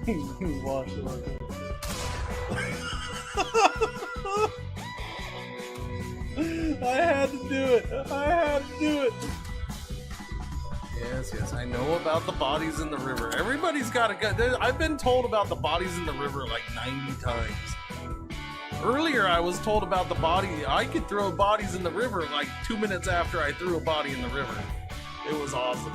Wash it like I had to do it. I had to do it. Yes, I know about the bodies in the river. Everybody's got a gun. I've been told about the bodies in the river like 90 times. Earlier, I was told about the body. I could throw bodies in the river like 2 minutes after I threw a body in the river. It was awesome.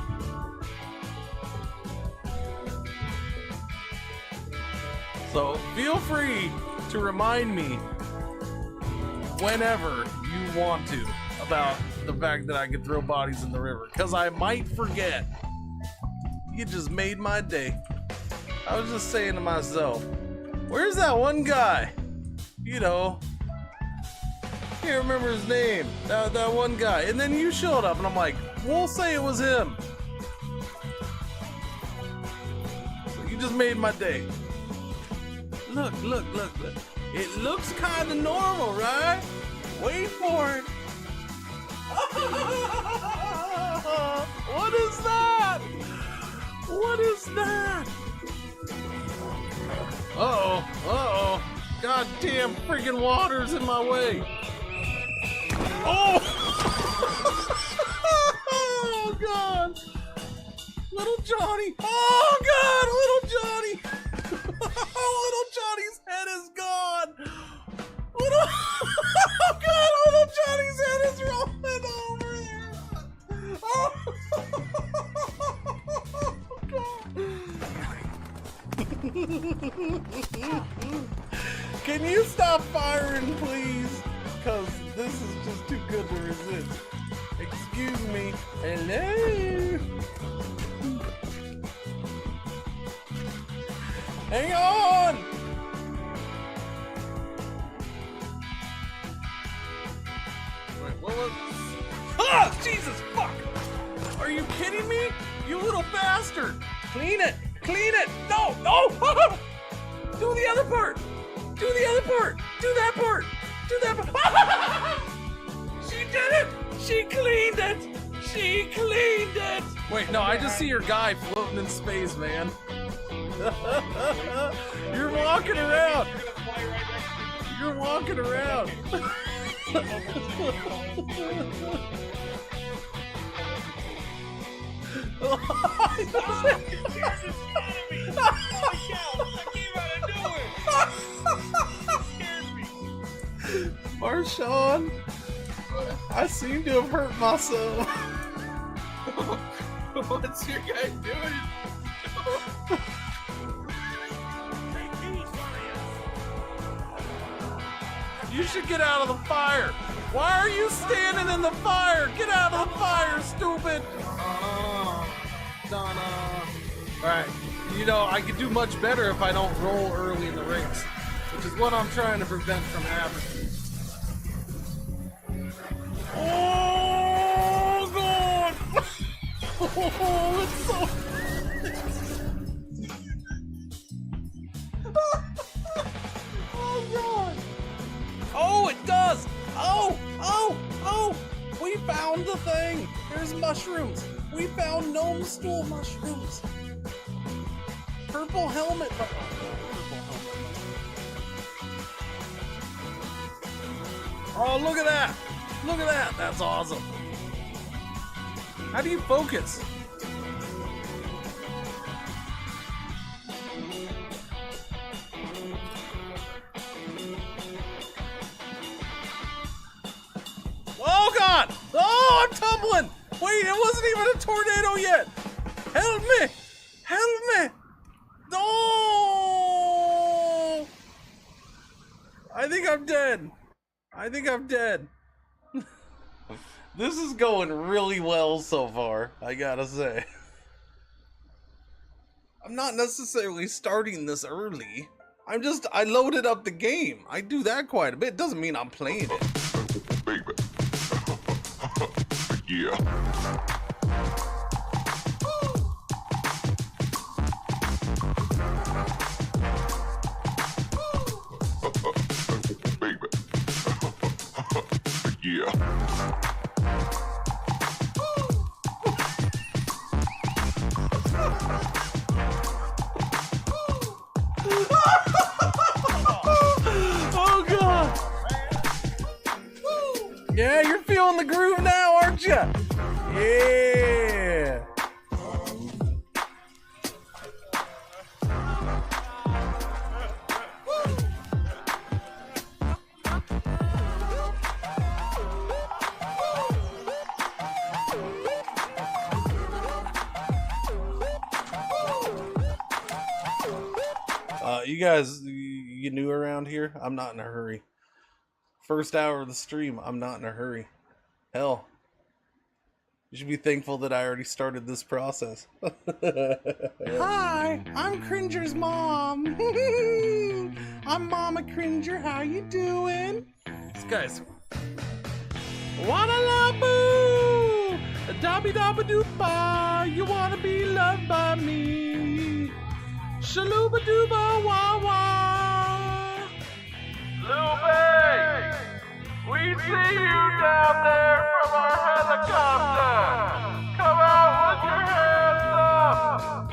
So feel free to remind me whenever you want to about the fact that I could throw bodies in the river, because I might forget. You just made my day. I was just saying to myself, where's that one guy? You know, can't remember his name. That one guy. And then you showed up and I'm like, we'll say it was him. You just made my day. Look. It looks kind of normal, right? Wait for it. What is that? What is that? Uh-oh. Goddamn freaking water's in my way. Oh! Oh, God. Little Johnny. Oh, God, little Johnny. Little Johnny's head is gone. Oh, God, little Johnny's head is rolling over there. Oh, God. Can you stop firing, please? Because this is just too good to resist. Excuse me. Hello? Hang on! Wait, what was... Ah! Jesus, fuck! Are you kidding me? You little bastard! Clean it! Clean it! No! No! Do the other part! Do the other part! Do that part! Do that part! She did it! She cleaned it! She cleaned it! Wait, no, I just see your guy floating in space, man. You're walking around! You're walking around! Marshawn, I seem to have hurt myself. What's your guy doing? You should get out of the fire. Why are you standing in the fire? Get out of the fire, stupid. Donna. Alright, you know, I could do much better if I don't roll early in the race, which is what I'm trying to prevent from happening. Oh, God. Oh, it's so... Oh, God. Oh, it does. Oh. We found the thing. There's mushrooms. We found gnome stool mushrooms. Purple helmet. Oh, look at that. Look at that. That's awesome. How do you focus? Oh, God. Oh, I'm tumbling. Wait, it wasn't even a tornado yet. Help me. Help me. No. I think I'm dead. I think I'm dead. This is going really well so far, I gotta say. I'm not necessarily starting this early. I loaded up the game. I do that quite a bit. Doesn't mean I'm playing it. Baby. Yeah. Baby. Yeah. Yeah, you're feeling the groove now, aren't you? Yeah. You guys, you new around here? I'm not in a hurry. First hour of the stream, I'm not in a hurry. Hell, you should be thankful that I already started this process. Hi, I'm Cringer's mom. I'm Mama Cringer. How you doing? This guy's Wadalaboo, dabby dabba doopa. You wanna be loved by me? Shaluba dooba wah wah. Lupe! We see you down there from our helicopter! Come out with your hands up!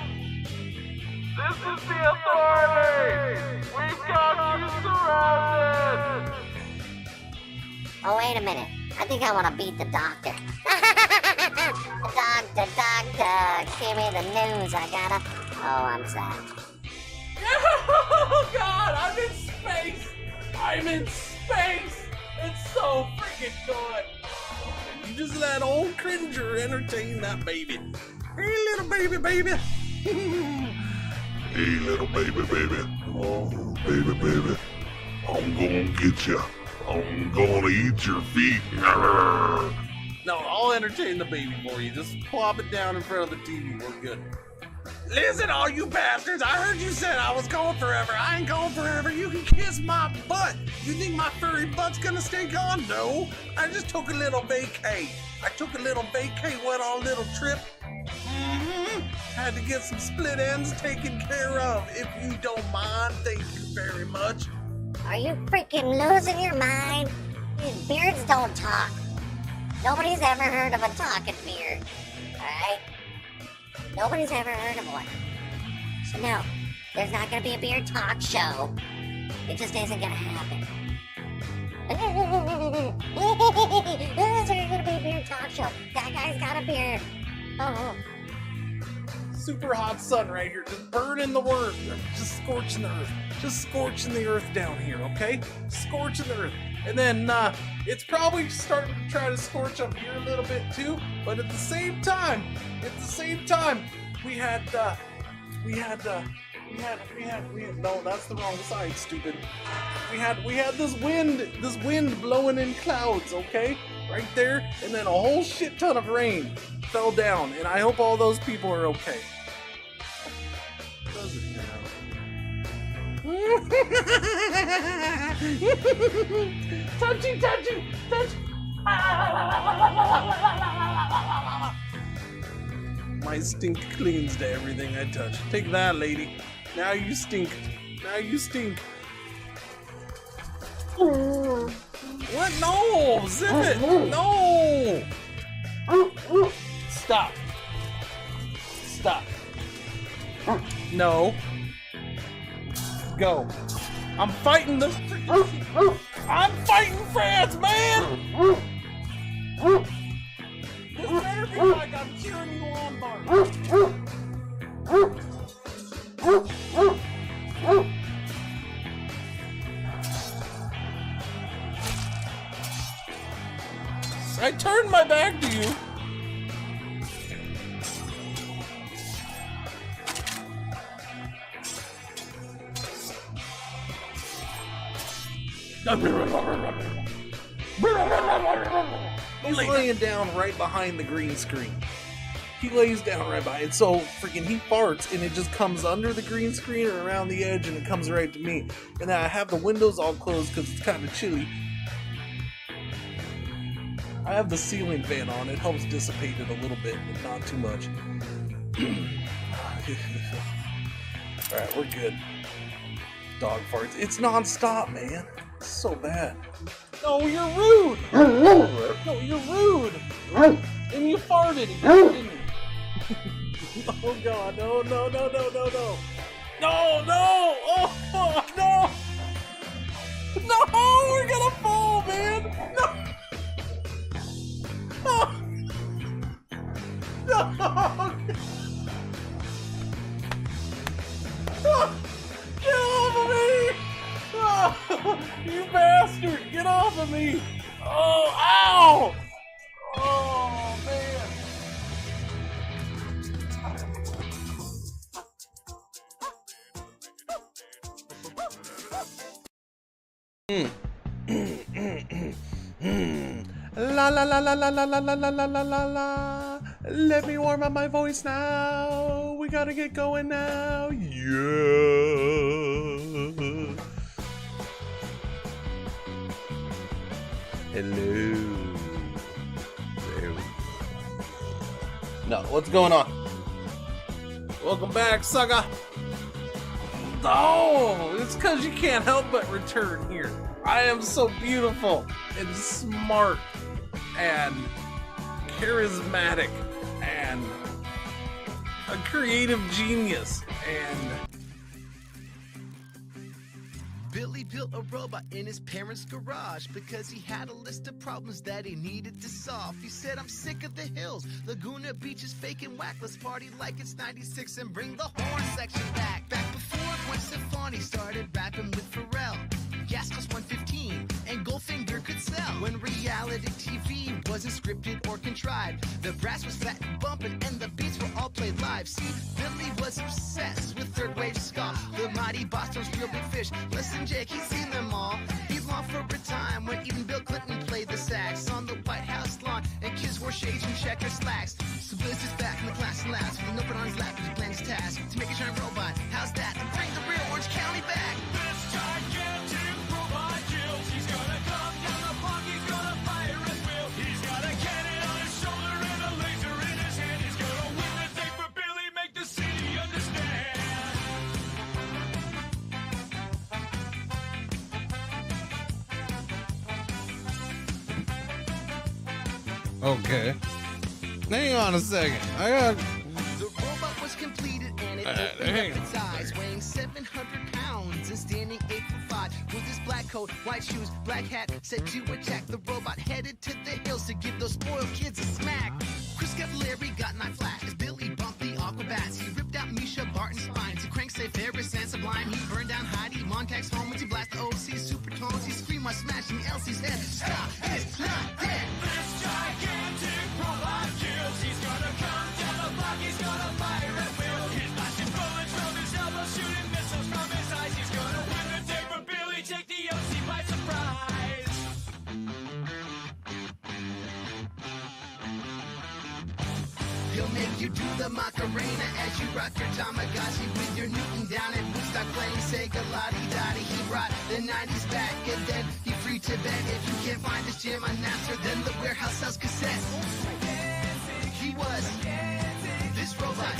This is the authorities! We've got you surrounded! Oh, wait a minute. I think I want to beat the doctor. Doctor, give me the news. I gotta... Oh, I'm sad. Oh God, I'm in space! I'm in space! It's so freaking good! You just let old Cringer entertain that baby. Hey, little baby, baby! Hey, little baby, baby. Oh, baby, baby. I'm gonna get you. I'm gonna eat your feet. Arrgh. No, I'll entertain the baby for you. Just plop it down in front of the TV. We're good. Listen, all you bastards, I heard you said I was going forever. I ain't going forever. You can kiss my butt. You think my furry butt's gonna stay gone? No. I just took a little vacay. Went on a little trip. Had to get some split ends taken care of. If you don't mind, thank you very much. Are you freaking losing your mind? These beards don't talk. Nobody's ever heard of a talking beard. Alright? Nobody's ever heard of one. So no, there's not gonna be a beard talk show. It just isn't gonna happen. There's gonna be a beard talk show. That guy's got a beard. Oh. Super hot sun right here, just burning the earth, just scorching the earth, down here, okay? Scorching the earth. And then it's probably starting to try to scorch up here a little bit too, but at the same time, we had no, that's the wrong side, stupid. We had this wind blowing in clouds, okay? Right there, and then a whole shit ton of rain fell down, and I hope all those people are okay. Touchy. My stink clings to everything I touch. Take that, lady. Now you stink. What? No! Zip it! No! Stop. No. Go. I'm fighting the freaking... I'm fighting France, man! This better be like I'm cheering you on, Bart. I turned my back to you. He's laying down right behind the green screen. He lays down right behind, so freaking he farts and it just comes under the green screen or around the edge and it comes right to me. And then I have the windows all closed because it's kind of chilly. I have the ceiling fan on. It helps dissipate it a little bit, but not too much. Alright, we're good. Dog farts. It's non-stop, man. It's so bad. No, you're rude! No, you're rude! And you farted again, didn't you? Oh god, no. No, oh no! No, we're gonna fall, man! No! No! Get off of me! Oh, you bastard! Get off of me! Oh, ow! Oh, man! La la la la la la la la la la la la la. Let me warm up my voice now. We gotta get going now. Yeah. Hello. There we go. No, what's going on? Welcome back, sucker. Oh, it's because you can't help but return here. I am so beautiful and smart and charismatic and a creative genius and Billy built a robot in his parents' garage because he had a list of problems that he needed to solve. He said, I'm sick of the hills, Laguna Beach is fake and whack. Let's party like it's 96 and bring the horn section back. Back before Gwen Stefani started rapping with Pharrell. Gas cost $1.15 and Goldfinger could sell. When reality TV wasn't scripted or contrived, the brass was fat and bumping and the beats were all played live. See, Billy was obsessed with third wave ska. The mighty Boston's real big fish. Listen, Jake, he's seen them all. He's long for a time when even Bill Clinton played the sax on the White House lawn and kids wore shades and checker slacks. So Billy's just back in the class and laughs with a notebook on his lap as he plans his task to make a giant robot. How's that? And bring the real Orange County back. This gigantic robot kills. He's gonna come down the block. He's gonna fire at will. He's got a cannon on his shoulder and a laser in his hand. He's gonna win the day for Billy, make the city understand. okay. Hang on a second. I got. The robot was completed and it opened hang up on. its eyes, weighing 700 pounds and standing 8'5". With his black coat, white shoes, black hat, set to attack. The robot headed to the hills to give those spoiled kids a smack. Chris Cavallari got knife flash as Billy bumped the Aquabats. He ripped out Misha Barton's spine to crank safe Ferris and Sublime. He burned down Heidi Montag's home as he blasted OC supertones. He screamed while smashing Elsie's head. Stop! It's not dead. This gigantic robot kills. He's gonna come down the block. He's gonna fire at will. He's blasting bullets from his elbow, shooting missiles from his eyes. He's gonna win the day for Billy. Take the OC by surprise. He'll make you do the Macarena as you rock your Tamagotchi with your Newton down at Woodstock playing Sega Lottie-Dottie. He brought the 90s back and then he free to bed. If you can't find his jam on Napster, then the warehouse sells cassettes. He was this robot,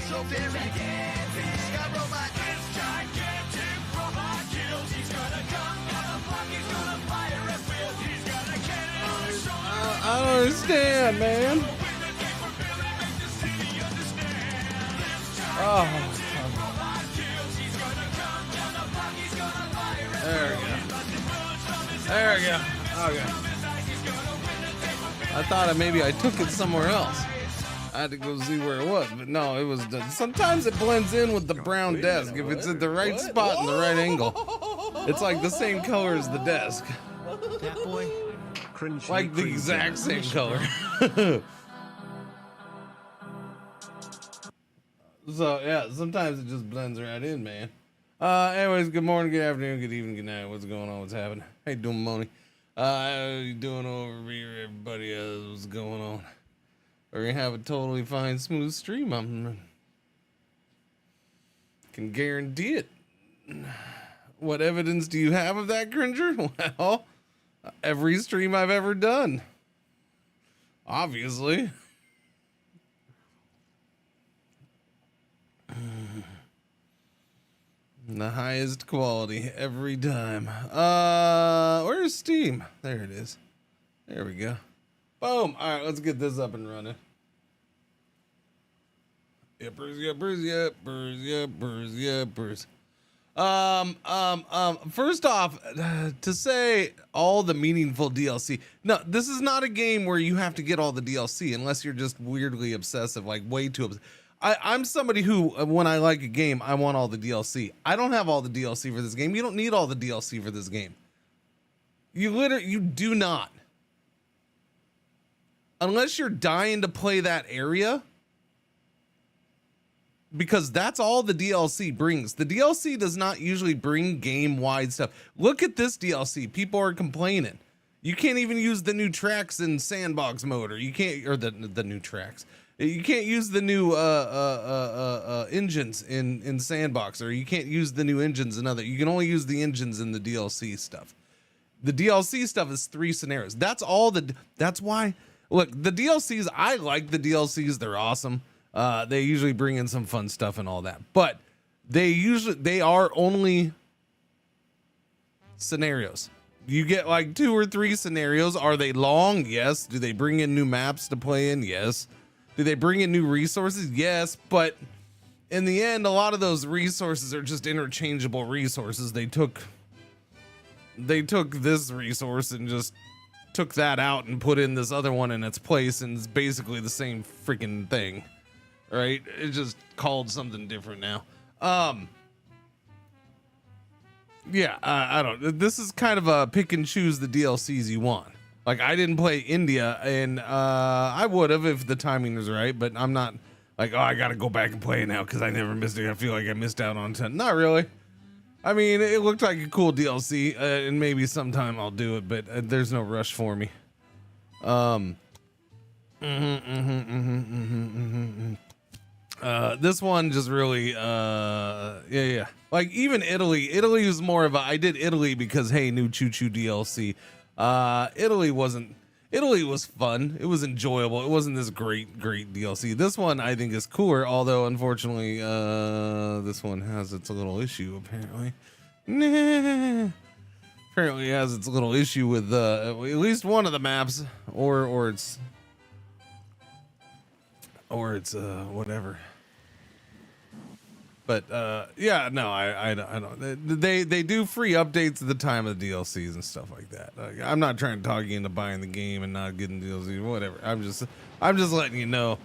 so very Scott Robot. This gigantic robot kills. He's gonna come down the block. He's gonna fire at will. He's got a cannon on his shoulder. I don't understand, man. Oh. There we go. There we go. Okay. I thought maybe I took it somewhere else. I had to go see where it was, but no, it was. Sometimes it blends in with the brown desk if it's at the right spot and the right angle. It's like the same color as the desk, That boy, Cringer, like the exact same color. So yeah, sometimes it just blends right in, man. Anyways, good morning, good afternoon, good evening, good night. What's going on? What's happening? How you doing, Moni? How you doing over here, everybody? What's going on? We're gonna have a totally fine, smooth stream. I can guarantee it. What evidence do you have of that, Cringer? Well, every stream I've ever done. Obviously. The highest quality every time. Where's Steam? There it is. There we go. Boom. All right, let's get this up and running. Yippers, yippers, yippers, yippers, yippers. First off, to say all the meaningful DLC. No, this is not a game where you have to get all the DLC unless you're just weirdly obsessive, like way too obsessive. I'm somebody who, when I like a game, I want all the DLC. I don't have all the DLC for this game. You don't need all the DLC for this game. You do not. Unless you're dying to play that area. Because that's all the DLC brings. The DLC does not usually bring game-wide stuff. Look at this DLC. People are complaining. You can't even use the new tracks in sandbox mode, or you can't, or the new tracks. You can't use the new engines in sandbox, or you can't use the new engines in other. You can only use the engines in the DLC stuff. The DLC stuff is 3 scenarios. That's all that's why. Look, the DLCs. I like the DLCs. They're awesome. They usually bring in some fun stuff and all that, but they are only scenarios. You get like 2 or 3 scenarios. Are they long? Yes. Do they bring in new maps to play in? Yes. Do they bring in new resources? Yes. But in the end, a lot of those resources are just interchangeable resources. They took this resource and just took that out and put in this other one in its place, and it's basically the same freaking thing. Right? It's just called something different now. Yeah, I don't. This is kind of a pick and choose the DLCs you want. Like, I didn't play India, and I would have if the timing was right, but I'm not like, oh, I got to go back and play it now because I never missed it. I feel like I missed out on 10. Not really. I mean, it looked like a cool DLC, and maybe sometime I'll do it, but there's no rush for me. This one just really, yeah. Like, even Italy was more of a, I did Italy because, hey, new Choo Choo DLC. Italy was fun. It was enjoyable. It wasn't this great DLC. This one I think is cooler, although unfortunately, this one has its little issue apparently. Apparently it has its little issue with, at least one of the maps, or it's whatever. But yeah, no, I don't. They do free updates at the time of the DLCs and stuff like that. I'm not trying to talk you into buying the game and not getting DLCs, whatever. I'm just letting you know.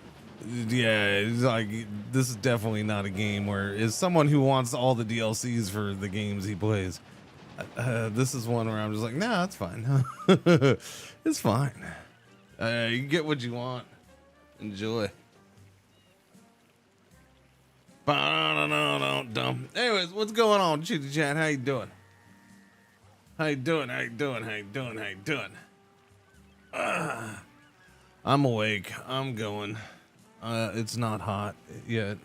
Yeah, it's like, this is definitely not a game where, as someone who wants all the DLCs for the games he plays, this is one where I'm just like, nah, it's fine. It's fine. You get what you want. Enjoy. Anyways, what's going on, Chitty Chat? How you doing? I'm awake. I'm going. It's not hot yet.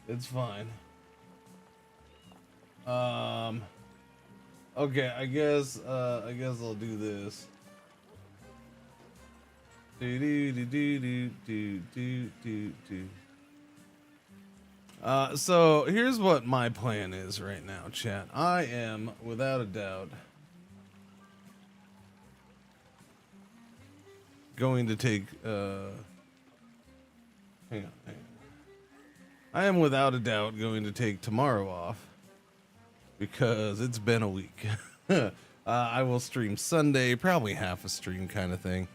It's fine. Okay, I guess I'll do this. So here's what my plan is right now, chat. I am, without a doubt, going to take, hang on. I am without a doubt going to take tomorrow off because it's been a week. I will stream Sunday, probably half a stream kind of thing,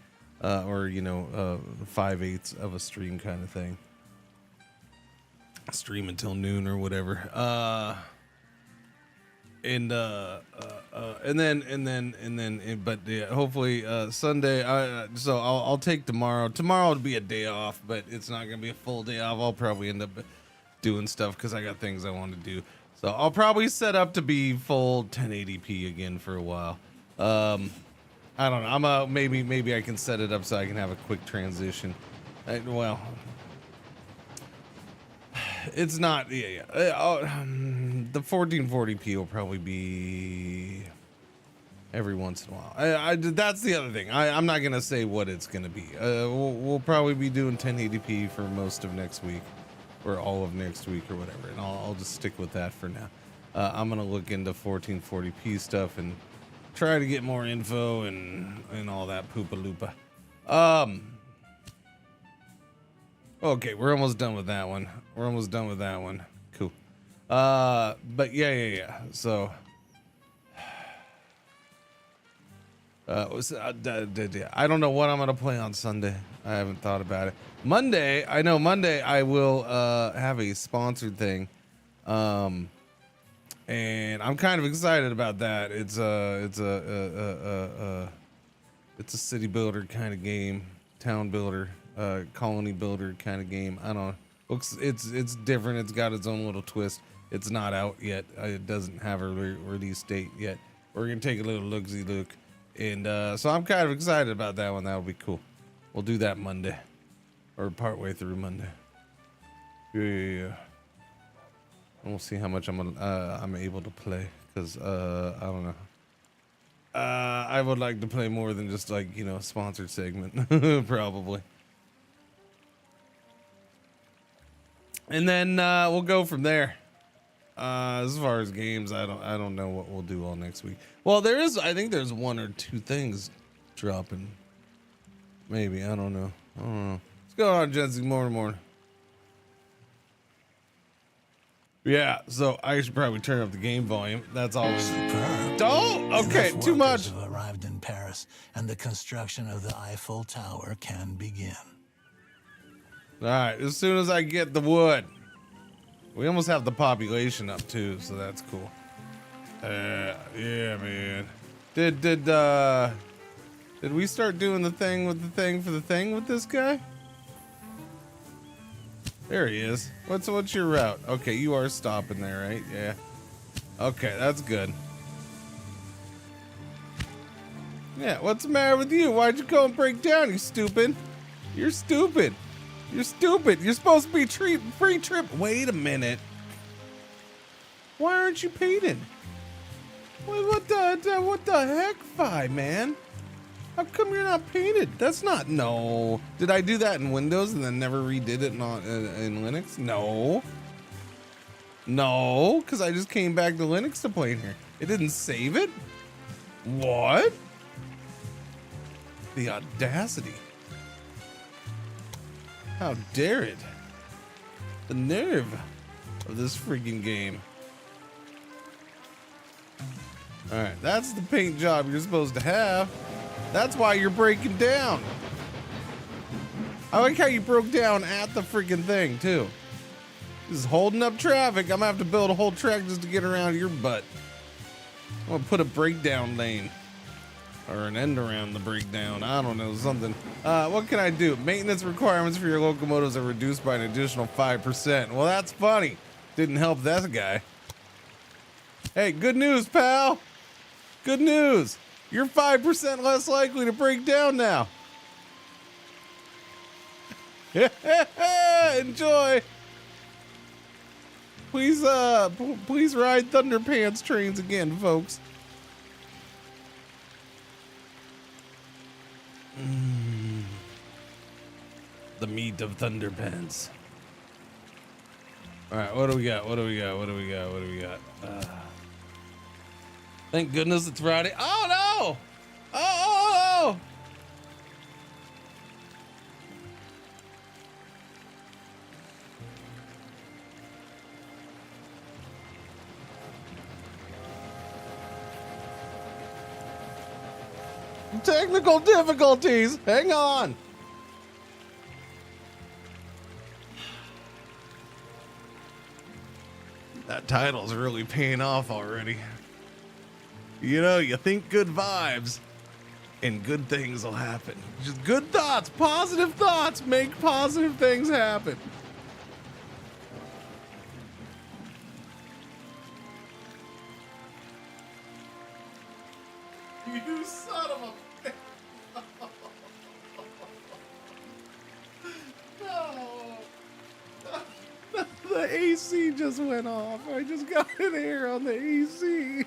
or 5/8 of a stream kind of thing. Stream until noon or whatever. But yeah, hopefully Sunday. So I'll take tomorrow. Tomorrow would be a day off, but it's not gonna be a full day off. I'll probably end up doing stuff because I got things I want to do. So I'll probably set up to be full 1080p again for a while. I don't know. Maybe I can set it up so I can have a quick transition. It's not, the 1440p will probably be every once in a while. That's the other thing. I'm not gonna say what it's gonna be. We'll probably be doing 1080p for most of next week, or all of next week, or whatever, and I'll just stick with that for now. I'm gonna look into 1440p stuff and try to get more info and all that poopa loopa. Okay, we're almost done with that one. Cool. But yeah. So, I don't know what I'm gonna play on Sunday. I haven't thought about it. Monday, I know Monday I will have a sponsored thing, and I'm kind of excited about that. It's a city builder kind of game, town builder, colony builder kind of game. I don't know. Looks it's different. It's got its own little twist. It's not out yet. It doesn't have a release date yet. We're gonna take a little look-see look, and so I'm kind of excited about that one. That'll be cool. We'll do that Monday, or partway through Monday. Yeah. And we'll see how much I'm able to play, because I don't know. I would like to play more than just like, you know, a sponsored segment, probably. And then we'll go from there. As far as games, I don't know what we'll do all next week. Well, I think there's one or two things dropping. Maybe, I don't know. What's going on, Jesse? Morning. Yeah, so I should probably turn up the game volume. That's always. Don't. Okay, too much. Have arrived in Paris, and the construction of the Eiffel Tower can begin. All right, as soon as I get the wood. We almost have the population up too, so that's cool. Yeah, man. Did we start doing the thing with the thing for the thing with this guy? There he is. What's your route? Okay, you are stopping there, right? Yeah. Okay, that's good. Yeah, what's the matter with you? Why'd you go and break down, you stupid? You're stupid. You're stupid. You're supposed to be free trip. Wait a minute. Why aren't you painted? What the heck, Fi, man? How come you're not painted? That's not, no. Did I do that in Windows and then never redid it in Linux? No. No, because I just came back to Linux to play in here. It didn't save it? What? The audacity. How dare it? The nerve of this freaking game. All right, that's the paint job you're supposed to have. That's why you're breaking down. I like how you broke down at the freaking thing too. This is holding up traffic. I'm gonna have to build a whole track just to get around your butt. I'm gonna put a breakdown lane. Or an end around the breakdown. I don't know, something. What can I do? Maintenance requirements for your locomotives are reduced by an additional 5%. Well, that's funny. Didn't help that guy. Hey, good news, pal. Good news. You're 5% less likely to break down now. Enjoy. Please ride Thunderpants trains again, folks. The meat of Thunderpants. All right, what do we got? Thank goodness it's Friday. Oh no! Oh! Technical difficulties. Hang on. That title's really paying off already. You know, you think good vibes and good things will happen. Just good thoughts, positive thoughts make positive things happen. You son of a bitch. No. The AC just went off. I just got an air on the AC.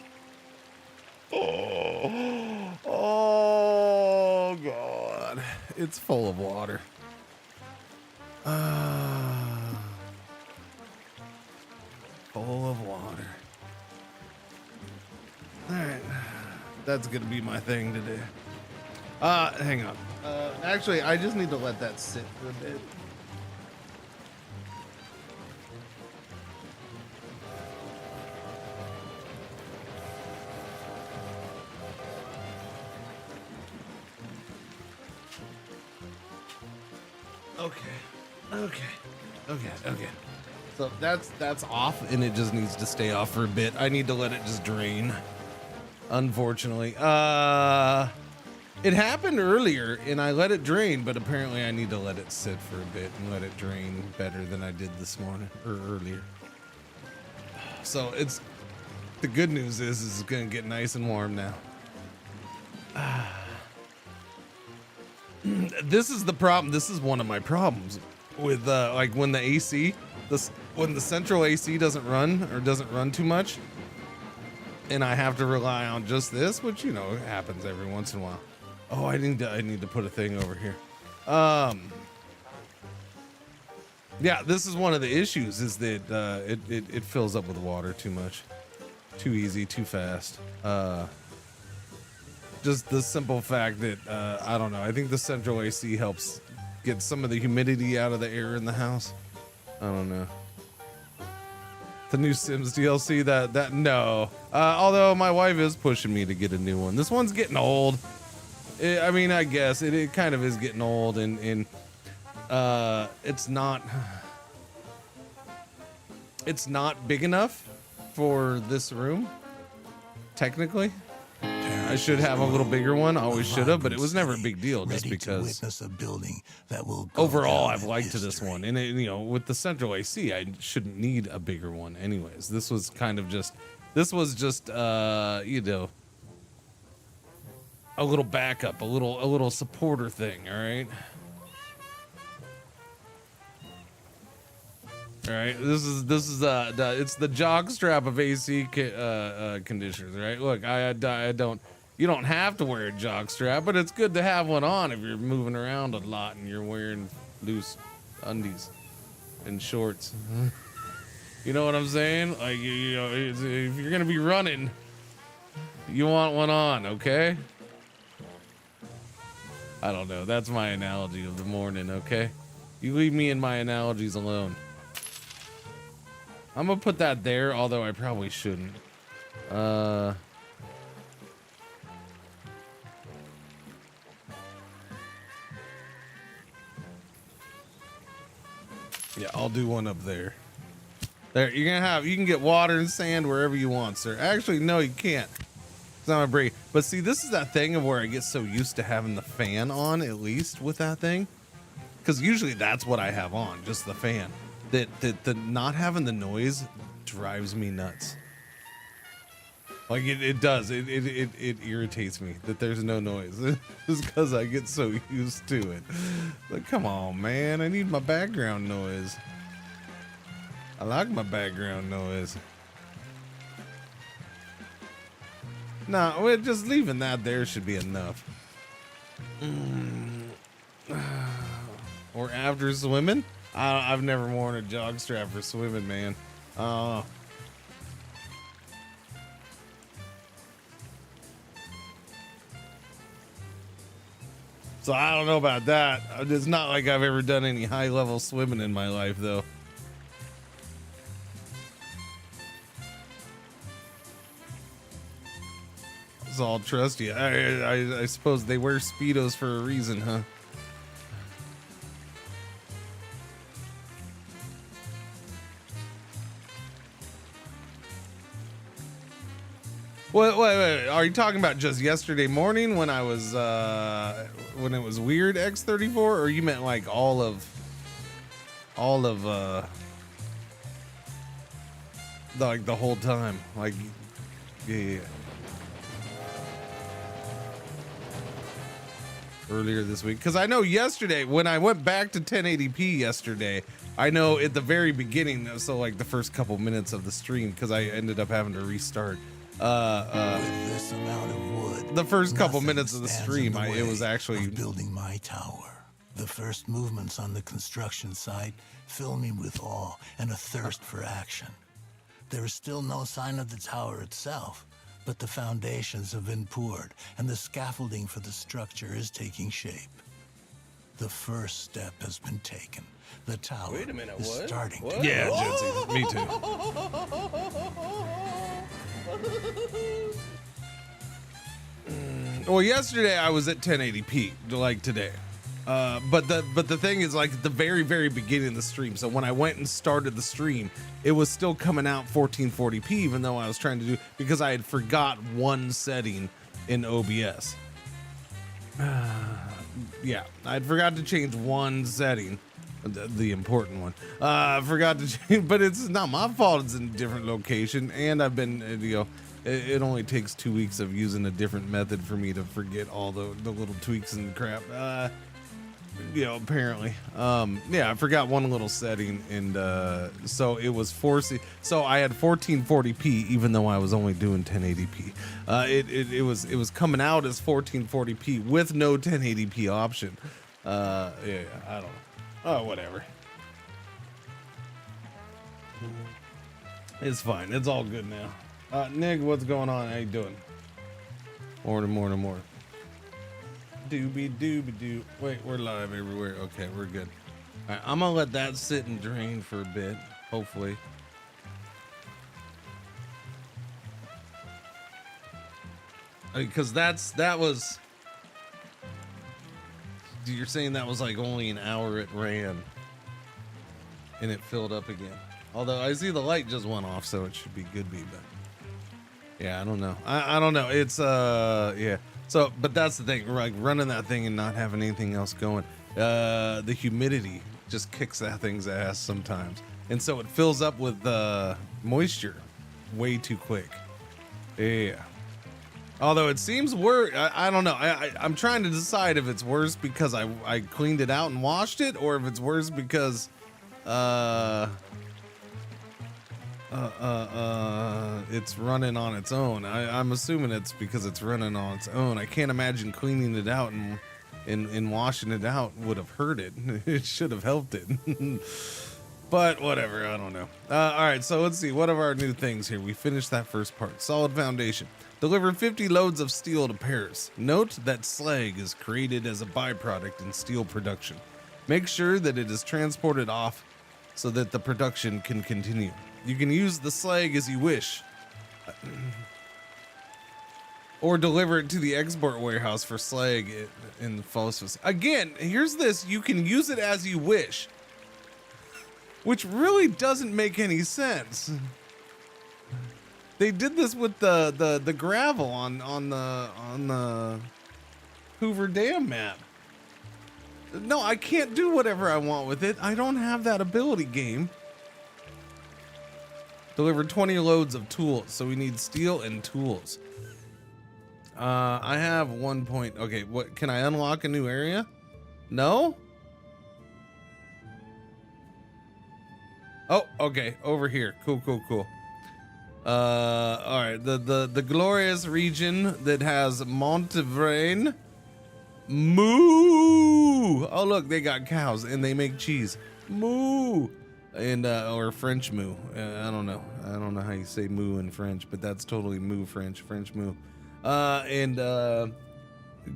Oh God. It's full of water. Full of water. All right. That's gonna be my thing today. Hang on. Actually, I just need to let that sit for a bit. Okay. So that's off, and it just needs to stay off for a bit. I need to let it just drain. Unfortunately, it happened earlier, and I let it drain, but apparently I need to let it sit for a bit and let it drain better than I did this morning or earlier. So the good news is it's gonna get nice and warm now. This is the problem. This is one of my problems with like when the AC, when the central AC doesn't run or doesn't run too much, and I have to rely on just this, which happens every once in a while. Oh, I need to put a thing over here. Yeah, this is one of the issues is that it fills up with water too much, too easy, too fast. Just the simple fact that I don't know. I think the central AC helps get some of the humidity out of the air in the house. I don't know. The new Sims DLC that no. Although my wife is pushing me to get a new one. This one's getting old. I mean, I guess it kind of is getting old, and it's not big enough for this room. Technically, I should have a little bigger one. Always should have, but it was never a big deal just because a building that will overall I've liked this one, and with the central AC, I shouldn't need a bigger one anyways. This was just a little backup, a little supporter thing. All right. All right, this is it's the jog strap of AC conditioners, right? Look, I don't. You don't have to wear a jog strap, but it's good to have one on if you're moving around a lot and you're wearing loose undies and shorts. You know what I'm saying? Like if you're gonna be running, you want one on, okay? I don't know. That's my analogy of the morning, okay? You leave me and my analogies alone. I'm gonna put that there, although I probably shouldn't. Yeah, I'll do one up there. There, you can get water and sand wherever you want, sir. Actually, no, you can't. It's not my break. But see, this is that thing of where I get so used to having the fan on, at least with that thing. Because usually that's what I have on, just the fan. That not having the noise drives me nuts. Like it does. It irritates me that there's no noise. It's because I get so used to it. Like, come on, man. I need my background noise. I like my background noise. No, just leaving that there should be enough. Or after swimming? I've never worn a jog strap for swimming, man. So I don't know about that. It's not like I've ever done any high level swimming in my life, though. So I'll trust you. I suppose they wear Speedos for a reason, huh? Wait. Are you talking about just yesterday morning when I was when it was weird X34, or you meant like all of like the whole time? Like, yeah. Earlier this week, because I know yesterday when I went back to 1080p yesterday, I know at the very beginning, so like the first couple minutes of the stream, because I ended up having to restart. With this amount of wood, the first couple minutes of the stream, it was actually building my tower. The first movements on the construction site fill me with awe and a thirst for action. There is still no sign of the tower itself, but the foundations have been poured and the scaffolding for the structure is taking shape. The first step has been taken. The tower is starting to... Yeah, Jitsi, me too. Well, yesterday I was at 1080p, like today. But the thing is, like, at the very beginning of the stream, so when I went and started the stream, it was still coming out 1440p, even though I was trying to do, because I had forgot one setting in OBS. Yeah, I'd forgot to change one setting, the important one. I forgot to change, but it's not my fault. It's in a different location, and I've been, you know, it only takes 2 weeks of using a different method for me to forget all the little tweaks and crap. You know, apparently. Yeah, I forgot one little setting, and so it was forcing. So I had 1440p, even though I was only doing 1080p. It was coming out as 1440p with no 1080p option. Yeah, I don't know. Oh, whatever. It's fine. It's all good now. Nick, what's going on? How you doing? Morning. Doobie doo. Wait, we're live everywhere. Okay, we're good. All right, I'm gonna let that sit and drain for a bit, hopefully. Because that was. You're saying that was like only an hour it ran, and it filled up again. Although I see the light just went off, so it should be good. But yeah, I don't know. I don't know. It's yeah. So, but that's the thing, like running that thing and not having anything else going. The humidity just kicks that thing's ass sometimes. And so it fills up with moisture way too quick. Yeah. Although it seems worse, I don't know. I'm trying to decide if it's worse because I cleaned it out and washed it, or if it's worse because it's running on its own. I'm assuming it's because it's running on its own. I can't imagine cleaning it out and washing it out would have hurt it. It should have helped it. But whatever, I don't know. All right, so let's see. What are our new things here? We finished that first part. Solid foundation. Deliver 50 loads of steel to Paris. Note that slag is created as a byproduct in steel production. Make sure that it is transported off so that the production can continue. You can use the slag as you wish, or deliver it to the export warehouse for slag in the Phosphorus. Again, here's this: you can use it as you wish, which really doesn't make any sense. They did this with the gravel on the Hoover Dam map. No, I can't do whatever I want with it. I don't have that ability, game. Deliver 20 loads of tools. So we need steel and tools. I have 1 point. Okay, what can I unlock a new area? No? Oh, okay, over here. Cool. All right, the glorious region that has Montevrane. Moo! Oh, look, they got cows and they make cheese. Moo! And or French moo. I don't know how you say moo in French, but that's totally moo French moo. And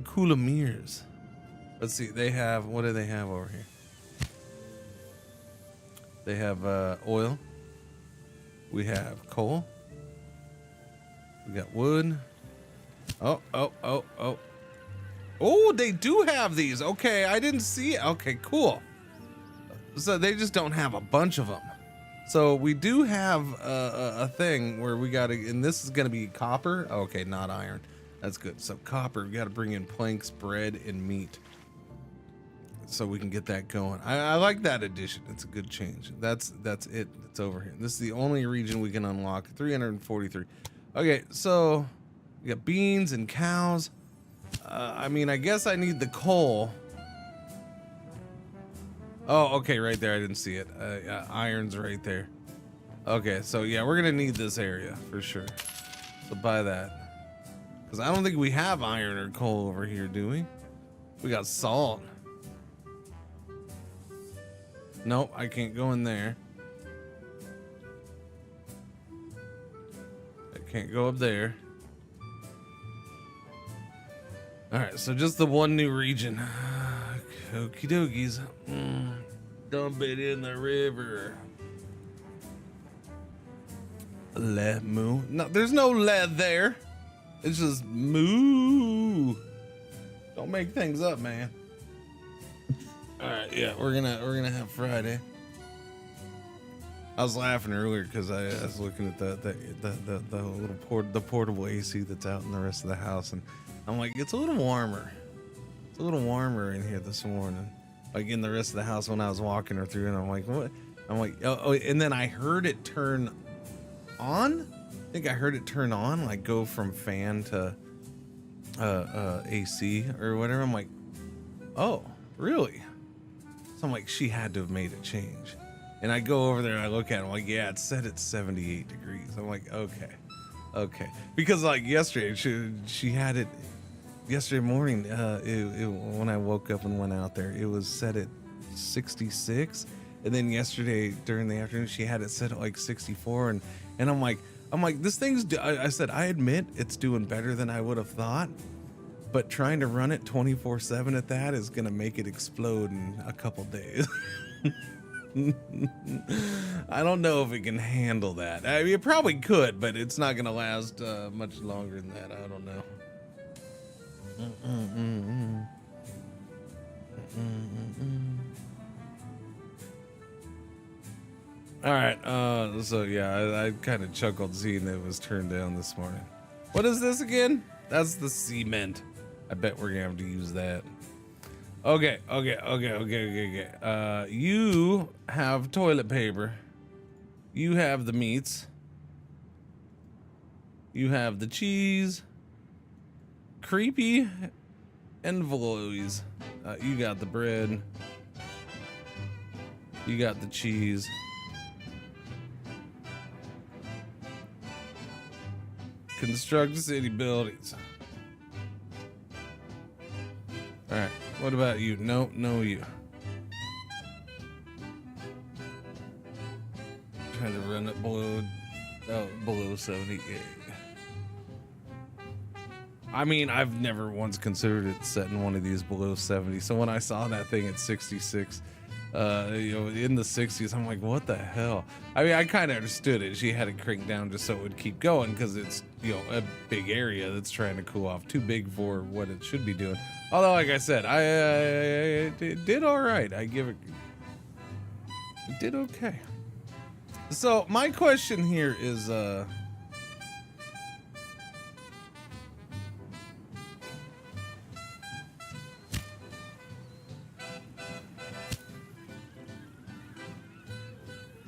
Coulommiers. Let's see, they have, what do they have over here? They have oil. We have coal. We got wood. Oh, they do have these. Okay, I didn't see it. Okay, cool. So they just don't have a bunch of them. So we do have a thing where we got to, and this is going to be copper. Okay, not iron. That's good. So copper, we got to bring in planks, bread, and meat, so we can get that going. I like that addition. It's a good change. That's it. It's over here. This is the only region we can unlock. 343. Okay, so we got beans and cows. I mean, I guess I need the coal. Oh, okay, right there. I didn't see it. Iron's right there. Okay, so yeah, we're gonna need this area for sure. So buy that, because I don't think we have iron or coal over here, do we? We got salt. Nope, I can't go in there. I can't go up there. All right, so just the one new region. Okie dokies. Dump it in the river. Let moo. No, there's no lead there. It's just moo. Don't make things up, man. Yeah, we're gonna have Friday. I was laughing earlier because I was looking at the little portable AC that's out in the rest of the house, and I'm like, it's a little warmer. It's a little warmer in here this morning, like in the rest of the house when I was walking her through, and I'm like, what? I'm like, oh, and then I heard it turn on. I think I heard it turn on, like go from fan to AC or whatever. I'm like, oh, really? So I'm like, she had to have made a change. And I go over there and I look at it, I'm like, yeah, it said it's 78 degrees. I'm like, okay. Because like yesterday, she had it, yesterday morning, when I woke up and went out there, it was set at 66. And then yesterday during the afternoon, she had it set at like 64. And I'm like, this thing's, I said, I admit it's doing better than I would have thought. But trying to run it 24/7 at that is going to make it explode in a couple days. I don't know if it can handle that. I mean, it probably could, but it's not going to last much longer than that. I don't know. All right. So yeah, I kind of chuckled seeing that it was turned down this morning. What is this again? That's the cement. I bet we're gonna have to use that. Okay. You have toilet paper. You have the meats. You have the cheese. Creepy envelopes. You got the bread. You got the cheese. Construct city buildings. All right. What about you? No, you. Trying to run it below 78. I mean, I've never once considered it setting one of these below 70. So when I saw that thing at 66, in the 60s, I'm like, what the hell? I mean, I kind of understood it. She had it cranked down just so it would keep going because it's, a big area that's trying to cool off. Too big for what it should be doing. Although, like I said, I did all right. I give it did okay. So my question here is,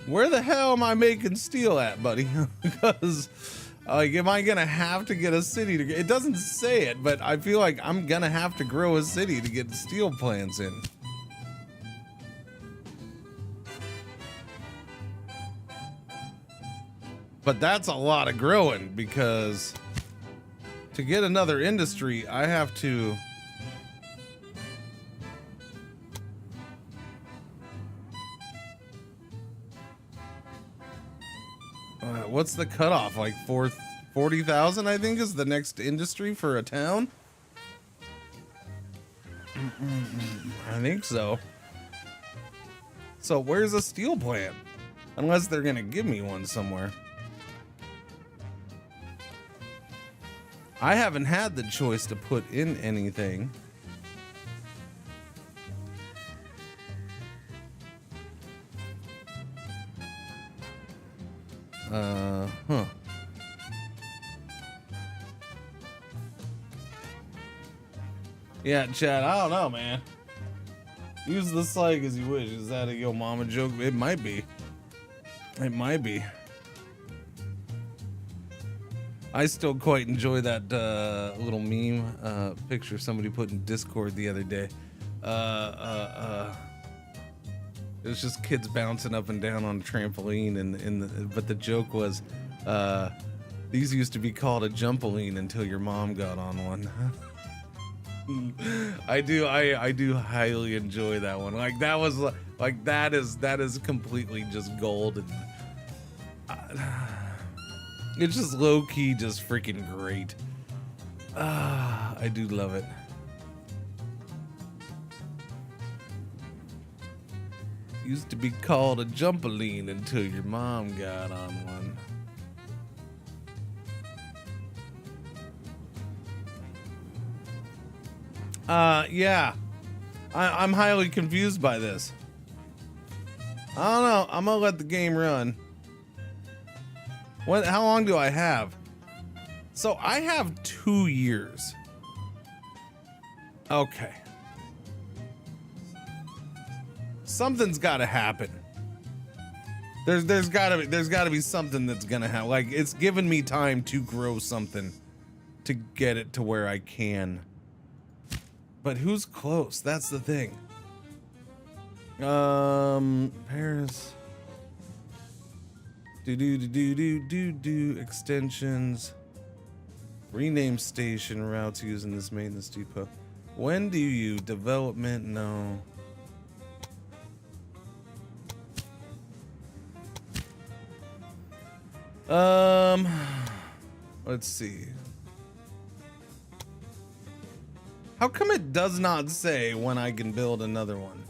where the hell am I making steel at, buddy? Because, like, am I gonna have to get a city to? It doesn't say it, but I feel like I'm gonna have to grow a city to get steel plants in. But that's a lot of growing because to get another industry, I have to. What's the cutoff? Like 40,000, I think, is the next industry for a town. I think so. So where's a steel plant? Unless they're gonna give me one somewhere. I haven't had the choice to put in anything. Huh. Yeah, Chad, I don't know, man. Use the slang as you wish. Is that a yo mama joke? It might be. It might be. I still quite enjoy that little meme picture somebody put in Discord the other day. It was just kids bouncing up and down on a trampoline, but the joke was, these used to be called a jumpaline until your mom got on one. I do highly enjoy that one. Like that was like that is completely just gold, and it's just low key, just freaking great. I do love it. Used to be called a jumpaline until your mom got on one. Yeah. I'm highly confused by this. I don't know. I'm gonna let the game run. How long do I have? So I have 2 years. Okay. Something's gotta happen. There's gotta be something that's gonna happen. Like, it's given me time to grow something to get it to where I can. But who's close? That's the thing. Paris. Do extensions. Rename station routes using this maintenance depot. When do you development? No. Let's see. How come it does not say when I can build another one?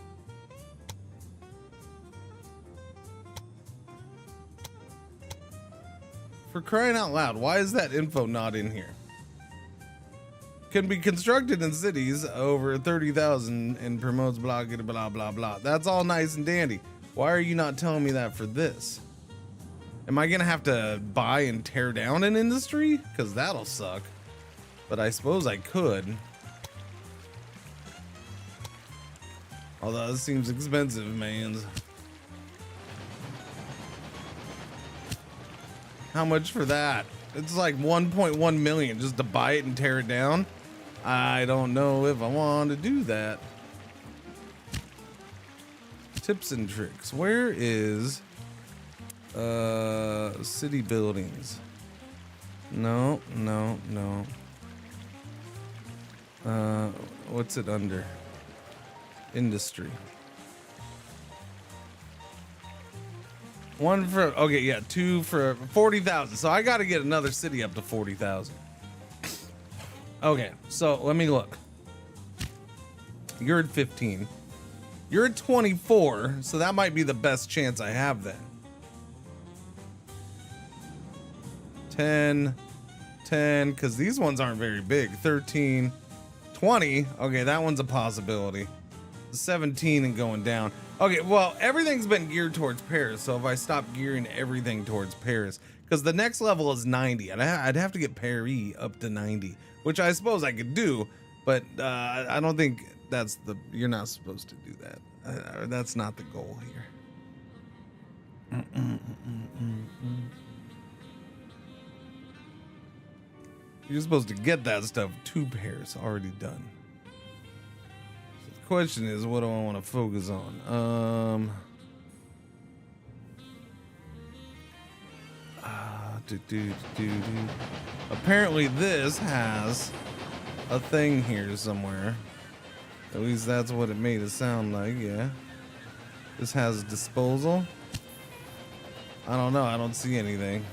For crying out loud, why is that info not in here? Can be constructed in cities over 30,000 and promotes blah, blah, blah, blah. That's all nice and dandy. Why are you not telling me that for this? Am I gonna have to buy and tear down an industry? Because that'll suck. But I suppose I could. Although it seems expensive, man. How much for that? It's like 1.1 million just to buy it and tear it down. I don't know if I want to do that. Tips and tricks. Where is city buildings? No. What's it under? Industry. One for, okay, yeah, 2 for 40,000. So I got to get another city up to 40,000. Okay, so let me look. You're at 15. You're at 24, so that might be the best chance I have then. 10, because these ones aren't very big. 13, 20. Okay, that one's a possibility. 17 and going down. Okay, well, everything's been geared towards Paris, so if I stop gearing everything towards Paris, because the next level is 90, and I'd have to get Paris up to 90, which I suppose I could do, but I don't think that's the, you're not supposed to do that. That's not the goal here. You're supposed to get that stuff to Paris already done. Question is, what do I want to focus on? Apparently this has a thing here somewhere. At least that's what it made it sound like. Yeah, this has disposal. I don't know, I don't see anything.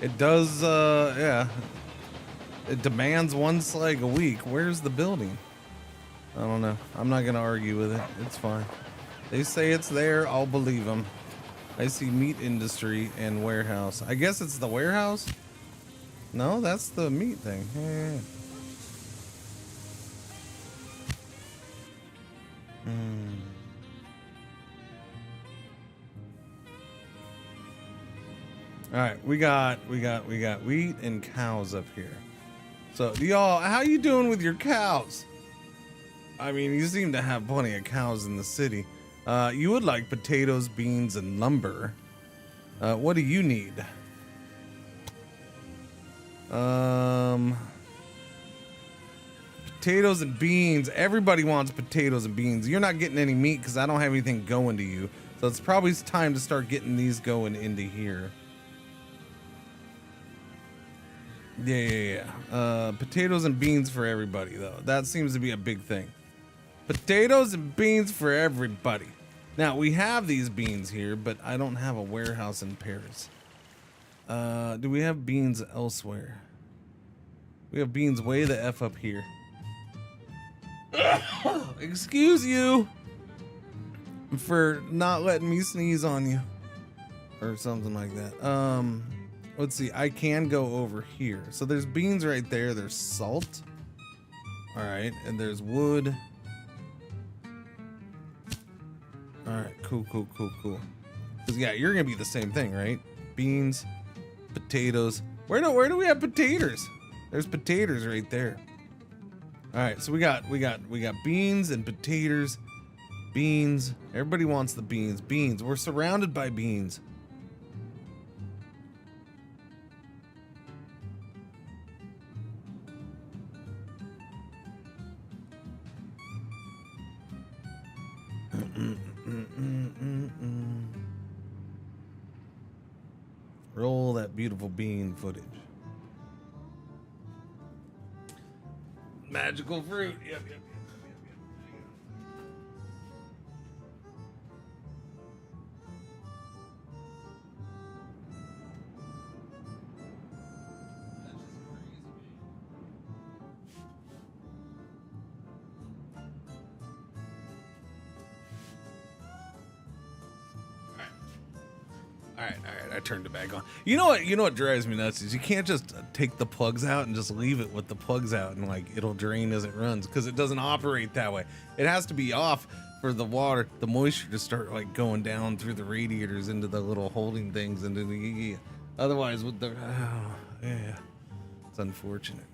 It does, yeah. It demands 1 slag a week. Where's the building? I don't know. I'm not gonna argue with it. It's fine. They say it's there. I'll believe them. I see meat industry and warehouse. I guess it's the warehouse? No, that's the meat thing. Yeah. All right, we got wheat and cows up here. So y'all, how you doing with your cows? I mean, you seem to have plenty of cows in the city. You would like potatoes, beans, and lumber. What do you need? Potatoes and beans. Everybody wants potatoes and beans. You're not getting any meat because I don't have anything going to you. So it's probably time to start getting these going into here. Yeah. Potatoes and beans for everybody, though. That seems to be a big thing. Potatoes and beans for everybody. Now, we have these beans here, but I don't have a warehouse in Paris. Do we have beans elsewhere? We have beans way the F up here. Excuse you for not letting me sneeze on you. Or something like that. let's see. I can go over here. So there's beans right there. There's salt. All right, and there's wood. All right, cool. Because yeah, you're gonna be the same thing, right? Beans, potatoes. Where do we have potatoes? There's potatoes right there. All right, so we got beans and potatoes. Beans. Everybody wants the beans. Beans. We're surrounded by beans. Roll that beautiful bean footage. Magical fruit. Yep. All right. I turned it back on. You know what drives me nuts is you can't just take the plugs out and just leave it with the plugs out and like it'll drain as it runs, because it doesn't operate that way. It has to be off for the water, the moisture to start like going down through the radiators into the little holding things, into the otherwise with the yeah, it's unfortunate.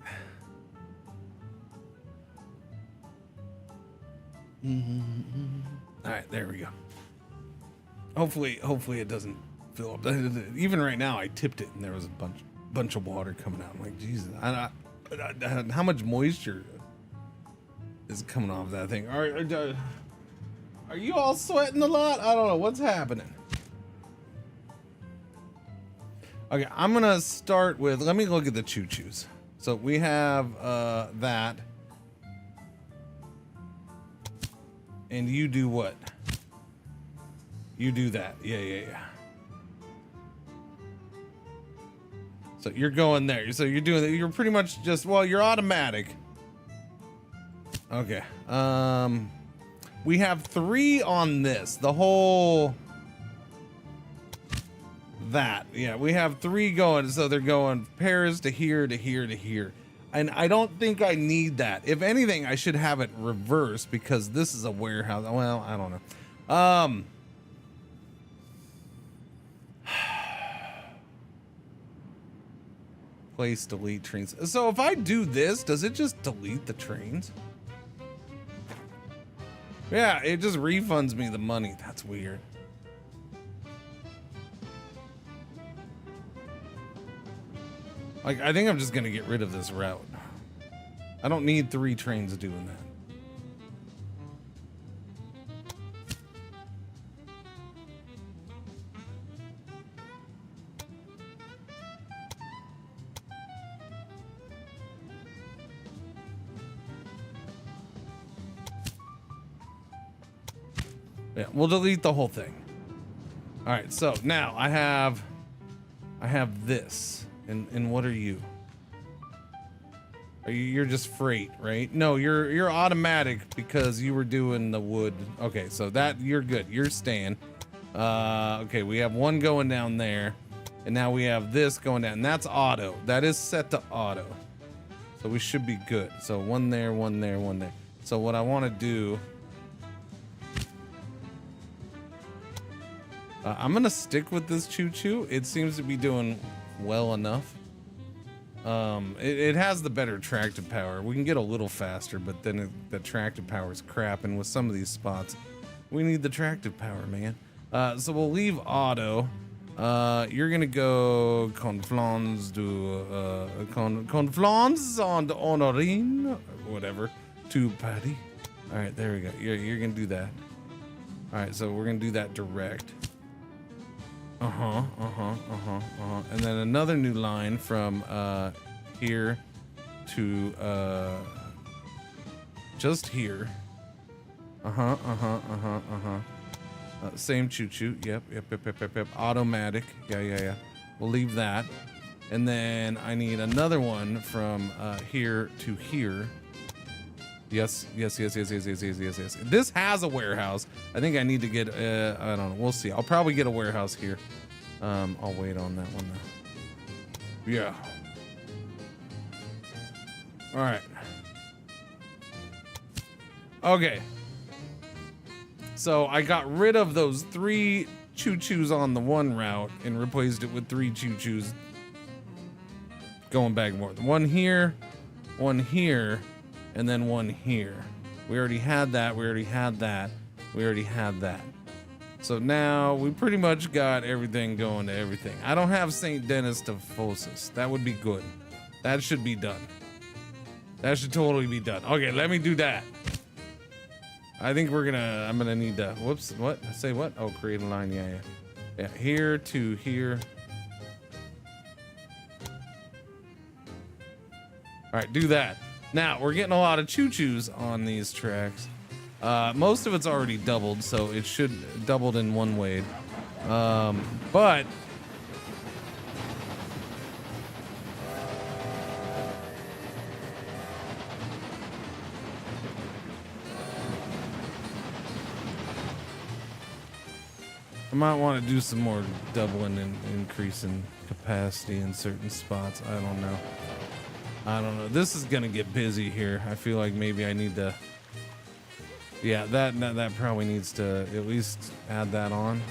All right, there we go. Hopefully it doesn't fill up. Even right now, I tipped it and there was a bunch of water coming out. I'm like, Jesus, how much moisture is coming off that thing? Are you all sweating a lot? I don't know what's happening. Okay, I'm gonna start with. Let me look at the choo-choos. So we have that, and you do what? You do that. Yeah. So you're going there. So you're doing that. You're pretty much just, well, you're automatic. Okay. We have 3 on this. The whole that. Yeah, we have 3 going. So they're going pairs to here, to here, to here. And I don't think I need that. If anything, I should have it reversed because this is a warehouse. Well, I don't know. Place delete trains. So if I do this, does it just delete the trains? Yeah, it just refunds me the money. That's weird. Like, I think I'm just gonna get rid of this route. I don't need 3 trains doing that. Yeah, we'll delete the whole thing. All right, so now I have this, and what are you? You're just freight, right? No, you're automatic because you were doing the wood. Okay, so that you're good. You're staying. Okay, we have 1 going down there, and now we have this going down. And that's auto. That is set to auto, so we should be good. So 1 there, 1 there, 1 there. So what I want to do. I'm gonna stick with this choo-choo. It seems to be doing well enough. It has the better tractive power. We can get a little faster, but then the tractive power is crap. And with some of these spots, we need the tractive power, man. So we'll leave auto. You're gonna go conflans to conflans on the honorine, whatever, to Patty. All right, there we go. You're gonna do that. All right, so we're gonna do that direct. And then another new line from here to just here. Same choo-choo. Yep. Automatic. Yeah. We'll leave that. And then I need another one from here to here. Yes. This has a warehouse. I think I need to get, I don't know. We'll see. I'll probably get a warehouse here. I'll wait on that one though. Yeah. All right. Okay. So I got rid of those 3 choo-choos on the one route and replaced it with 3 choo-choos going back and forth. One here, and then one here. We already had that. We already had that. We already had that. So now we pretty much got everything going to everything. I don't have St. Denis to Phocis. That would be good. That should be done. That should totally be done. Okay, let me do that. I think I'm gonna need to, whoops, what? Say what? Oh, create a line, yeah. Yeah, here to here. All right, do that. Now, we're getting a lot of choo-choos on these tracks. Most of it's already doubled, so it should doubled in one way. But I might want to do some more doubling and increasing capacity in certain spots. I don't know. This is gonna get busy here. I feel like maybe I need to. Yeah, that probably needs to at least add that on.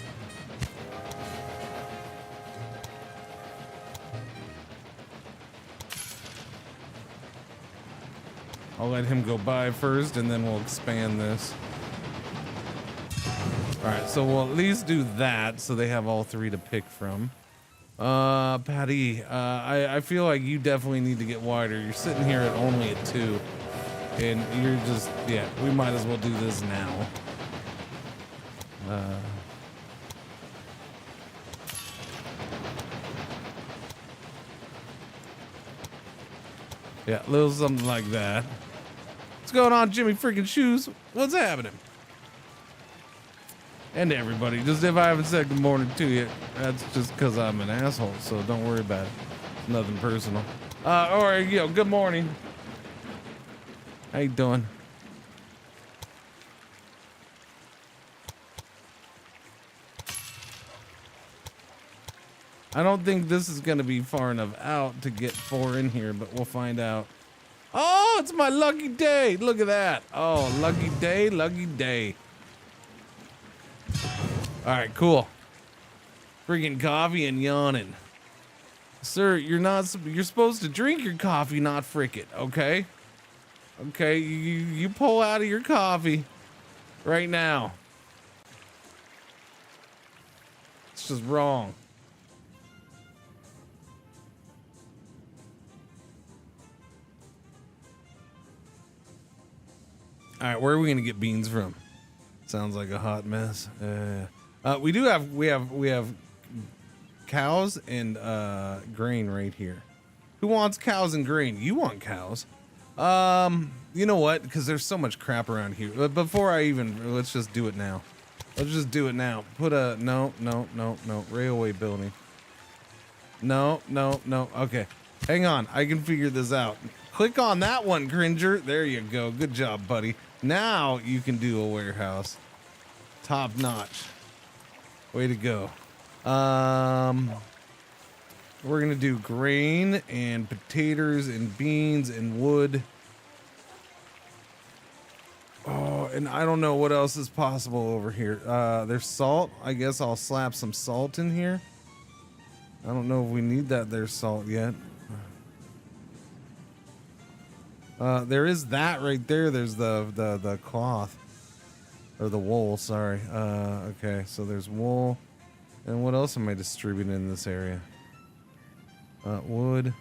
I'll let him go by first, and then we'll expand this. All right, so we'll at least do that, so they have all 3 to pick from. Patty, I feel like you definitely need to get wider. You're sitting here at only at 2. And you're just, yeah, we might as well do this now. Yeah, a little something like that. What's going on, Jimmy freaking Shoes? What's happening? And everybody, just if I haven't said good morning to you, that's just because I'm an asshole, so don't worry about it. Nothing personal. Or, good morning. How you doing? I don't think this is going to be far enough out to get 4 in here, but we'll find out. Oh, it's my lucky day. Look at that. Oh, lucky day, lucky day. All right, cool. Freaking coffee and yawning. Sir, you're supposed to drink your coffee, not frick it, okay? Okay, you pull out of your coffee right now. It's just wrong. All right, where are we gonna get beans from? Sounds like a hot mess. We have cows and grain right here. Who wants cows and grain? You want cows? You know what? Because there's so much crap around here. But before let's just do it now. Let's just do it now. Put a no. Railway building. No. Okay, hang on. I can figure this out. Click on that one, Cringer. There you go. Good job, buddy. Now you can do a warehouse. Top notch. Way to go. We're gonna do grain and potatoes and beans and wood. Oh, and I don't know what else is possible over here. There's salt. I guess I'll slap some salt in here. I don't know if we need that there salt yet. There is that right there. There's the cloth or the wool. Sorry. Okay, so there's wool. And what else am I distributing in this area? Wood.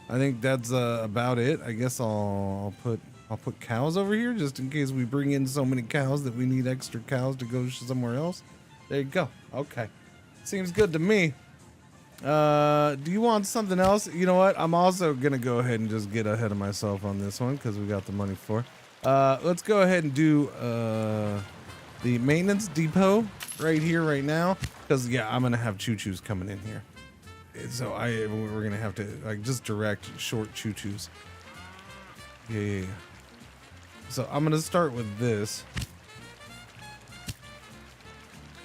I think that's about it. I guess I'll put cows over here just in case we bring in so many cows that we need extra cows to go somewhere else. There you go. Okay, seems good to me. Do you want something else? You know what? I'm also gonna go ahead and just get ahead of myself on this one because we got the money for. Let's go ahead and do the maintenance depot right here, right now, because yeah, I'm gonna have choo-choos coming in here. So we're gonna have to like just direct short choo-choos. Yeah. So I'm gonna start with this.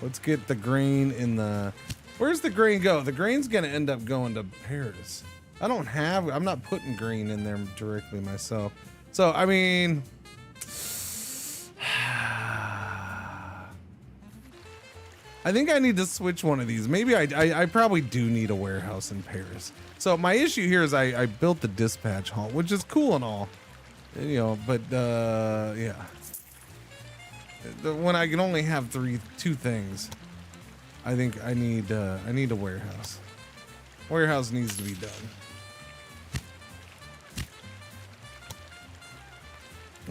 Let's get the grain in the... Where's the grain go? The grain's gonna end up going to Paris. I'm not putting grain in there directly myself. So, I mean... I think I need to switch one of these. Maybe I probably do need a warehouse in Paris. So my issue here is I built the dispatch hall, which is cool and all, you know, but yeah. When I can only have two things, I think I need a warehouse. Warehouse needs to be done.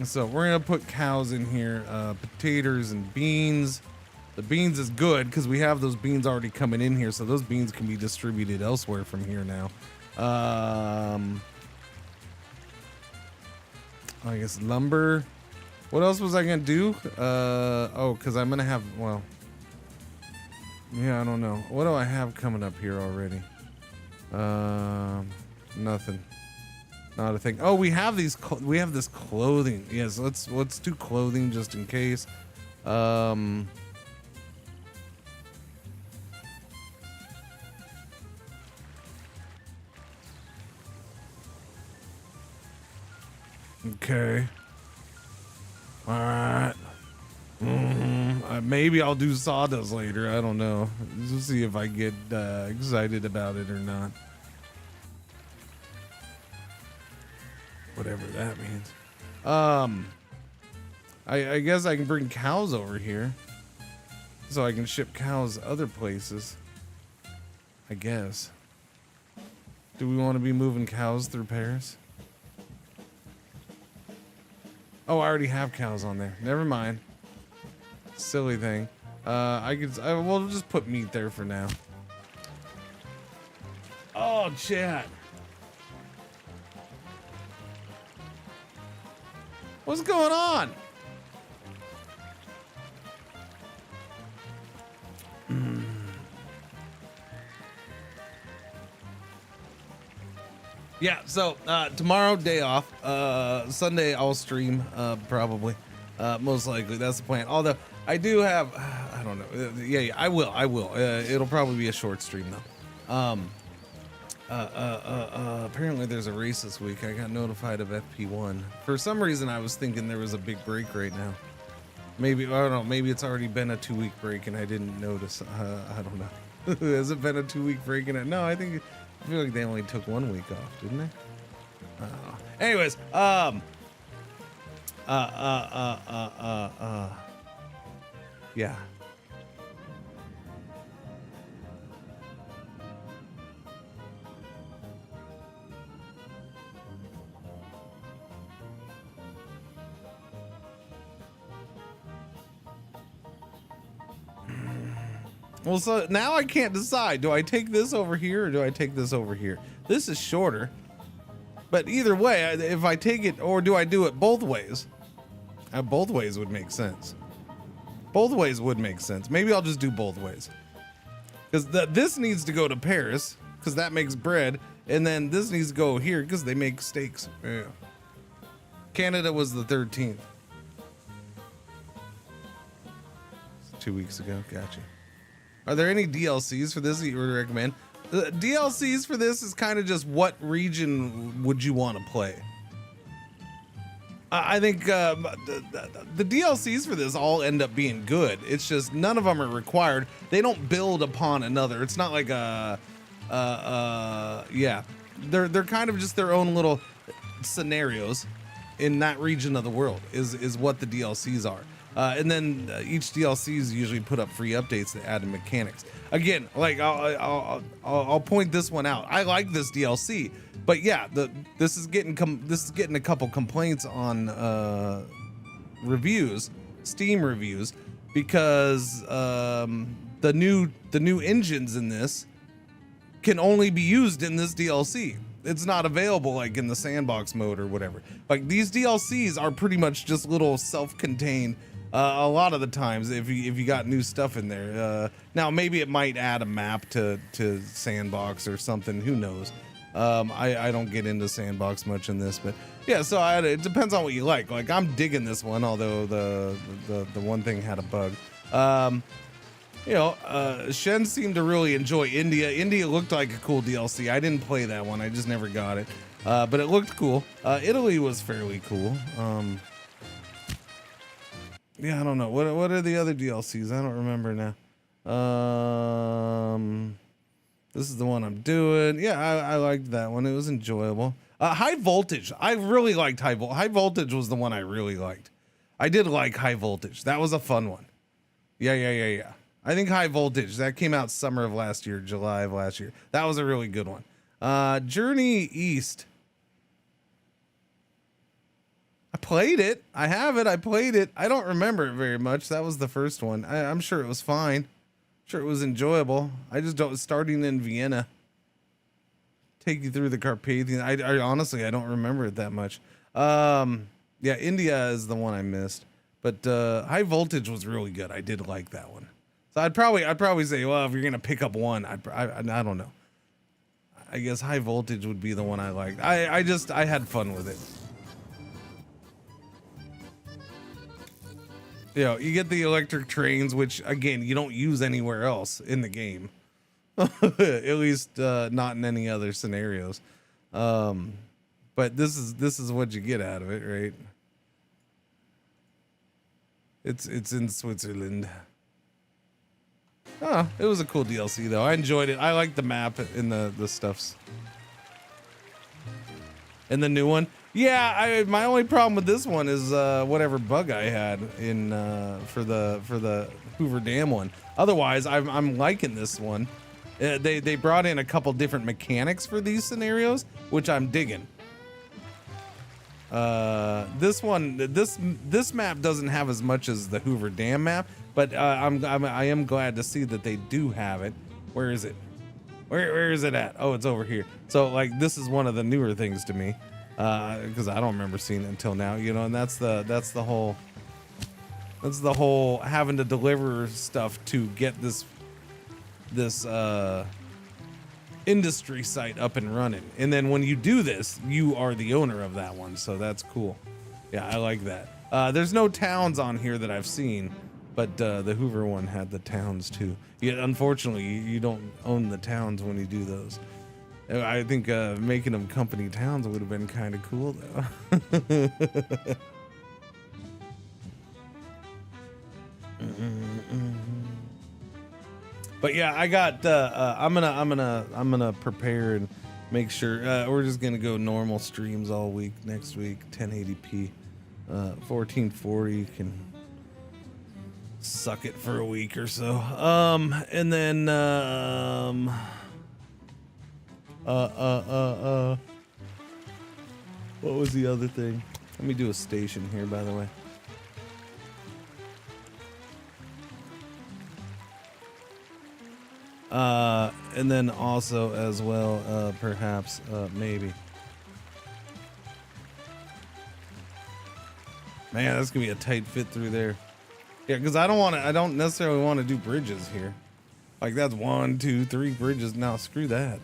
So we're gonna put cows in here, potatoes and beans. The beans is good because we have those beans already coming in here, so those beans can be distributed elsewhere from here now. I guess lumber. What else was I gonna do? Oh, because I'm gonna have, well, yeah, I don't know. What do I have coming up here already? Nothing. Not a thing. Oh, we have these. We have this clothing. Yes, let's do clothing just in case. Okay. All right. Maybe I'll do sawdust later. I don't know. Let's see if I get excited about it or not. Whatever that means. I guess I can bring cows over here, so I can ship cows other places. I guess. Do we want to be moving cows through Paris? Oh, I already have cows on there. Never mind. Silly thing. We'll just put meat there for now. Oh, chat. What's going on? Yeah, so tomorrow, day off. Sunday, I'll stream, probably. Most likely, that's the plan. Although, I do have, I don't know. Yeah, I will. It'll probably be a short stream, though. Apparently there's a race this week. I got notified of FP1. For some reason, I was thinking there was a big break right now. Maybe, I don't know, maybe it's already been a 2-week break and I didn't notice. I don't know. Has it been a 2-week break? No, I feel like they only took 1 week off, didn't they? I don't know. Anyways, yeah. Well, so now I can't decide. Do I take this over here or do I take this over here? This is shorter. But either way, if I take it, or do I do it both ways? Both ways would make sense. Both ways would make sense. Maybe I'll just do both ways. Because this needs to go to Paris, because that makes bread. And then this needs to go here, because they make steaks. Yeah. Canada was the 13th. 2 weeks ago. Gotcha. Are there any DLCs for this that you would recommend? The DLCs for this is kind of just what region would you want to play? I think the DLCs for this all end up being good. It's just none of them are required. They don't build upon another. It's not like yeah. They're kind of just their own little scenarios in that region of the world is what the DLCs are. And then each DLCs usually put up free updates that add in mechanics. Again, like I'll point this one out. I like this DLC, but yeah, this is getting a couple complaints on reviews, Steam reviews, because the new engines in this can only be used in this DLC. It's not available like in the sandbox mode or whatever. Like these DLCs are pretty much just little self-contained. A lot of the times, if you got new stuff in there, now maybe it might add a map to Sandbox or something. Who knows? I don't get into Sandbox much in this, but yeah. So it depends on what you like. Like I'm digging this one, although the one thing had a bug. you know, Shen seemed to really enjoy India. India looked like a cool DLC. I didn't play that one. I just never got it. But it looked cool. Italy was fairly cool. Yeah, I don't know. What are the other DLCs? I don't remember now. This is the one I'm doing. Yeah, I liked that one. It was enjoyable. High Voltage. I really liked High Voltage. High Voltage was the one I really liked. I did like High Voltage. That was a fun one. Yeah. I think High Voltage, that came out summer of last year, July of last year. That was a really good one. Journey East. I played it. I have it. I played it. I don't remember it very much. That was the first one. I'm sure it was fine. Sure, it was enjoyable. I just don't. Starting in Vienna, take you through the Carpathian. I honestly, I don't remember it that much. Yeah, India is the one I missed, but High Voltage was really good. I did like that one. So I'd probably say, well, if you're gonna pick up one, I don't know. I guess High Voltage would be the one I liked. I had fun with it. You know, you get the electric trains, which again you don't use anywhere else in the game, at least not in any other scenarios. But this is what you get out of it, right? It's in Switzerland. Oh, it was a cool DLC though. I enjoyed it. I liked the map in the stuffs. And the new one. Yeah, my only problem with this one is whatever bug I had in for the Hoover Dam one. Otherwise, I'm liking this one. They brought in a couple different mechanics for these scenarios, which I'm digging. This map doesn't have as much as the Hoover Dam map, but I am glad to see that they do have it. Where is it? Where is it at? Oh, it's over here. So like this is one of the newer things to me. Because I don't remember seeing it until now, you know, and that's the whole having to deliver stuff to get this industry site up and running, and then when you do this, you are the owner of that one, so that's cool. Yeah, I like that. There's no towns on here that I've seen, but the Hoover one had the towns too. Yet unfortunately, you don't own the towns when you do those. I think making them company towns would have been kind of cool though. But yeah, I got I'm gonna prepare and make sure we're just gonna go normal streams all week next week, 1080p, 1440. Can suck it for a week or so, and then what was the other thing? Let me do a station here, by the way. And then also as well, perhaps, maybe. Man, that's gonna be a tight fit through there. Yeah, because I don't necessarily want to do bridges here. Like that's 1, 2, 3 bridges. Now screw that.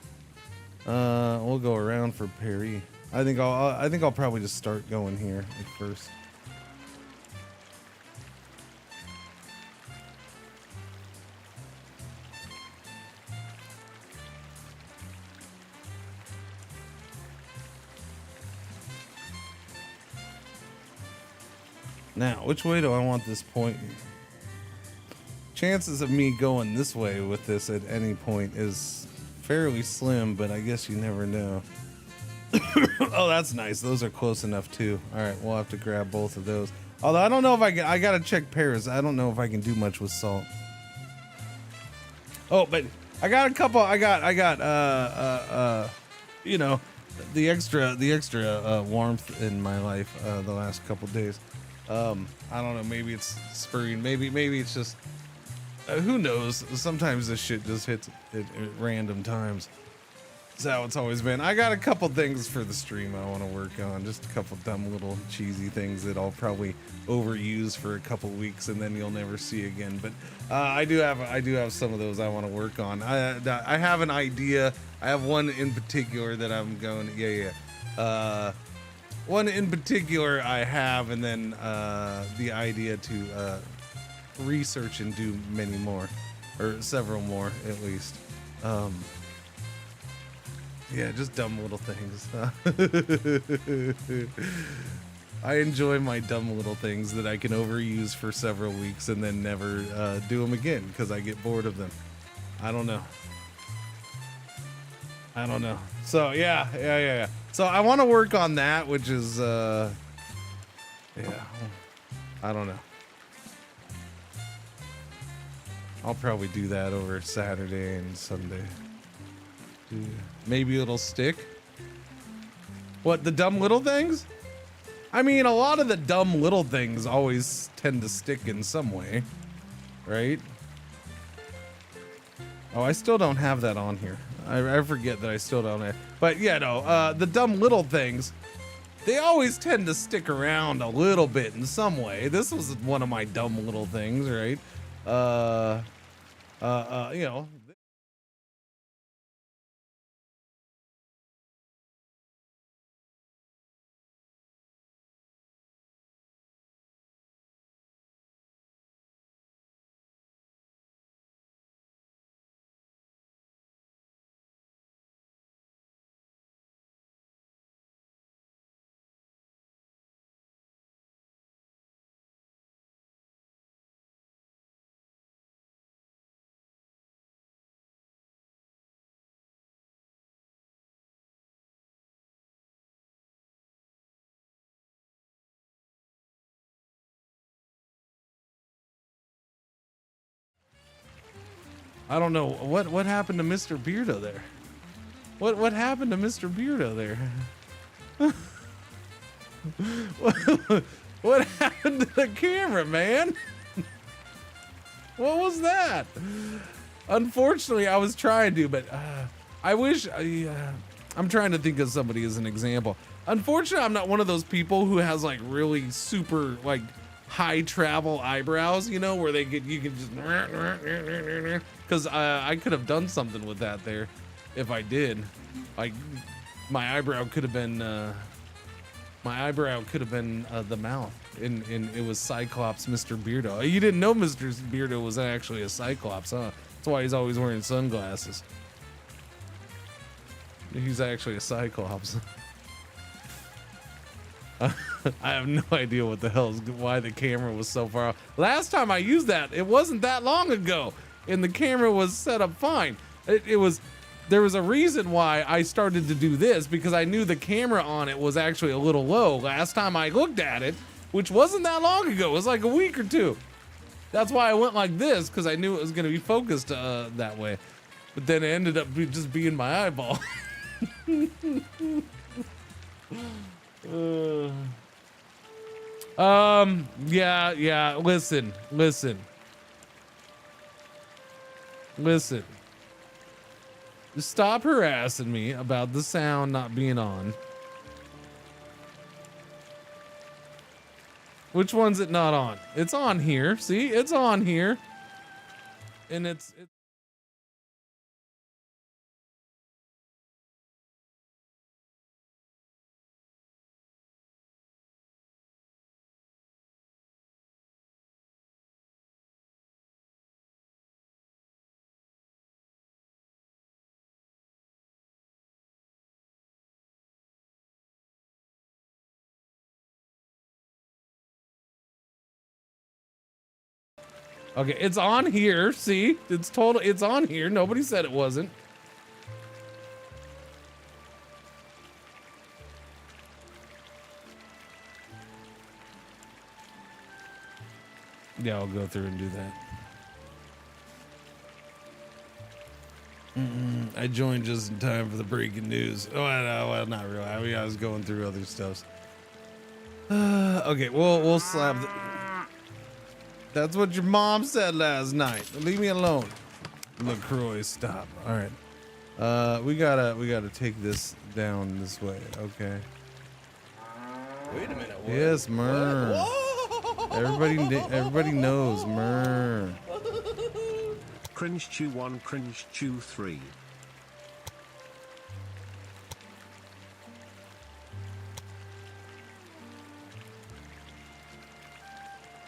We'll go around for Paris. I think I'll probably just start going here at first. Now, which way do I want this point? Chances of me going this way with this at any point is fairly slim, but I guess you never know. Oh, that's nice. Those are close enough too. All right, we'll have to grab both of those. Although I don't know if I gotta check Paris. I don't know if I can do much with salt. Oh, but I got a couple. I got you know, the extra warmth in my life the last couple days. I don't know. Maybe it's spring. Maybe it's just. Who knows? Sometimes this shit just hits at random times. That's how it's always been. I got a couple things for the stream I want to work on. Just a couple dumb little cheesy things that I'll probably overuse for a couple weeks and then you'll never see again. But I do have some of those I want to work on. I have an idea. I have one in particular that I'm going. One in particular I have, and then the idea to research and do many more. or several more at least. Yeah, just dumb little things. I enjoy my dumb little things that I can overuse for several weeks and then never do them again because I get bored of them. I don't know. So yeah. So I want to work on that, which is I don't know. I'll probably do that over Saturday and Sunday. Maybe it'll stick. What, the dumb little things? I mean, a lot of the dumb little things always tend to stick in some way, right? Oh, I still don't have that on here. I forget that I still don't have. But yeah, no, the dumb little things, they always tend to stick around a little bit in some way. This was one of my dumb little things, right? You know. I don't know what happened to Mr. Beardo there. What happened to Mr. Beardo there? what happened to the camera, man? What was that? Unfortunately, I was trying to, but I wish I'm trying to think of somebody as an example. Unfortunately, I'm not one of those people who has like really super like high travel eyebrows, you know, where you can just because I could have done something with that there if I did. Like my eyebrow could have been the mouth, and it was Cyclops Mr. Beardo. You didn't know Mr. Beardo was actually a Cyclops, huh? That's why he's always wearing sunglasses. He's actually a Cyclops. I have no idea what the hell is why the camera was so far off. Last time I used that, it wasn't that long ago, and the camera was set up fine. There was a reason why I started to do this, because I knew the camera on it was actually a little low last time I looked at it, which wasn't that long ago. It was like a week or two. That's why I went like this, because I knew it was going to be focused that way. But then it ended up just being my eyeball. Yeah, listen. Just stop harassing me about the sound not being on. Which one's it not on? It's on here. See, it's on here. And it's okay, it's on here. See, it's on here. Nobody said it wasn't. Yeah, I'll go through and do that. I joined just in time for the breaking news. Oh, no, well, not really. I mean, I was going through other stuff. Okay, we'll slap. That's what your mom said last night. Leave me alone. LaCroix, stop. All right. We gotta take this down this way. Okay. Wait a minute. What? Yes, Mer. Everybody knows Mer. Cringe Chew 1, Cringe Chew 3.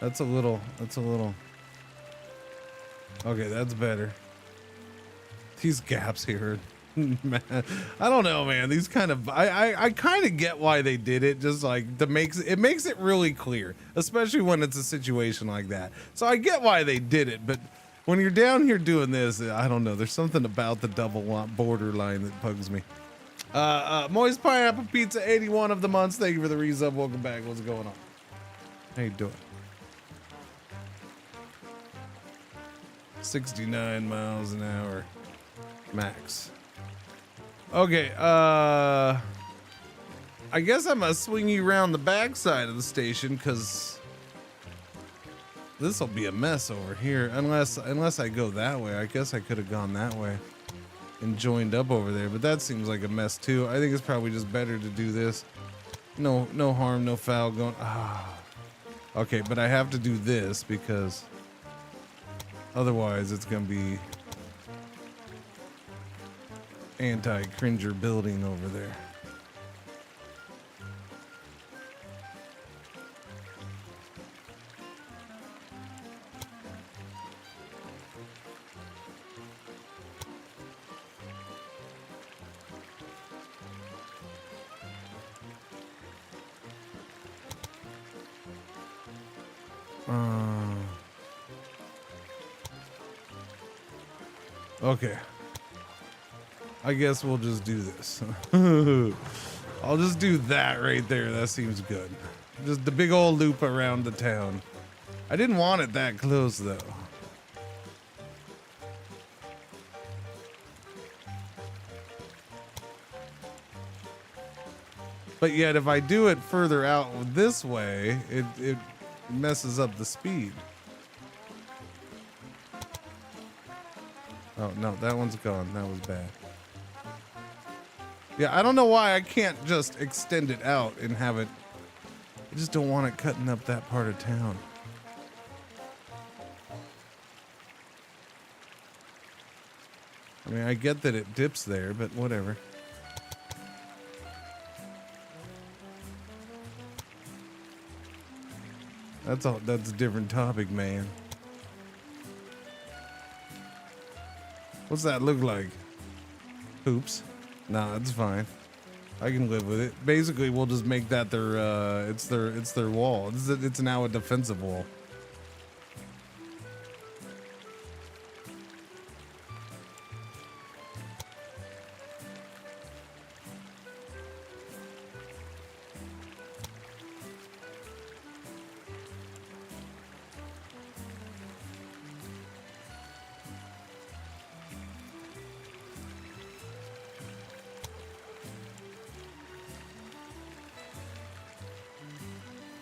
That's a little. Okay, that's better. These gaps here, man, I don't know, man. These kind of, I kind of get why they did it. Just like it makes it really clear, especially when it's a situation like that. So I get why they did it, but when you're down here doing this, I don't know. There's something about the double borderline that bugs me. Moist Pineapple Pizza, 81 of the months. Thank you for the resub. Welcome back. What's going on? How you doing? 69 miles an hour max. Okay, I guess I'm gonna swing you around the backside of the station because this will be a mess over here unless I go that way. I guess I could have gone that way and joined up over there, but that seems like a mess too. I think it's probably just better to do this. No harm, no foul going. Okay, but I have to do this because otherwise it's gonna be anti-Cringer building over there. Okay. I guess we'll just do this. I'll just do that right there. That seems good. Just the big old loop around the town. I didn't want it that close though. But yet if I do it further out this way, it messes up the speed. Oh no, that one's gone. That was bad. Yeah, I don't know why I can't just extend it out and have it. I just don't want it cutting up that part of town. I mean, I get that it dips there, but whatever. That's a different topic, man. What's that look like? Oops. Nah, it's fine. I can live with it. Basically, we'll just make that their it's their wall. It's now a defensive wall.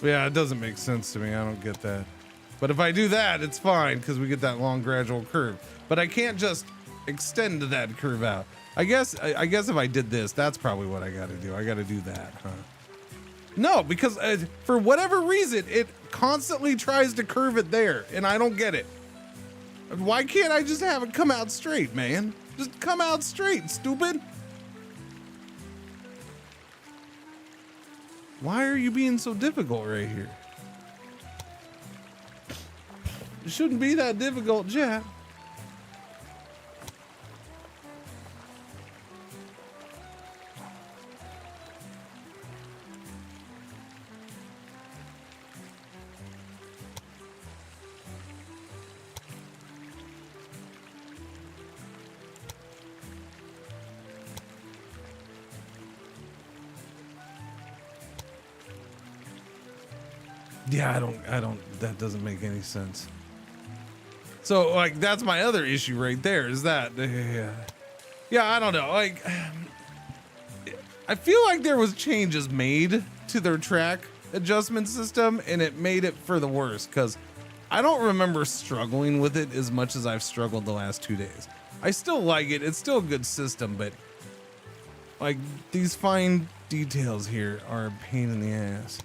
Yeah, it doesn't make sense to me. I don't get that. But if I do that, it's fine because we get that long gradual curve. But I can't just extend that curve out. I guess if I did this, that's probably what I got to do. I got to do that, huh? No, because for whatever reason, it constantly tries to curve it there, and I don't get it. Why can't I just have it come out straight, man? Just come out straight, stupid. Why are you being so difficult right here? It shouldn't be that difficult, Jack. Yeah, I don't, that doesn't make any sense. So, like, that's my other issue right there, is that, yeah, I don't know, like, I feel like there was changes made to their track adjustment system, and it made it for the worse, because I don't remember struggling with it as much as I've struggled the last 2 days. I still like it, it's still a good system, but, like, these fine details here are a pain in the ass.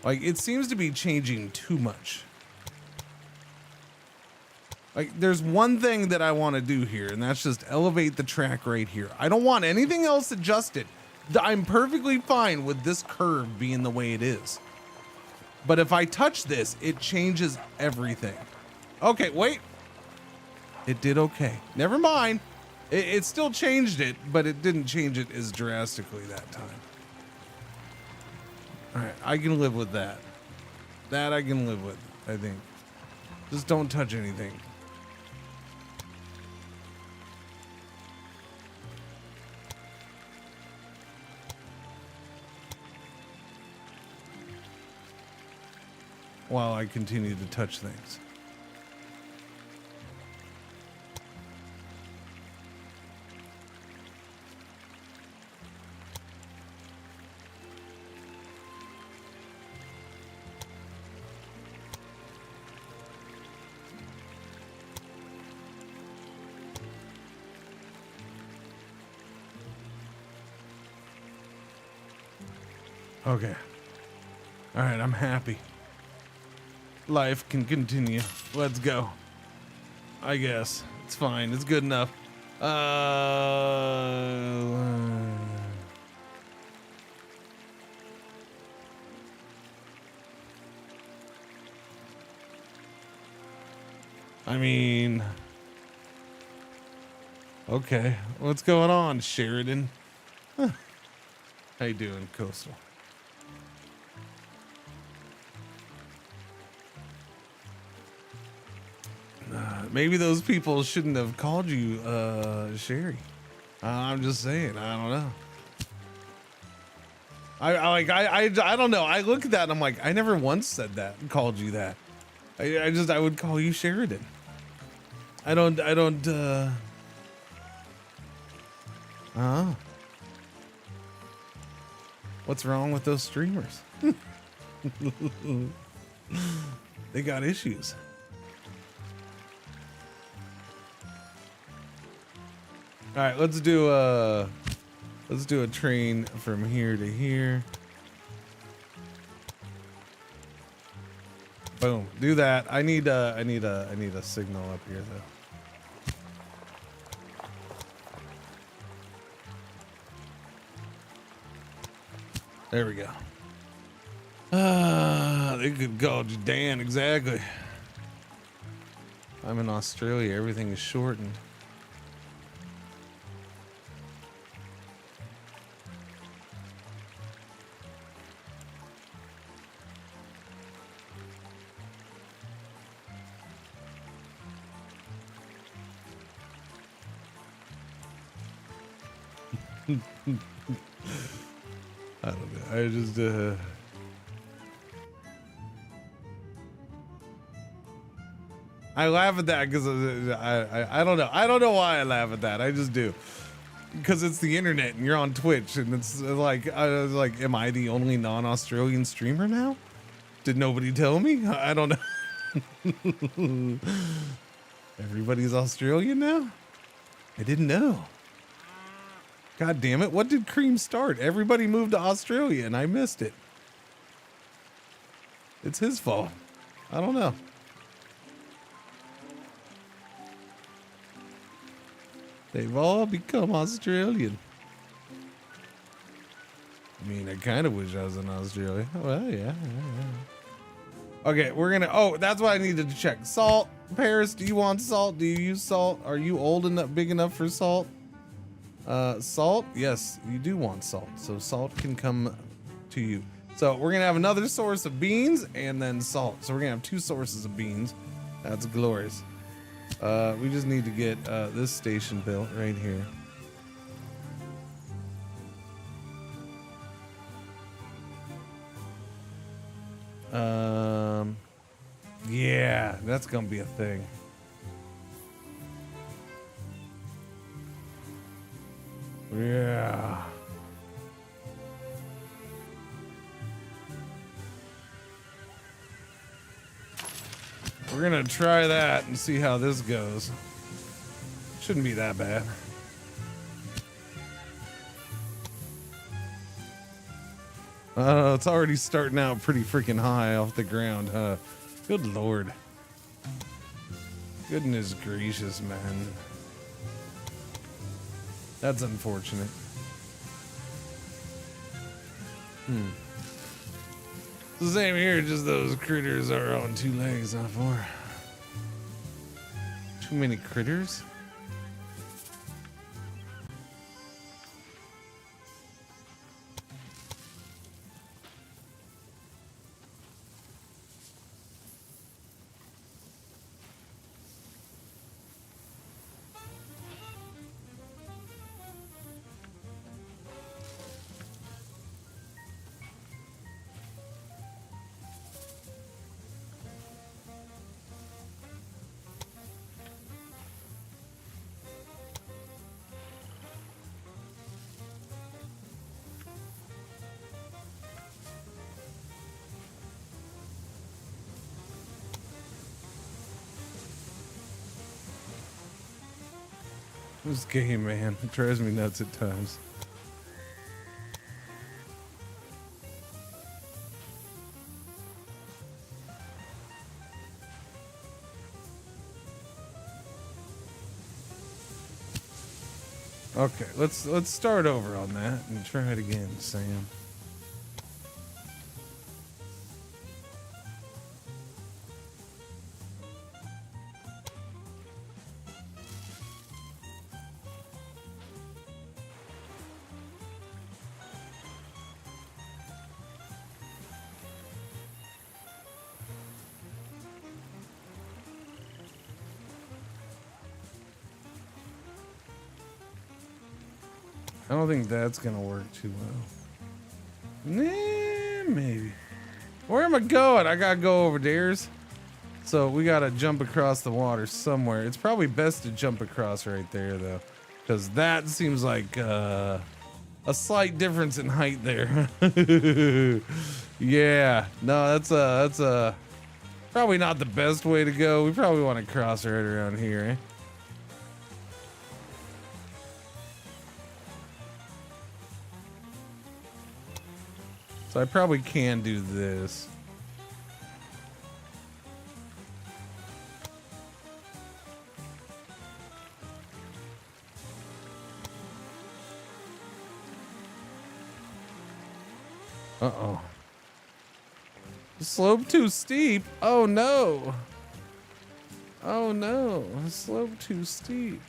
Like, it seems to be changing too much. Like, there's one thing that I want to do here, and that's just elevate the track right here. I don't want anything else adjusted. I'm perfectly fine with this curve being the way it is. But if I touch this, it changes everything. Okay, wait. It did okay. Never mind. It still changed it, but it didn't change it as drastically that time. All right, I can live with that. That I can live with, I think. Just don't touch anything. While I continue to touch things. Okay. All right, I'm happy. Life can continue. Let's go. I guess. It's fine. It's good enough. I mean... Okay. What's going on, Sheridan? Huh. How you doing, Coastal? Maybe those people shouldn't have called you, Sherry. I'm just saying. I don't know. I don't know. I look at that and I'm like, I never once said that and called you that. I would call you Sheridan. I don't, what's wrong with those streamers? They got issues. All right, let's do a train from here to here. Boom. Do that. I need a signal up here though. There we go. They could call you Dan, exactly. I'm in Australia. Everything is shortened. I don't know. I just I laugh at that because I don't know. I don't know why I laugh at that. I just do. Because it's the internet and you're on Twitch and it's like, I was like, am I the only non-Australian streamer now? Did nobody tell me? I don't know. Everybody's Australian now? I didn't know. God damn it. What did Cream start? Everybody moved to Australia and I missed it. It's his fault. I don't know. They've all become Australian. I mean, I kind of wish I was in Australia. Well, yeah. Okay, we're gonna, oh, that's what I needed to check. Salt. Paris, do you want salt? Do you use salt? Are you old enough, big enough for salt? Salt? Yes, you do want salt. So salt can come to you. So we're gonna have another source of beans and then salt. So we're gonna have two sources of beans. That's glorious. We just need to get this station built right here. Yeah, that's gonna be a thing. Yeah. We're gonna try that and see how this goes. Shouldn't be that bad. It's already starting out pretty freaking high off the ground, huh? Good Lord. Goodness gracious, man. That's unfortunate. It's the same here, just those critters are on two legs, not four. Too many critters? This game, man, it drives me nuts at times. Okay, let's start over on that and try it again, Sam. I don't think that's gonna work too well. Nah, maybe. Where am I going? I gotta go over theirs. So we gotta jump across the water somewhere. It's probably best to jump across right there though, because that seems like a slight difference in height there. Yeah, no, that's probably not the best way to go. We probably want to cross right around here, eh? So I probably can do this. Uh-oh. The slope too steep. Oh no. Oh no. The slope too steep.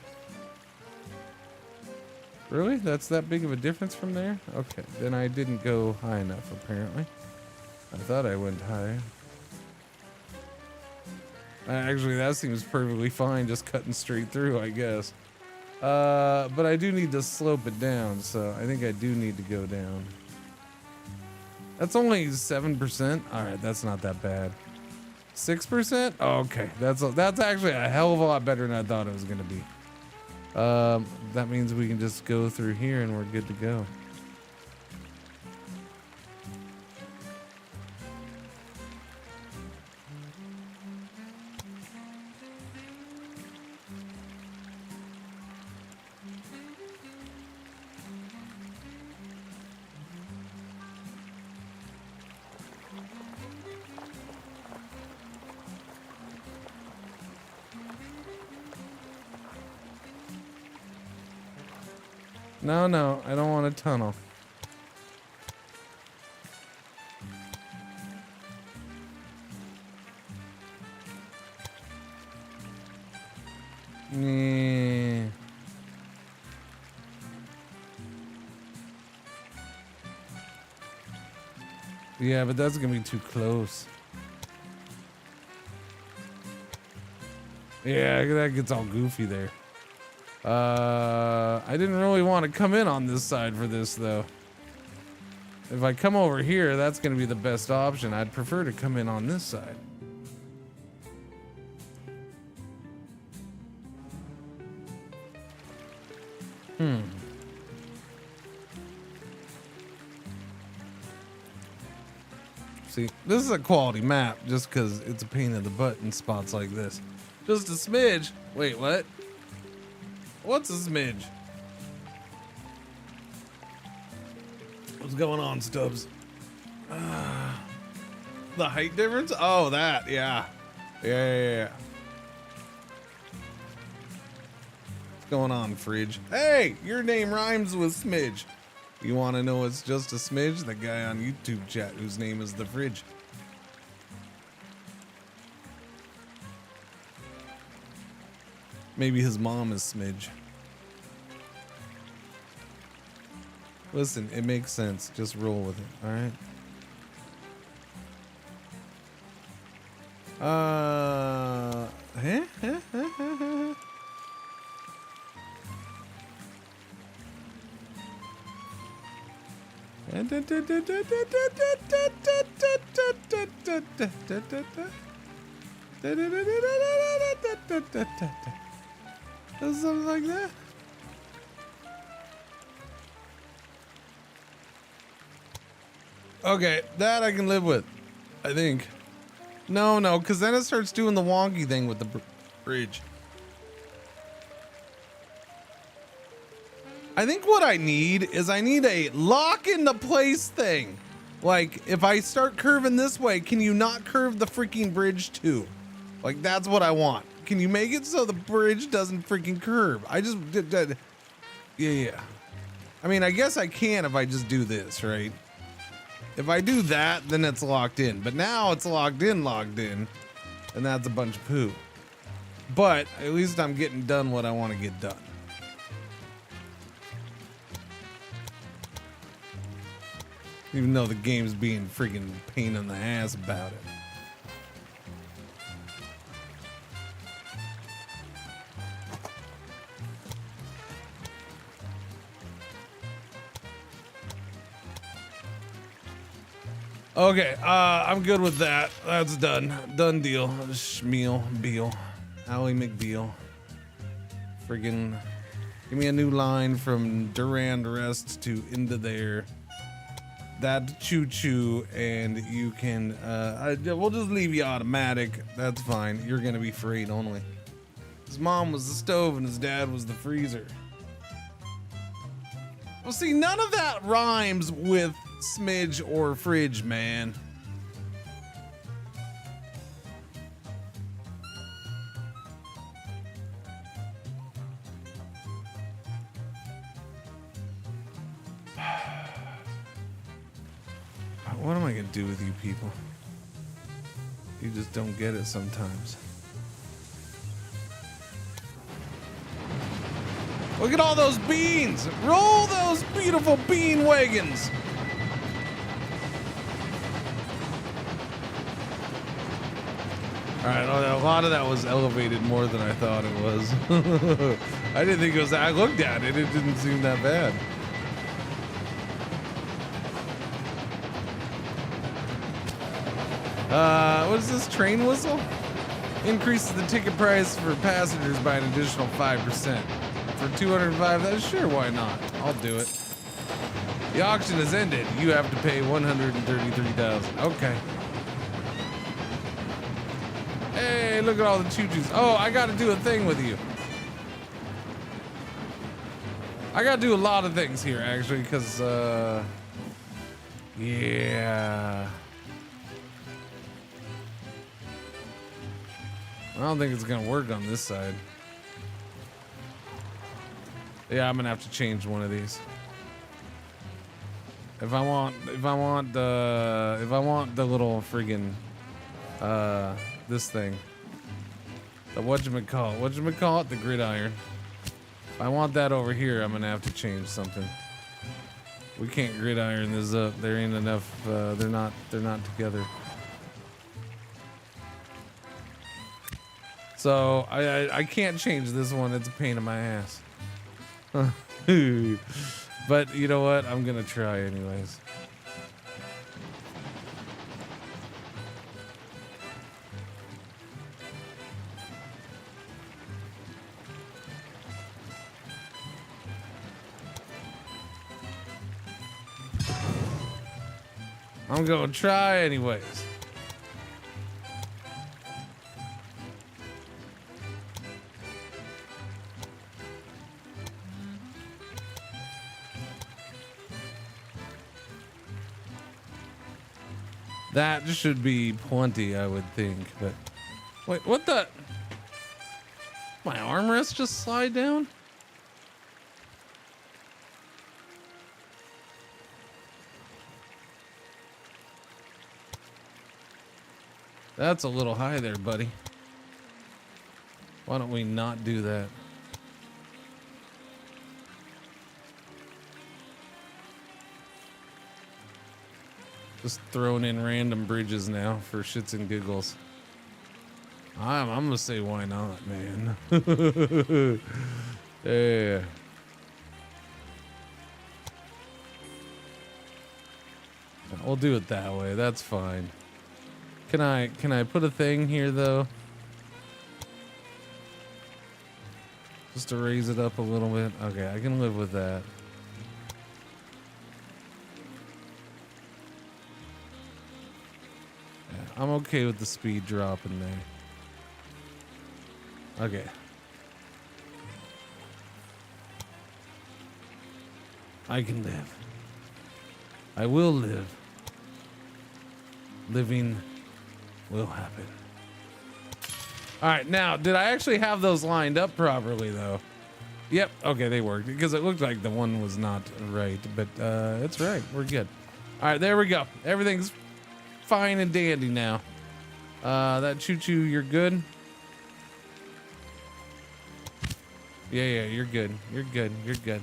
Really? That's that big of a difference from there? Okay, then I didn't go high enough, apparently. I thought I went higher. Actually, that seems perfectly fine, just cutting straight through, I guess. But I do need to slope it down, so I think I do need to go down. That's only 7%. All right, that's not that bad. 6%? Oh, okay, that's actually a hell of a lot better than I thought it was gonna be. That means we can just go through here and we're good to go. No, I don't want a tunnel. Yeah. Yeah, but that's gonna be too close. Yeah, that gets all goofy there. I didn't really want to come in on this side for this though. If I come over here, that's gonna be the best option. I'd prefer to come in on this side. See, this is a quality map just because it's a pain in the butt in spots like this. Just a smidge. Wait, what? What's a smidge? What's going on, Stubbs? The height difference? Oh, that, yeah. Yeah. What's going on, Fridge? Hey, your name rhymes with smidge. You want to know what's just a smidge? The guy on YouTube chat whose name is The Fridge. Maybe his mom is Smidge. Listen, it makes sense. Just roll with it, all right? Something like that. Okay, that I can live with, I think. No, because then it starts doing the wonky thing with the bridge. I think what I need is I need a lock into place thing. Like, if I start curving this way, can you not curve the freaking bridge too? Like, that's what I want. Can you make it so the bridge doesn't freaking curve? I just did. Yeah. I mean, I guess I can if I just do this, right? If I do that, then it's locked in. But now it's locked in, and that's a bunch of poo. But at least I'm getting done what I want to get done. Even though the game's being freaking pain in the ass about it. Okay, I'm good with that. That's done. Done deal. Schmeal, Beal. Ally McBeal. Friggin' give me a new line from Durand Rest to into there. That choo-choo, and you can, we'll just leave you automatic. That's fine. You're gonna be freight only. His mom was the stove and his dad was the freezer. Well, see, none of that rhymes with smidge or fridge, man. What am I gonna do with you people? You just don't get it sometimes. Look at all those beans! Roll those beautiful bean wagons! Alright, a lot of that was elevated more than I thought it was. I didn't think it was. I looked at it, it didn't seem that bad. What is this, train whistle? Increases the ticket price for passengers by an additional 5%. For 205, that's sure, why not? I'll do it. The auction has ended. You have to pay 133,000. Okay. Hey, look at all the choo-choos. Oh, I gotta do a thing with you. I gotta do a lot of things here, actually, because, yeah. I don't think it's gonna work on this side. Yeah, I'm gonna have to change one of these. If I want the little friggin' this thing. The whatchamacallit, the gridiron. If I want that over here, I'm gonna have to change something. We can't gridiron this up. There ain't enough. They're not together. So I can't change this one. It's a pain in my ass. But you know what? I'm gonna try anyways. I'm gonna try anyways. That should be plenty, I would think, but wait, what the? My armrest just slide down? That's a little high there, buddy. Why don't we not do that? Just throwing in random bridges now for shits and giggles. I'm gonna say why not, man. Yeah. We'll do it that way. That's fine. Can I put a thing here though? Just to raise it up a little bit. Okay, I can live with that. I'm okay with the speed drop in there. Okay. I can live. I will live. Living will happen. All right, now, did I actually have those lined up properly though? Yep, okay, they worked because it looked like the one was not right, but it's right. We're good. All right, there we go. Everything's fine and dandy now. That choo-choo, you're good. Yeah, you're good. You're good. You're good.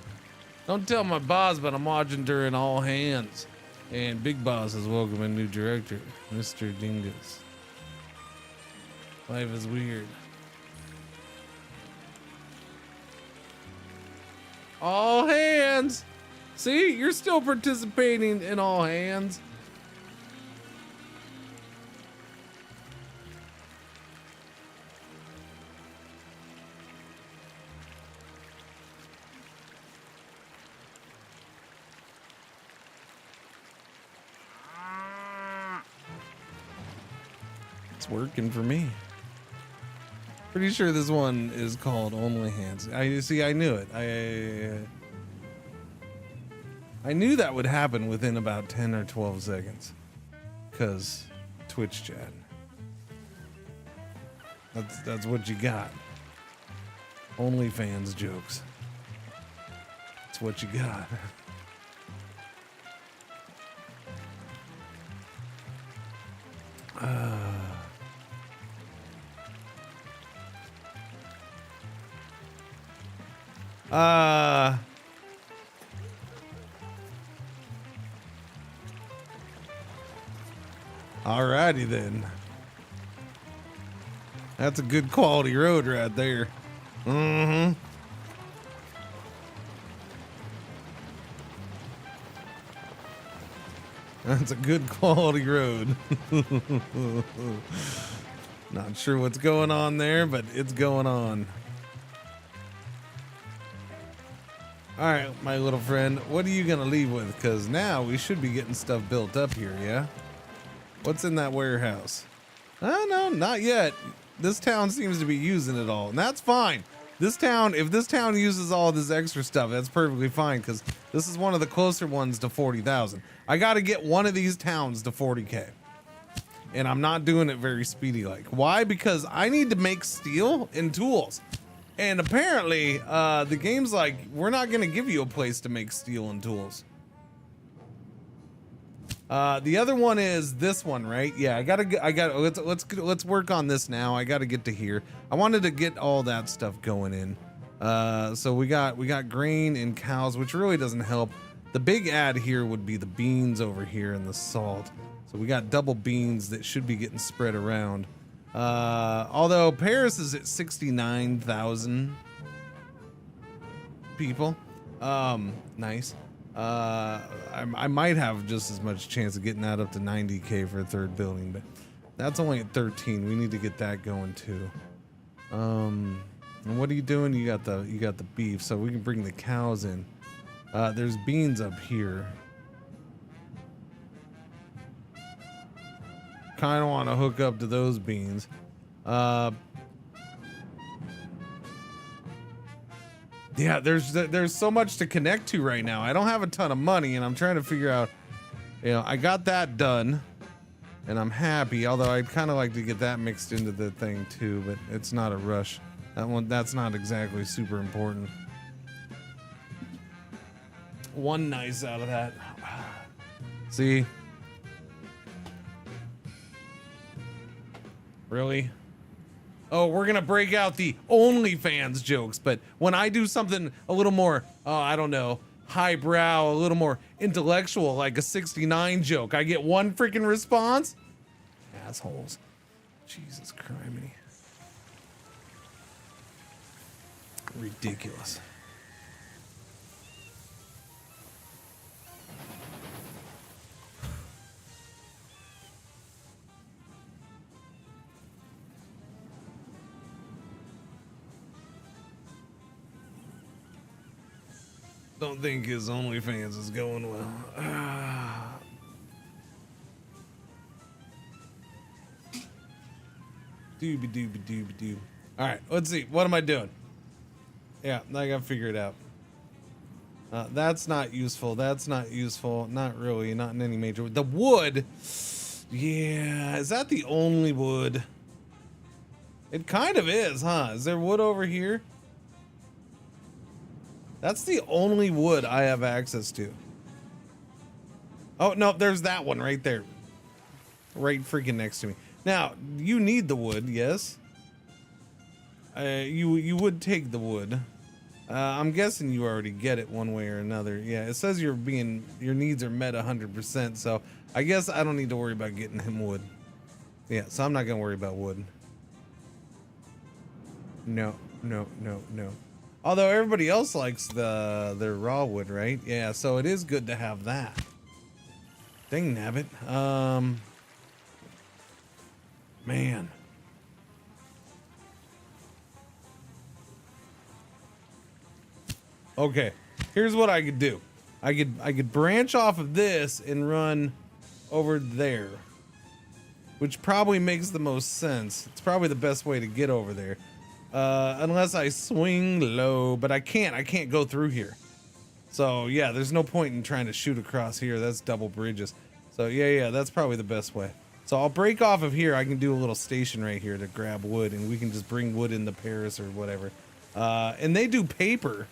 Don't tell my boss, but I'm watching during all hands. And Big Boss is welcoming new director, Mr. Dingus. Life is weird. All hands. See, you're still participating in all hands. It's working for me. Pretty sure this one is called Only Hands. I knew it. I knew that would happen within about 10 or 12 seconds. Cause Twitch chat. That's what you got. OnlyFans jokes. That's what you got. Alrighty then. That's a good quality road right there. Mm-hmm. That's a good quality road. Not sure what's going on there, but it's going on. All right, my little friend, what are you gonna leave with? Because now we should be getting stuff built up here, yeah? What's in that warehouse? Oh, no, not yet. This town seems to be using it all, and that's fine. This town, if this town uses all this extra stuff, that's perfectly fine, because this is one of the closer ones to 40,000. I got to get one of these towns to 40K. And I'm not doing it very speedy like. Why? Because I need to make steel and tools. And apparently, the game's like, we're not going to give you a place to make steel and tools. The other one is this one, right? Yeah, let's work on this now. I got to get to here. I wanted to get all that stuff going in. So we got grain and cows, which really doesn't help. The big add here would be the beans over here and the salt. So we got double beans that should be getting spread around. Although Paris is at 69,000 people. Nice. I might have just as much chance of getting that up to 90K for a third building, but that's only at 13. We need to get that going too. And what are you doing? You got the beef, so we can bring the cows in. There's beans up here. Kind of want to hook up to those beans. Yeah, there's so much to connect to right now. I don't have a ton of money, and I'm trying to figure out, I got that done, and I'm happy. Although I'd kind of like to get that mixed into the thing too, but it's not a rush. That's not exactly super important. One nice out of that. See? Really? oh, we're gonna break out the OnlyFans jokes, but when I do something a little more, I don't know, highbrow, a little more intellectual, like a 69 joke, I get one freaking response. Assholes. Jesus criminy. Ridiculous. Don't think his OnlyFans is going well. Dooby dooby dooby doo. All right, let's see. What am I doing? Yeah, I gotta figure it out. That's not useful. That's not useful. Not really. Not in any major way. The wood. Yeah, is that the only wood? It kind of is, huh? Is there wood over here? That's the only wood I have access to. Oh, no, there's that one right there. Right freaking next to me. Now, you need the wood, yes? You would take the wood. I'm guessing you already get it one way or another. Yeah, it says your needs are met 100%, so I guess I don't need to worry about getting him wood. Yeah, so I'm not gonna worry about wood. No. Although everybody else likes their raw wood, right? Yeah, so it is good to have that. Dang nabbit. Man. Okay, here's what I could do. I could branch off of this and run over there, which probably makes the most sense. It's probably the best way to get over there. Unless I swing low, but I can't go through here. So yeah, there's no point in trying to shoot across here. That's double bridges. So yeah, that's probably the best way. So I'll break off of here. I can do a little station right here to grab wood, and we can just bring wood into Paris or whatever. And they do paper.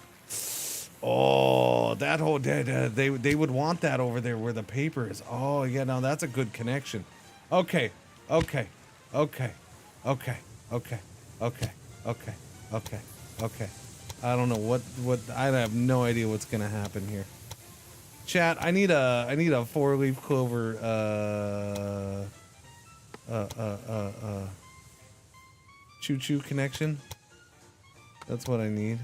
Oh, that whole they would want that over there where the paper is. Oh yeah, no, that's a good connection. Okay. I don't know what I have no idea what's gonna happen here. Chat, I need a 4-leaf clover choo-choo connection. That's what I need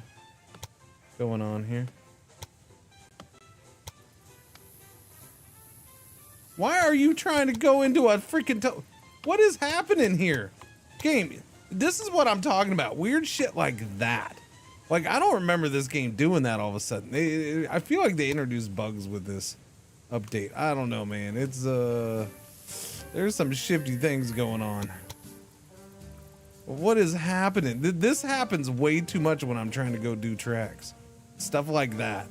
going on here. Why are you trying to go into a freaking what is happening here? Game, this is what I'm talking about. Weird shit like that. Like, I don't remember this game doing that all of a sudden. I feel like they introduced bugs with this update. I don't know, man. It's there's some shifty things going on. What is happening? This happens way too much when I'm trying to go do tracks. Stuff like that.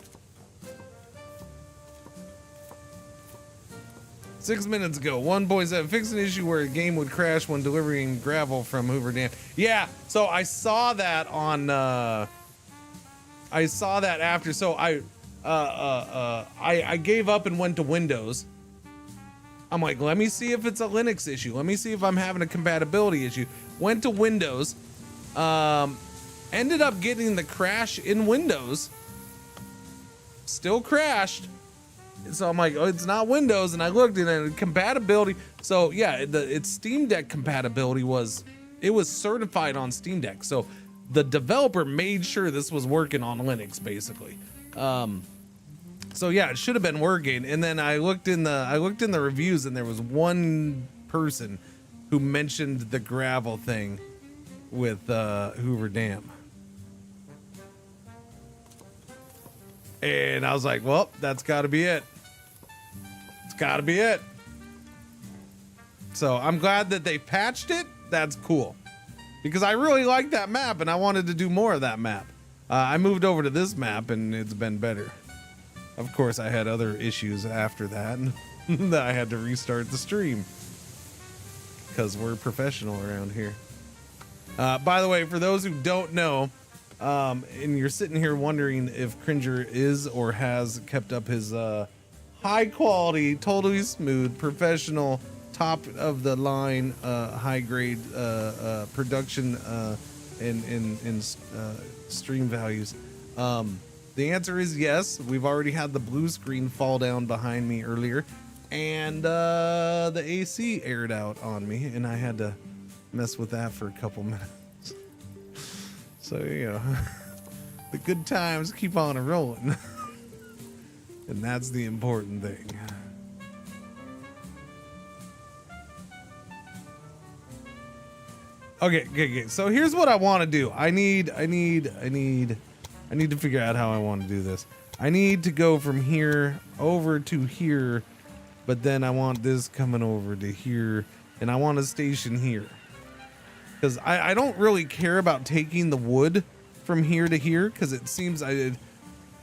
6 minutes ago, one boy said, fix an issue where a game would crash when delivering gravel from Hoover Dam. Yeah, so I saw that on, I saw that after, so I gave up and went to Windows. I'm like, let me see if it's a Linux issue. Let me see if I'm having a compatibility issue. Went to Windows, ended up getting the crash in Windows. Still crashed. So I'm like, oh, it's not Windows, and I looked at it, compatibility. So yeah, its Steam Deck compatibility was certified on Steam Deck. So the developer made sure this was working on Linux, basically. So yeah, it should have been working. And then I looked in the reviews, and there was one person who mentioned the gravel thing with Hoover Dam. And I was like, well, that's got to be it. It's got to be it. So I'm glad that they patched it. That's cool. Because I really like that map, and I wanted to do more of that map. I moved over to this map, and it's been better. Of course, I had other issues after that, and I had to restart the stream. Because we're professional around here. By the way, for those who don't know, and you're sitting here wondering if Cringer is or has kept up his high quality, totally smooth, professional top of the line high grade production and stream values? The answer is yes. We've already had the blue screen fall down behind me earlier, and the AC aired out on me, and I had to mess with that for a couple minutes. So, you know, the good times keep on rolling. And that's the important thing. Okay. So here's what I want to do. I need to figure out how I want to do this. I need to go from here over to here, but then I want this coming over to here, and I want a station here. Because I don't really care about taking the wood from here to here, because it seems like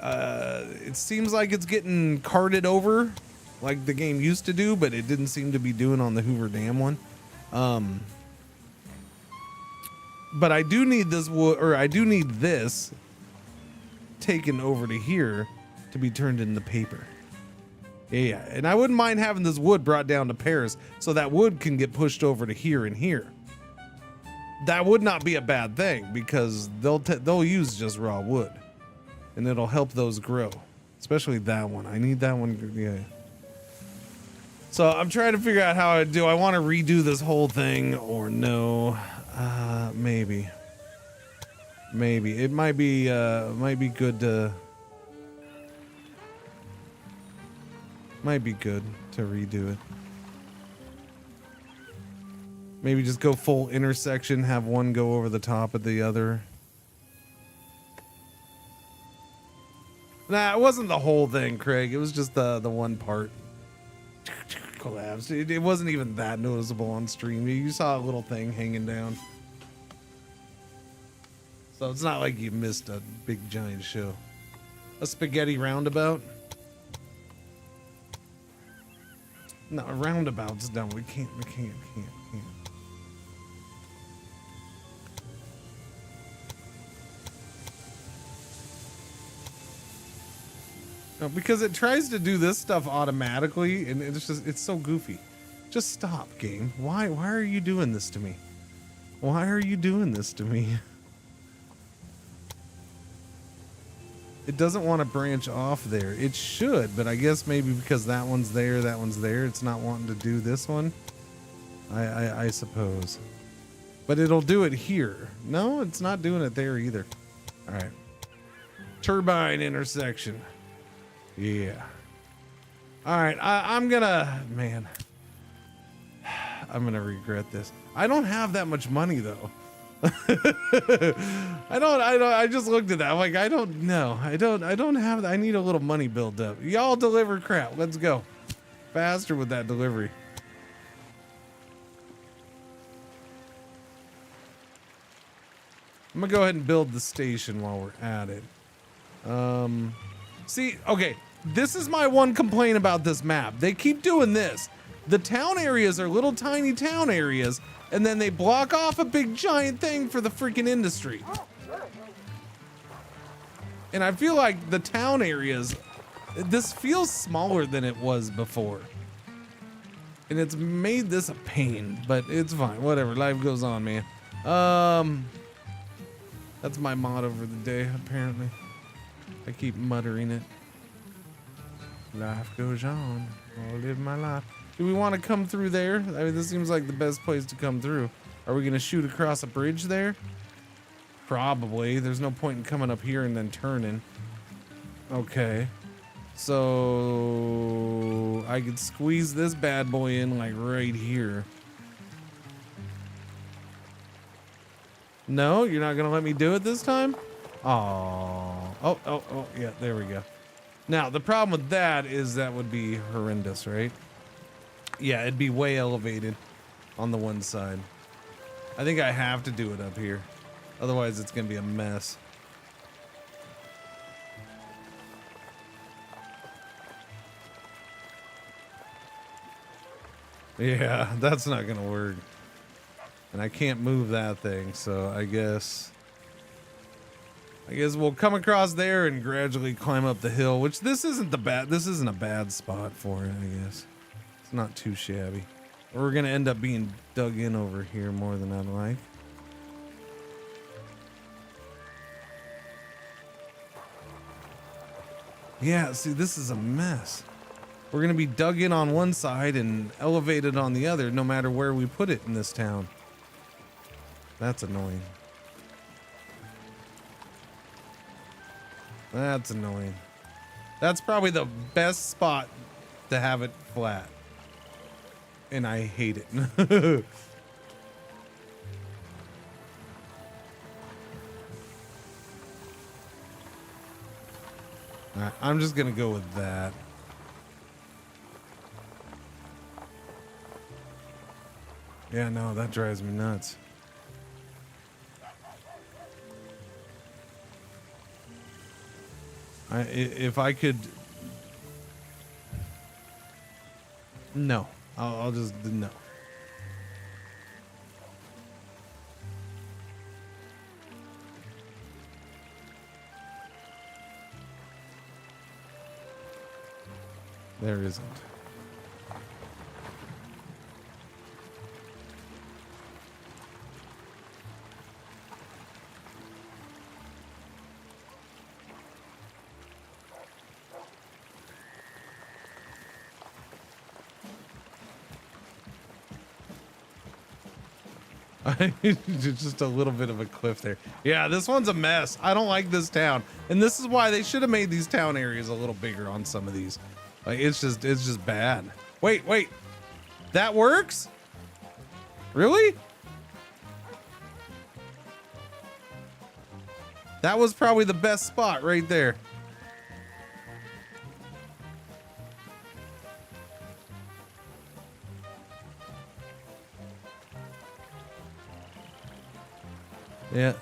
it's getting carted over like the game used to do, but it didn't seem to be doing on the Hoover Dam one. But I do need this wood, or I do need this taken over to here to be turned into paper. Yeah, and I wouldn't mind having this wood brought down to Paris so that wood can get pushed over to here and here. That would not be a bad thing, because they'll use just raw wood, and it'll help those grow, especially that one. I need that one. Yeah. So I'm trying to figure out how I do. I want to redo this whole thing or no? Maybe it might be good to redo it. Maybe just go full intersection, have one go over the top of the other. Nah, it wasn't the whole thing, Craig. It was just the one part collapsed. It wasn't even that noticeable on stream. You saw a little thing hanging down. So it's not like you missed a big giant show. A spaghetti roundabout? No, roundabouts don't. We can't. No, because it tries to do this stuff automatically, and it's so goofy. Just stop, game. Why are you doing this to me? Why are you doing this to me? It doesn't want to branch off there. It should, but I guess maybe because that one's there, it's not wanting to do this one. I suppose. But it'll do it here. No, it's not doing it there either. All right. Turbine intersection. Yeah. All right. I'm gonna regret this. I don't have that much money though. I just looked at that. I'm like, I don't know. I don't have that. I need a little money built up. Y'all deliver crap. Let's go. Faster with that delivery. I'm gonna go ahead and build the station while we're at it. See, okay, this is my one complaint about this map. They keep doing this. The town areas are little tiny town areas, and then they block off a big giant thing for the freaking industry. And I feel like the town areas, this feels smaller than it was before. And it's made this a pain, but it's fine. Whatever, life goes on, man. That's my motto for the day, apparently. I keep muttering it. Life goes on. I'll live my life. Do we want to come through there? I mean, this seems like the best place to come through. Are we going to shoot across a bridge there? Probably. There's no point in coming up here and then turning. Okay. So I could squeeze this bad boy in like right here. No, you're not going to let me do it this time? Oh, yeah, there we go. Now, the problem with that is that would be horrendous, right? Yeah, it'd be way elevated on the one side. I think I have to do it up here. Otherwise, it's going to be a mess. Yeah, that's not going to work. And I can't move that thing, so I guess we'll come across there and gradually climb up the hill, which this isn't a bad spot for it, I guess. It's not too shabby. We're gonna end up being dug in over here more than I'd like. Yeah, see, this is a mess. We're gonna be dug in on one side and elevated on the other, no matter where we put it in this town. That's annoying. That's annoying. That's probably the best spot to have it flat. And I hate it. Alright, I'm just gonna go with that. Yeah, no, that drives me nuts. If I could... No. I'll just... No. There isn't. Just a little bit of a cliff there. Yeah, this one's a mess. I don't like this town. And this is why they should have made these town areas a little bigger on some of these. Like, it's just bad. Wait. That works? Really? That was probably the best spot right there. Yeah.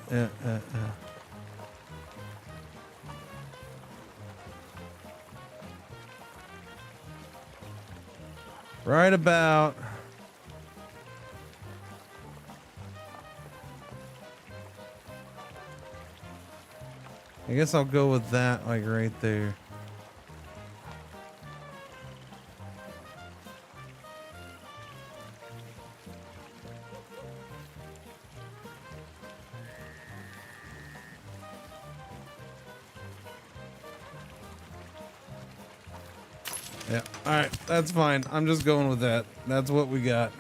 Right about. I guess I'll go with that, like right there. Yeah, all right, that's fine. I'm just going with that. That's what we got.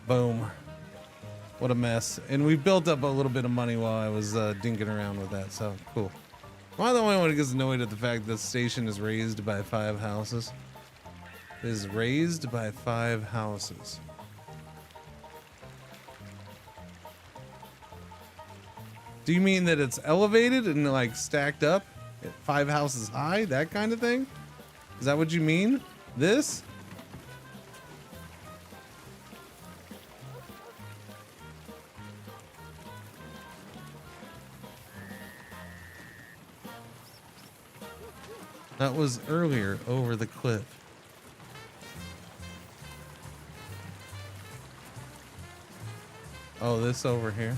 Boom. What a mess. And we built up a little bit of money while I was dinking around with that, so cool. Am I the only one who gets annoyed at the fact that the station is raised by 5 houses? It is raised by 5 houses. Do you mean that it's elevated and like stacked up? 5 houses high, that kind of thing? Is that what you mean? This? That was earlier over the cliff. Oh, this over here.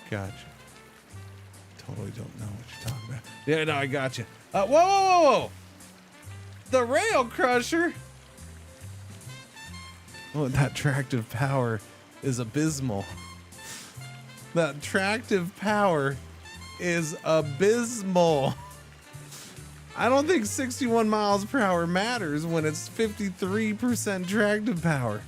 Gotcha. Totally don't know what you're talking about. Yeah, no, I got you. Whoa! The rail crusher. Oh, that tractive power is abysmal. That tractive power is abysmal. I don't think 61 miles per hour matters when it's 53% tractive power.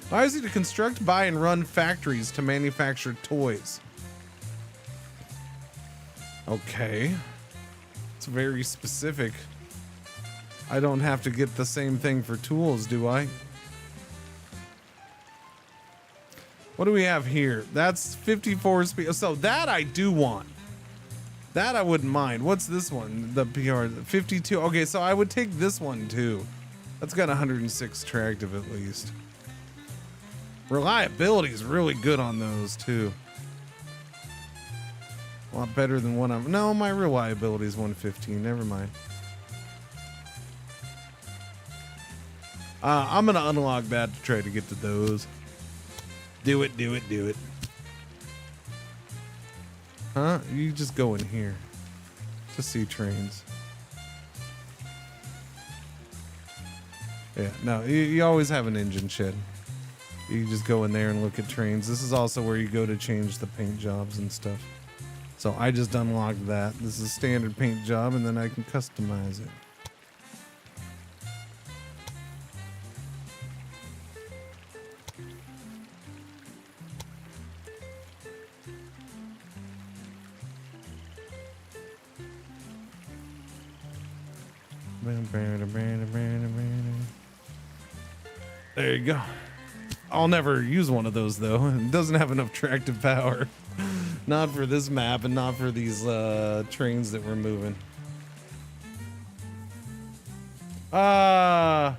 Why is it to construct, buy, and run factories to manufacture toys? Okay. It's very specific. I don't have to get the same thing for tools, do I? What do we have here? That's 54 speed. So that I do want. That I wouldn't mind. What's this one? The PR 52. Okay, so I would take this one too. That's got 106 tractive at least. Reliability is really good on those too. A lot better than one I'm. No, my reliability is 115. Never mind. I'm gonna unlock that to try to get to those. Do it, do it, do it. Huh? You just go in here to see trains. Yeah, no, you always have an engine shed. You just go in there and look at trains. This is also where you go to change the paint jobs and stuff. So I just unlocked that. This is standard paint job, and then I can customize it. There you go. I'll never use one of those though. It doesn't have enough tractive power. Not for this map and not for these trains that we're moving. I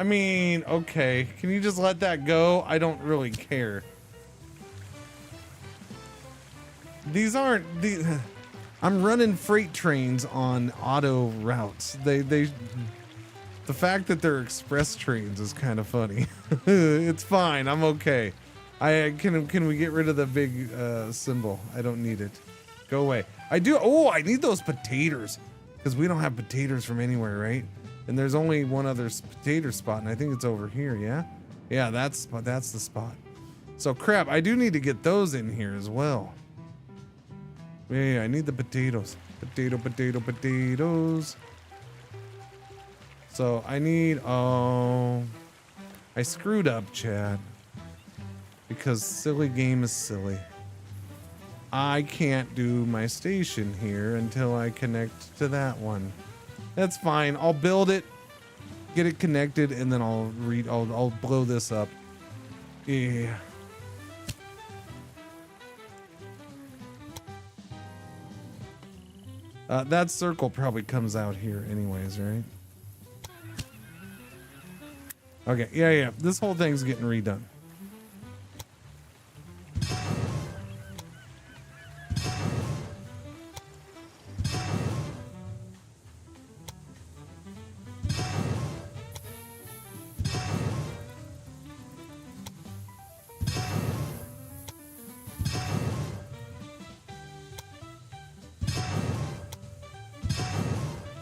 mean, okay. Can you just let that go? I don't really care. These aren't the. I'm running freight trains on auto routes. The fact that they're express trains is kind of funny. It's fine. I'm okay. Can we get rid of the big symbol? I don't need it. Go away. I do. Oh, I need those potatoes because we don't have potatoes from anywhere, right? And there's only one other potato spot, and I think it's over here. Yeah, yeah. That's the spot. So crap. I do need to get those in here as well. Yeah, I need the potatoes. Potatoes. So I need, I screwed up, Chad. Because silly game is silly. I can't do my station here until I connect to that one. That's fine. I'll build it, get it connected, and then I'll blow this up. Yeah. That circle probably comes out here anyways, right? Okay, yeah. This whole thing's getting redone.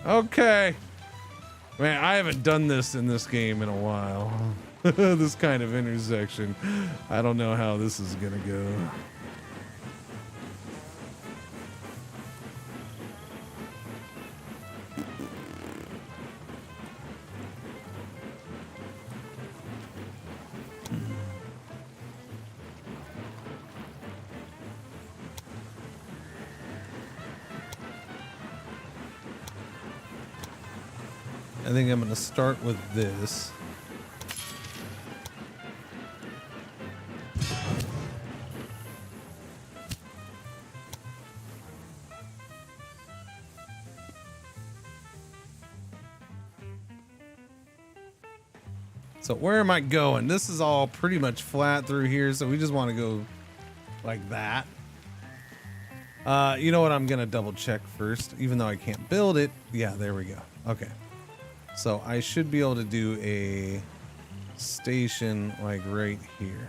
Okay. Man, I haven't done this in this game in a while. This kind of intersection. I don't know how this is gonna go. I think I'm going to start with this. So where am I going? This is all pretty much flat through here, so we just want to go like that. You know what? I'm going to double check first, even though I can't build it. Yeah, there we go. Okay. So I should be able to do a station like right here.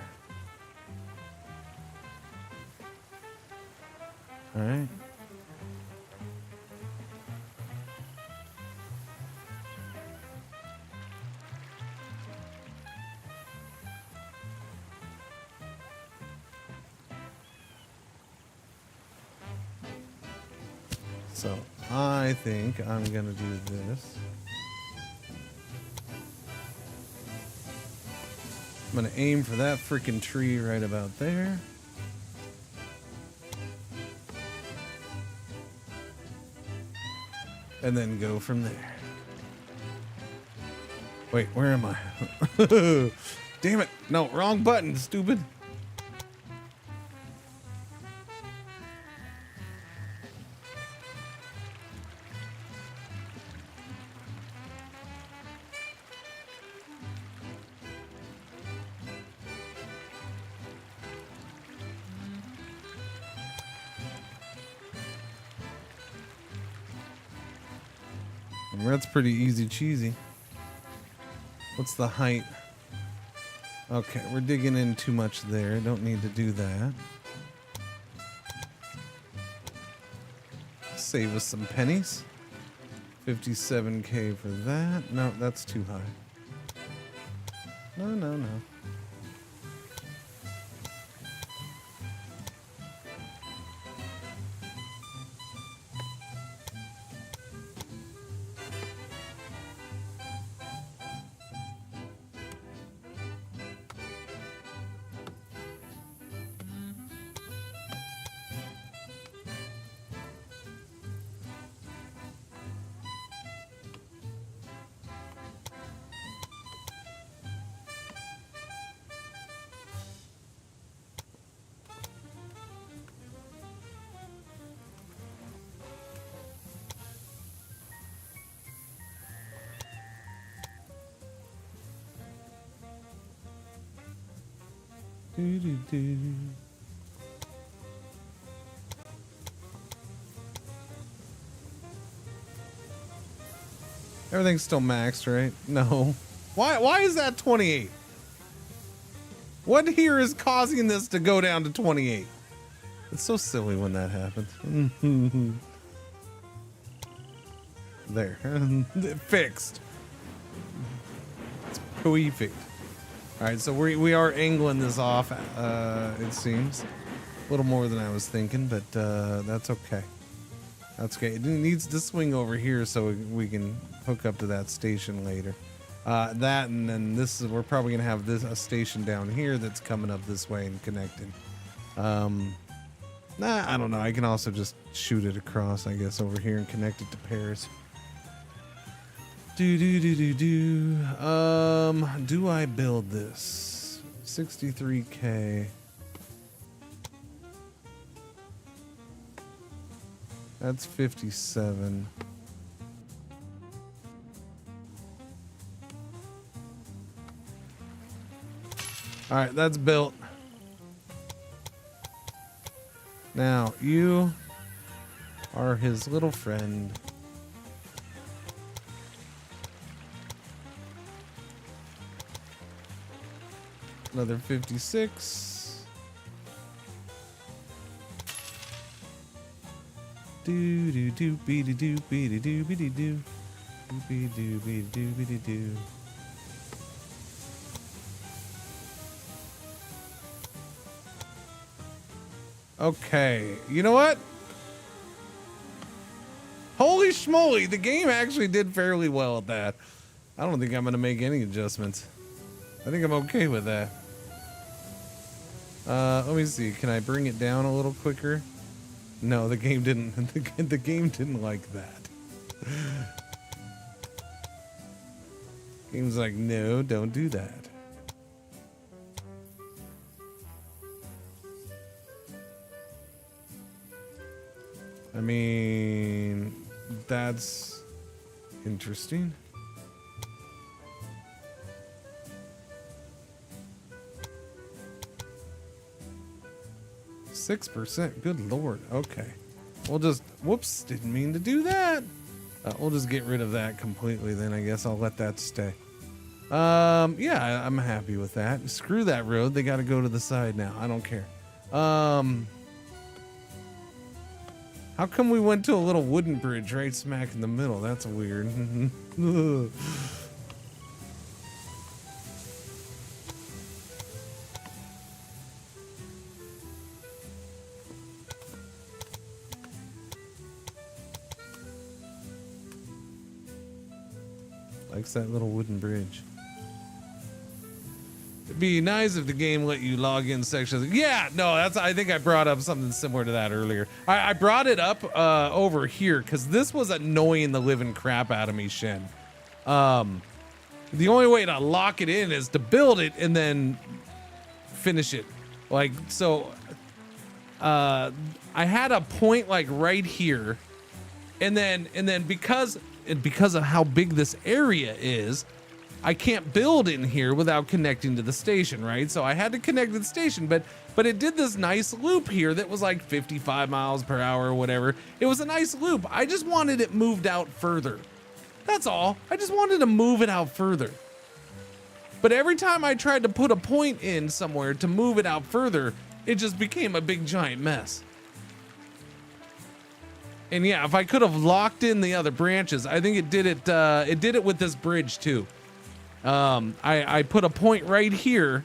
All right. So I think I'm gonna do this. I'm gonna aim for that freaking tree right about there. And then go from there. Wait, where am I? Damn it. No, wrong button, stupid. I mean, that's pretty easy cheesy. What's the height? Okay, we're digging in too much there. Don't need to do that. Save us some pennies. 57K for that. No, that's too high. No, no, no. Do-do-do. Everything's still maxed, right? No. Why is that 28? What here is causing this to go down to 28? It's so silly when that happens. There. Fixed. It's perfect. Alright, so we are angling this off, it seems. A little more than I was thinking, but that's okay. That's okay. It needs to swing over here so we can hook up to that station later. That, and then this is, we're probably going to have a station down here that's coming up this way and connecting. Nah, I don't know. I can also just shoot it across, I guess, over here and connect it to pairs. Do I build this? 63K. That's 57. All right, that's built. Now, you are his little friend. Another 56. Do do do be do do be do do be do do be do be do be do. Okay, you know what? Holy schmoly, the game actually did fairly well at that. I don't think I'm gonna make any adjustments. I think I'm okay with that. Let me see. Can I bring it down a little quicker? No, the game didn't. The game didn't like that. Game's like, no, don't do that. I mean, that's interesting. 6%. Good Lord. Okay. We'll just, whoops, didn't mean to do that. We'll just get rid of that completely then. I guess I'll let that stay. Yeah, I'm happy with that. Screw that road. They got to go to the side now. I don't care. How come we went to a little wooden bridge right smack in the middle? That's weird. Likes that little wooden bridge. It'd be nice if the game let you log in sections. Yeah, no, I think I brought up something similar to that earlier. I brought it up over here because this was annoying the living crap out of me, Shen. The only way to lock it in is to build it and then finish it. Like, so I had a point like right here, and then because of how big this area is, I can't build in here without connecting to the station, right? So I had to connect to the station, but it did this nice loop here that was like 55 miles per hour or whatever. It was a nice loop. I just wanted it moved out further. That's all. I just wanted to move it out further. But every time I tried to put a point in somewhere to move it out further, it just became a big giant mess. And yeah, if I could have locked in the other branches, I think it did it with this bridge too. I put a point right here,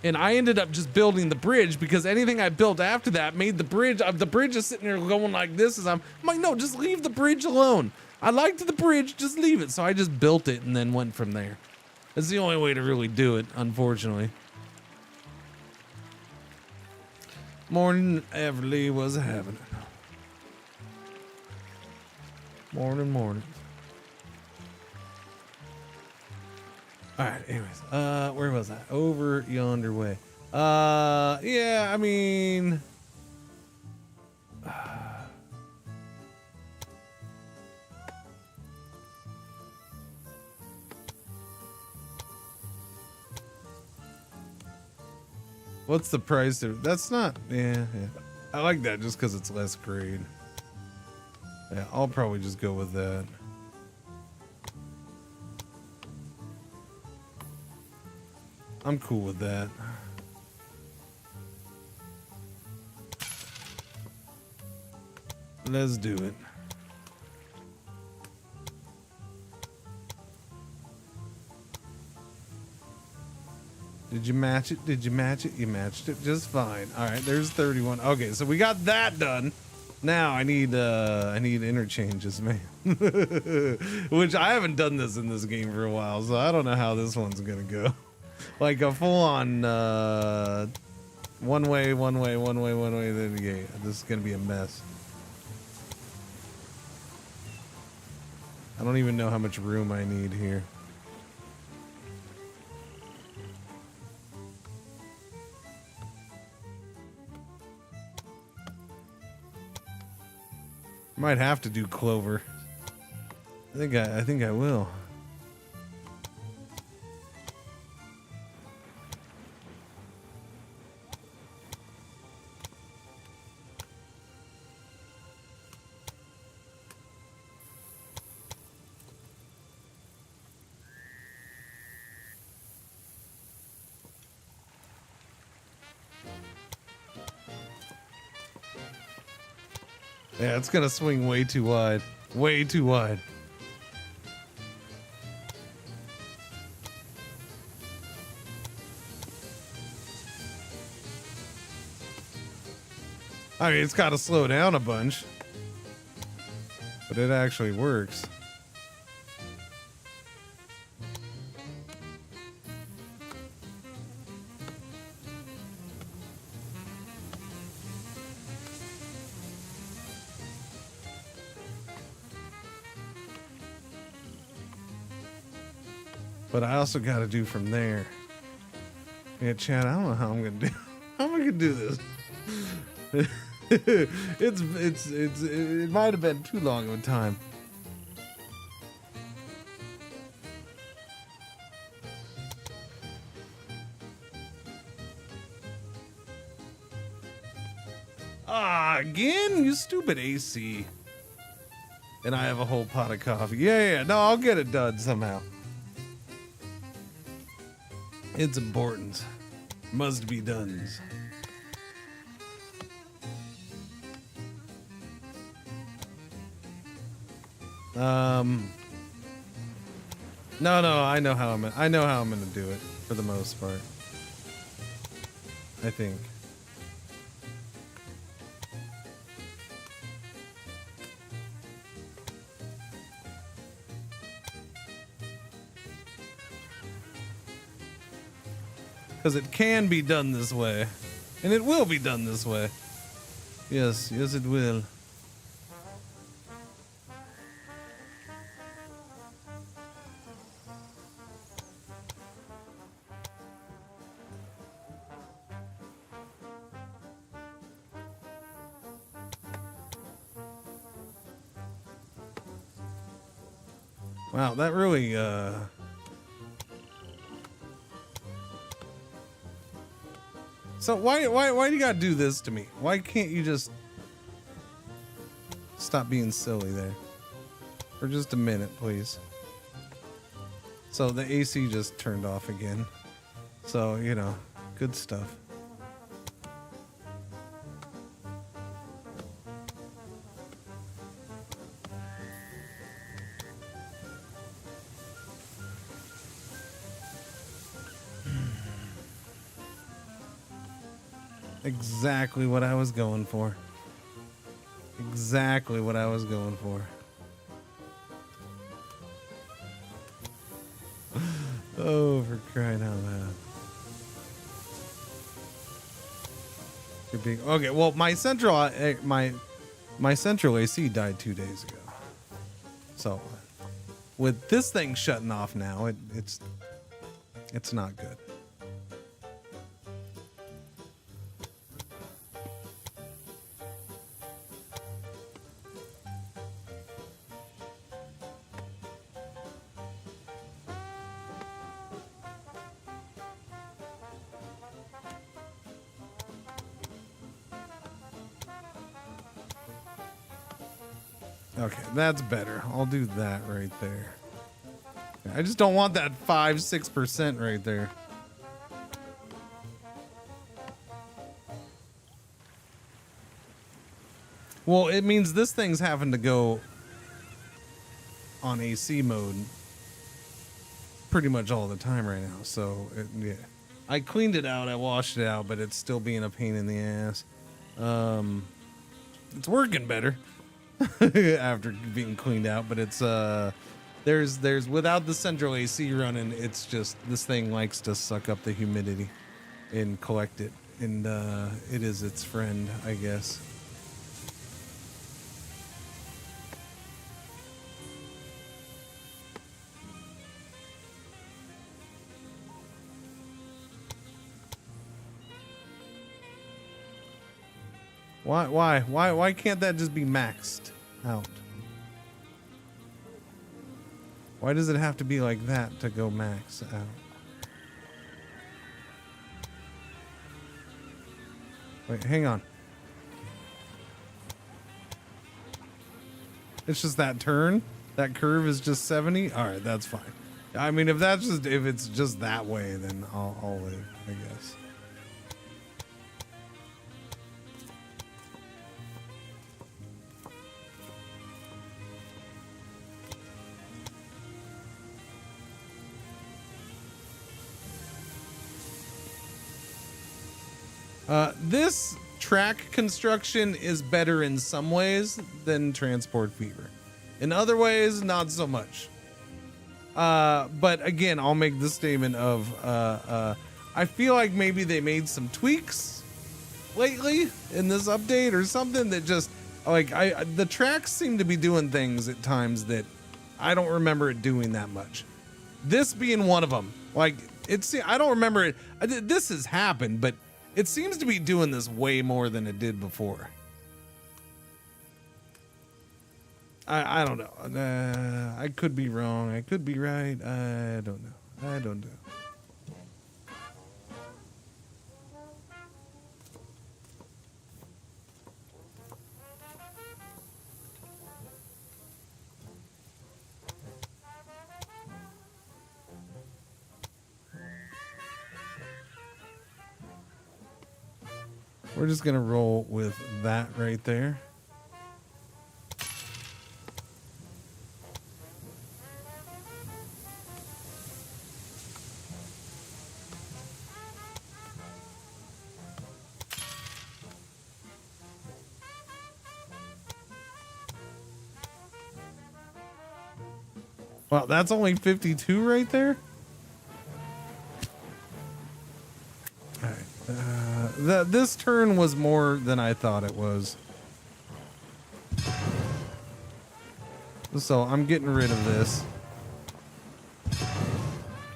and I ended up just building the bridge because anything I built after that made the bridge is sitting there going like this as I'm like, no, just leave the bridge alone. I liked the bridge, just leave it. So I just built it and then went from there. That's the only way to really do it, unfortunately. Morning Everly was having it. Morning. All right, anyways, where was I? Over yonder way. Yeah, I mean, what's the price of that's not, yeah. I like that just because it's less grade. Yeah, I'll probably just go with that. I'm cool with that. Let's do it. Did you match it? Did you match it? You matched it just fine. All right, there's 31. Okay, so we got that done. Now I need interchanges, man. Which I haven't done this in this game for a while, so I don't know how this one's gonna go. Like a full-on one way, then yeah, this is gonna be a mess. I don't even know how much room I need here. Might have to do clover. I think I will. Yeah, it's gonna swing way too wide. Way too wide. I mean, it's gotta slow down a bunch. But it actually works. But I also got to do from there. Yeah, Chad, I don't know how I'm gonna do. How am I gonna do this? It might have been too long of a time. Ah, again, you stupid AC. And I have a whole pot of coffee. Yeah, no, I'll get it done somehow. It's important. Must be done. No, I know how I'm gonna do it for the most part. I think. Because it can be done this way. And it will be done this way. Yes, it will. Wow, that really, So why do you gotta do this to me? Why can't you just stop being silly there? for just a minute, please. So the AC just turned off again. So, you know, good stuff. Exactly what I was going for. Exactly what I was going for. Oh, for crying out loud. You're being, okay, well, my central AC died 2 days ago. So, with this thing shutting off now, it's not good. Okay, that's better. I'll do that right there. I just don't want that 5-6% right there. Well, it means this thing's having to go on AC mode pretty much all the time right now. So, yeah. I cleaned it out, I washed it out, but it's still being a pain in the ass. It's working better after being cleaned out, but it's there's without the central AC running, it's just this thing likes to suck up the humidity and collect it, and it is its friend, I guess. Why can't that just be maxed out? Why does it have to be like that to go max out? Wait, hang on. It's just that turn? That curve is just 70? Alright, that's fine. I mean, if it's just that way, then I'll live, I guess. This track construction is better in some ways than Transport Fever. In other ways, not so much. But again, I'll make the statement of I feel like maybe they made some tweaks lately in this update or something that just like the tracks seem to be doing things at times that I don't remember it doing that much. This being one of them. Like I don't remember it. This has happened, but it seems to be doing this way more than it did before. I don't know. I could be wrong. I could be right. I don't know. I don't know. We're just gonna roll with that right there. Wow, that's only 52 right there? Alright. This turn was more than I thought it was. So I'm getting rid of this.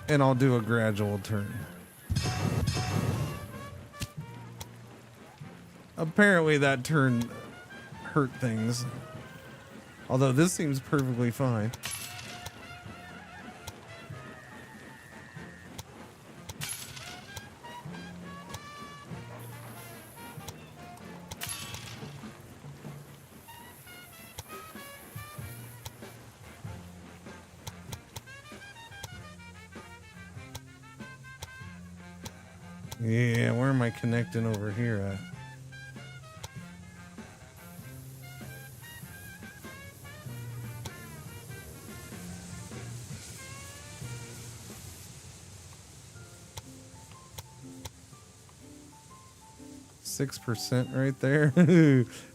And I'll do a gradual turn. Apparently that turn hurt things. Although this seems perfectly fine. Yeah, where am I connecting over here at? .6% right there.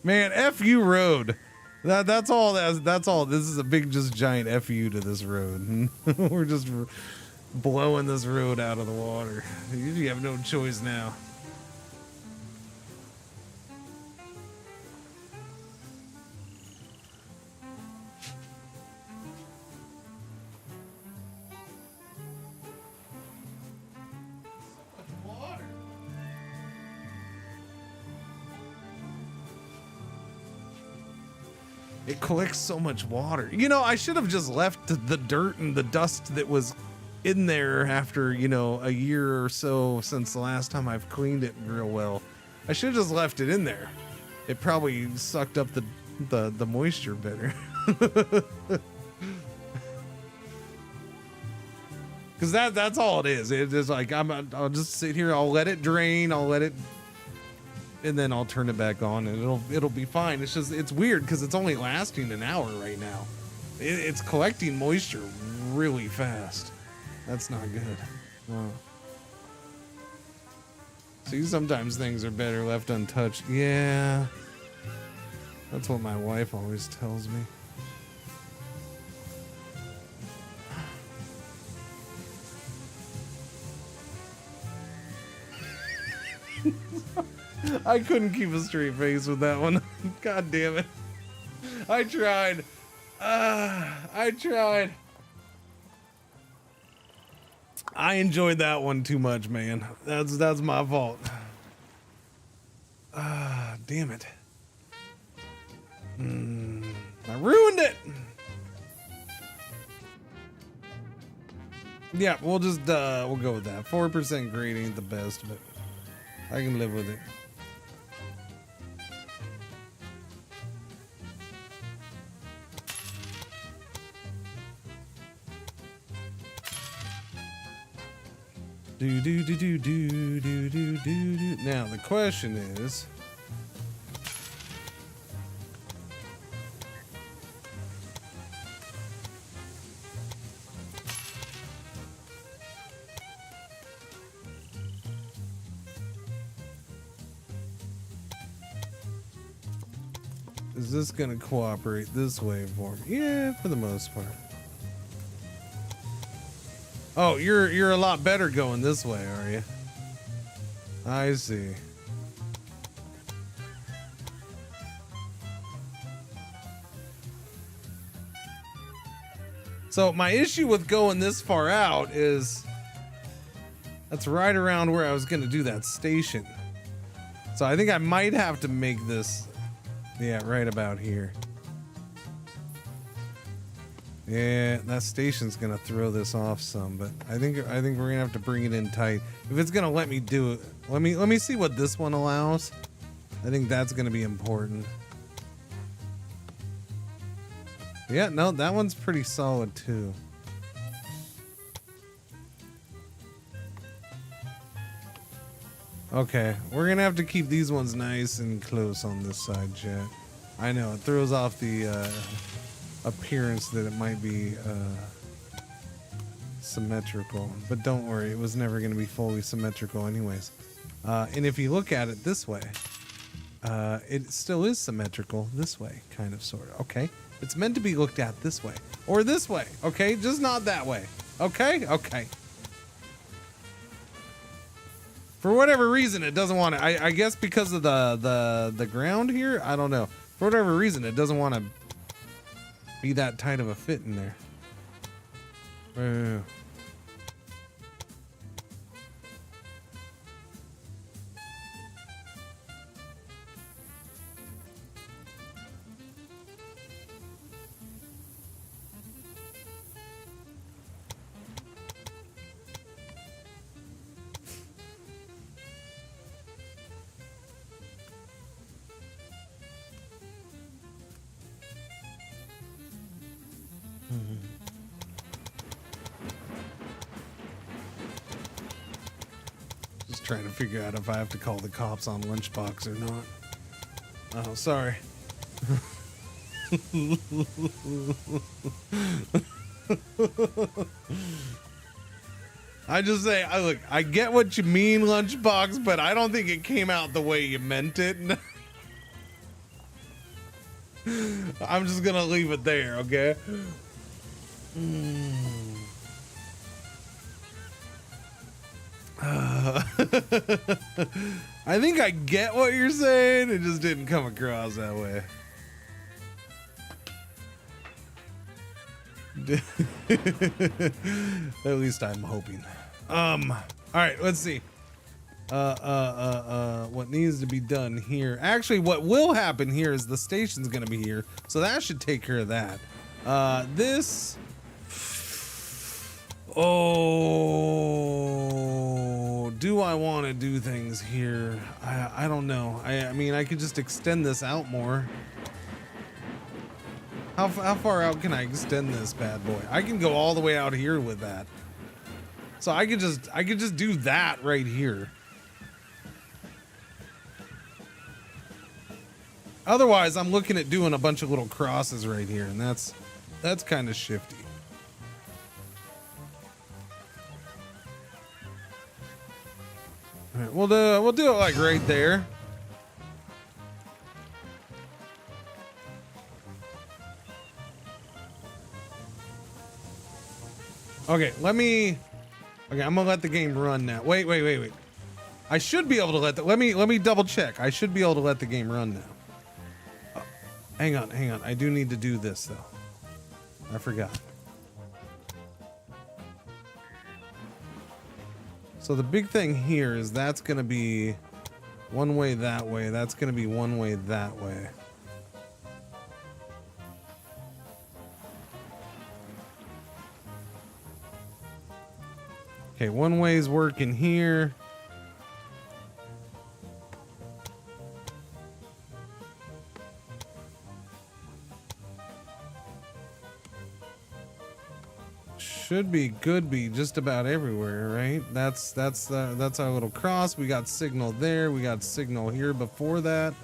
Man, F you road. That's all. That's all. This is a big, just giant F you to this road. We're just blowing this road out of the water. You have no choice now. It collects so much water. You know, I should have just left the dirt and the dust that was in there after, you know, a year or so since the last time I've cleaned it real well. I should have just left it in there. It probably sucked up the moisture better. Because that's all it is. It is like I'll just sit here. I'll let it drain. I'll let it, and then I'll turn it back on, and it'll be fine. It's just it's weird because it's only lasting an hour right now. It's collecting moisture really fast. That's not good. Oh. See, sometimes things are better left untouched. Yeah, that's what my wife always tells me. I couldn't keep a straight face with that one. God damn it. I tried. I tried. I enjoyed that one too much, man. That's my fault. Damn it. I ruined it. Yeah, we'll just we'll go with that. 4% grade ain't the best, but I can live with it. Do. Now the question is, is this gonna cooperate this way for me? Yeah, for the most part. Oh, you're a lot better going this way, are you? I see. So my issue with going this far out is that's right around where I was going to do that station. So I think I might have to make this, yeah, right about here. Yeah, that station's gonna throw this off some, but I think we're gonna have to bring it in tight. If it's gonna let me do it, let me see what this one allows. I think that's gonna be important. Yeah, no, that one's pretty solid too. Okay, we're gonna have to keep these ones nice and close on this side, chat. I know it throws off the appearance that it might be symmetrical, but don't worry, it was never going to be fully symmetrical anyways. And if you look at it this way, it still is symmetrical this way, kind of, sort of. Okay, it's meant to be looked at this way or this way. Okay, just not that way. Okay. For whatever reason, it doesn't want to. I guess because of the ground here. I don't know. For whatever reason, it doesn't want to be that tight of a fit in there. just trying to figure out if I have to call the cops on Lunchbox or not. Oh, sorry. I just say, look, I get what you mean, Lunchbox, but I don't think it came out the way you meant it. I'm just gonna leave it there, okay? I think I get what you're saying. It just didn't come across that way. At least I'm hoping. All right, let's see. What needs to be done here? Actually, what will happen here is the station's gonna be here, so that should take care of that. This. Oh, do I want to do things here? I don't know. I mean, I could just extend this out more. How far out can I extend this bad boy? I can go all the way out here with that. So I could just do that right here. Otherwise, I'm looking at doing a bunch of little crosses right here, and that's kind of shifty. All right, we'll do it like right there. Okay, okay, I'm gonna let the game run now. Wait. I should be able to let let me double check. I should be able to let the game run now. Oh, hang on. I do need to do this though. I forgot. So the big thing here is that's gonna be one way that way. That's gonna be one way that way. Okay, one way's working here. Should be just about everywhere, right? That's our little cross. We got signal there. We got signal here before that.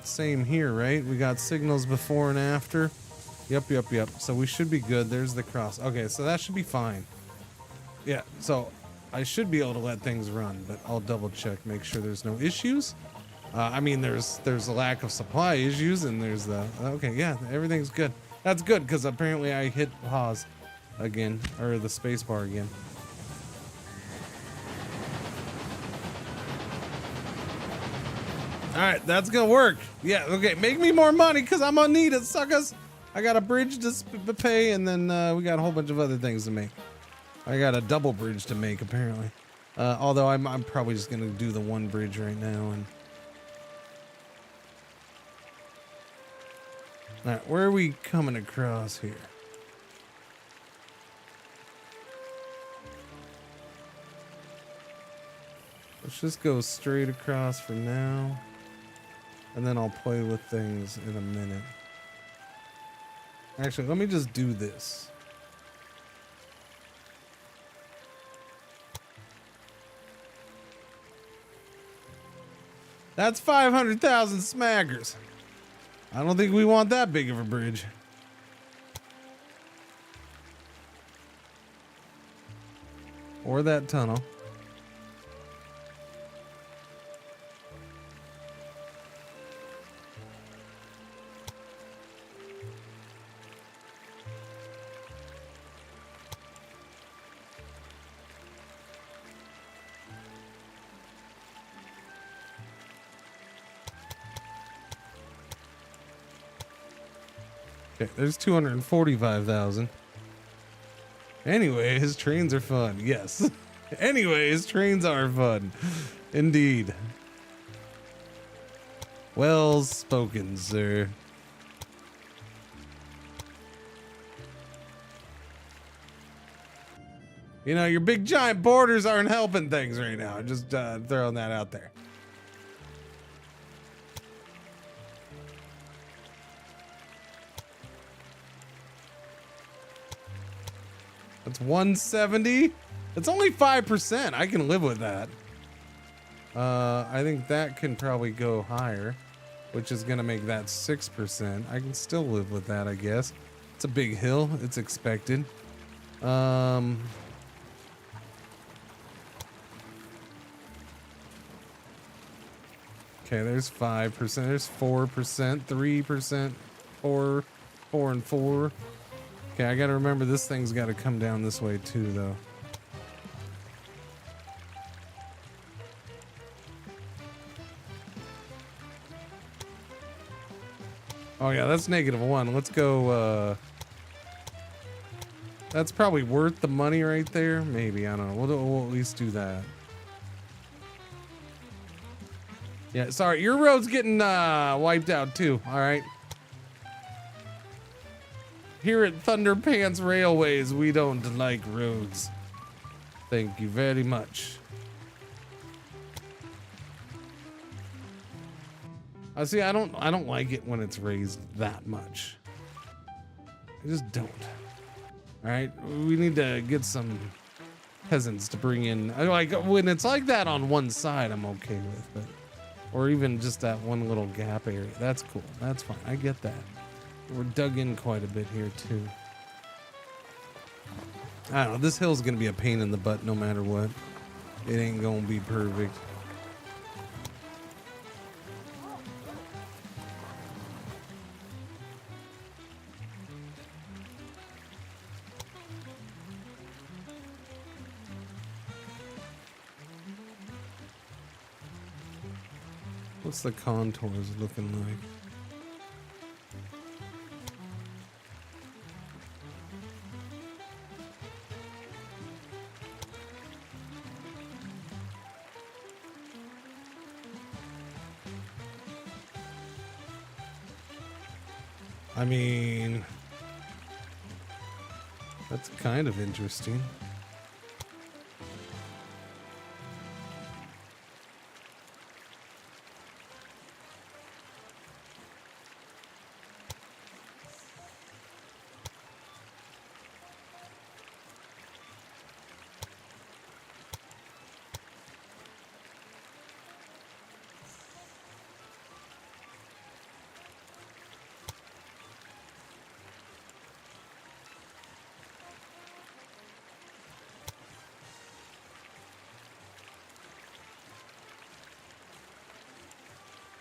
Same here, right? We got signals before and after. Yep. So we should be good. There's the cross. Okay, so that should be fine. Yeah, so I should be able to let things run, but I'll double check, make sure there's no issues. I mean, there's a lack of supply issues, and there's the okay, yeah, everything's good. That's good because apparently I hit pause again, or the space bar again. All right, that's gonna work. Yeah, okay, make me more money because I'm gonna need it, suckers. I got a bridge to pay, and then we got a whole bunch of other things to make. I got a double bridge to make apparently. Although I'm probably just gonna do the one bridge right now. And all right, where are we coming across here? Let's just go straight across for now, and then I'll play with things in a minute. Actually, let me just do this. That's 500,000 smackers. I don't think we want that big of a bridge. Or that tunnel. Okay, there's 245,000. Anyways, trains are fun. Yes. Anyways, trains are fun. Indeed. Well spoken, sir. You know, your big giant borders aren't helping things right now. Just throwing that out there. That's 170. It's only 5%. I can live with that. I think that can probably go higher, which is gonna make that 6%. I can still live with that, I guess. It's a big hill. It's expected. Okay, there's 5%. There's 4%, 3%, 4 and 4. Okay, I gotta remember this thing's gotta come down this way too, though. Oh yeah, that's -1. Let's go, that's probably worth the money right there. Maybe, I don't know. We'll at least do that. Yeah, sorry, your road's getting wiped out too, alright? Here at Thunder Pants Railways, we don't like roads. Thank you very much. See, I don't like it when it's raised that much. I just don't. All right, we need to get some peasants to bring in. Like when it's like that on one side, I'm okay with, but or even just that one little gap area. That's cool. That's fine. I get that. We're dug in quite a bit here too. I don't know. This hill's gonna be a pain in the butt no matter what. It ain't gonna be perfect. What's the contours looking like? I mean, that's kind of interesting.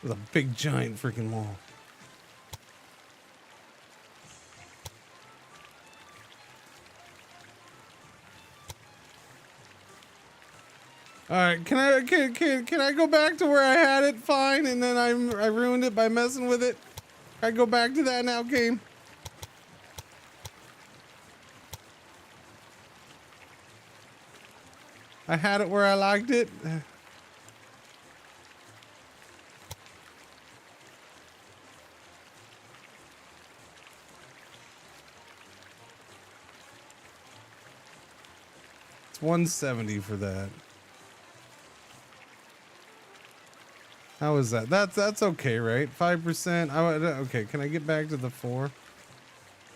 With a big giant freaking wall. All right, can I go back to where I had it fine and then I ruined it by messing with it? Can I go back to that now, game? I had it where I liked it. It's 170 for that. How is that? That's okay, right? 5%. Okay, can I get back to the 4?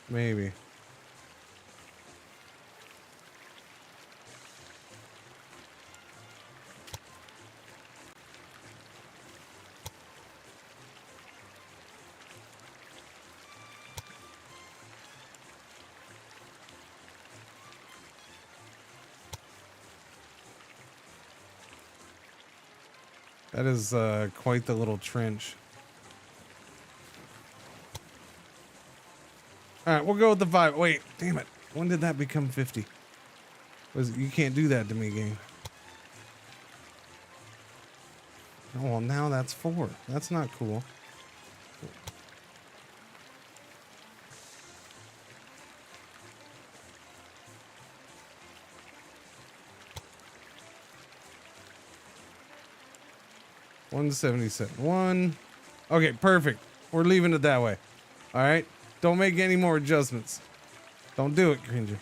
Maybe. That is quite the little trench. All right, we'll go with the 5. Wait, damn it. When did that become 50? You can't do that to me, game. Oh, well, now that's 4. That's not cool. $177. Okay, perfect. We're leaving it that way. All right. Don't make any more adjustments. Don't do it, Cringer.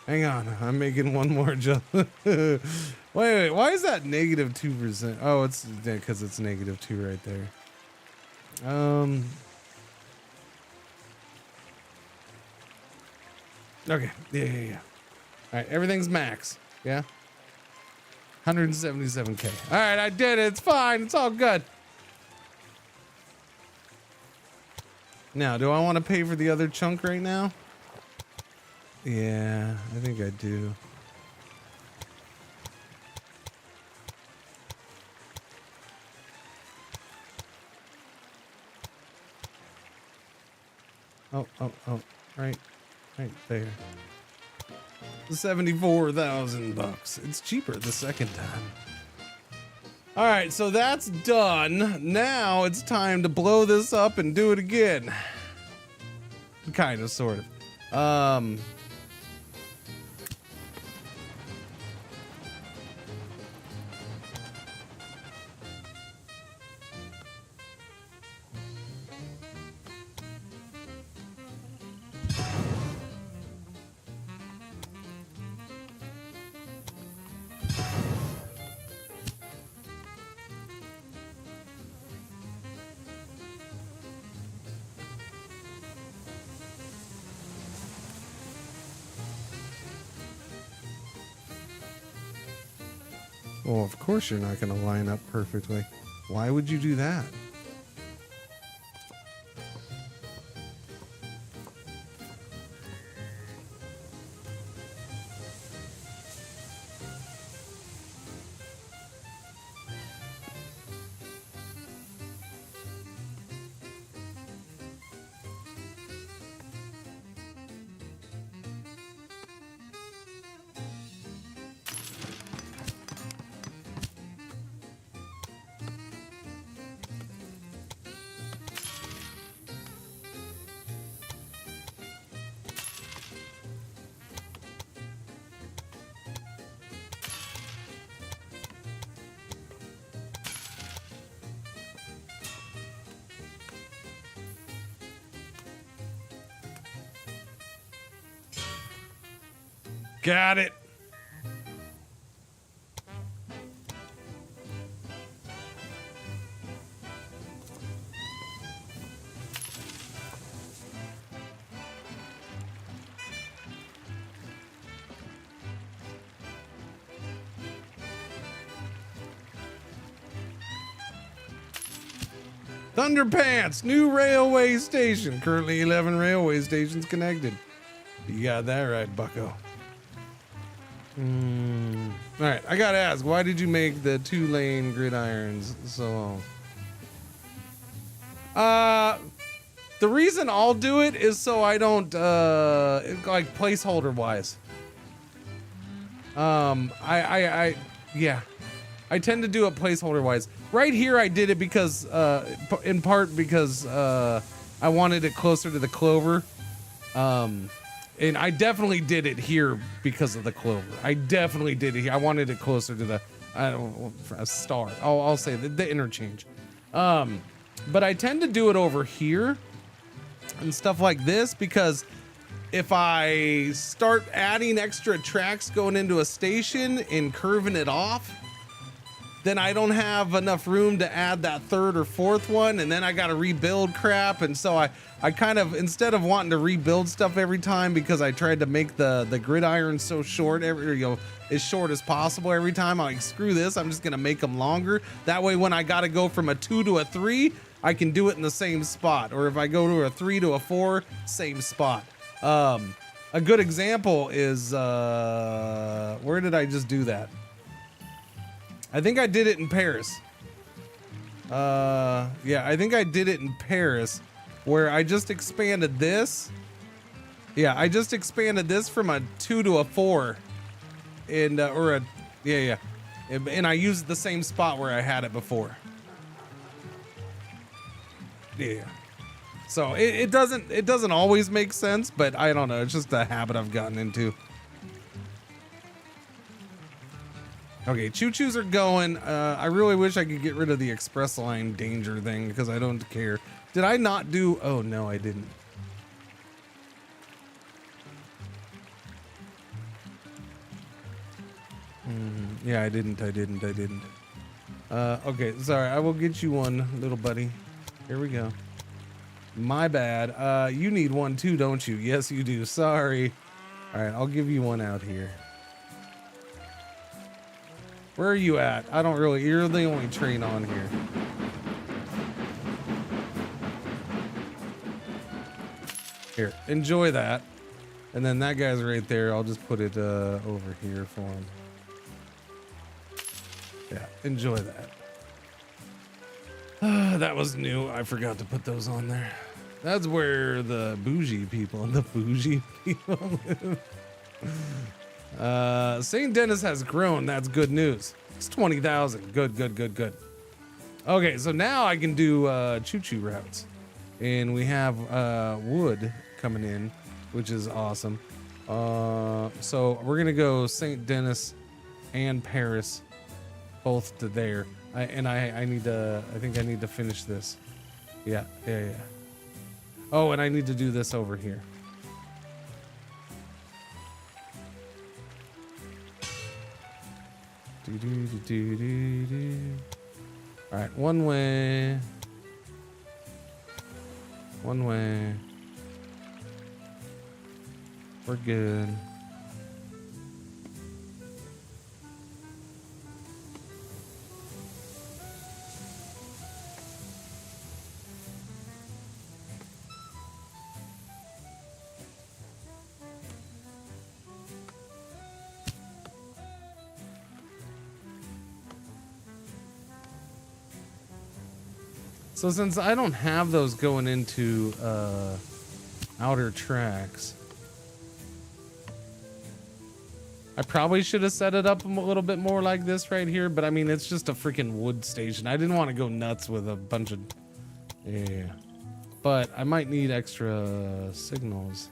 Hang on. I'm making one more adjustment. Wait. Why is that -2%? Oh, it's because it's -2 right there. Okay. Yeah. All right, everything's max. Yeah. 177K. All right, I did it. It's fine. It's all good. Now, do I want to pay for the other chunk right now? Yeah, I think I do. Oh, right there. $74,000. It's cheaper the second time. All right, so that's done. Now it's time to blow this up and do it again. Kind of, sort of. Well, of course you're not going to line up perfectly. Why would you do that? Got it. Thunderpants, new railway station. Currently 11 railway stations connected. You got that right, bucko. All right, I gotta ask, why did you make the 2-lane gridirons so long? The reason I'll do it is so I don't, like placeholder wise. Yeah, I tend to do it placeholder wise. Right here, I did it because, in part because, I wanted it closer to the clover. And I definitely did it here because of the clover. I definitely did it here. I wanted it closer to the, a star. I'll say the interchange. But I tend to do it over here and stuff like this because if I start adding extra tracks going into a station and curving it off, then I don't have enough room to add that third or fourth one, and then I gotta rebuild crap. And so I kind of, instead of wanting to rebuild stuff every time because I tried to make the gridiron so short, as short as possible every time, I'm like, screw this, I'm just gonna make them longer. That way when I gotta go from a 2 to a 3, I can do it in the same spot. Or if I go to a 3 to a 4, same spot. A good example is, where did I just do that? I think I did it in Paris. Yeah, I think I did it in Paris where I just expanded this. Yeah, I just expanded this from a 2 to a 4. And, yeah. And I used the same spot where I had it before. Yeah. So it doesn't always make sense, but I don't know. It's just a habit I've gotten into. Okay, choo-choos are going. I really wish I could get rid of the express line danger thing because I don't care. Did I not do? Oh, no, I didn't. Yeah, I didn't. Okay, sorry. I will get you one, little buddy. Here we go. My bad. You need one too, don't you? Yes, you do. Sorry. All right, I'll give you one out here. Where are you at? I don't really. You're the only train on here. Here, enjoy that. And then that guy's right there. I'll just put it over here for him. Yeah, enjoy that. That was new. I forgot to put those on there. That's where the bougie people live. St. Denis has grown. That's good news. It's 20,000. Good. Okay, so now I can do choo-choo routes. And we have wood coming in, which is awesome. So we're gonna go St. Denis and Paris, both to there. I think I need to finish this. Yeah. Oh, and I need to do this over here. All right, one way. We're good. So since I don't have those going into outer tracks, I probably should have set it up a little bit more like this right here, but I mean, it's just a freaking wood station. I didn't want to go nuts with a bunch of... Yeah. But I might need extra signals.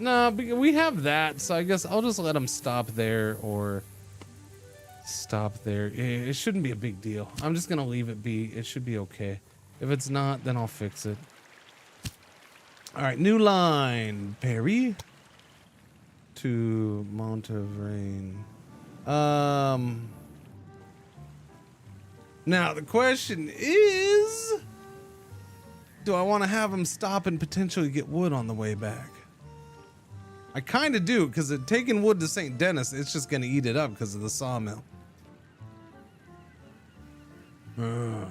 No, we have that, so I guess I'll just let them stop there or stop there. It shouldn't be a big deal. I'm just gonna leave it be. It should be okay. If it's not, then I'll fix it. All right, new line, Perry to Montevrain. Now the question is, do I want to have him stop and potentially get wood on the way back? I kind of do, because taking wood to St. Denis, it's just going to eat it up because of the sawmill. Well,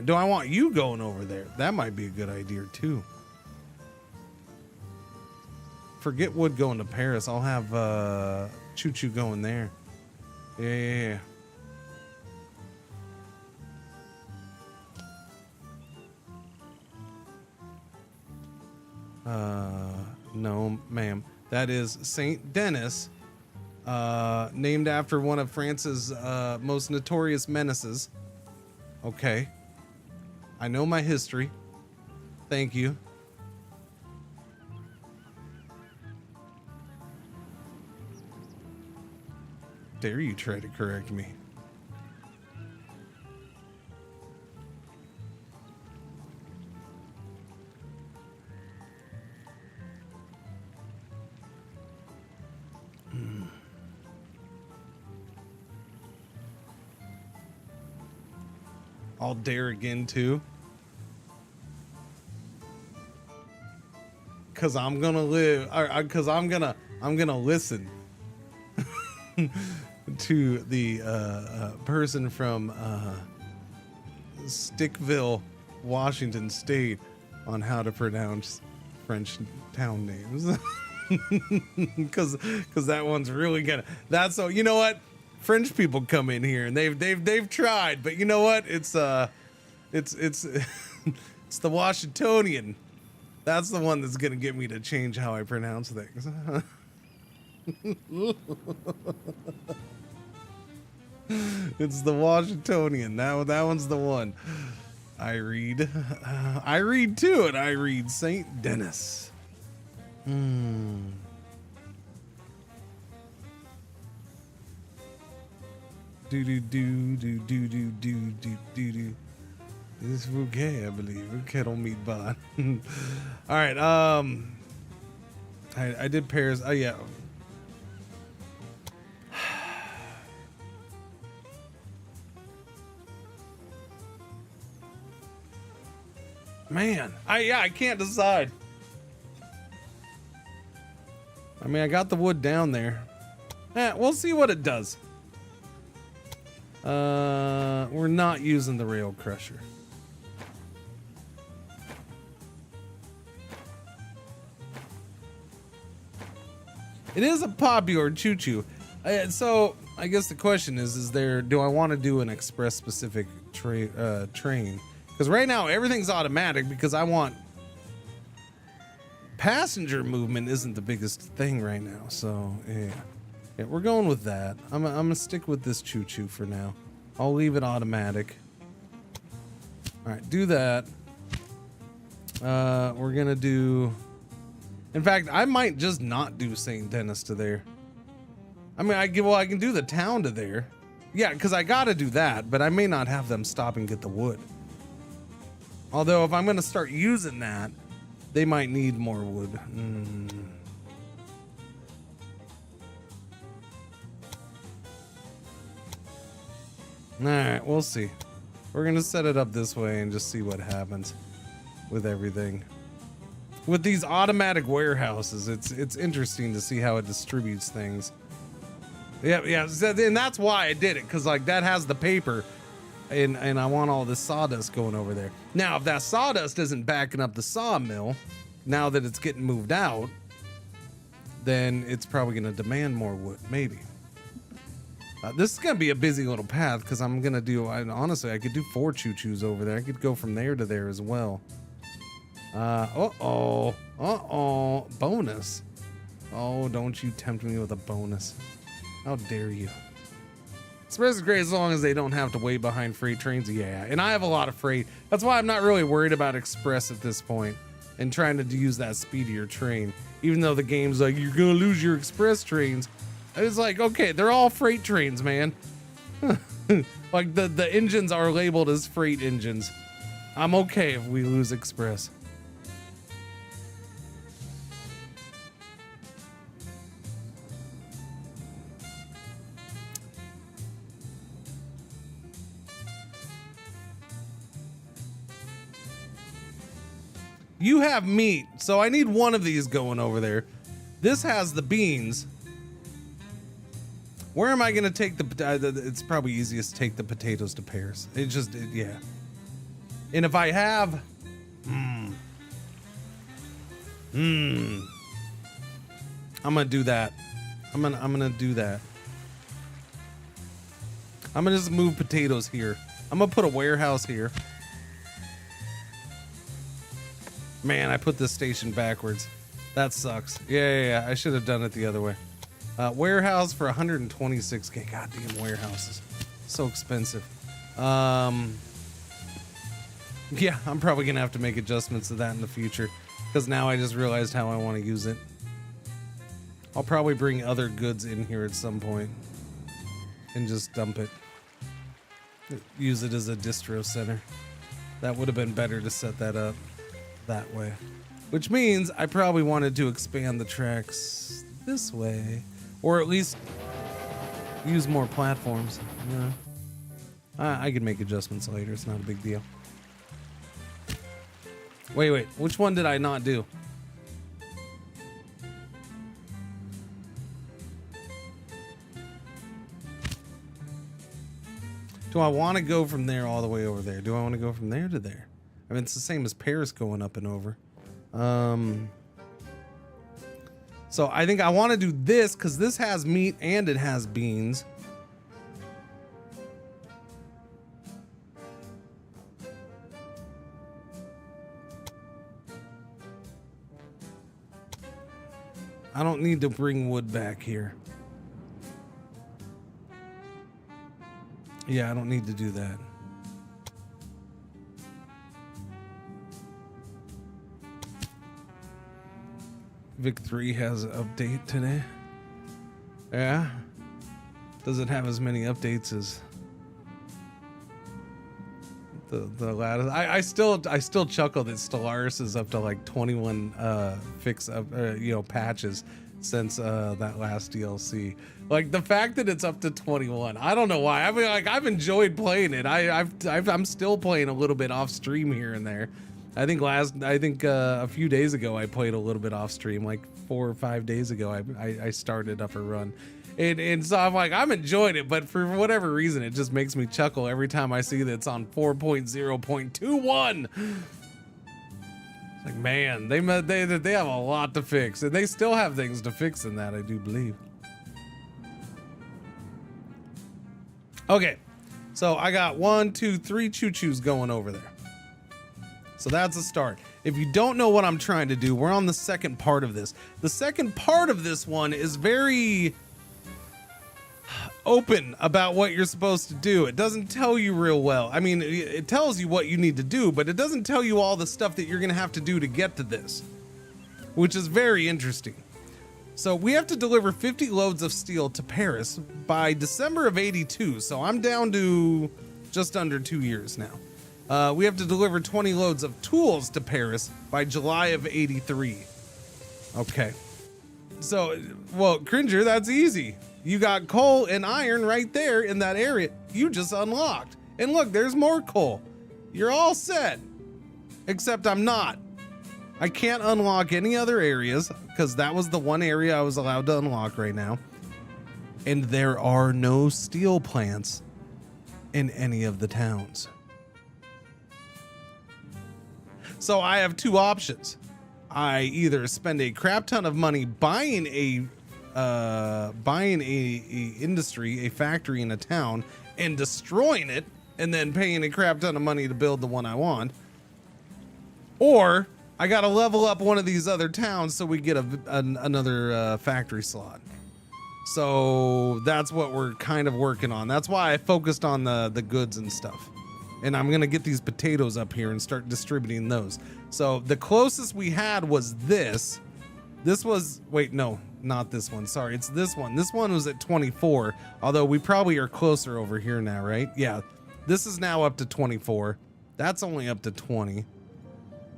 do I want you going over there? That might be a good idea, too. Forget wood going to Paris. I'll have Choo-Choo going there. Yeah. No, ma'am. That is St. Denis, named after one of France's most notorious menaces. Okay. I know my history. Thank you. Dare you try to correct me? I'll dare again too. Cause I'm gonna live, cause I'm gonna listen to the person from Stickville, Washington State, on how to pronounce French town names. Cause that one's really gonna. That's so. You know what? French people come in here and they've tried, but you know what? It's it's the Washingtonian. That's the one that's gonna get me to change how I pronounce things. It's the Washingtonian. That one's the one. I read too, and I read St. Denis. Do. This is Bouquet, I believe. Kettle meat bun. All right. I did pairs. Oh yeah. Man, I can't decide. I mean, I got the wood down there. We'll see what it does. We're not using the rail crusher. It is a popular choo-choo. So I guess the question is there, do I want to do an express specific train? Because right now everything's automatic because I want passenger movement isn't the biggest thing right now. So yeah, we're going with that. I'm gonna stick with this choo-choo for now. I'll leave it automatic. All right, do that. We're gonna do. In fact, I might just not do St. Denis to there. I mean, I can do the town to there. Yeah, because I gotta do that, but I may not have them stop and get the wood. Although if I'm gonna start using that, they might need more wood. All right, we'll see. We're gonna set it up this way and just see what happens with everything. With these automatic warehouses, it's interesting to see how it distributes things. Yeah, and that's why I did it, because like that has the paper, and I want all this sawdust going over there. Now, if that sawdust isn't backing up the sawmill, now that it's getting moved out, then it's probably gonna demand more wood, maybe. This is gonna be a busy little path because I'm gonna do. Honestly, I could do 4 choo-choos over there. I could go from there to there as well. Bonus. Oh, don't you tempt me with a bonus. How dare you. Express is great as long as they don't have to wait behind freight trains. Yeah, and I have a lot of freight. That's why I'm not really worried about Express at this point and trying to use that speedier train. Even though the game's like, you're gonna lose your Express trains. It's like, okay, they're all freight trains, man. Like the engines are labeled as freight engines. I'm okay if we lose Express. You have meat, so I need one of these going over there. This has the beans. Where am I gonna take it's probably easiest to take the potatoes to pairs. Yeah. And if I have, I'm gonna do that. I'm gonna do that. I'm gonna just move potatoes here. I'm gonna put a warehouse here. Man, I put this station backwards. That sucks. Yeah. I should have done it the other way. Warehouse for 126K. Goddamn warehouses. So expensive. Yeah, I'm probably going to have to make adjustments to that in the future. Because now I just realized how I want to use it. I'll probably bring other goods in here at some point. And just dump it. Use it as a distro center. That would have been better to set that up that way. Which means I probably wanted to expand the tracks this way. Or at least use more platforms. Yeah. I can make adjustments later. It's not a big deal. Wait. Which one did I not do? Do I want to go from there all the way over there? Do I want to go from there to there? I mean, it's the same as Paris going up and over. So I think I want to do this because this has meat and it has beans. I don't need to bring wood back here. Yeah, I don't need to do that. Vic 3 has an update today. Yeah. Doesn't have as many updates as The lattice. I still chuckle that Stellaris is up to like 21 fix up patches since that last DLC. Like the fact that it's up to 21. I don't know why. I mean, like I've enjoyed playing it. I'm still playing a little bit off stream here and there. I think a few days ago I played a little bit off stream, like 4 or 5 days ago. I started up a run. And so I'm like, I'm enjoying it, but for whatever reason, it just makes me chuckle every time I see that it's on 4.0.21. It's like, man, they have a lot to fix, and they still have things to fix in that, I do believe. Okay, so I got 1, 2, 3 choo-choos going over there. So that's a start. If you don't know what I'm trying to do, we're on the second part of this. The second part of this one is very open about what you're supposed to do. It doesn't tell you real well. I mean, it tells you what you need to do, but it doesn't tell you all the stuff that you're gonna have to do to get to this, which is very interesting. So we have to deliver 50 loads of steel to Paris by December of 82. So I'm down to just under 2 years now. We have to deliver 20 loads of tools to Paris by July of 83. Okay. So, well, Cringer, that's easy. You got coal and iron right there in that area you just unlocked. And look, there's more coal. You're all set. Except I'm not. I can't unlock any other areas because that was the one area I was allowed to unlock right now. And there are no steel plants in any of the towns. So I have two options. I either spend a crap ton of money buying a industry, a factory in a town, and destroying it, and then paying a crap ton of money to build the one I want, or I gotta level up one of these other towns so we get another factory slot. So that's what we're kind of working on. That's why I focused on the goods and stuff. And I'm gonna get these potatoes up here and start distributing those. So the closest we had was this. This was, wait, no, not this one. Sorry, it's this one. This one was at 24, although we probably are closer over here now, right? Yeah, this is now up to 24. That's only up to 20.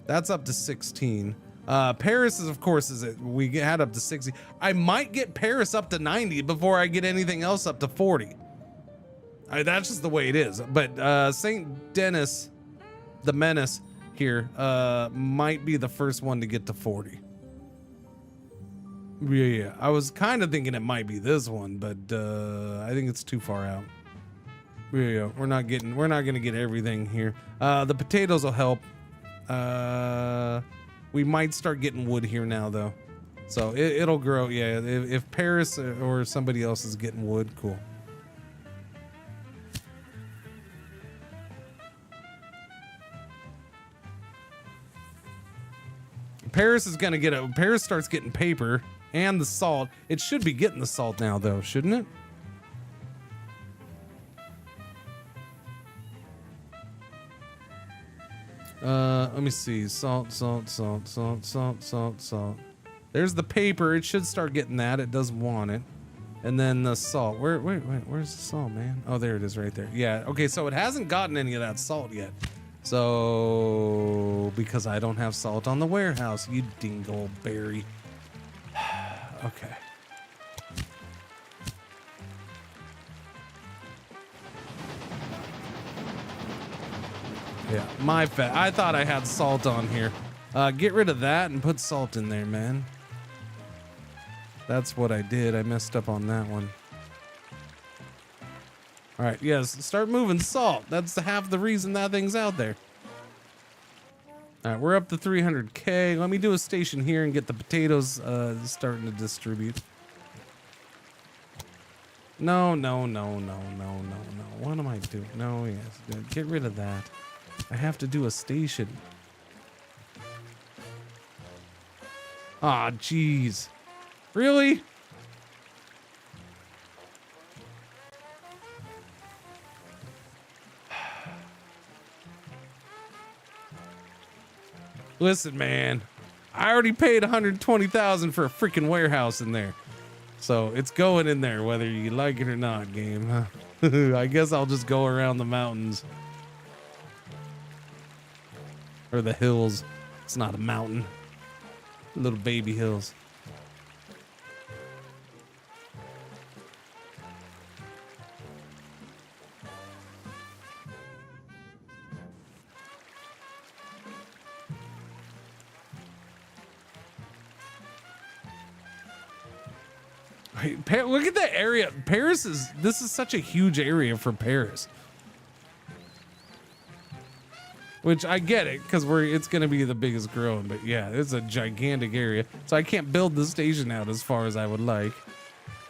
That's up to 16. Paris is, of course, we had up to 60. I might get Paris up to 90 before I get anything else up to 40. That's just the way it is. But St. Denis, the Menace here, might be the first one to get to 40. Yeah, I was kind of thinking it might be this one, but I think it's too far out. Yeah, we're not gonna get everything here. The potatoes will help. We might start getting wood here now, though, so it'll grow. Yeah, if Paris or somebody else is getting wood, cool. Paris starts getting paper and the salt. It should be getting the salt now, though, shouldn't it? Let me see. Salt. There's the paper. It should start getting that. It does want it. And then the salt. Where's the salt, man? Oh, there it is right there. Yeah. Okay, so it hasn't gotten any of that salt yet. So, because I don't have salt on the warehouse, you dingleberry. Okay. Yeah, my fat. I thought I had salt on here. Get rid of that and put salt in there, man. That's what I did. I messed up on that one. All right, yes, start moving salt. That's half the reason that thing's out there. All right, we're up to 300K. Let me do a station here and get the potatoes starting to distribute. No. What am I doing? No, yes, get rid of that. I have to do a station. Ah, jeez. Really? Listen, man, I already paid $120,000 for a freaking warehouse in there. So it's going in there whether you like it or not, game. I guess I'll just go around the mountains. Or the hills. It's not a mountain. Little baby hills. Look at that area. This is such a huge area for Paris. Which I get it, because it's going to be the biggest growing, but yeah, it's a gigantic area. So I can't build the station out as far as I would like.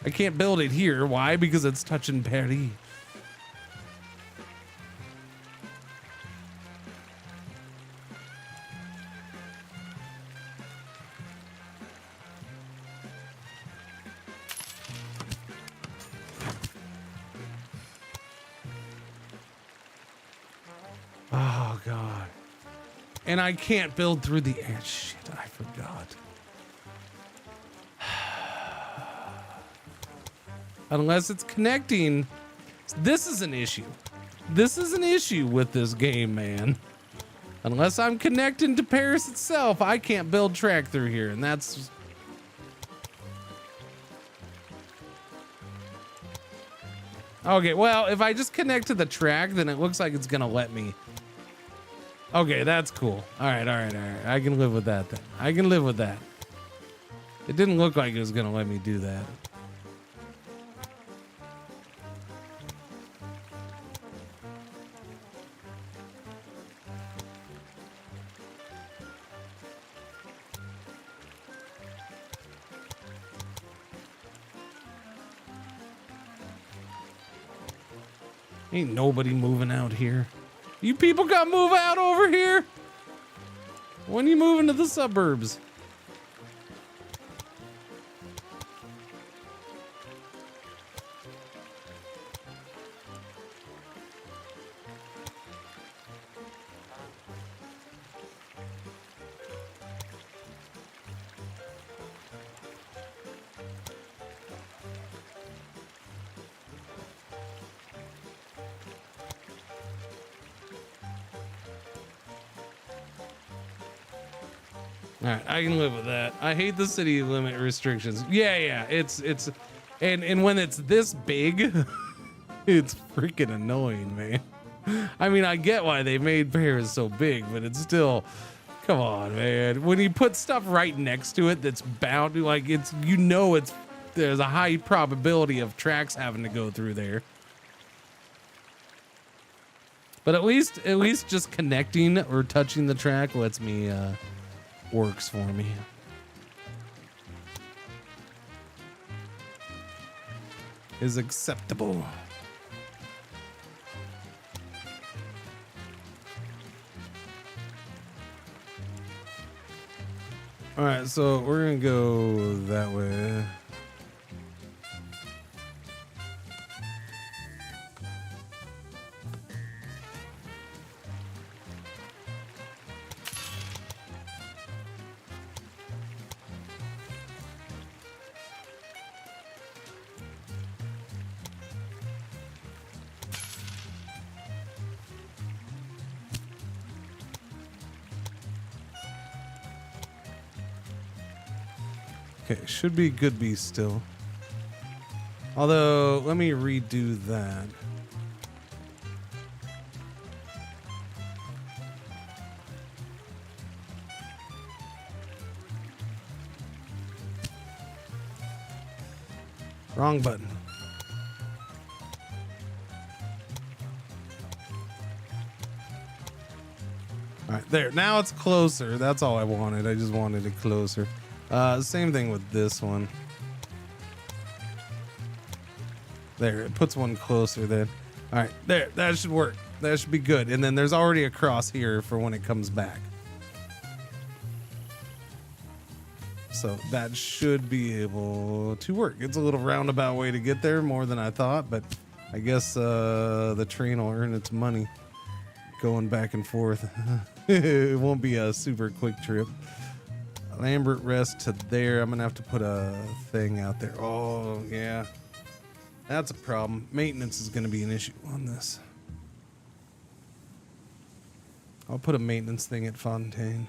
I can't build it here. Why? Because it's touching Paris. Oh, God. And I can't build through the air. Shit, I forgot. Unless it's connecting. This is an issue. This is an issue with this game, man. Unless I'm connecting to Paris itself, I can't build track through here. And that's... Okay, well, if I just connect to the track, then it looks like it's going to let me. Okay, that's cool. All right. I can live with that then. I can live with that. It didn't look like it was going to let me do that. Ain't nobody moving out here. You people got to move out over here? When you moving to the suburbs? All right, I can live with that. I hate the city limit restrictions. Yeah, it's and when it's this big, it's freaking annoying, man. I mean, I get why they made Paris so big, but it's still, come on, man. When you put stuff right next to it that's bound to, like, it's, you know, there's a high probability of tracks having to go through there. But at least just connecting or touching the track lets me works for me. Is acceptable. All right, so we're gonna go that way. Okay, should be good beast still. Although, let me redo that. Wrong button. All right, there. Now it's closer. That's all I wanted. I just wanted it closer. Same thing with this one. There, it puts one closer then. All right, there, that should work. That should be good. And then there's already a cross here for when it comes back. So that should be able to work. It's a little roundabout way to get there, more than I thought, but I guess the train will earn its money going back and forth. It won't be a super quick trip. Lambert Rest to there. I'm gonna have to put a thing out there. Oh yeah, that's a problem. Maintenance is gonna be an issue on this. I'll put a maintenance thing at Fontaine.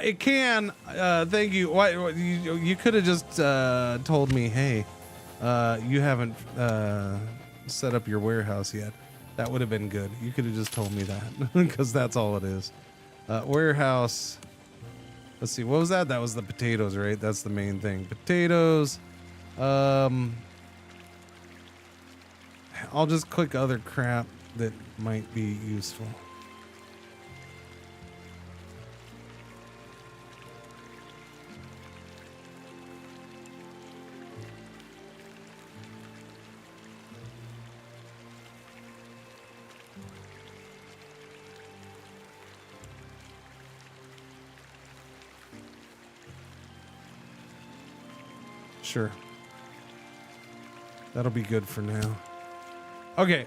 It can. Thank you. Why you could have just told me, hey, you haven't set up your warehouse yet. That would have been good. You could have just told me that because that's all it is. Warehouse. Let's see. What was that? That was the potatoes, right? That's the main thing. Potatoes. I'll just click other crap that might be useful. Sure. That'll be good for now. Okay.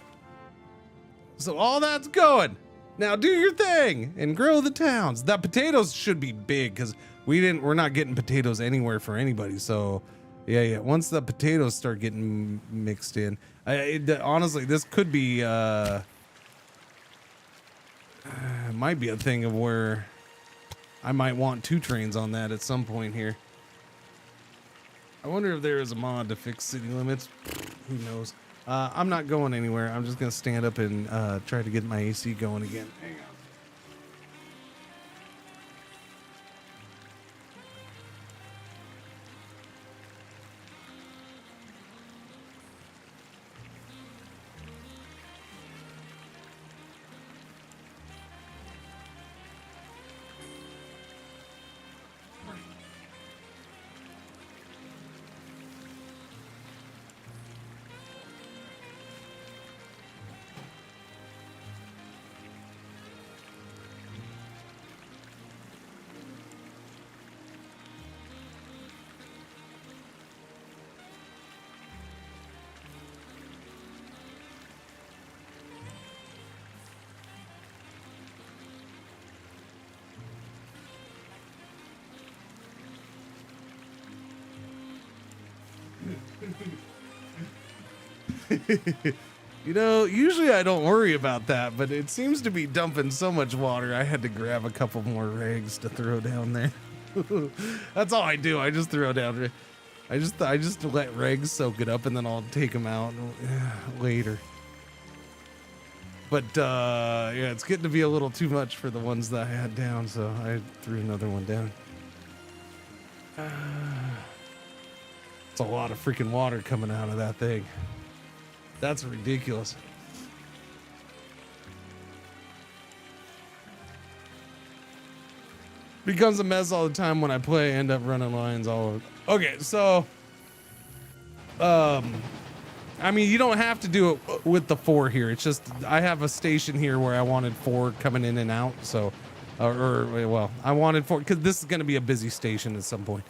So all that's going. Now do your thing and grow the towns. The potatoes should be big because we're not getting potatoes anywhere for anybody. So yeah. Once the potatoes start getting mixed in, honestly, this could be might be a thing of where I might want 2 trains on that at some point here. I wonder if there is a mod to fix city limits. Who knows? I'm not going anywhere. I'm just going to stand up and try to get my AC going again. Hang on. You know, usually I don't worry about that, but it seems to be dumping so much water. I had to grab a couple more rags to throw down there. That's all I do. I just throw down. I just let rags soak it up, and then I'll take them out later. But yeah, it's getting to be a little too much for the ones that I had down, so I threw another one down. It's a lot of freaking water coming out of that thing. That's ridiculous. Becomes a mess all the time when I play. I end up running lines all over. Okay, so I mean, you don't have to do it with the 4 here. It's just I have a station here where I wanted 4 coming in and out. So, well, I wanted 4 because this is going to be a busy station at some point.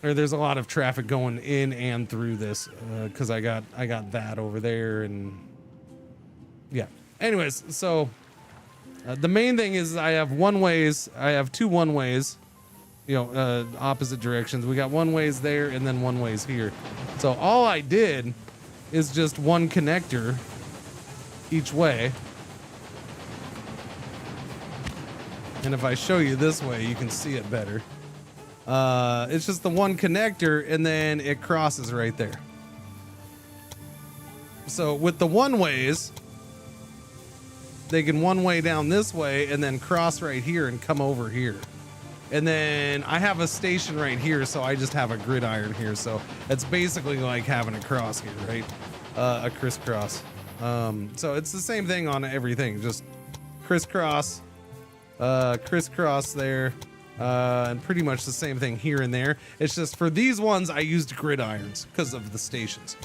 Or there's a lot of traffic going in and through this because I got that over there, and yeah. Anyways, so the main thing is I have one-ways. I have 2 one-ways, you know, opposite directions. We got one-ways there and then one-ways here. So all I did is just one connector each way. And if I show you this way, you can see it better. It's just the one connector and then it crosses right there. So with the one-ways, they can one-way down this way and then cross right here and come over here. And then I have a station right here, so I just have a gridiron here. So it's basically like having a cross here, right? A crisscross. So it's the same thing on everything, just crisscross, crisscross there. And pretty much the same thing here and there. It's just for these ones, I used gridirons because of the stations.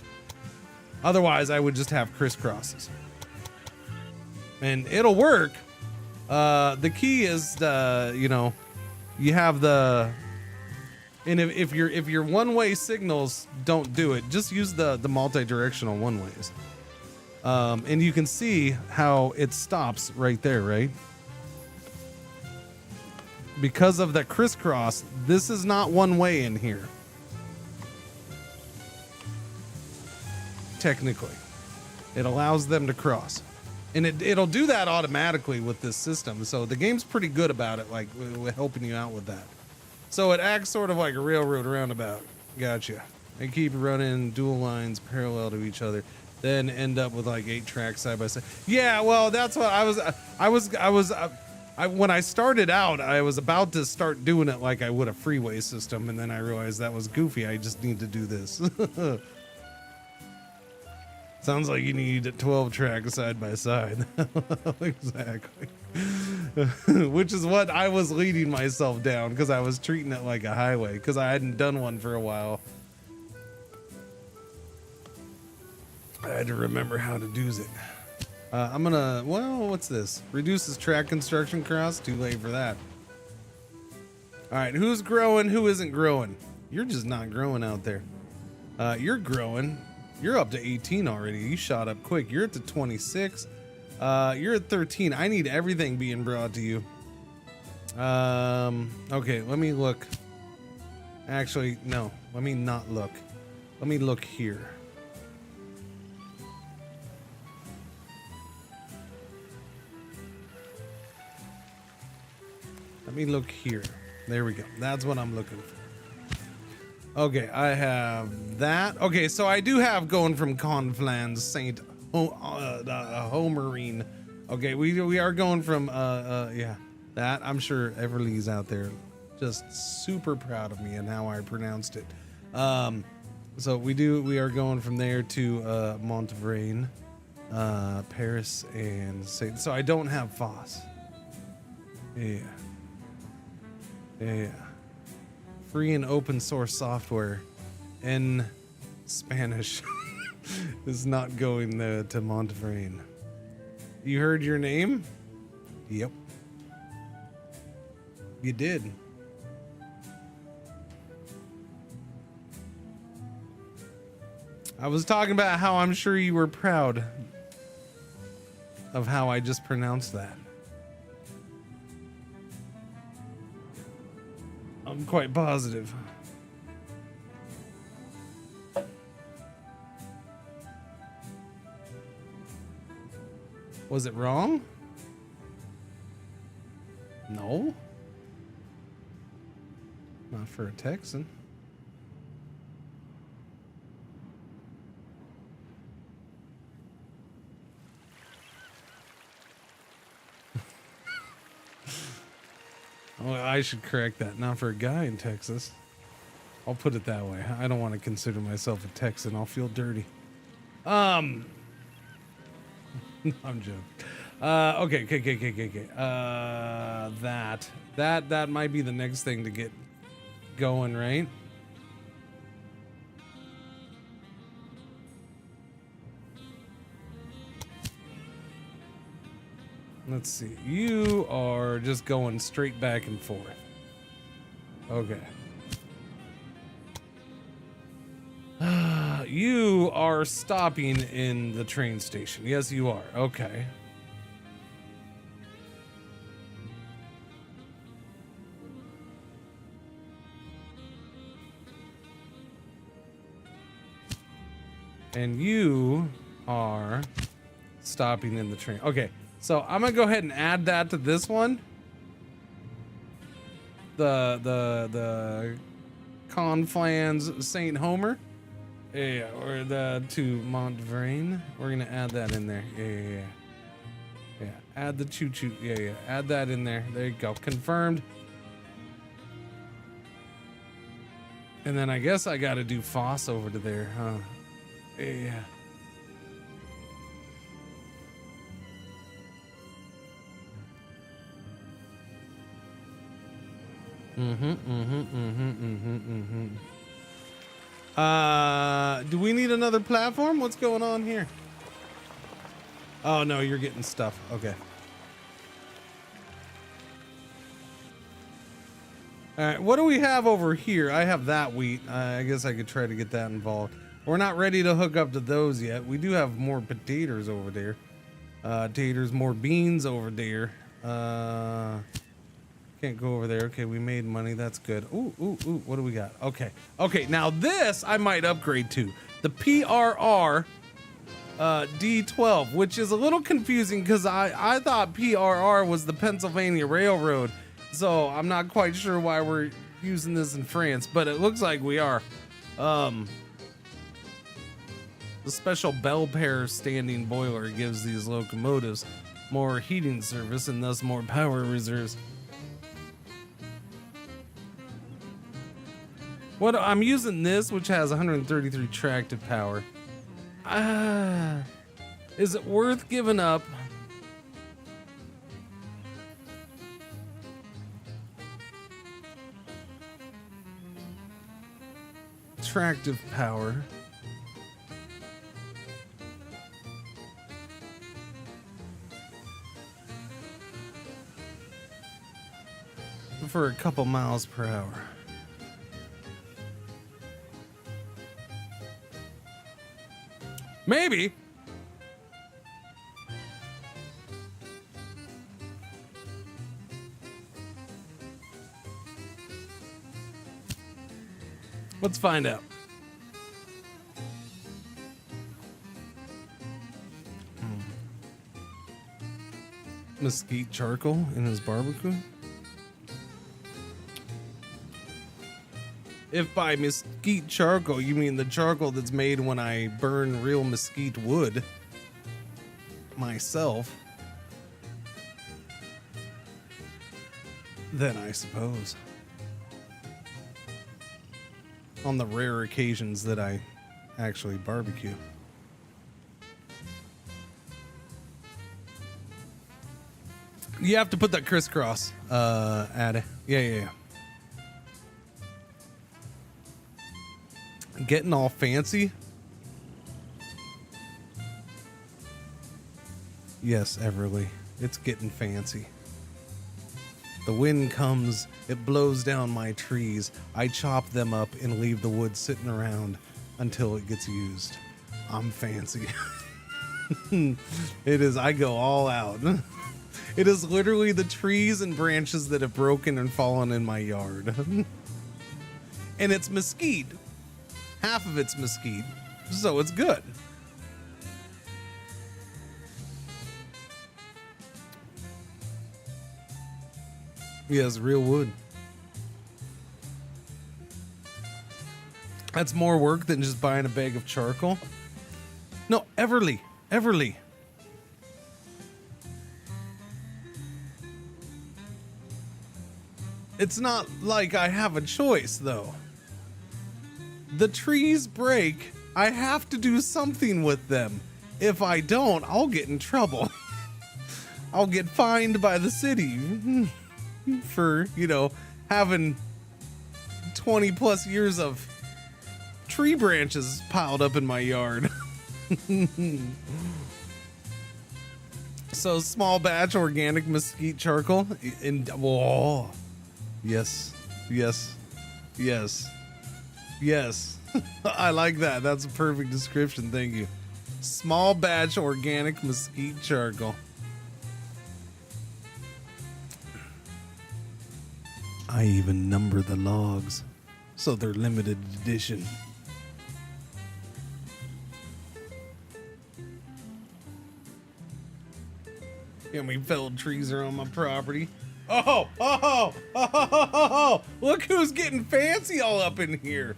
Otherwise, I would just have crisscrosses. And it'll work. The key is, you know, you have the And if your one-way signals don't do it, just use the multi-directional one-ways. And you can see how it stops right there, right? Because of that crisscross, this is not one way in here. Technically, it allows them to cross, and it'll do that automatically with this system. So the game's pretty good about it, like helping you out with that. So it acts sort of like a railroad roundabout. Gotcha. They keep running dual lines parallel to each other, then end up with like 8 tracks side by side. Yeah, well, that's what when I started out, I was about to start doing it like I would a freeway system, and then I realized that was goofy. I just need to do this. Sounds like you need 12 tracks side by side. Exactly. Which is what I was leading myself down, because I was treating it like a highway, because I hadn't done one for a while. I had to remember how to do it. I'm gonna, well, what's this? Reduces track construction costs? Too late for that. All right, who's growing? Who isn't growing? You're just not growing out there. You're growing. You're up to 18 already. You shot up quick. You're at the 26. You're at 13. I need everything being brought to you. Okay, let me look. Actually, no. Let me not look. Let me look here. Let me look here. There we go. That's what I'm looking for. Okay, I have that. Okay, so I do have going from Conflans Saint Homerine. Okay, we are going from yeah, that. I'm sure Everly's out there just super proud of me and how I pronounced it. So we are going from there to Montvrain, Paris, and Saint. So I don't have Foss. Yeah. Yeah. Free and open source software in Spanish is not going to Montvrain. You heard your name? Yep. You did. I was talking about how I'm sure you were proud of how I just pronounced that. I'm quite positive. Was it wrong? No. Not for a Texan. Well, I should correct that. Not for a guy in Texas. I'll put it that way. I don't want to consider myself a Texan. I'll feel dirty. I'm joking. Okay. That might be the next thing to get going, right? Let's see. You are just going straight back and forth. Okay. You are stopping in the train station. Yes, you are. Okay. And you are stopping in the train. Okay. So I'm gonna go ahead and add that to this one. The Conflans Saint Homer. Yeah, or to Montvrain. We're gonna add that in there. Yeah. Add the choo-choo. Yeah. Add that in there. There you go. Confirmed. And then I guess I gotta do Foss over to there, huh? Yeah. Do we need another platform? What's going on here? Oh no, you're getting stuff. Okay. All right, what do we have over here? I have that wheat. I guess I could try to get that involved. We're not ready to hook up to those yet. We do have more potatoes over there. Taters, more beans over there. Can't go over there. Okay, we made money. That's good. Ooh, ooh, ooh. What do we got? Okay. Okay, now this I might upgrade to. The PRR D12, which is a little confusing because I thought PRR was the Pennsylvania Railroad. So I'm not quite sure why we're using this in France, but it looks like we are. The special bell pair standing boiler gives these locomotives more heating service and thus more power reserves. What I'm using this, which has 133 tractive power. Is it worth giving up? Tractive power. For a couple miles per hour. Maybe. Let's find out. Mesquite charcoal in his barbecue. If by mesquite charcoal you mean the charcoal that's made when I burn real mesquite wood myself, then I suppose. On the rare occasions that I actually barbecue. You have to put that crisscross at it. Yeah. Getting all fancy. Yes, Everly, it's getting fancy. The wind comes, it blows down my trees. I chop them up and leave the wood sitting around until it gets used. I'm fancy. It is, I go all out. It is literally the trees and branches that have broken and fallen in my yard. And it's mesquite. Half of it's mesquite, so it's good. Yes, real wood. That's more work than just buying a bag of charcoal. No, Everly. It's not like I have a choice, though. The trees break. I have to do something with them. If I don't, I'll get in trouble. I'll get fined by the city for, having 20 plus years of tree branches piled up in my yard. So small batch organic mesquite charcoal. Whoa. Yes. I like that. That's a perfect description. Thank you. Small batch organic mesquite charcoal. I even number the logs, so they're limited edition. How many felled trees are on my property? Oh, look who's getting fancy all up in here.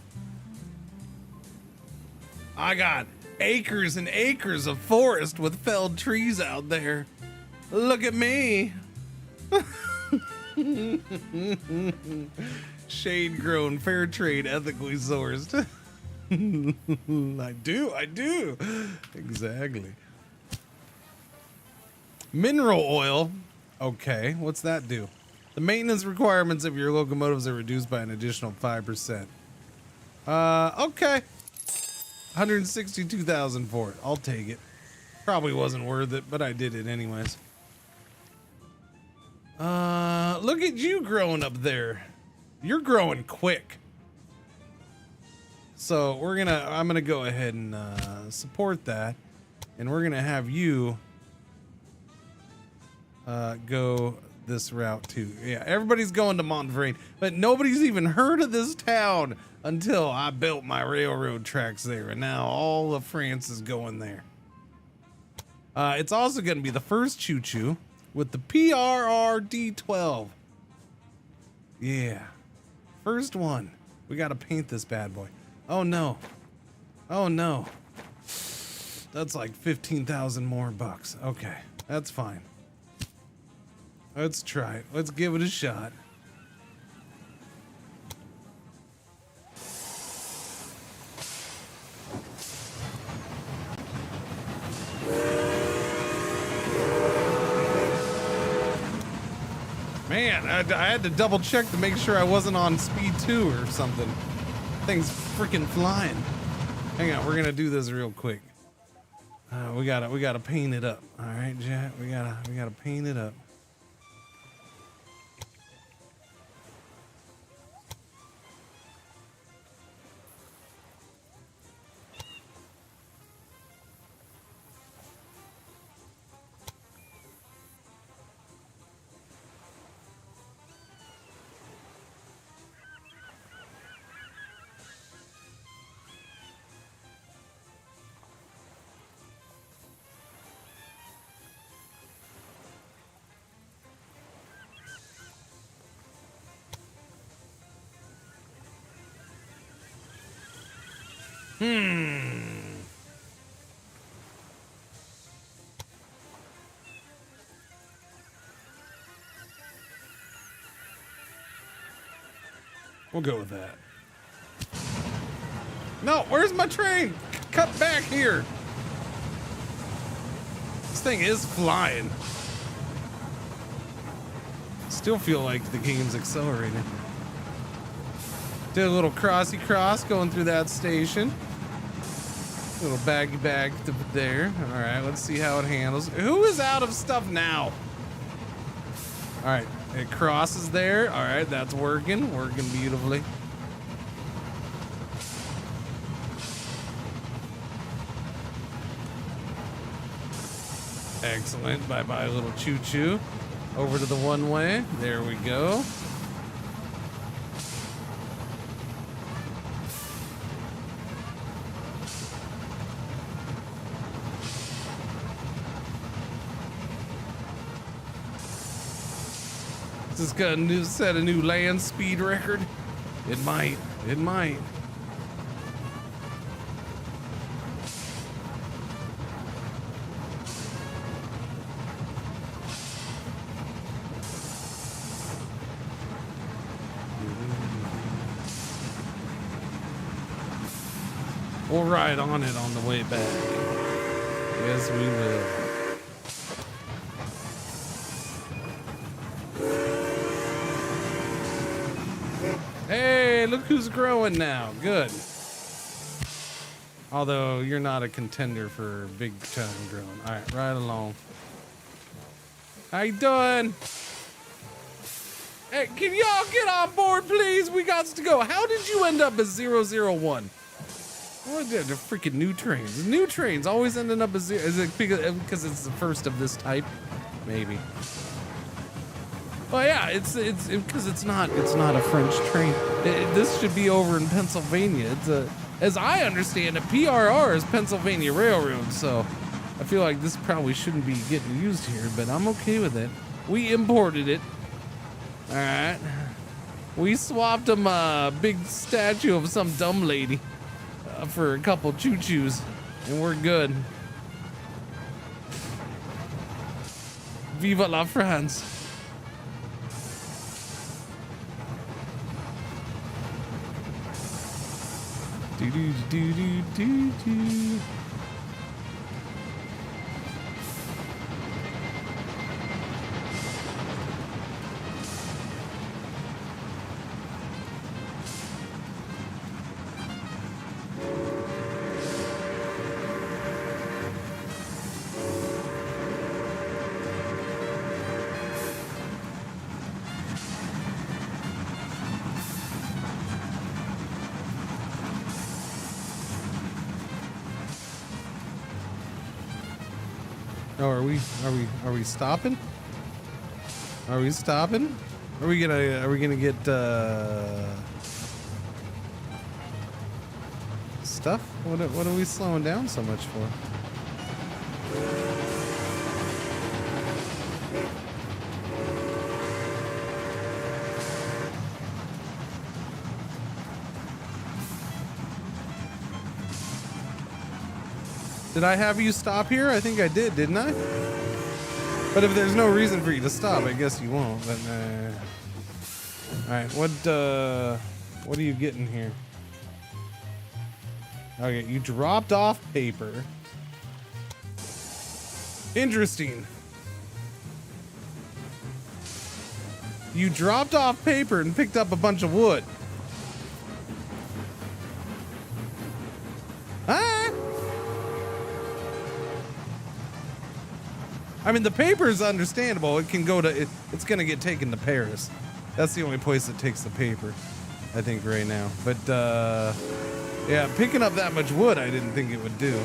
I got acres and acres of forest with felled trees out there. Look at me. Shade grown, fair trade, ethically sourced. I do. Exactly. Mineral oil. Okay, what's that do? The maintenance requirements of your locomotives are reduced by an additional 5%. Okay. 162,000 for it. I'll take it. Probably wasn't worth it, but I did it anyways. Look at you growing up there. You're growing quick. So I'm gonna go ahead and support that, and we're gonna have you go this route too. Yeah, everybody's going to Montverde, but nobody's even heard of this town until I built my railroad tracks there, and now all of France is going there. It's also gonna be the first choo-choo with the PRRD12. Yeah, first one. We gotta paint this bad boy. Oh no. Oh no. That's like 15,000 more bucks. Okay, that's fine. Let's try it. Let's give it a shot. Man, I had to double check to make sure I wasn't on speed 2 or something. Thing's freaking flying. Hang on, we're gonna do this real quick. We gotta paint it up. All right, Jack, we gotta paint it up. We'll go with that. No, where's my train? Cut back here. This thing is flying. Still feel like the game's accelerated. Did a little crossy cross going through that station. Little baggy bag to there. All right, let's see how it handles. Who is out of stuff now? All right, it crosses there. All right, that's working beautifully. Excellent. Bye-bye, little choo-choo. Over to the one-way. There we go. This got set a new land speed record. It might. It might. We'll ride on it on the way back. Yes, we will. Hey, look who's growing now. Good. Although you're not a contender for big time growing. All right, right along. How you doing? Hey, can y'all get on board, please? We got to go. How did you end up as 001? What are the freaking new trains? New trains always ending up as 0. Is it because it's the first of this type? Maybe. Well, yeah, it's because it's not a French train. This should be over in Pennsylvania. It's as I understand it, PRR is Pennsylvania Railroad, so I feel like this probably shouldn't be getting used here, but I'm okay with it. We imported it. All right. We swapped them a big statue of some dumb lady for a couple choo-choos, and we're good. Viva la France. Do do do do do do. Oh, are we stopping? Are we stopping? Are we gonna get stuff? What are we slowing down so much for? Did I have you stop here? I think I did, didn't I? But if there's no reason for you to stop, I guess you won't. But all right, what are you getting here? Okay, you dropped off paper. Interesting. You dropped off paper and picked up a bunch of wood. Ah! I mean, the paper is understandable. It can go to, it's going to get taken to Paris. That's the only place that takes the paper, I think, right now. But, yeah, picking up that much wood, I didn't think it would do.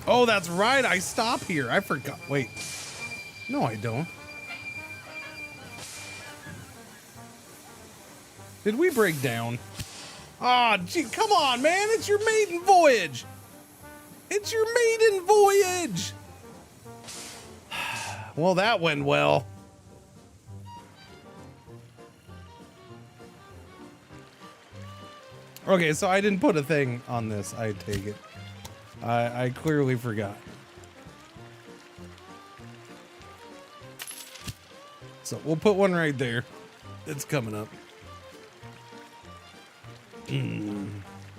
Oh, that's right. I stop here. I forgot. Wait. No, I don't. Did we break down? Ah, oh, gee, come on, man. It's your maiden voyage. It's your maiden voyage. Well, that went well. Okay, so I didn't put a thing on this, I take it. I clearly forgot. So we'll put one right there. It's coming up.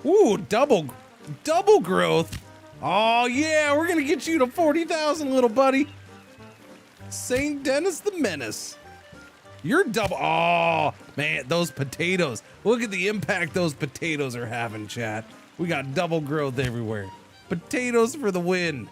Ooh, double growth. Oh yeah, we're gonna get you to 40,000, little buddy. St. Dennis the Menace. You're double. Oh man, those potatoes. Look at the impact those potatoes are having, chat. We got double growth everywhere. Potatoes for the win.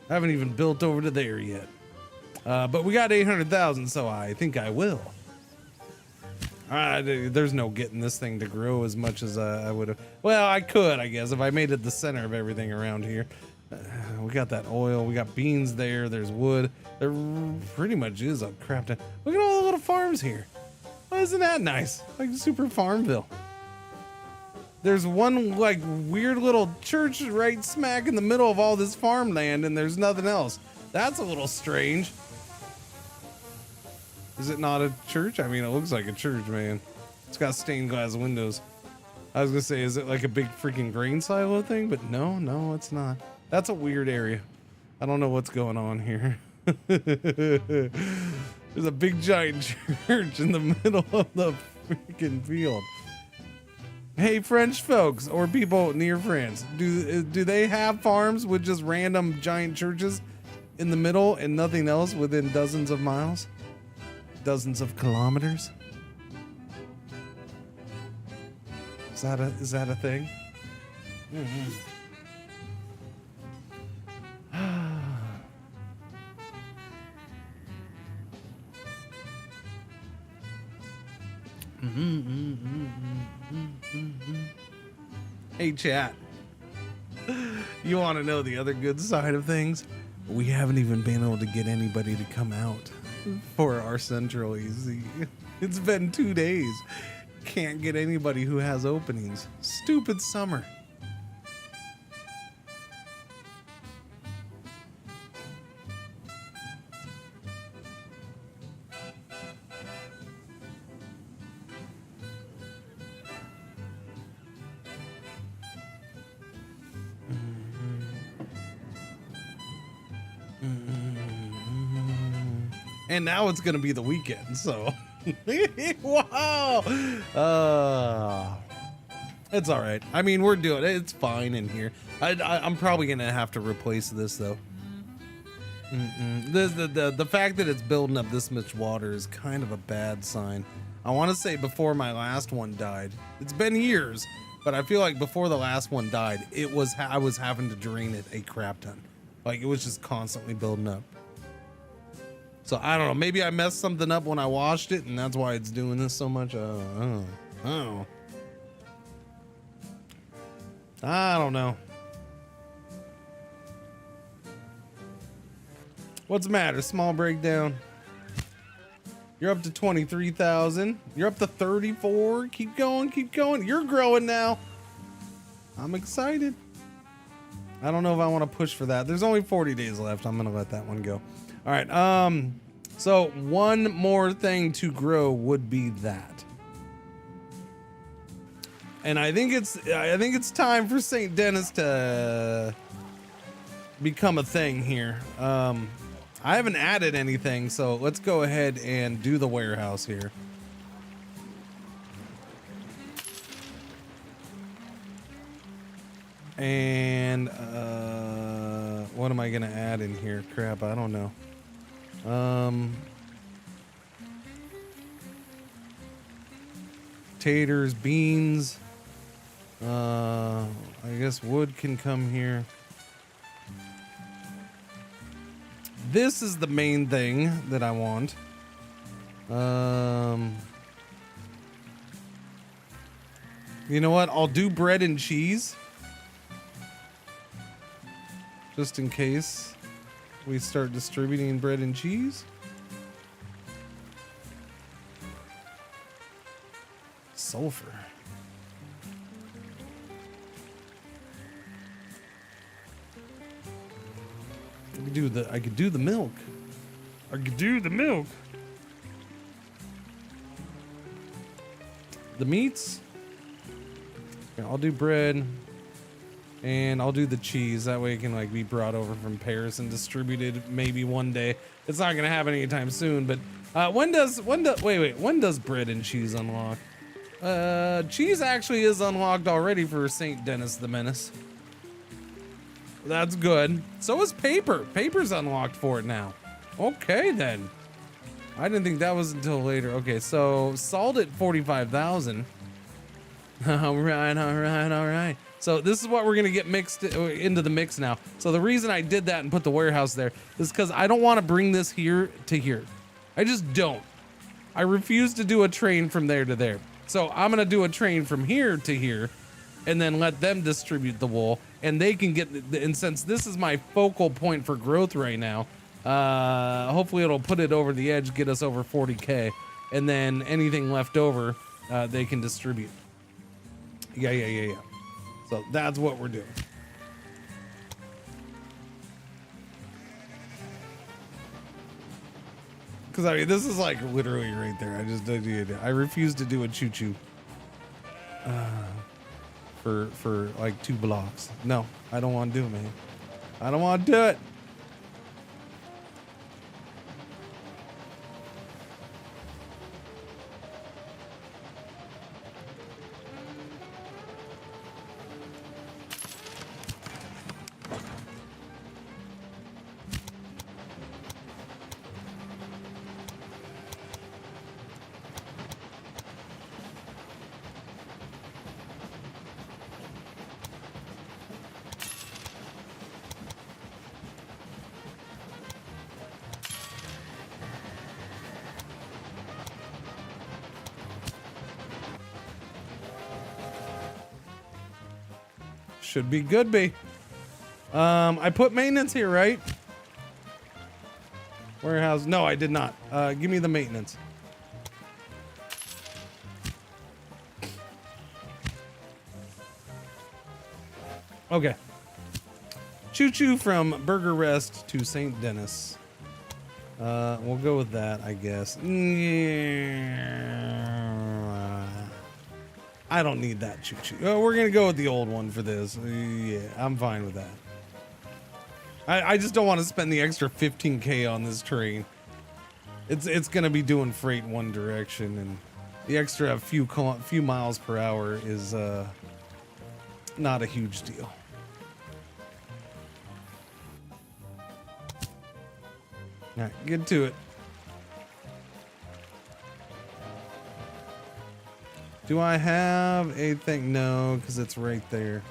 I haven't even built over to there yet. But we got 800,000, so I think I will. There's no getting this thing to grow as much as I would have. Well, I could, I guess, if I made it the center of everything around here. We got that oil. We got beans there. There's wood. There pretty much is a crap ton. Look at all the little farms here. Oh, isn't that nice? Like super Farmville. There's one like weird little church right smack in the middle of all this farmland, and there's nothing else. That's a little strange. Is it not a church? I mean, it looks like a church, man. It's got stained glass windows. I was gonna say, is it like a big freaking grain silo thing? But no, it's not. That's a weird area. I don't know what's going on here. There's a big giant church in the middle of the freaking field. Hey, French folks or people near France, do they have farms with just random giant churches in the middle and nothing else within dozens of miles? Dozens of kilometers? Is that a thing? Mm-hmm. Hey chat, you want to know the other good side of things? We haven't even been able to get anybody to come out for our central EZ. It's been 2 days. Can't get anybody who has openings. Stupid summer. And now it's gonna be the weekend, so wow. It's all right. I mean, we're doing it. It's fine in here. I'm probably gonna have to replace this though. The fact that it's building up this much water is kind of a bad sign. I want to say before my last one died. It's been years, but I feel like before the last one died, I was having to drain it a crap ton. Like it was just constantly building up. So I don't know. Maybe I messed something up when I washed it, and that's why it's doing this so much. I don't know. What's the matter? Small breakdown. You're up to 23,000. You're up to 34. Keep going, keep going. You're growing now. I'm excited. I don't know if I want to push for that. There's only 40 days left. I'm going to let that one go. All right. So one more thing to grow would be that. And I think it's time for St. Denis to become a thing here. I haven't added anything, so let's go ahead and do the warehouse here. And what am I gonna add in here? Crap, I don't know. Taters, beans. I guess wood can come here. This is the main thing that I want. You know what? I'll do bread and cheese. Just in case we start distributing bread and cheese. Sulfur. I could do the milk. I could do the milk. The meats. Yeah, I'll do bread. And I'll do the cheese. That way it can like be brought over from Paris and distributed maybe one day. It's not gonna happen anytime soon, but when does bread and cheese unlock? Cheese actually is unlocked already for St. Denis the Menace. That's good. So is paper. Paper's unlocked for it now. Okay then. I didn't think that was until later. Okay, so salt at 45,000. All right. So this is what we're gonna get mixed into the mix now. So the reason I did that and put the warehouse there is because I don't want to bring this here to here. I just don't. I refuse to do a train from there to there. So I'm gonna do a train from here to here, and then let them distribute the wool, and they can get. And since this is my focal point for growth right now, hopefully it'll put it over the edge, get us over 40K, and then anything left over, they can distribute. Yeah. So that's what we're doing. Because I mean, this is like literally right there. I refuse to do a choo-choo for like 2 blocks. No, I don't want to do it, man. I don't want to do it. Should be good, be. I put maintenance here, right? Warehouse. No, I did not. Give me the maintenance. Okay. Choo-choo from Burger Rest to St. Denis. We'll go with that, I guess. I don't need that choo-choo. We're gonna go with the old one for this. Yeah, I'm fine with that. I just don't want to spend the extra 15K on this train. It's gonna be doing freight in one direction, and the extra few miles per hour is not a huge deal. All right, get to it. Do I have a thing? No, because it's right there.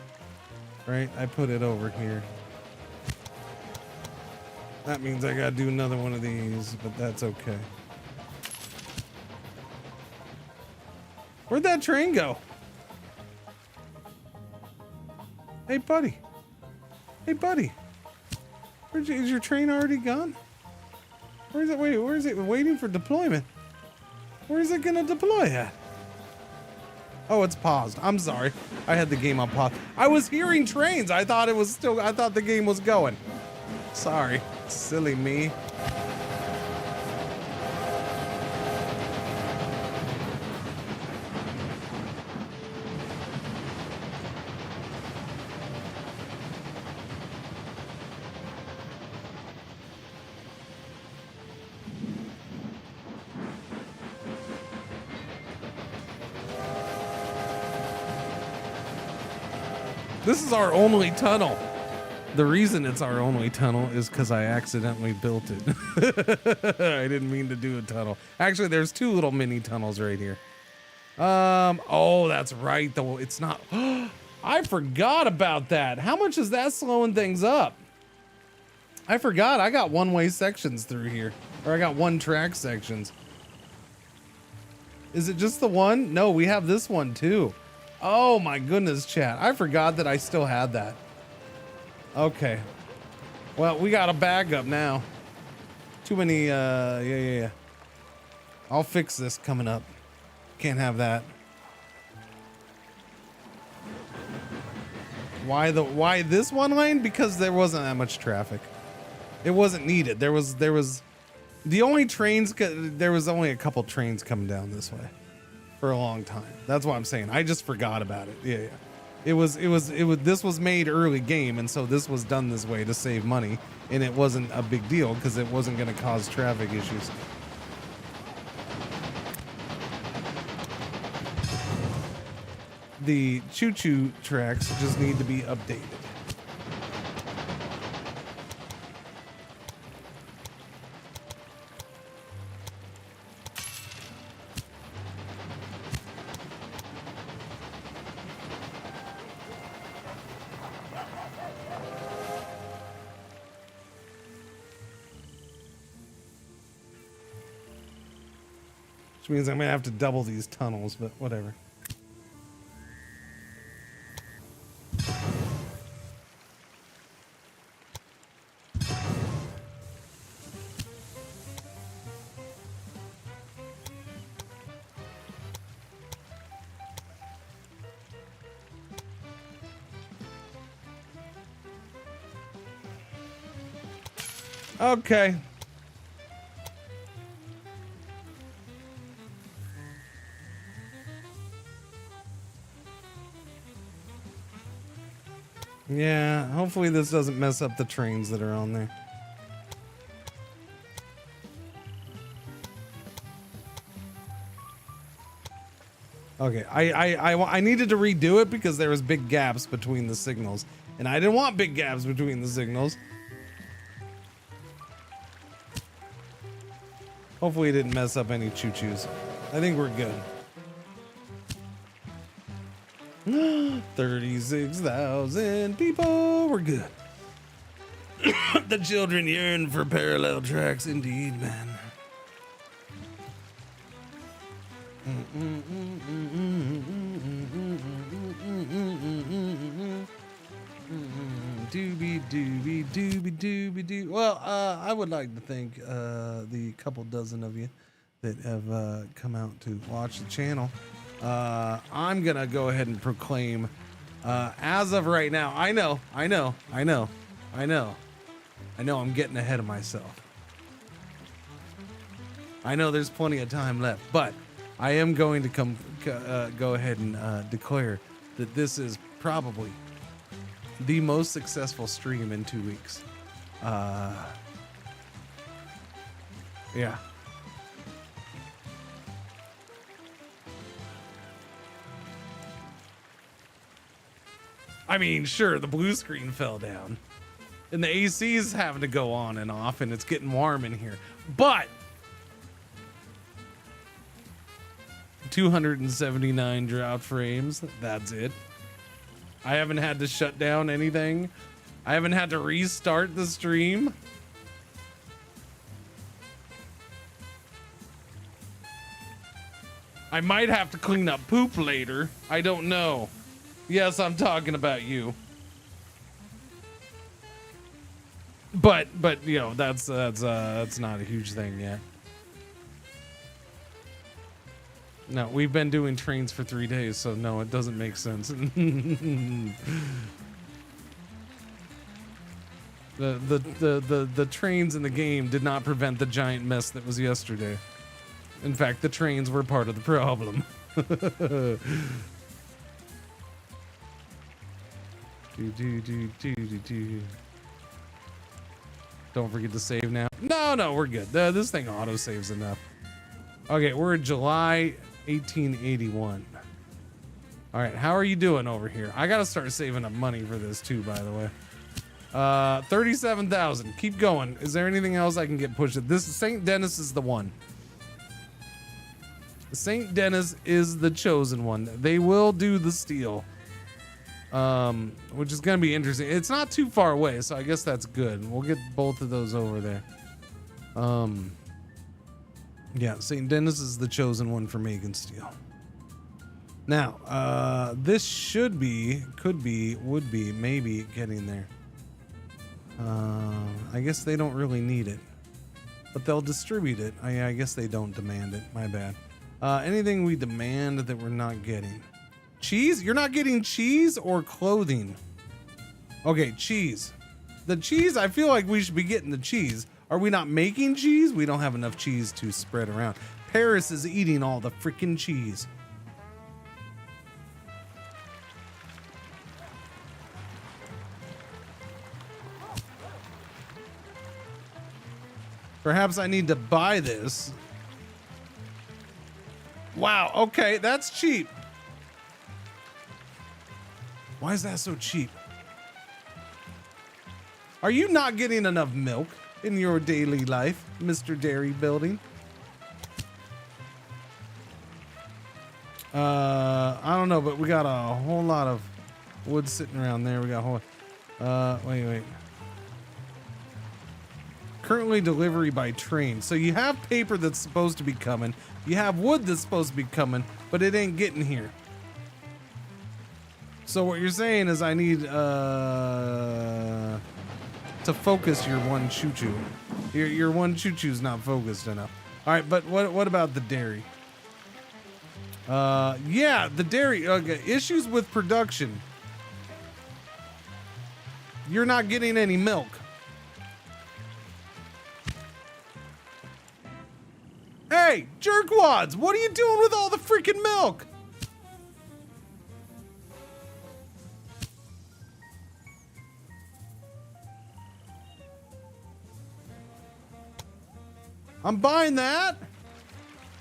Right? I put it over here. That means I gotta do another one of these, but that's okay. Where'd that train go? Hey, buddy. Hey, buddy. Is your train already gone? Where is it? Wait, where is it? Waiting for deployment. Where is it gonna deploy at? Oh, it's paused. I'm sorry. I had the game on pause. I was hearing trains. I thought it was still, I thought the game was going. Sorry. Silly me. This is our only tunnel. The reason it's our only tunnel is because I accidentally built it. I didn't mean to do a tunnel. Actually, there's two little mini tunnels right here. Oh, that's right, though. It's not. I forgot about that. How much is that slowing things up? I forgot. I got one-way sections through here. Or I got one-track sections. Is it just the one? No, we have this one, too. Oh, my goodness, chat. I forgot that I still had that. Okay. Well, we got a backup now. Too many, yeah. I'll fix this coming up. Can't have that. Why this one lane? Because there wasn't that much traffic. It wasn't needed. There was the only trains, there was only a couple trains coming down this way for a long time. That's what I'm saying. I just forgot about it. Yeah. It was this was made early game, and so this was done this way to save money, and it wasn't a big deal because it wasn't going to cause traffic issues. The choo-choo tracks just need to be updated. Which means I'm gonna have to double these tunnels, but whatever. Okay. Yeah, hopefully this doesn't mess up the trains that are on there. Okay, I needed to redo it because there was big gaps between the signals, and I didn't want big gaps between the signals. Hopefully it didn't mess up any choo-choos. I think we're good. 36,000 people. We're good. The children yearn for parallel tracks, indeed, man. Doobie. Well, I would like to thank the couple dozen of you that have come out to watch the channel. I'm gonna go ahead and proclaim, as of right now, I know, I'm getting ahead of myself. I know there's plenty of time left, but I am going to go ahead and declare that this is probably the most successful stream in 2 weeks. Yeah. I mean, sure, the blue screen fell down, And the AC is having to go on and off, and it's getting warm in here. But 279 drop frames. That's it. I haven't had to shut down anything. I haven't had to restart the stream. I might have to clean up poop later. I don't know. Yes, I'm talking about you. But you know, that's not a huge thing yet. No, we've been doing trains for 3 days, so no, it doesn't make sense. The trains in the game did not prevent the giant mess that was yesterday. In fact, the trains were part of the problem. Don't forget to save now. No, we're good. This thing auto saves enough. Okay, we're in July 1881. All right, how are you doing over here? I gotta start saving up money for this too, by the way. 37,000. Keep going. Is there anything else I can get pushed? This St. Denis is the one. St. Denis is the chosen one. They will do the steel, which is going to be interesting. It's not too far away, so I guess that's good. We'll get both of those over there. Yeah, St. Denis is the chosen one for making steel. Now, this should be, could be, would be, maybe getting there. I guess they don't really need it, but they'll distribute it. I guess they don't demand it. My bad. Anything we demand that we're not getting. Cheese? You're not getting cheese or clothing? Okay, cheese. The cheese, I feel like we should be getting the cheese. Are we not making cheese? We don't have enough cheese to spread around. Paris is eating all the freaking cheese. Perhaps I need to buy this. Wow, okay, that's cheap. Why is that so cheap? Are you not getting enough milk in your daily life, Mr. Dairy Building? I don't know, but we got a whole lot of wood sitting around there. We got a whole, wait. Currently delivery by train. So you have paper that's supposed to be coming. You have wood that's supposed to be coming, but it ain't getting here. So what you're saying is I need to focus your one choo-choo. Your one choo-choo's not focused enough. All right, but what about the dairy? Yeah, the dairy. Okay, issues with production. You're not getting any milk. Hey, jerkwads, what are you doing with all the freaking milk? I'm buying that,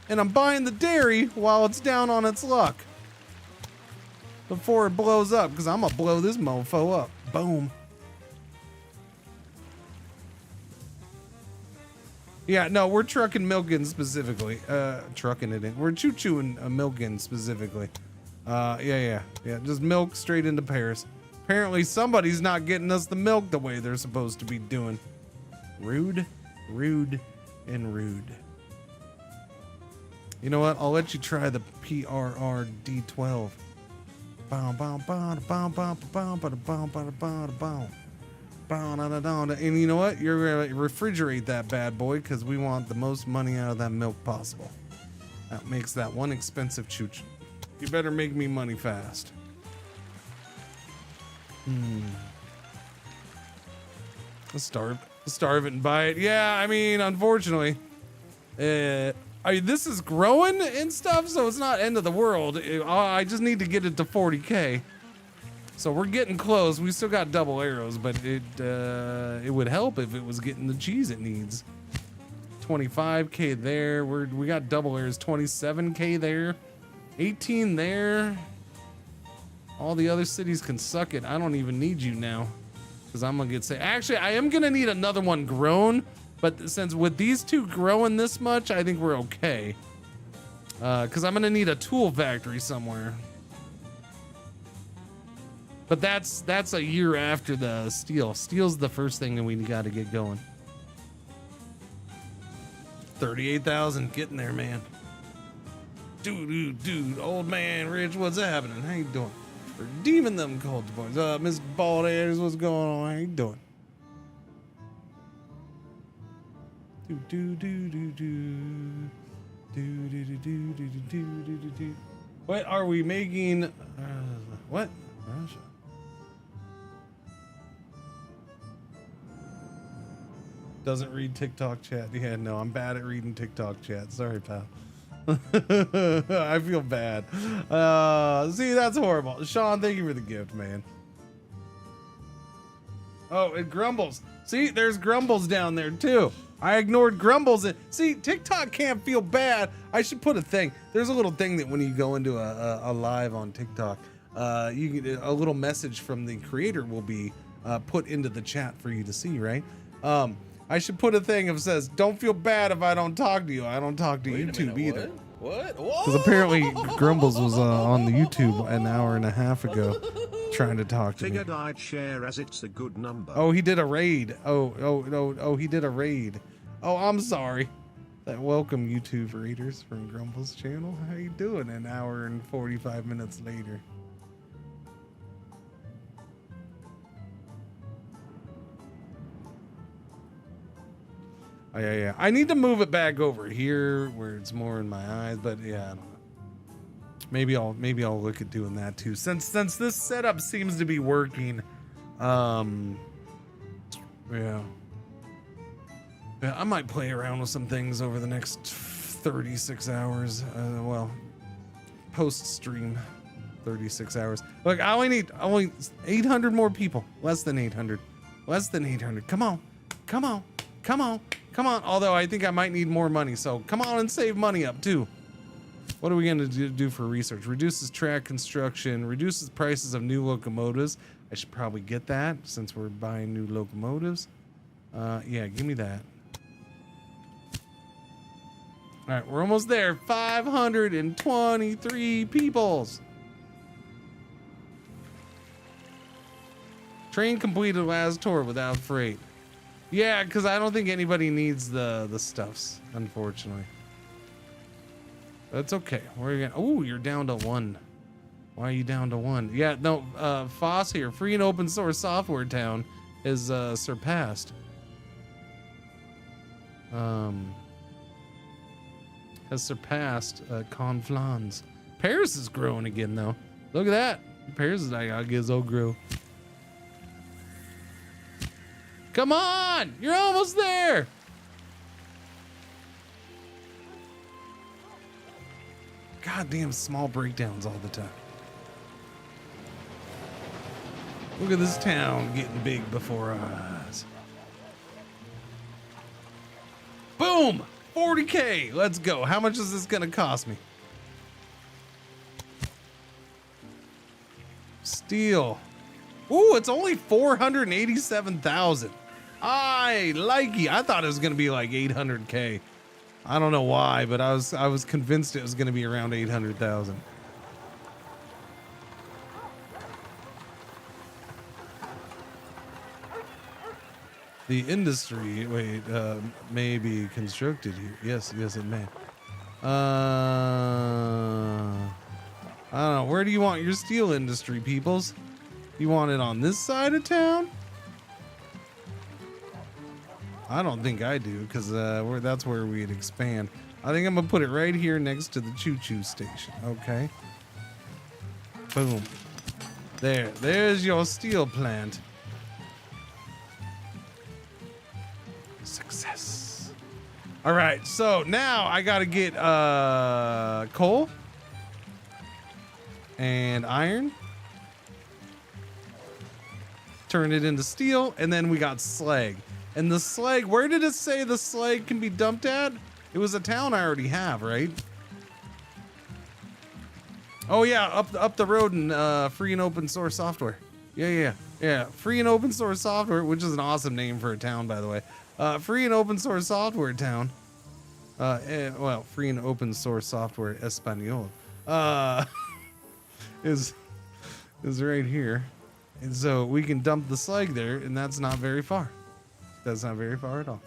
and I'm buying the dairy while it's down on its luck before it blows up, because I'm gonna blow this mofo up. Boom. Yeah, no, we're trucking milk in specifically. Trucking it in. We're choo-chooing milk in specifically. Yeah. Just milk straight into Paris. Apparently somebody's not getting us the milk the way they're supposed to be doing. Rude, and rude. You know what? I'll let you try the PRR D12. And you know what? You're gonna refrigerate that bad boy because we want the most money out of that milk possible. That makes that one expensive chooch. You better make me money fast. Let's starve it and buy it. Yeah, I mean, unfortunately, this is growing and stuff, so it's not end of the world. I just need to get it to 40K. So we're getting close. We still got double arrows, but it would help if it was getting the cheese it needs. 25K there. We got double arrows. 27K there. 18 there. All the other cities can suck it. I don't even need you now. Because I'm gonna get say. Actually, I am gonna need another one grown, but since with these two growing this much, I think we're okay. Because I'm gonna need a tool factory somewhere. But that's a year after the steel. Steel's the first thing that we got to get going. 38,000, getting there, man. Dude, old man Rich, what's happening? How you doing? Redeeming them cold points. Miss Bald Ears, what's going on? How you doing? What are we making? What? Doesn't read TikTok chat. Yeah, no, I'm bad at reading TikTok chat. Sorry, pal. I feel bad. See, that's horrible. Sean, thank you for the gift, man. Oh, it grumbles. See, there's grumbles down there too. I ignored grumbles. See, TikTok can't feel bad. I should put a thing. There's a little thing that when you go into a live on TikTok, you get a little message from the creator will be put into the chat for you to see, right? I should put a thing that says, "Don't feel bad if I don't talk to you. I don't talk to YouTube either." What? Because apparently Grumbles was on the YouTube an hour and a half ago trying to talk to me. Figured I'd share as it's a good number. Oh, he did a raid. Oh, he did a raid. Oh, I'm sorry. Welcome, YouTube readers from Grumbles channel. How you doing? An hour and 45 minutes later. Oh, yeah. I need to move it back over here where it's more in my eyes, but yeah, I don't know. Maybe I'll look at doing that too. Since this setup seems to be working. Yeah, I might play around with some things over the next 36 hours. Well, post stream 36 hours. Look, I only need 800 more people. Less than 800. Come on. Although I think I might need more money, so come on and save money up too. What are we gonna do for research? Reduces track construction, reduces prices of new locomotives. I should probably get that since we're buying new locomotives. Yeah, give me that. All right, we're almost there. 523 peoples. Train completed last tour without freight. Yeah, because I don't think anybody needs the stuffs, unfortunately. That's okay. Oh, you're down to 1. Why are you down to 1? Yeah, no, Foss here, free and open source software town is surpassed. Has surpassed Conflans. Paris is growing again though. Look at that. Paris is like, I guess I'll grow. Come on! You're almost there! Goddamn small breakdowns all the time. Look at this town getting big before our eyes. Boom! 40K! Let's go. How much is this gonna cost me? Steel. Ooh, it's only 487,000. I like it. I thought it was gonna be like 800K. I don't know why, but I was convinced it was gonna be around 800,000. The industry, may be constructed here. Yes, it may. I don't know. Where do you want your steel industry, peoples? You want it on this side of town? I don't think I do, because that's where we'd expand. I think I'm gonna put it right here next to the choo-choo station. Okay. Boom. There's your steel plant. Success. All right, so now I gotta get coal and iron, turn it into steel, and then we got slag. And the slag, where did it say the slag can be dumped at? It was a town I already have, right? Oh yeah, up the road in free and open source software. Yeah. Free and open source software, which is an awesome name for a town, by the way. Free and open source software town. Well, free and open source software Espanol. Is right here. And so we can dump the slag there, and that's not very far. That's not very far at all.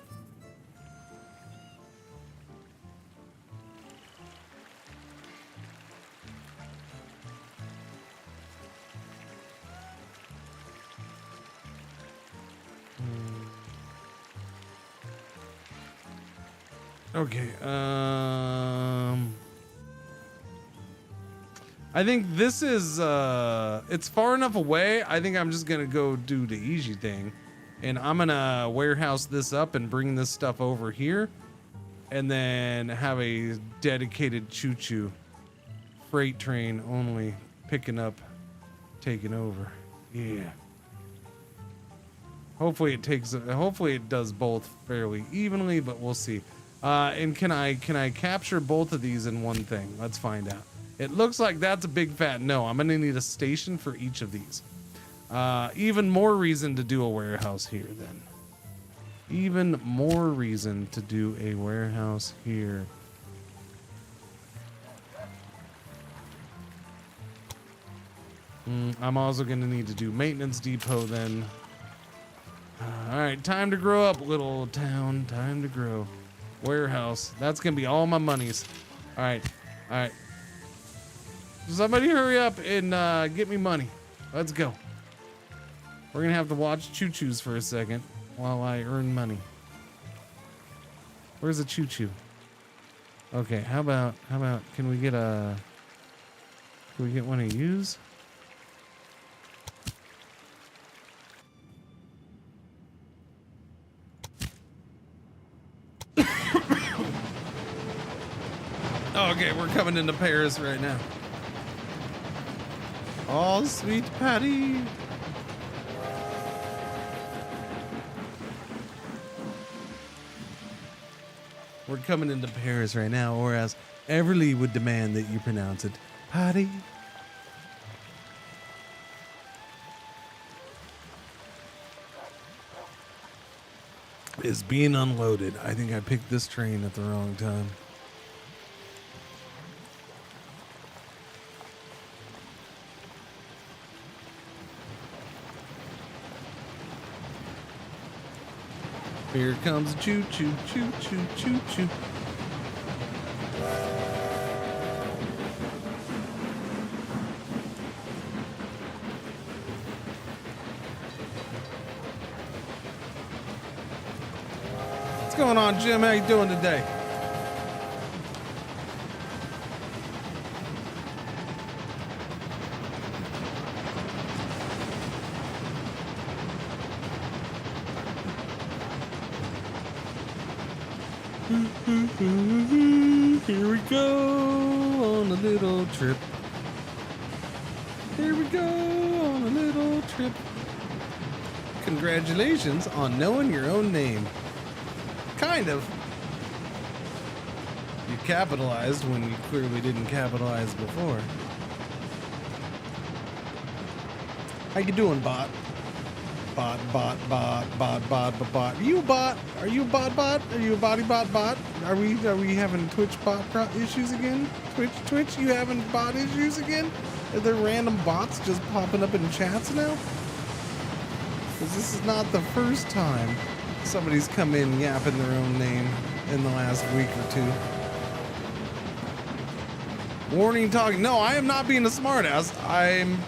Okay, I think this is, it's far enough away. I think I'm just gonna go do the easy thing. And I'm gonna warehouse this up and bring this stuff over here. And then have a dedicated choo-choo. Freight train only picking up, taking over. Yeah. Hopefully it does both fairly evenly, but we'll see. And can I capture both of these in one thing? Let's find out. It looks like that's a big fat no. I'm gonna need a station for each of these. Even more reason to do a warehouse here then. Even more reason to do a warehouse here. I'm also gonna need to do maintenance depot then. All right, time to grow up, little town. Time to grow. Warehouse. That's gonna be all my monies. All right. Somebody hurry up and get me money. Let's go. We're gonna have to watch choo-choos for a second while I earn money. Where's the choo-choo? Okay, how about can we get one of yous? Okay, we're coming into Paris right now. Oh, sweet Patty. We're coming into Paris right now, or as Everly would demand that you pronounce it, Patty. Is being unloaded. I think I picked this train at the wrong time. Here comes choo-choo, choo-choo, choo-choo. What's going on, Jim? How you doing today? Here we go on a little trip. Here we go on a little trip. Congratulations on knowing your own name. Kind of. You capitalized when you clearly didn't capitalize before. How you doing, bot? Bot. Are you a bot? Are you a bot? Are you a bot? Are we having Twitch bot issues again? Twitch, you having bot issues again? Are there random bots just popping up in chats now? Because this is not the first time somebody's come in yapping their own name in the last week or two. Warning talking. No, I am not being a smartass. I'm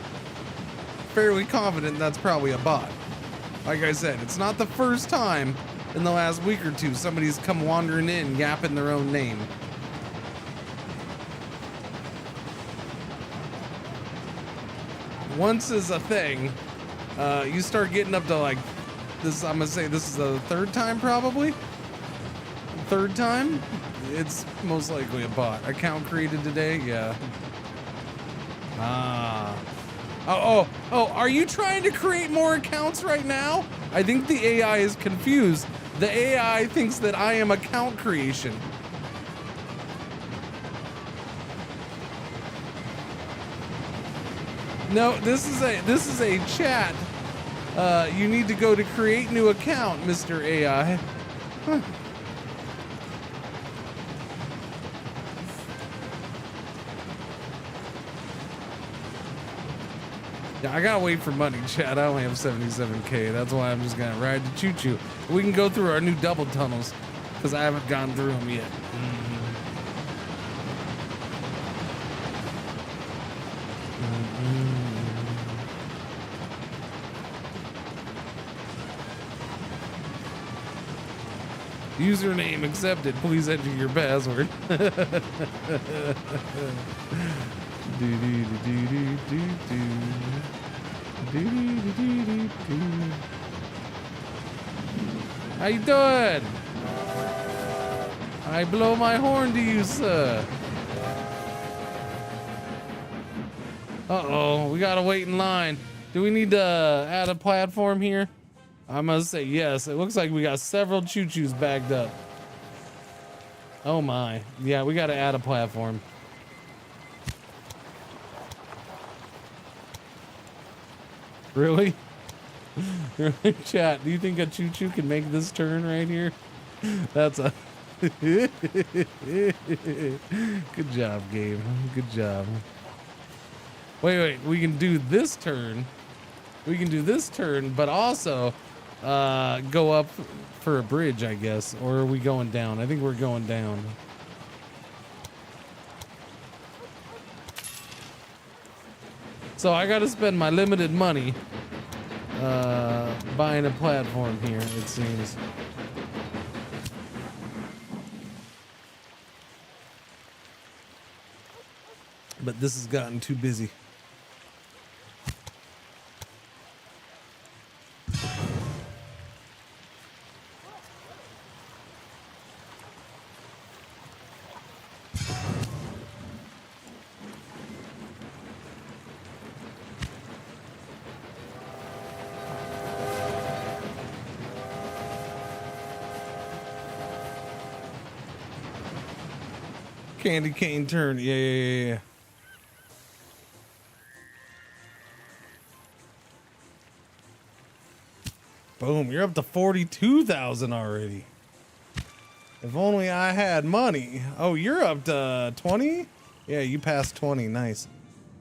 fairly confident that's probably a bot. Like I said, it's not the first time in the last week or two somebody's come wandering in yapping their own name. Once is a thing, you start getting up to like this. I'm gonna say this is the third time, probably. Third time, it's most likely a bot. Account created today, yeah. Oh, are you trying to create more accounts right now? I think the AI is confused. The AI thinks that I am account creation. No, this is a chat. You need to go to create new account, Mr. AI. Huh. Yeah, I gotta wait for money, chat. I only have 77K. That's why I'm just gonna ride the choo-choo. We can go through our new double tunnels because I haven't gone through them yet. Username accepted. Please enter your password. How you doing? I blow my horn to you, sir. Uh-oh, we gotta wait in line. Do we need to add a platform here? I must say yes. It looks like we got several choo-choos backed up. Oh my. Yeah, we gotta add a platform. Really? Chat, do you think a choo-choo can make this turn right here? That's a... Good job, Gabe. Good job. Wait, we can do this turn. We can do this turn, but also go up for a bridge, I guess. Or are we going down? I think we're going down. So I gotta spend my limited money buying a platform here, it seems. But this has gotten too busy. Candy cane turn. Yeah. Boom, you're up to 42,000 already. If only I had money. Oh, you're up to 20? Yeah, you passed 20. Nice.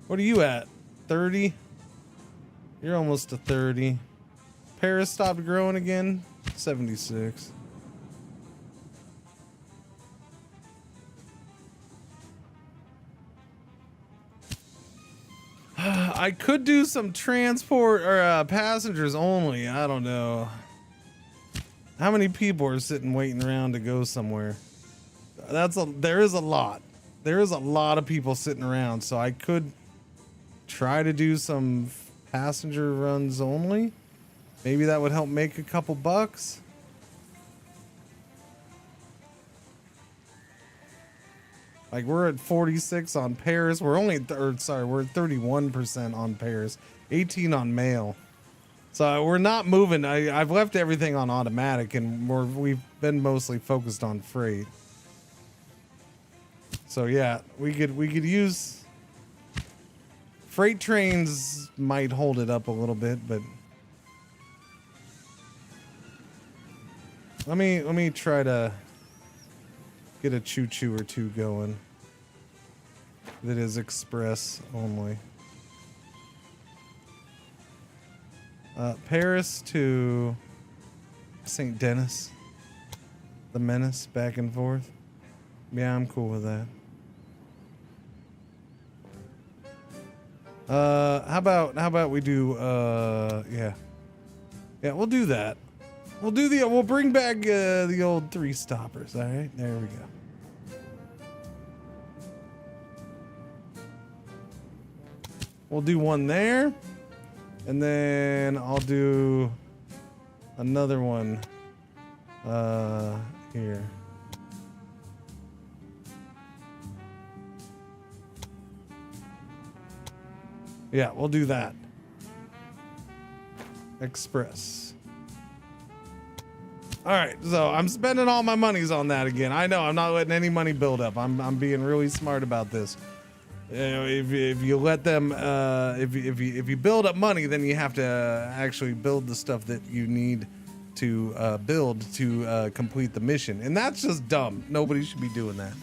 What are you at? 30? You're almost to 30. Paris stopped growing again. 76. I could do some transport or passengers only. I don't know. How many people are sitting waiting around to go somewhere? There is a lot. There is a lot of people sitting around, so I could try to do some passenger runs only. Maybe that would help make a couple bucks. Like we're at 46 on Paris. We're only, we're at 31% on Paris, 18 on mail. So we're not moving. I've left everything on automatic, and we've been mostly focused on freight. So yeah, we could use freight trains. Might hold it up a little bit, but let me try to get a choo-choo or two going that is express only. Paris to St. Denis, the Menace, back and forth. Yeah, I'm cool with that. How about we do yeah, we'll do that. We'll bring back the old 3 stoppers. All right, there we go. We'll do one there, and then I'll do another one here. Yeah, we'll do that. Express. All right, so I'm spending all my monies on that again. I know I'm not letting any money build up. I'm being really smart about this. You know, if you let them, if you build up money, then you have to actually build the stuff that you need to build to complete the mission, and that's just dumb. Nobody should be doing that.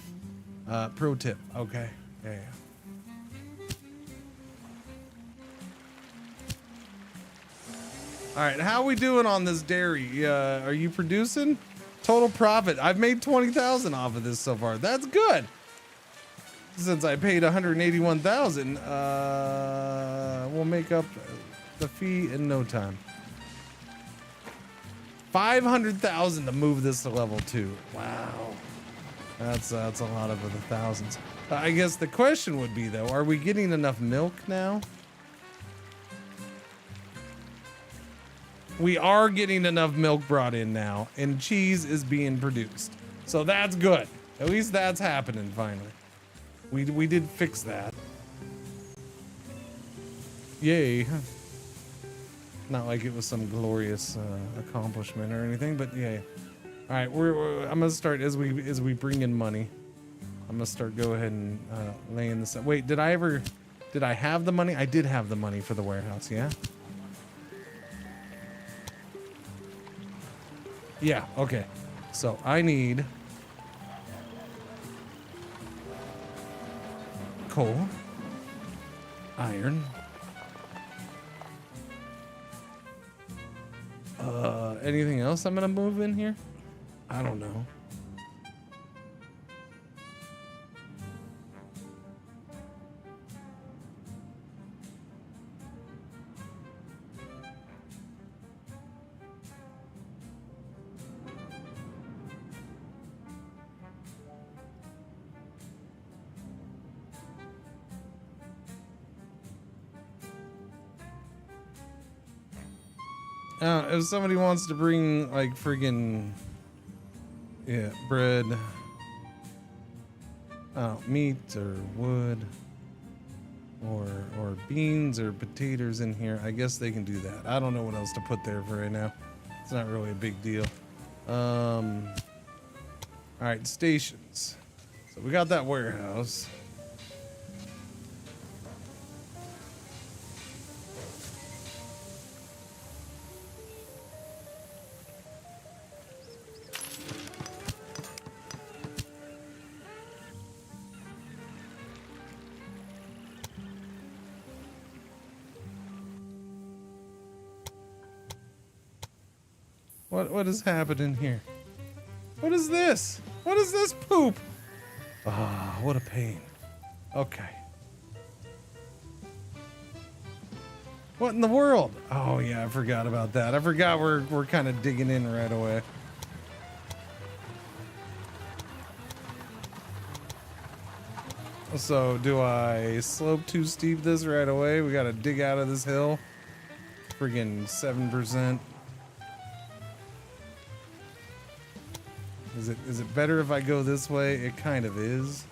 Pro tip. Okay. Yeah. All right, how are we doing on this dairy? Are you producing? Total profit. I've made 20,000 off of this so far. That's good. Since I paid 181,000, we'll make up the fee in no time. 500,000 to move this to level 2. Wow. That's a lot of the thousands. I guess the question would be though, are we getting enough milk now? We are getting enough milk brought in now, and cheese is being produced. So that's good. At least that's happening finally. We did fix that. Yay. Not like it was some glorious accomplishment or anything, but yay. All right, I'm gonna start as we bring in money. I'm gonna start go ahead and laying this up. Wait, did I have the money? I did have the money for the warehouse, yeah? Yeah, okay. So I need coal, iron, anything else I'm gonna move in here? I don't know. If somebody wants to bring like friggin' bread, meat or wood or beans or potatoes in here, I guess they can do that. I don't know what else to put there for right now. It's not really a big deal. All right, stations. So we got that warehouse. What is happening here? What is this? What is this poop? Ah, what a pain. Okay. What in the world? Oh yeah, I forgot about that. I forgot we're kind of digging in right away. So do I slope too steep this right away? We gotta dig out of this hill. Friggin' 7%. Is it better if I go this way? It kind of is.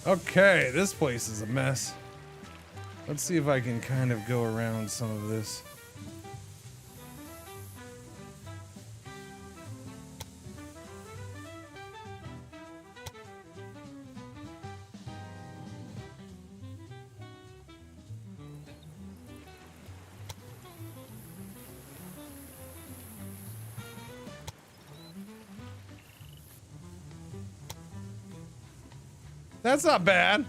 Okay, this place is a mess. Let's see if I can kind of go around some of this. That's not bad.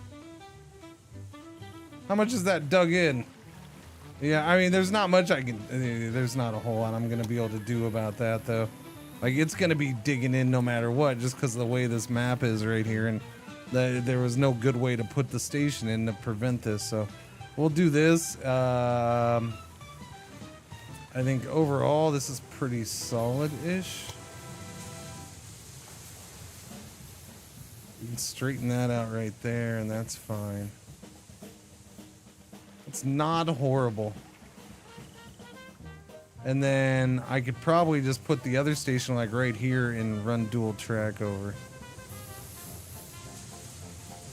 How much is that dug in? Yeah, I mean, there's not much I can... There's not a whole lot I'm going to be able to do about that, though. Like, it's going to be digging in no matter what, just because of the way this map is right here. And there was no good way to put the station in to prevent this, so... We'll do this. I think overall, this is pretty solid-ish. You can straighten that out right there, and that's fine. It's not horrible. And then I could probably just put the other station like right here and run dual track over.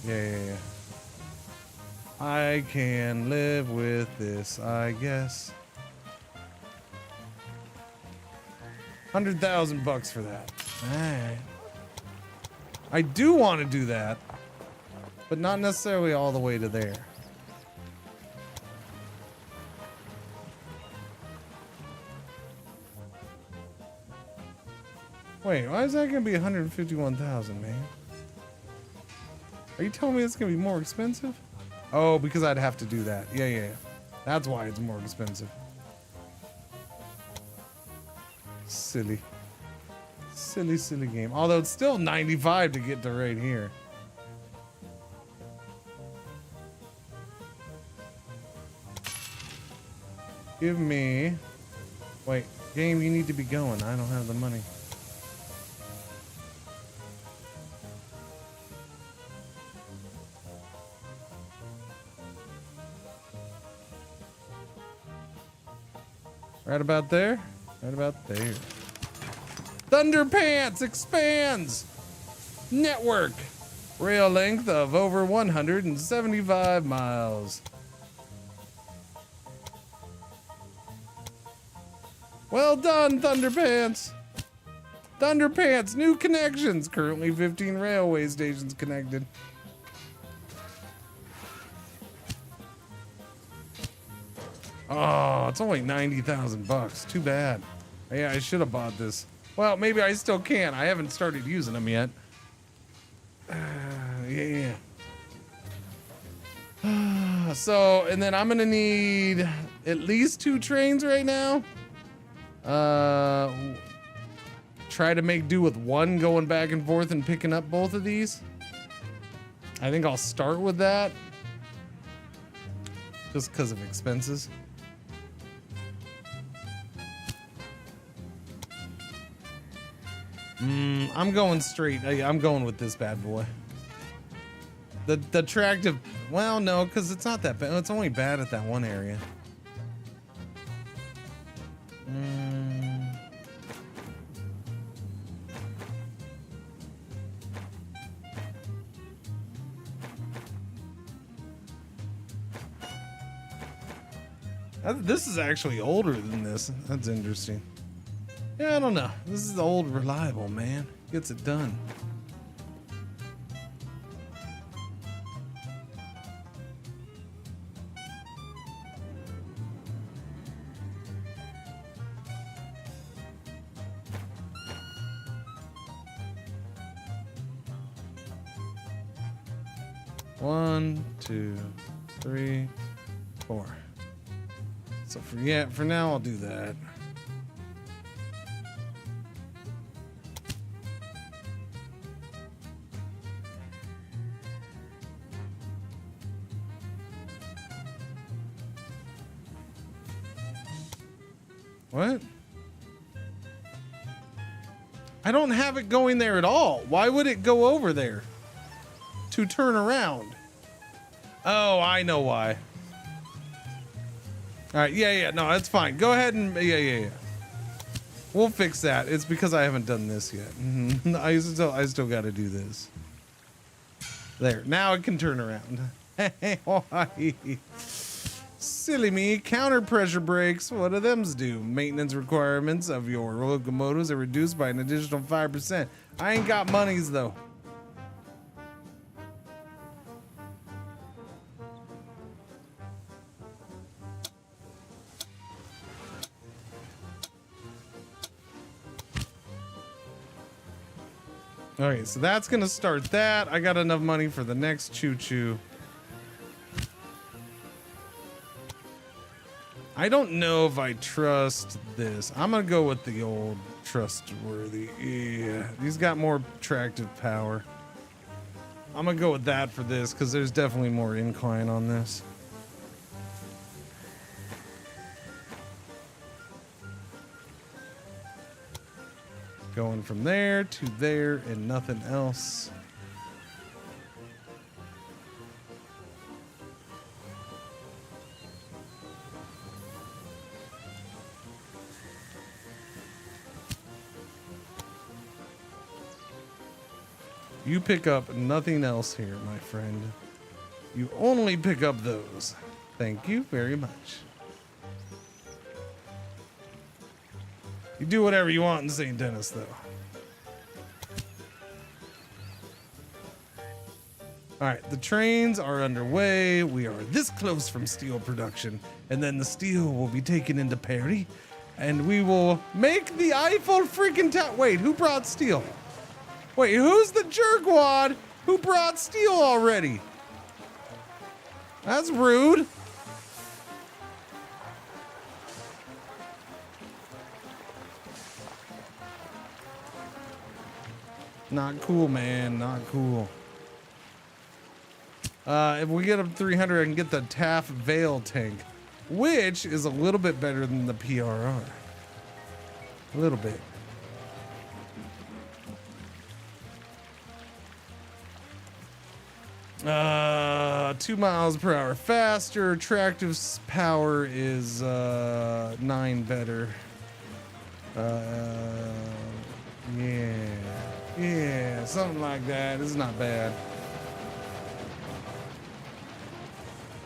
Yeah. I can live with this, I guess. 100,000 bucks for that. Alright. I do want to do that, but not necessarily all the way to there. Wait, why is that gonna be 151,000, man? Are you telling me it's gonna be more expensive? Oh, because I'd have to do that. Yeah. That's why it's more expensive. Silly game. Although it's still 95 to get to right here. Give me... Wait, game, you need to be going. I don't have the money. Right about there? Right about there. Thunderpants expands! Network. Rail length of over 175 miles. Well done, Thunderpants! Thunderpants, new connections. Currently 15 railway stations connected. Oh, it's only 90,000 bucks. Too bad. Yeah, I should have bought this. Well, maybe I still can. I haven't started using them yet. Yeah. So, and then I'm gonna need at least 2 trains right now. Try to make do with 1 going back and forth and picking up both of these. I think I'll start with that. Just because of expenses. I'm going straight. I'm going with this bad boy. The tractive, well, no, because it's not that bad. It's only bad at that one area. This is actually older than this. That's interesting. Yeah, I don't know. This is the old reliable, man. Gets it done. One, 2, 3, 4. So for now I'll do that. What? I don't have it going there at all. Why would it go over there? To turn around. Oh, I know why. All right, yeah, no, that's fine. Go ahead and, yeah. We'll fix that. It's because I haven't done this yet. I still got to do this. There, now it can turn around. Silly me. Counter pressure brakes. What do thems do? Maintenance requirements of your locomotives are reduced by an additional 5%. I ain't got monies though. Okay, so that's gonna start that. I got enough money for the next choo-choo. I don't know if I trust this. I'm gonna go with the old trustworthy. Yeah, he's got more tractive power. I'm gonna go with that for this because there's definitely more incline on this. Going from there to there and nothing else. You pick up nothing else here, my friend. You only pick up those. Thank you very much. You do whatever you want in St. Denis, though. All right, the trains are underway. We are this close from steel production, and then the steel will be taken into Perry, and we will make the Eiffel freaking tower. Wait, who brought steel? Wait, who's the jerkwad who brought steel already? That's rude. Not cool, man. Not cool. If we get up 300, I can get the Taft Vale tank, which is a little bit better than the PRR. A little bit. Uh, 2 miles per hour faster. Tractive power is 9 better. Yeah, something like that. It's not bad.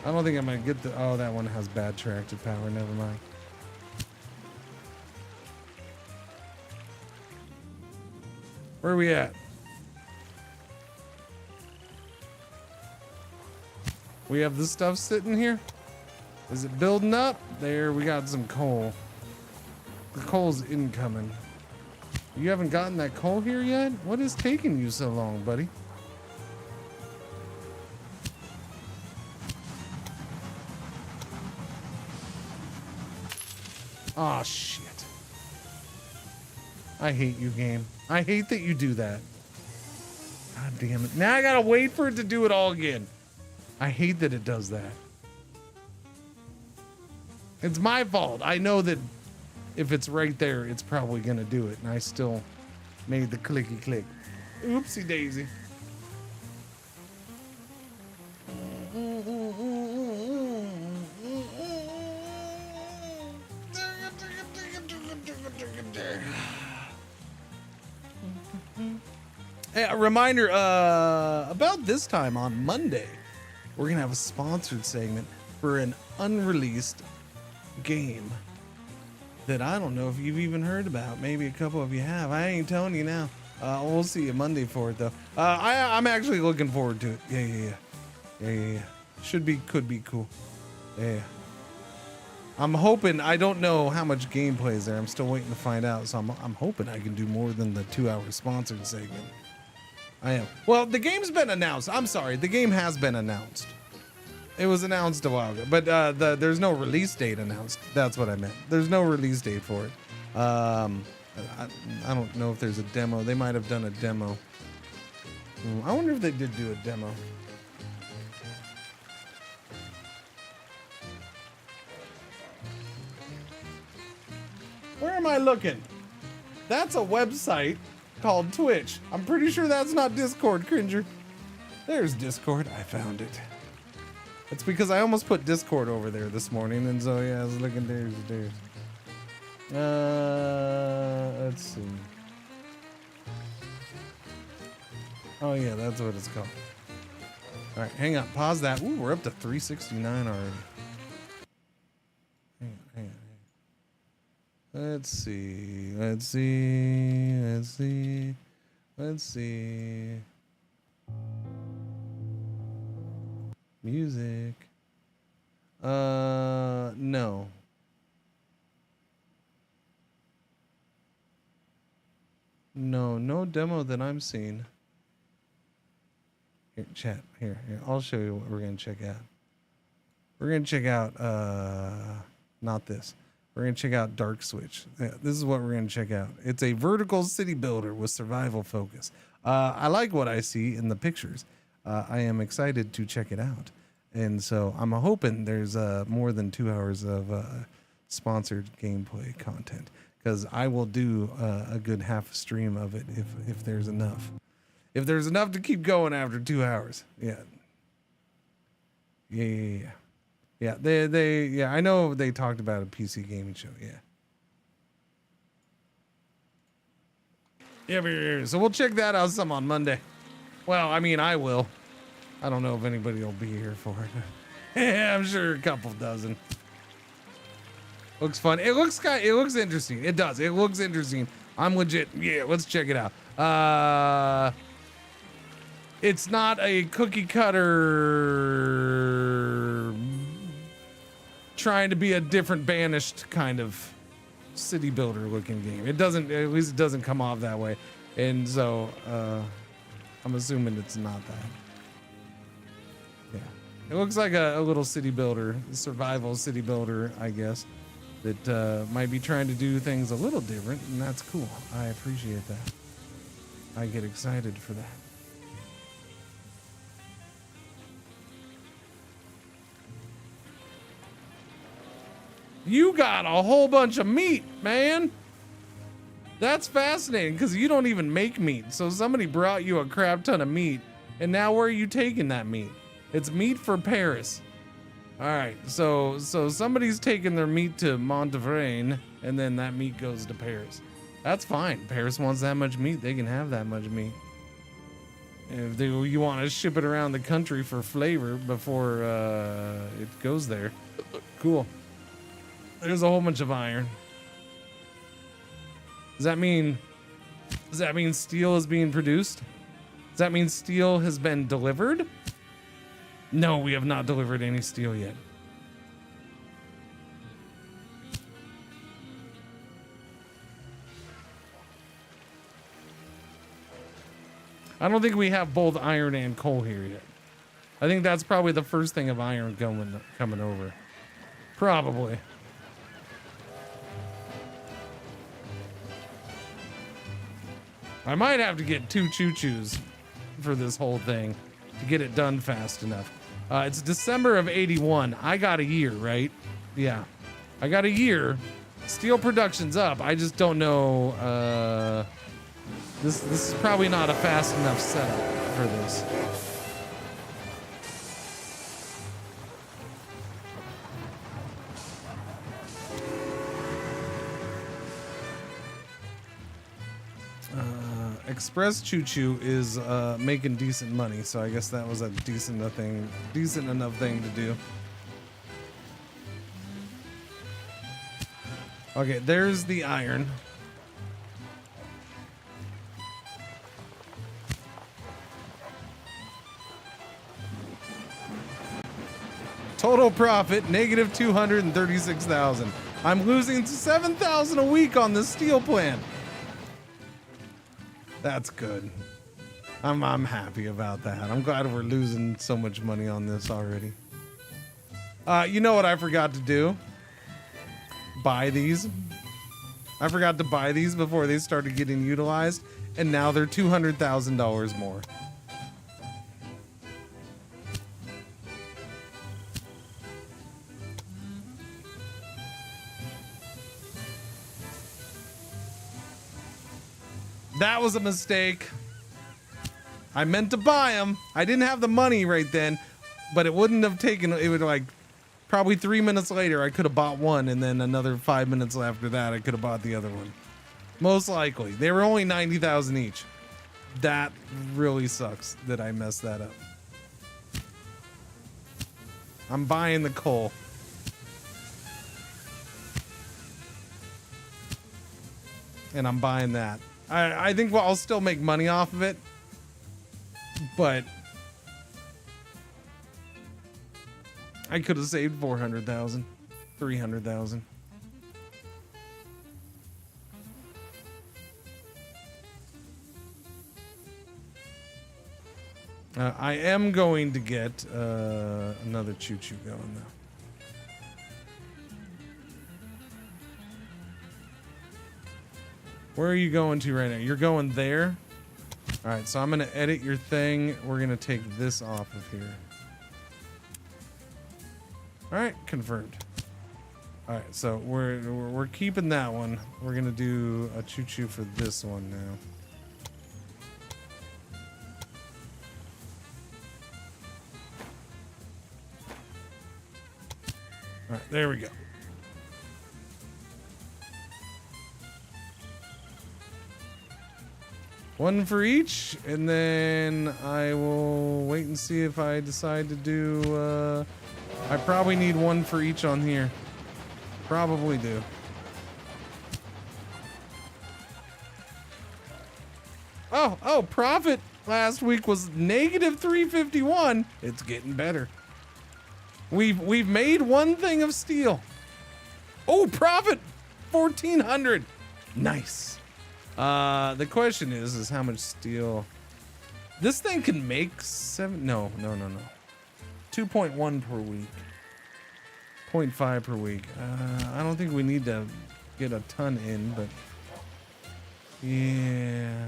I don't think I'm gonna get the. Oh, that one has bad tractive power. Never mind. Where are we at? We have this stuff sitting here. Is it building up? There, we got some coal. The coal's incoming. You haven't gotten that coal here yet? What is taking you so long, buddy? Aw, shit. I hate you, game. I hate that you do that. God damn it. Now I gotta wait for it to do it all again. I hate that it does that. It's my fault. I know that if it's right there, it's probably gonna do it. And I still made the clicky click. Oopsie daisy. Hey, a reminder, about this time on Monday, we're gonna have a sponsored segment for an unreleased game that I don't know if you've even heard about. Maybe a couple of you have. I ain't telling you now. We'll see you Monday for it though. I'm actually looking forward to it. Yeah. Could be cool. Yeah. I'm hoping. I don't know how much gameplay is there. I'm still waiting to find out. So I'm hoping I can do more than the 2-hour sponsored segment. I am. Well, the game's been announced. I'm sorry. The game has been announced. It was announced a while ago, but there's no release date announced. That's what I meant. There's no release date for it. I don't know if there's a demo. They might have done a demo. I wonder if they did do a demo. Where am I looking? That's a website called Twitch. I'm pretty sure that's not Discord, Cringer. There's Discord. I found it. It's because I almost put Discord over there this morning, and so yeah, I was looking there. Let's see. Oh yeah, that's what it's called. All right, hang on. Pause that. Ooh, we're up to 369 already. Hang on. Let's see. Music. No. No demo that I'm seeing. Here, chat. Here. I'll show you what we're gonna check out. We're gonna check out not this. We're going to check out Dark Switch. Yeah, this is what we're going to check out. It's a vertical city builder with survival focus. I like what I see in the pictures. I am excited to check it out. And so I'm hoping there's more than 2 hours of sponsored gameplay content, because I will do a good half stream of it if there's enough. If there's enough to keep going after 2 hours. Yeah. Yeah, I know they talked about a PC gaming show, yeah. So we'll check that out some on Monday. Well, I mean, I will. I don't know if anybody will be here for it. Yeah, I'm sure a couple dozen. Looks fun. It looks interesting. It does. It looks interesting. I'm legit. Yeah, let's check it out. It's not a cookie cutter trying to be a different Banished kind of city builder looking game. It doesn't, at least it doesn't come off that way. And so, I'm assuming it's not that. Yeah. It looks like a little city builder, survival city builder, I guess, that might be trying to do things a little different, and that's cool. I appreciate that. I get excited for that. You got a whole bunch of meat, man. That's fascinating because you don't even make meat. So somebody brought you a crap ton of meat, and now where are you taking that meat? It's meat for Paris. All right, so somebody's taking their meat to Monterrey, and then that meat goes to Paris. That's fine. Paris wants that much meat, they can have that much meat. And if you want to ship it around the country for flavor before it goes there, cool. There's a whole bunch of iron. Does that mean steel is being produced? Does that mean steel has been delivered? No, we have not delivered any steel yet. I don't think we have both iron and coal here yet. I think that's probably the first thing of iron coming over. Probably. I might have to get 2 choo-choos for this whole thing to get it done fast enough. It's December of 81. I got a year, right? Yeah. I got a year. Steel production's up. I just don't know. This is probably not a fast enough setup for this. Express Choo Choo is making decent money, so I guess that was a decent enough thing to do. Okay, there's the iron. Total profit, negative 236,000. I'm losing 7,000 a week on this steel plant. That's good. I'm happy about that. I'm glad we're losing so much money on this already. You know what I forgot to do? Buy these. I forgot to buy these before they started getting utilized, and now they're $200,000 more. That was a mistake. I meant to buy them. I didn't have the money right then, but it wouldn't have taken, it would like probably 3 minutes later, I could have bought one, and then another 5 minutes after that, I could have bought the other one. Most likely. They were only 90,000 each. That really sucks that I messed that up. I'm buying the coal. And I'm buying that. I think I'll still make money off of it, but I could have saved 400,000, 300,000. I am going to get another choo-choo going though. Where are you going to right now? You're going there? All right, so I'm going to edit your thing. We're going to take this off of here. All right, confirmed. All right, so we're keeping that one. We're going to do a choo-choo for this one now. All right, there we go. One for each, and then I will wait and see if I decide to do, I probably need one for each on here. Probably do. Oh, profit last week was negative 351. It's getting better. We've made one thing of steel. Oh, profit 1,400. Nice. The question is how much steel? This thing can make 7. No. 2.1 per week. 0.5 per week. I don't think we need to get a ton in, but yeah.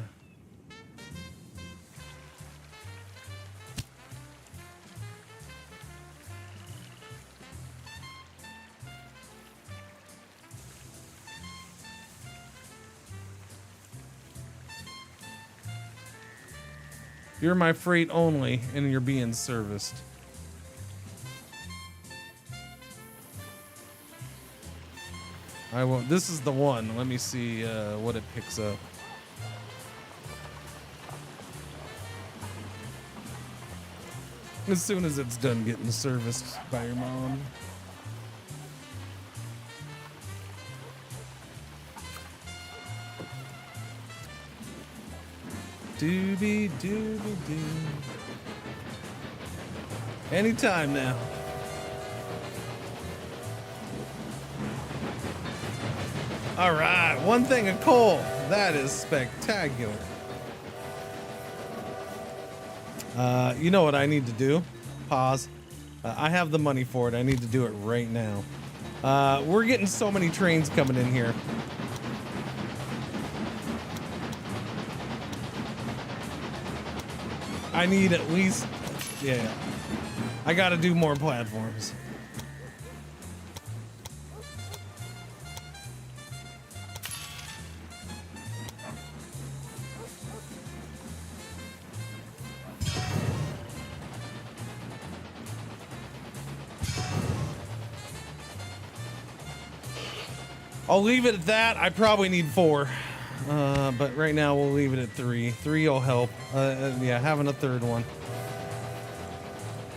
You're my freight only, and you're being serviced. I will. This is the one. Let me see what it picks up. As soon as it's done getting serviced by your mom. Doobie doobie doo. Anytime now. All right, one thing of coal. That is spectacular. You know what I need to do? Pause. I have the money for it. I need to do it right now. We're getting so many trains coming in here. I need at least, yeah. I gotta do more platforms. I'll leave it at that. I probably need 4. But right now we'll leave it at 3. 3 will help. Yeah, having a third one.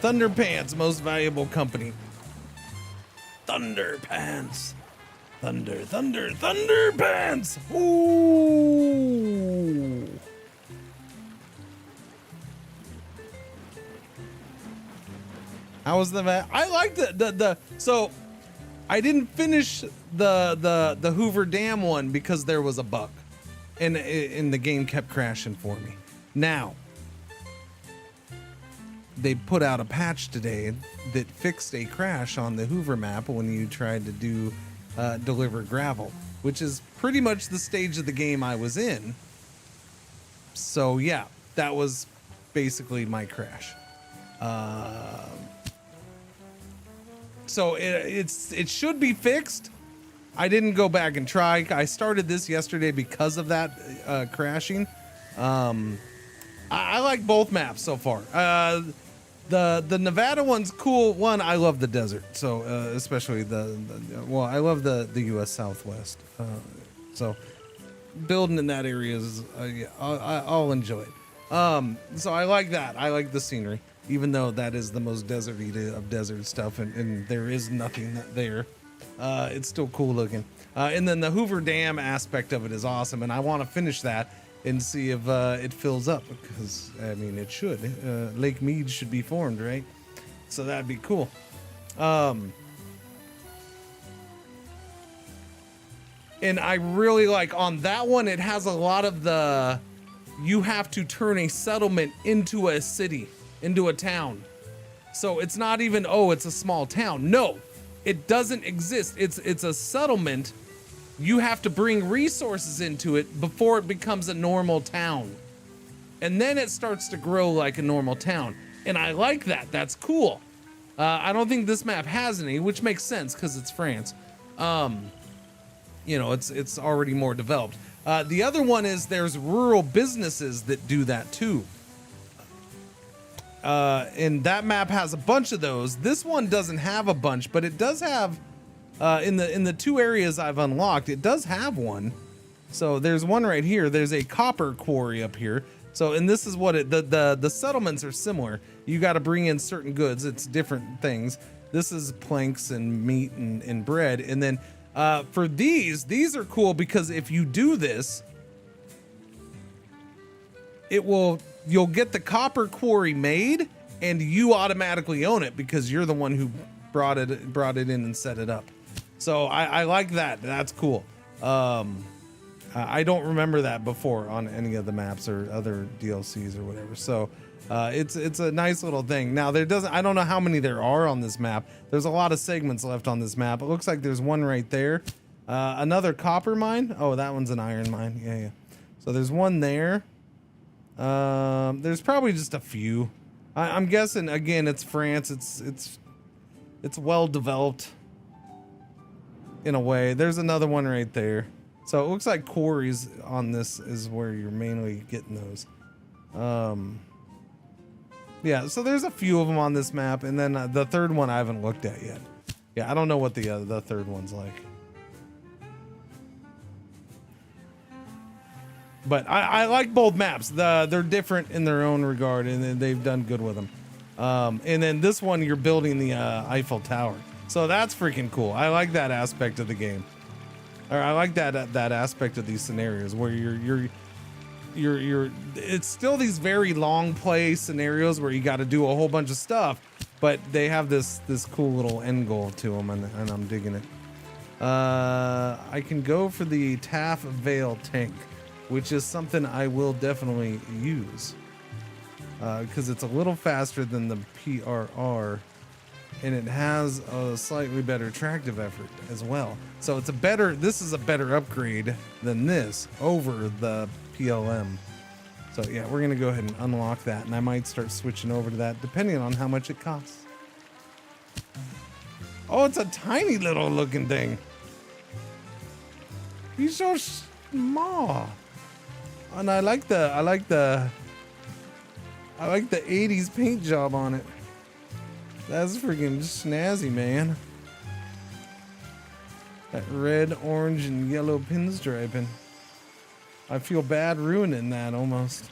Thunder Pants, most valuable company. Thunder Pants. Thunder Pants. Ooh. How was the map? I like the so I didn't finish the Hoover Dam one because there was a bug. And the game kept crashing for me. Now, they put out a patch today that fixed a crash on the Hoover map when you tried to do deliver gravel, which is pretty much the stage of the game I was in. So yeah, that was basically my crash. So it should be fixed. I didn't go back and try. I started this yesterday because of that crashing. I like both maps so far. The Nevada one's cool. One, I love the desert, so especially well, I love the U.S. Southwest. So building in that area is yeah, I'll enjoy it. So I like that. I like the scenery, even though that is the most deserty of desert stuff, and there is nothing there. It's still cool looking. And then the Hoover Dam aspect of it is awesome, and I want to finish that and see if it fills up, because I mean it should. Lake Mead should be formed, right? So that'd be cool. And I really like on that one, it has a lot of the, you have to turn a settlement into a city, into a town. So it's not even, oh, it's a small town. No, it doesn't exist. It's a settlement. You have to bring resources into it before it becomes a normal town. And then it starts to grow like a normal town. And I like that. That's cool. I don't think this map has any, which makes sense because it's France. You know, it's already more developed. The other one is there's rural businesses that do that too. And that map has a bunch of those. This one doesn't have a bunch, but it does have, in the 2 areas I've unlocked, it does have one. So there's one right here. There's a copper quarry up here. So, and this is what the settlements are similar. You got to bring in certain goods. It's different things. This is planks and meat and bread. And then for these are cool because if you do this, you'll get the copper quarry made and you automatically own it because you're the one who brought it in and set it up. So I like that. That's cool. I don't remember that before on any of the maps or other DLCs or whatever. So it's a nice little thing. Now I don't know how many there are on this map. There's a lot of segments left on this map. It looks like there's one right there. Another copper mine. Oh, that one's an iron mine. Yeah. So there's one there. There's probably just a few. I'm guessing again, it's France. It's well developed in a way. There's another one right there. So it looks like quarries on this is where you're mainly getting those. Yeah, so there's a few of them on this map, and then the third one I haven't looked at yet. Yeah, I don't know what the third one's like. But I like both maps. They're different in their own regard, and they've done good with them. And then this one, you're building the Eiffel Tower. So that's freaking cool. I like that aspect of the game. Or I like that aspect of these scenarios where you're it's still these very long play scenarios where you got to do a whole bunch of stuff, but they have this cool little end goal to them, and I'm digging it. I can go for the Taff Vale tank, which is something I will definitely use because it's a little faster than the PRR. And it has a slightly better tractive effort as well. So this is a better upgrade than this over the PLM. So yeah, we're gonna go ahead and unlock that, and I might start switching over to that depending on how much it costs. Oh, it's a tiny little looking thing. He's so small. And I like the 80s paint job on it. That's freaking snazzy, man. That red, orange, and yellow pinstriping. I feel bad ruining that almost.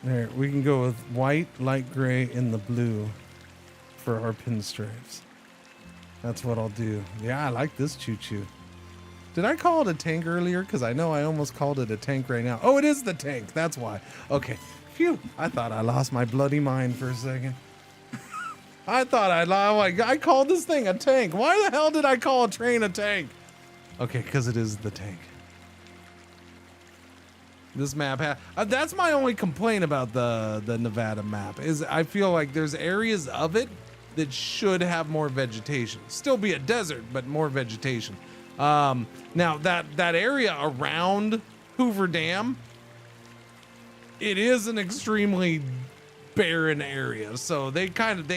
There, we can go with white, light gray, and the blue for our pinstripes. That's what I'll do. Yeah, I like this choo-choo. Did I call it a tank earlier? Because I know I almost called it a tank right now. Oh, it is the tank. That's why. Okay. Phew. I thought I lost my bloody mind for a second. I thought I called this thing a tank. Why the hell did I call a train a tank? Okay, because it is the tank. This map that's my only complaint about the Nevada map is I feel like there's areas of it that should have more vegetation. Still be a desert, but more vegetation. Now that area around Hoover Dam, it is an extremely barren area. So they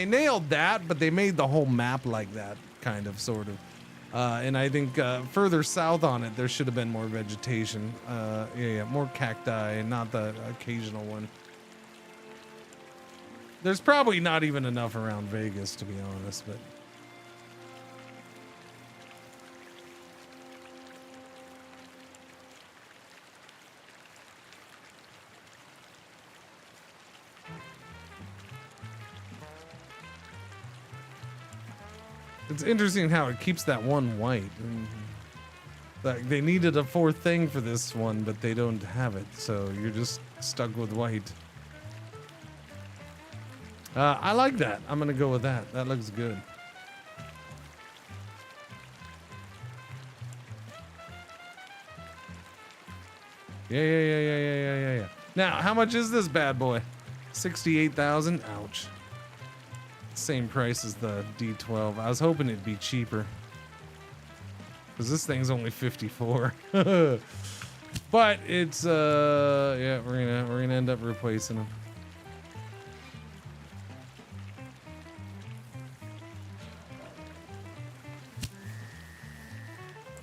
nailed that, but they made the whole map like that, kind of, sort of. And I think further south on it, there should have been more vegetation. Yeah, more cacti and not the occasional one. There's probably not even enough around Vegas, to be honest, but. It's interesting how it keeps that one white. Like they needed a fourth thing for this one, but they don't have it, so you're just stuck with white. I like that. I'm gonna go with that. That looks good. Yeah. Now, how much is this bad boy? 68,000. Ouch. Same price as the D12. I was hoping it'd be cheaper, because this thing's only 54. But it's yeah, we're gonna end up replacing them.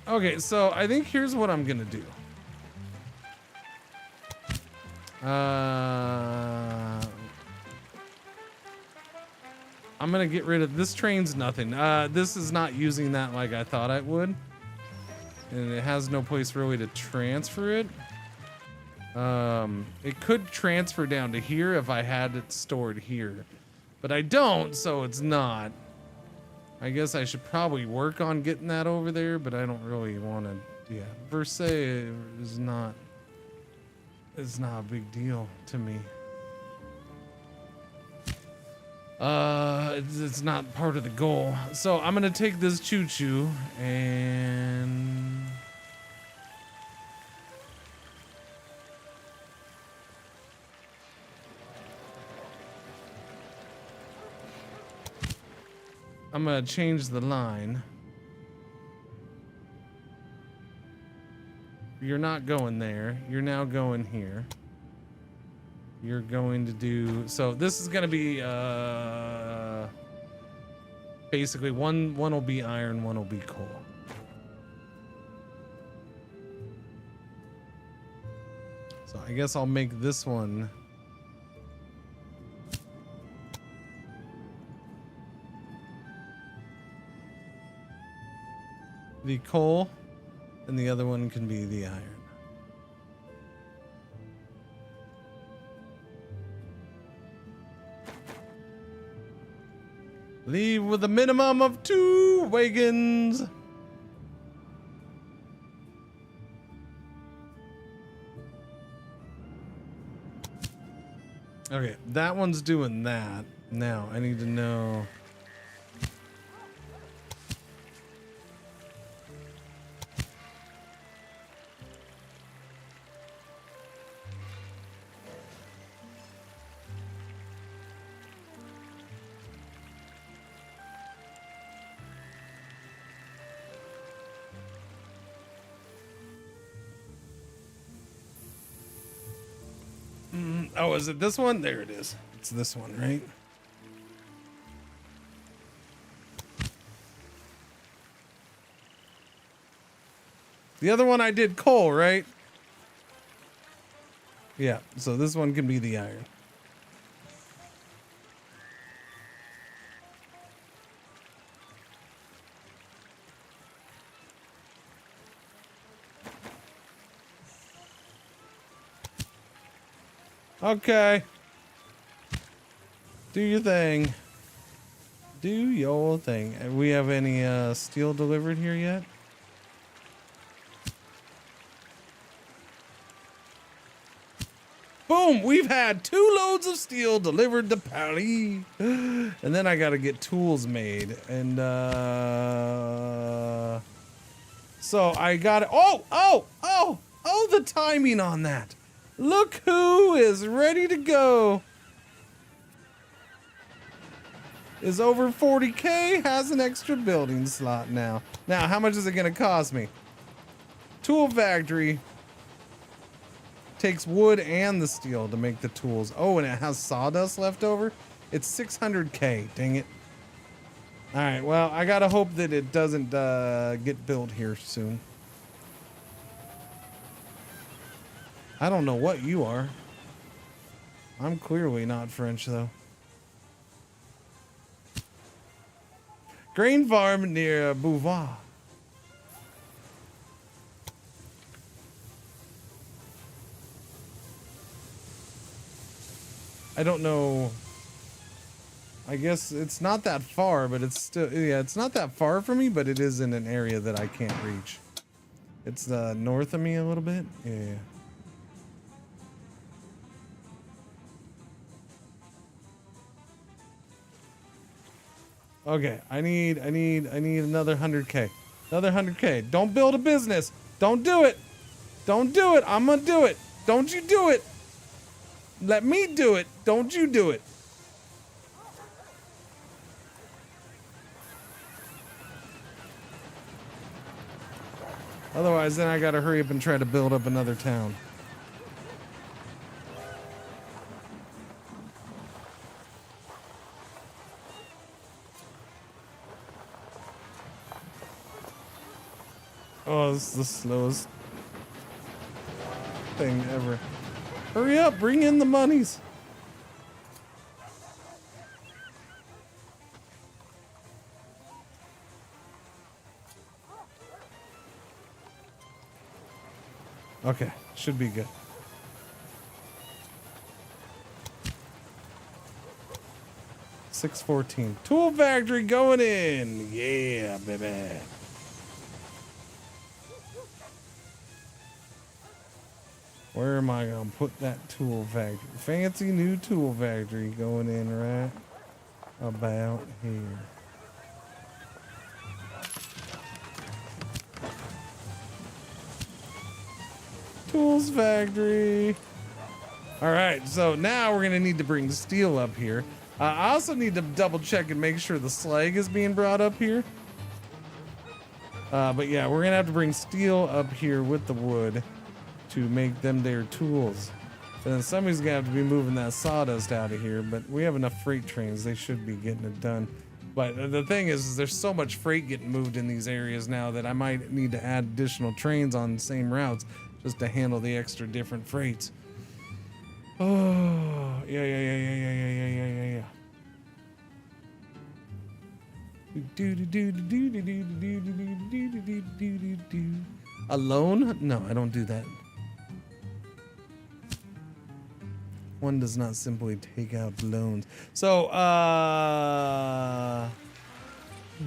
Okay, so I think here's what I'm gonna do. I'm gonna get rid of this train's nothing. This is not using that like I thought it would. And it has no place really to transfer it. It could transfer down to here if I had it stored here. But I don't, so it's not. I guess I should probably work on getting that over there, but I don't really want to. Yeah, Versailles is not. It's not a big deal to me. It's not part of the goal. So I'm gonna take this choo-choo and I'm gonna change the line. You're not going there. You're now going here. You're going to do, so this is going to be basically one will be iron, one will be coal. So I guess I'll make this one the coal, and the other one can be the iron. Leave with a minimum of 2 wagons. Okay, that one's doing that. Now I need to know. Oh, is it this one? There it is. It's this one, right? The other one I did coal, right? Yeah, so this one can be the iron. Okay. Do your thing. Do your thing. We have any steel delivered here yet? Boom! We've had 2 loads of steel delivered to Paris. And then I gotta get tools made. And so I got it. Oh, the timing on that. Look who is ready to go. Is over 40K, has an extra building slot now. Now, how much is it gonna cost me? Tool factory takes wood and the steel to make the tools. Oh, and it has sawdust left over? It's 600K, dang it. All right, well, I gotta hope that it doesn't get built here soon. I don't know what you are. I'm clearly not French, though. Grain farm near Beauvoir. I don't know. I guess it's not that far, but it's still, yeah, it's not that far from me, but it is in an area that I can't reach. It's north of me a little bit. Yeah. Okay, I need another 100K. Another 100K. Don't build a business. Don't do it. Don't do it. I'm gonna do it. Don't you do it. Let me do it. Don't you do it. Otherwise, then I gotta hurry up and try to build up another town. Oh, this is the slowest thing ever. Hurry up, bring in the monies. Okay, should be good. $6.14. Tool factory going in. Yeah, baby. Where am I gonna put that tool factory? Fancy new tool factory going in right about here. Tools factory. All right, so now we're gonna need to bring steel up here. I also need to double check and make sure the slag is being brought up here. But yeah, we're gonna have to bring steel up here with the wood to make them their tools. And then somebody's gonna have to be moving that sawdust out of here, but we have enough freight trains, they should be getting it done. But the thing is there's so much freight getting moved in these areas now that I might need to add additional trains on the same routes just to handle the extra different freights. Oh, yeah. Alone? No, I don't do that. One does not simply take out loans. So,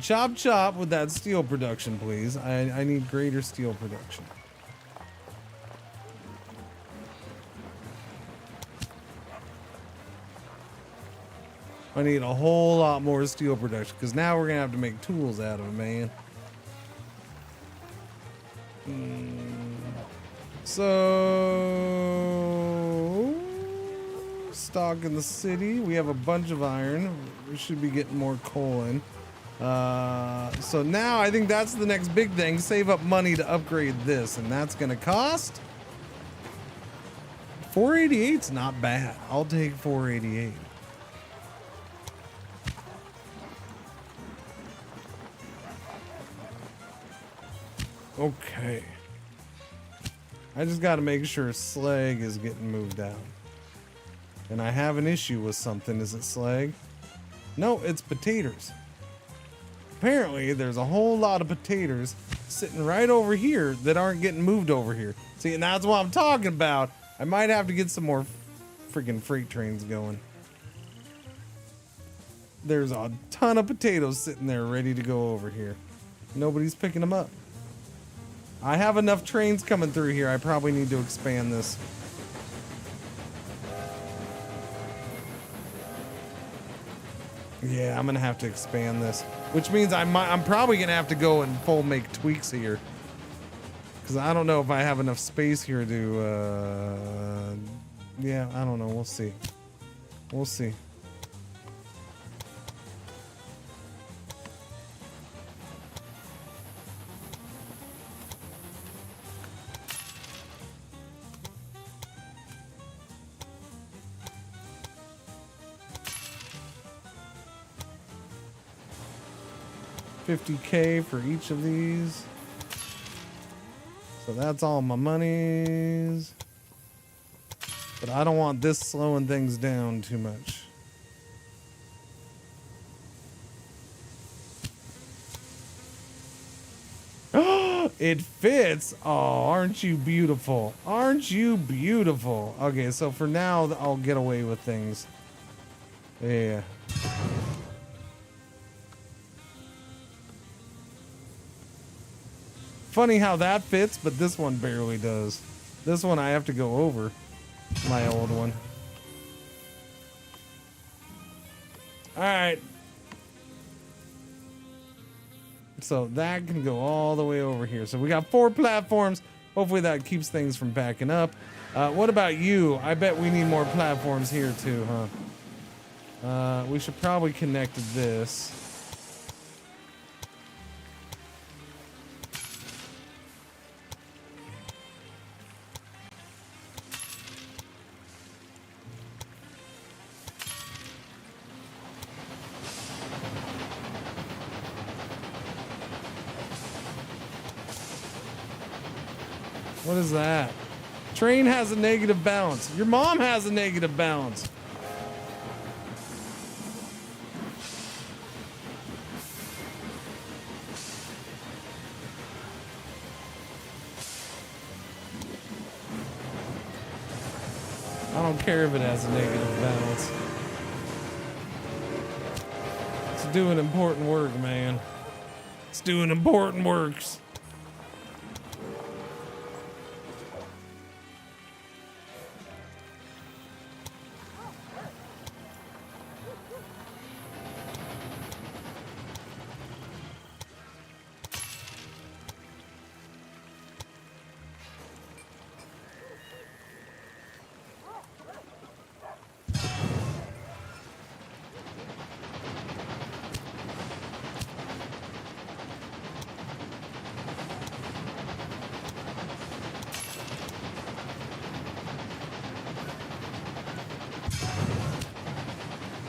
chop with that steel production, please. I need greater steel production. I need a whole lot more steel production because now we're gonna have to make tools out of it, man. So, stock in the city. We have a bunch of iron. We should be getting more coal in. So now I think that's the next big thing. Save up money to upgrade this, and that's gonna cost 488's not bad. I'll take 488. Okay. I just got to make sure slag is getting moved out. And I have an issue with something. Is it slag? No, it's potatoes. Apparently, there's a whole lot of potatoes sitting right over here that aren't getting moved over here. See, and that's what I'm talking about. I might have to get some more freaking freight trains going. There's a ton of potatoes sitting there ready to go over here. Nobody's picking them up. I have enough trains coming through here. I probably need to expand this. Yeah, I'm gonna have to expand this, which means I'm probably gonna have to go and full make tweaks here, because I don't know if I have enough space here to. Yeah, I don't know. We'll see. We'll see. $50K for each of these. So that's all my monies. But I don't want this slowing things down too much. It fits. Oh, aren't you beautiful? Aren't you beautiful? Okay, so for now, I'll get away with things. Yeah. Funny how that fits, but this one barely does. This one I have to go over my old one. All right. So that can go all the way over here. So we got 4 platforms. Hopefully that keeps things from backing up. What about you? I bet we need more platforms here too, huh? We should probably connect to this. What is that? Train has a negative balance. Your mom has a negative balance. I don't care if it has a negative balance. It's doing important work, man. It's doing important works.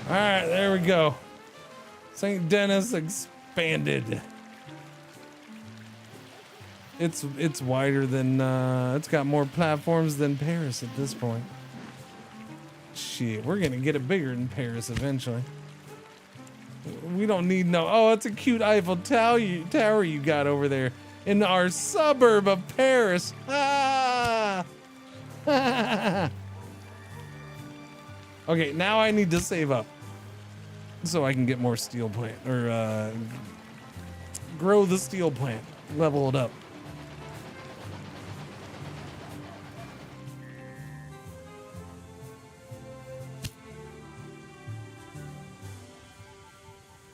All right, there we go. St. Denis expanded. It's wider than it's got more platforms than Paris at this point. Shit, we're gonna get it bigger than Paris eventually. We don't need no. Oh, it's a cute Eiffel Tower you got over there in our suburb of Paris. Ah. Okay, now I need to save up so I can get more steel plant or grow the steel plant, level it up.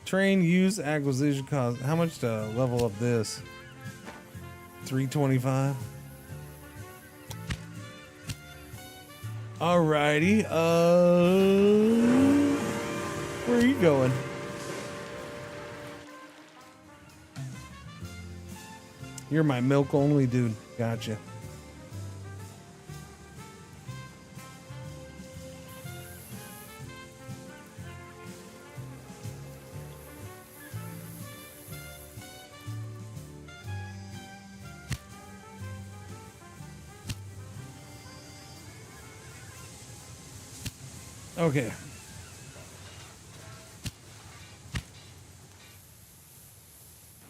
Train use acquisition cost. How much to level up this? 325. Alrighty. Where are you going? You're my milk only dude. Gotcha. Okay.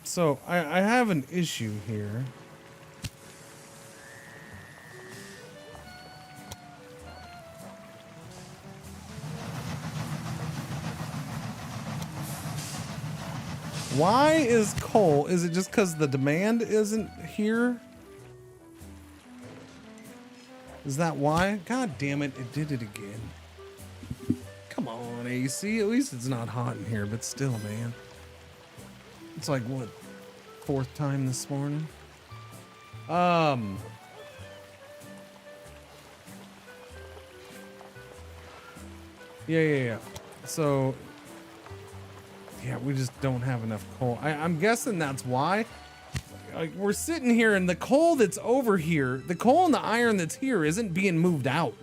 So I have an issue here. Why is coal? Is it just because the demand isn't here? Is that why? God damn it, it did it again. Come on, AC. At least it's not hot in here, but still, man. It's like, what, 4th time this morning? Yeah. So, yeah, we just don't have enough coal. I'm guessing that's why. Like, we're sitting here and the coal that's over here, the coal and the iron that's here isn't being moved out.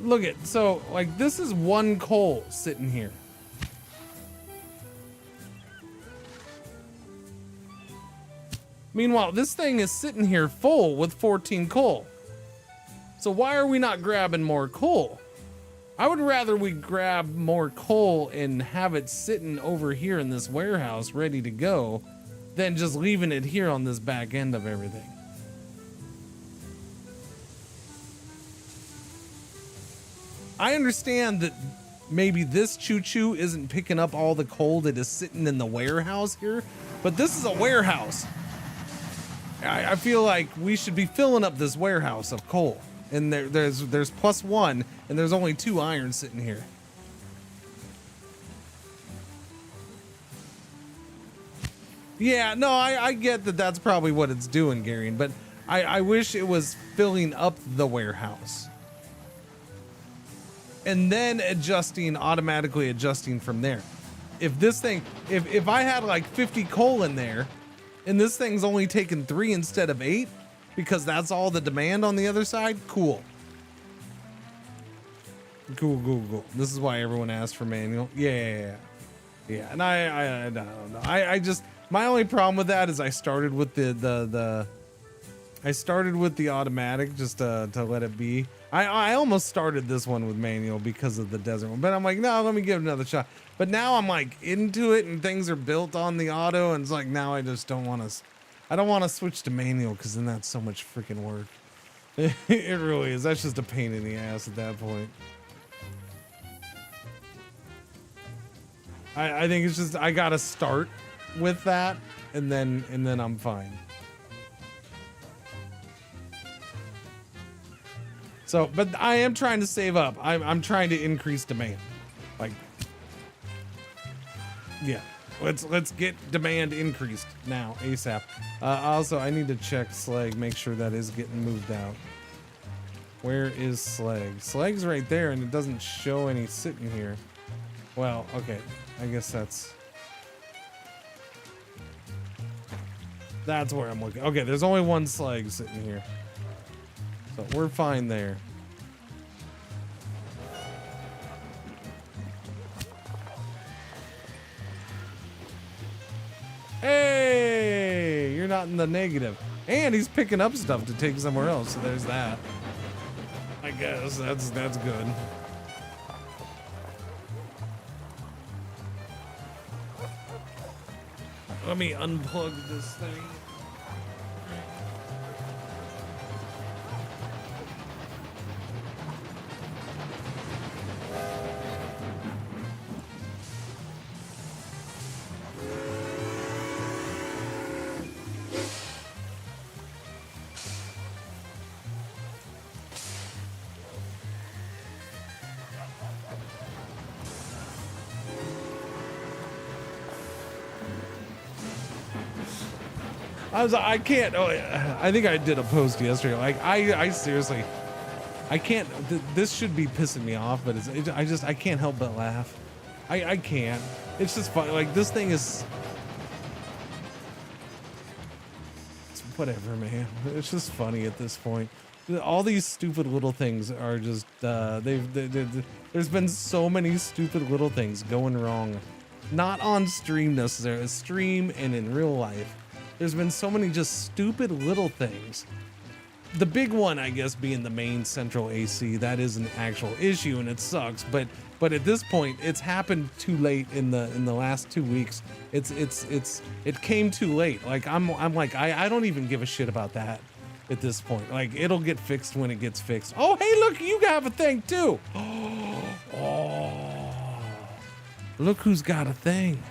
Look at, so like this is one coal sitting here. Meanwhile, this thing is sitting here full with 14 coal. So why are we not grabbing more coal? I would rather we grab more coal and have it sitting over here in this warehouse ready to go than just leaving it here on this back end of everything. I understand that maybe this choo-choo isn't picking up all the coal that is sitting in the warehouse here, but this is a warehouse. I feel like we should be filling up this warehouse of coal. And there's +1, and there's only 2 iron sitting here. Yeah, no, I get that that's probably what it's doing, Garion, but I wish it was filling up the warehouse. And then automatically adjusting from there. If this thing, if I had like 50 coal in there, and this thing's only taking 3 instead of 8, because that's all the demand on the other side, cool. Cool. This is why everyone asked for manual. Yeah. And I don't know. My only problem with that is I started with the automatic just to let it be. I almost started this one with manual because of the desert one, but I'm like, no, let me give it another shot. But now I'm like into it and things are built on the auto, and it's like now I just don't want to. I don't want to switch to manual because then that's so much freaking work. It really is. That's just a pain in the ass at that point. I think it's just I gotta start with that, and then I'm fine. So, but I am trying to save up. I'm trying to increase demand. Like, yeah, let's get demand increased now ASAP. Also, I need to check Slag, make sure that is getting moved out. Where is Slag? Slag's right there, and it doesn't show any sitting here. Well, okay, I guess that's where I'm looking. Okay, there's only one Slag sitting here. So we're fine there. Hey, you're not in the negative. And he's picking up stuff to take somewhere else, so there's that. I guess that's good. Let me unplug this thing. I can't. Oh, I think I did a post yesterday. Like I seriously, I can't. This should be pissing me off, but I can't help but laugh. I can't. It's just fun. Like this thing is. It's whatever, man. It's just funny at this point. All these stupid little things are just. There's been so many stupid little things going wrong, not on stream necessarily. Stream and in real life. There's been so many just stupid little things. The big one, I guess, being the main central AC. That is an actual issue and it sucks. But at this point, it's happened too late in the last 2 weeks. It came too late. Like I'm like I don't even give a shit about that at this point. Like it'll get fixed when it gets fixed. Oh hey look, you have a thing too. Oh, look who's got a thing.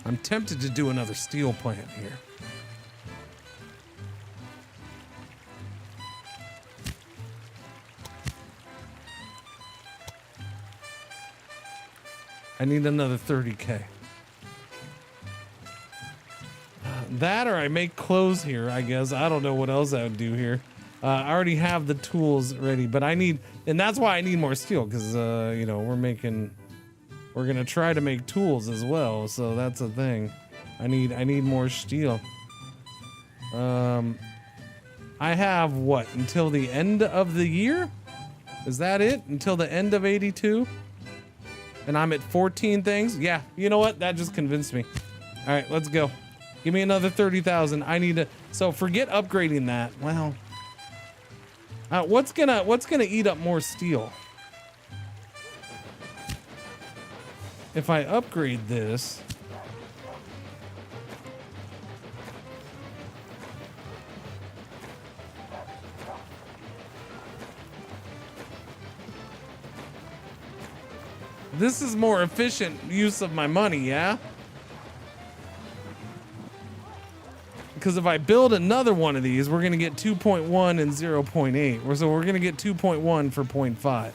I'm tempted to do another steel plant here. I need another 30K. That or I make clothes here, I guess. I don't know what else I would do here. I already have the tools ready, but I need, and that's why I need more steel, because, you know, we're gonna try to make tools as well, so that's a thing. I need more steel. I have what, until the end of the year? Is that it? Until the end of 82? And I'm at 14 things? Yeah, you know what? That just convinced me. All right, let's go. Give me another 30,000. I need to, so forget upgrading that. Well, what's gonna eat up more steel? If I upgrade this, this is more efficient use of my money, yeah? Because if I build another one of these, we're gonna get 2.1 and 0.8. So we're gonna get 2.1 for 0.5.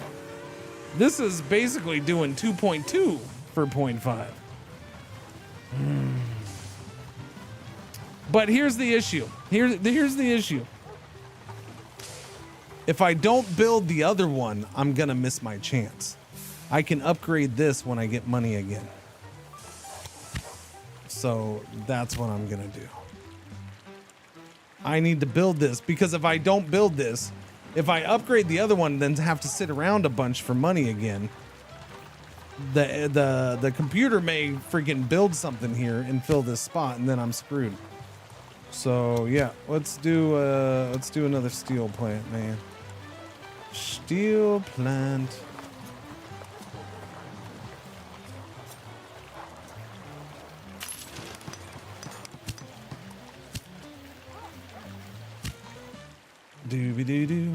This is basically doing 2.2 for 0.5. But here's the issue. Here's the issue. If I don't build the other one, I'm gonna miss my chance. I can upgrade this when I get money again. So that's what I'm gonna do. I need to build this, because if I don't build this, If I upgrade the other one, then have to sit around a bunch for money again. The computer may freaking build something here and fill this spot, and then I'm screwed. So yeah, let's do another steel plant, man. Steel plant. Dooby doo doo.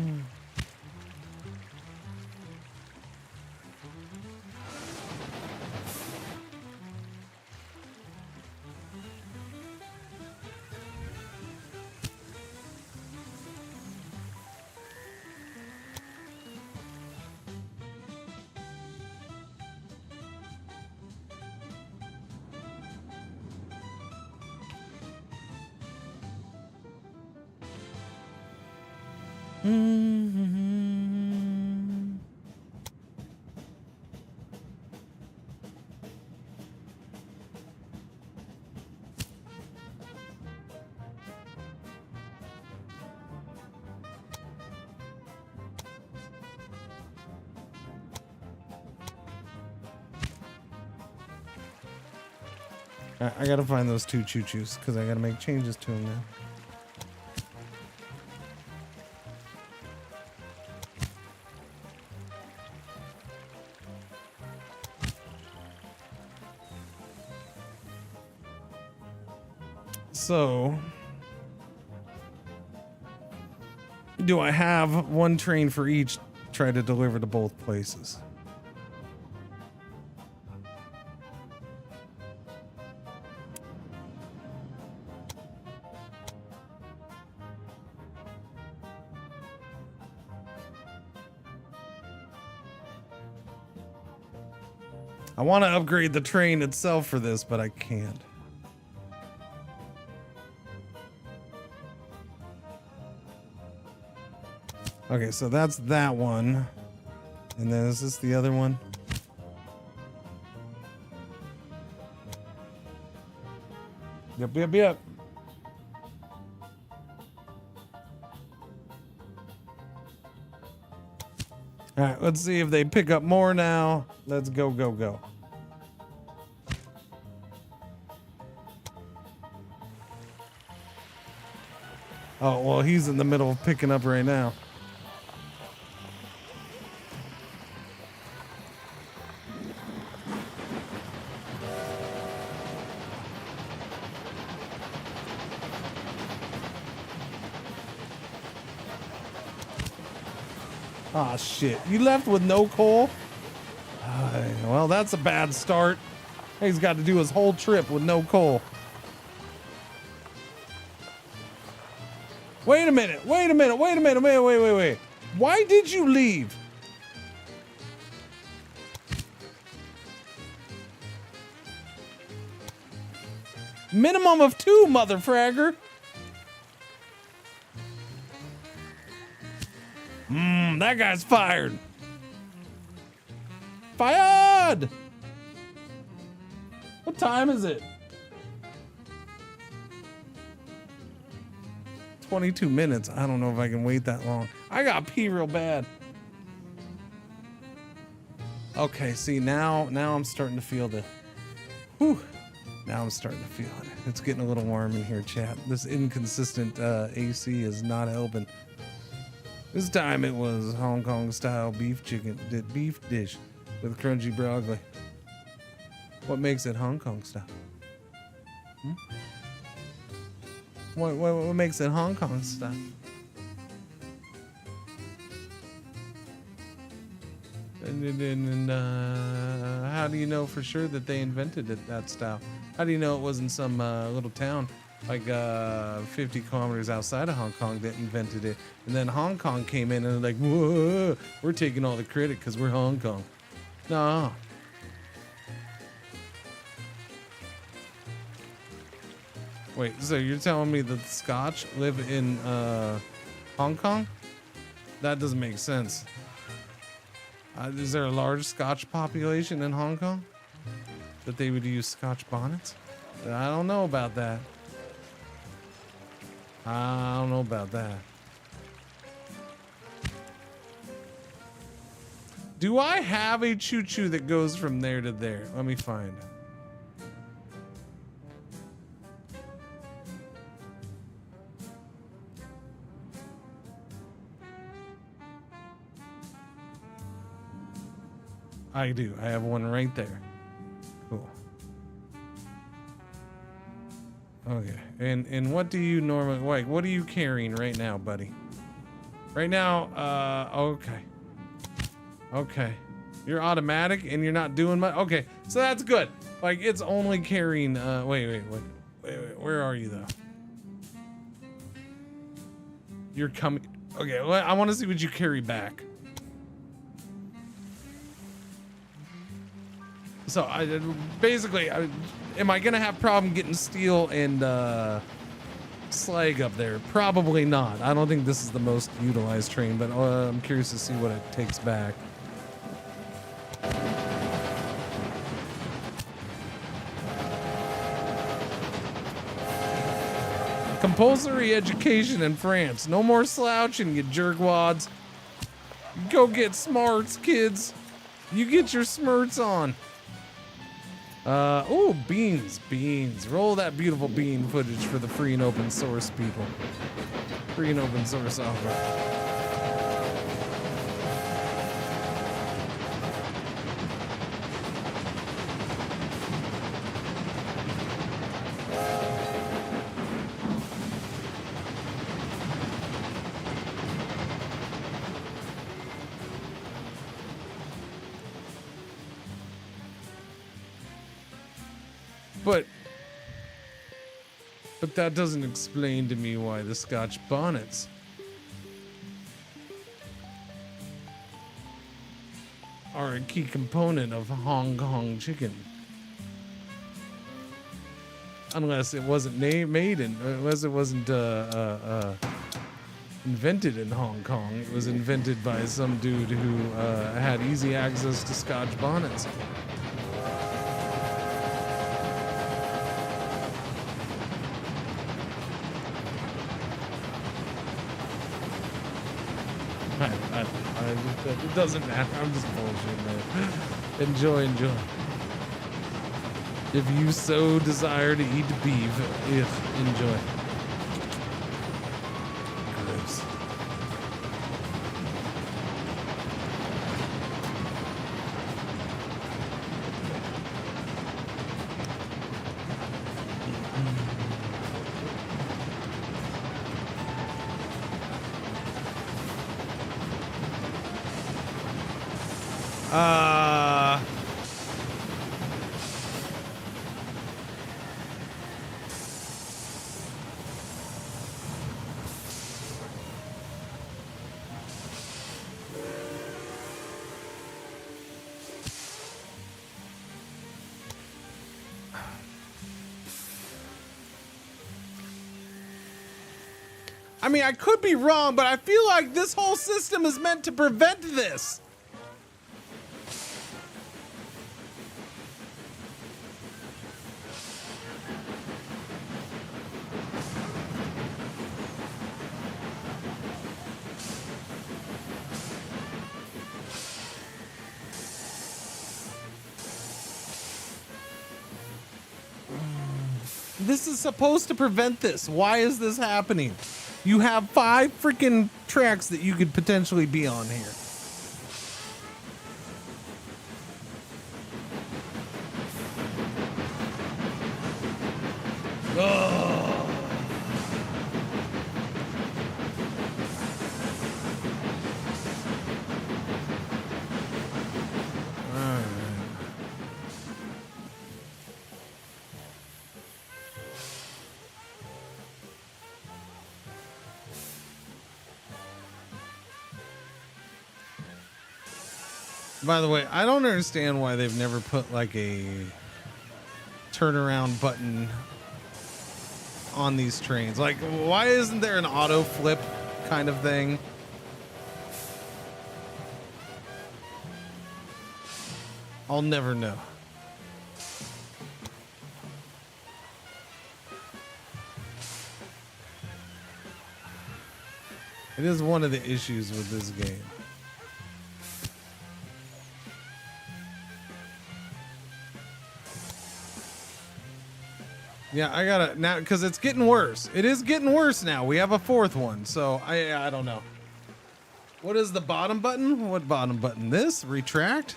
I gotta find those two choo-choos because I gotta make changes to them now. So, do I have one train for each try to deliver to both places? I want to upgrade the train itself for this, but I can't. Okay, so that's that one. And then is this the other one? Yep. All right, let's see if they pick up more now. Let's go. Oh, well, he's in the middle of picking up right now. Ah, shit. You left with no coal? Well, that's a bad start. He's got to do his whole trip with no coal. Wait a minute. Wait. Why did you leave? Minimum of 2, motherfragger. That guy's fired. Fired! What time is it? 22 minutes. I don't know if I can wait that long. I got pee real bad. Okay, see, now I'm starting to feel the... Whew. Now I'm starting to feel it. It's getting a little warm in here, chat. This inconsistent AC is not helping. This time it was Hong Kong style beef dish with crunchy broccoli. What makes it Hong Kong style? What makes it Hong Kong style? And how do you know for sure that they invented it that style? How do you know it wasn't some little town like 50 kilometers outside of Hong Kong that invented it? And then Hong Kong came in and they're like, whoa, we're taking all the credit because we're Hong Kong. No. Wait, so you're telling me that the Scotch live in Hong Kong? That doesn't make sense. Is there a large Scotch population in Hong Kong that they would use Scotch bonnets? I don't know about that. Do I have a choo-choo that goes from there to there? Let me find. I do. I have one right there. Cool. Okay. And what do you normally like? What are you carrying right now, buddy? Right now, okay. Okay. You're automatic and you're not doing much. Okay. So that's good. Like it's only carrying wait, where are you though? You're coming. Okay, well, I want to see what you carry back. So am I gonna have problem getting steel and slag up there? Probably not. I don't think this is the most utilized train, but I'm curious to see what it takes back. Compulsory education in France. No more slouching, you jerkwads. Go get smarts, kids. You get your smirts on. Oh, beans. Roll that beautiful bean footage for the free and open source people. Free and open source software. But that doesn't explain to me why the Scotch bonnets are a key component of Hong Kong chicken. Unless it wasn't unless it wasn't invented in Hong Kong. It was invented by some dude who had easy access to Scotch bonnets. It doesn't matter. I'm just bullshitting, man. Enjoy. If you so desire to eat beef, enjoy. Gross. I mean, I could be wrong, but I feel like this whole system is meant to prevent this. This is supposed to prevent this. Why is this happening? You have 5 freaking tracks that you could potentially be on here. By the way, I don't understand why they've never put like a turnaround button on these trains. Like, why isn't there an auto flip kind of thing? I'll never know. It is one of the issues with this game. Yeah, I gotta now because it's getting worse. It is getting worse now. We have a fourth one, so I don't know. What is the bottom button? What bottom button? This? Retract?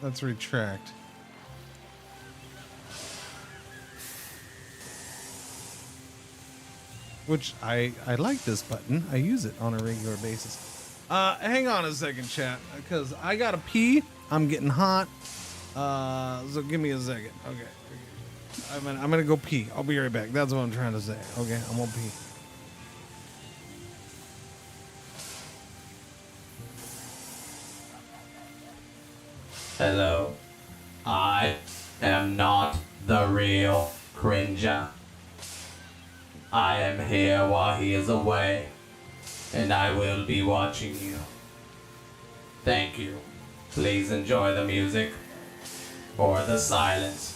Let's retract. Which I like this button. I use it on a regular basis. Hang on a second, chat, because I gotta pee. I'm getting hot. So give me a second. Okay. I'm gonna go pee. I'll be right back. That's what I'm trying to say. Okay, I'm gonna pee. Hello. I am not the real Cringer. I am here while he is away, and I will be watching you. Thank you. Please enjoy the music or the silence.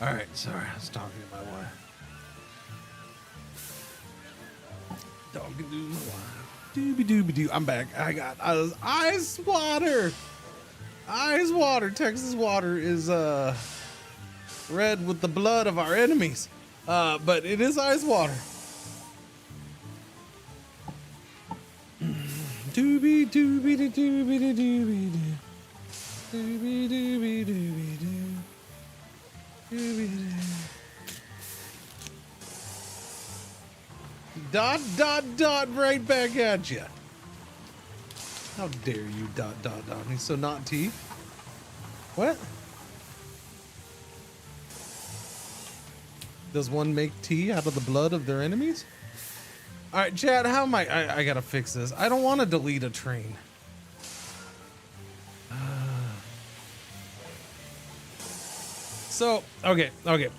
All right, sorry, I was talking to my wife. Talking to my wife. Doobie doobie doo. I'm back. I got ice water. Ice water. Texas water is red with the blood of our enemies. But it is ice water. Doobie doobie doobie doobie doo. Doobie doobie doobie doo. Doobie doo. Dot dot dot right back at you. How dare you dot dot dot me? So not tea? What? Does one make tea out of the blood of their enemies? All right, Chad, how am I gotta fix this. I don't want to delete a train. So, okay.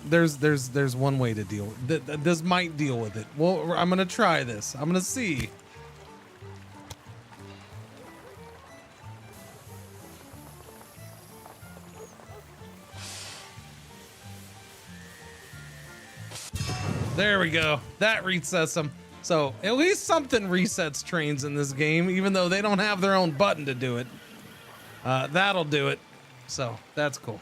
There's one way to deal with this. Might deal with it. Well, I'm gonna try this. I'm gonna see. There we go. That resets them. So at least something resets trains in this game, even though they don't have their own button to do it. That'll do it. So that's cool.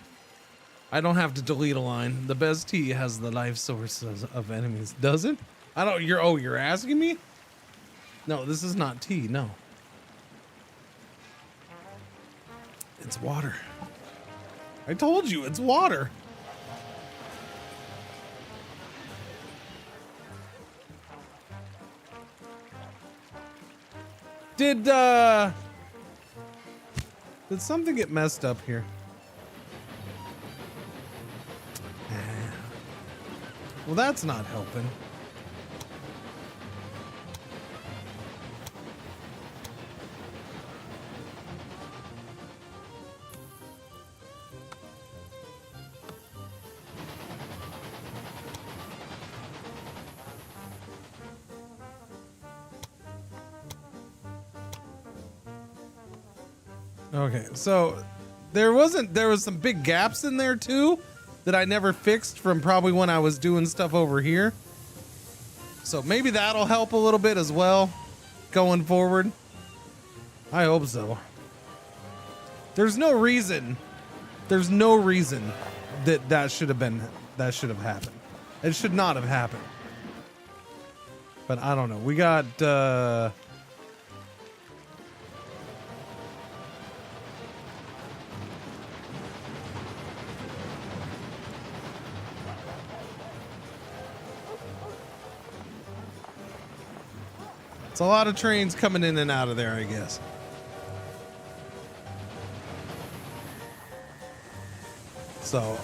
I don't have to delete a line. The best T has the life sources of enemies. Does it? I don't. You're asking me? No, this is not tea. No. It's water. I told you it's water. Did something get messed up here? Well, that's not helping. Okay, so there was some big gaps in there too that I never fixed from probably when I was doing stuff over here. So maybe that'll help a little bit as well going forward. I hope so. There's no reason that should have happened. It should not have happened. But I don't know. We got it's a lot of trains coming in and out of there, I guess. So,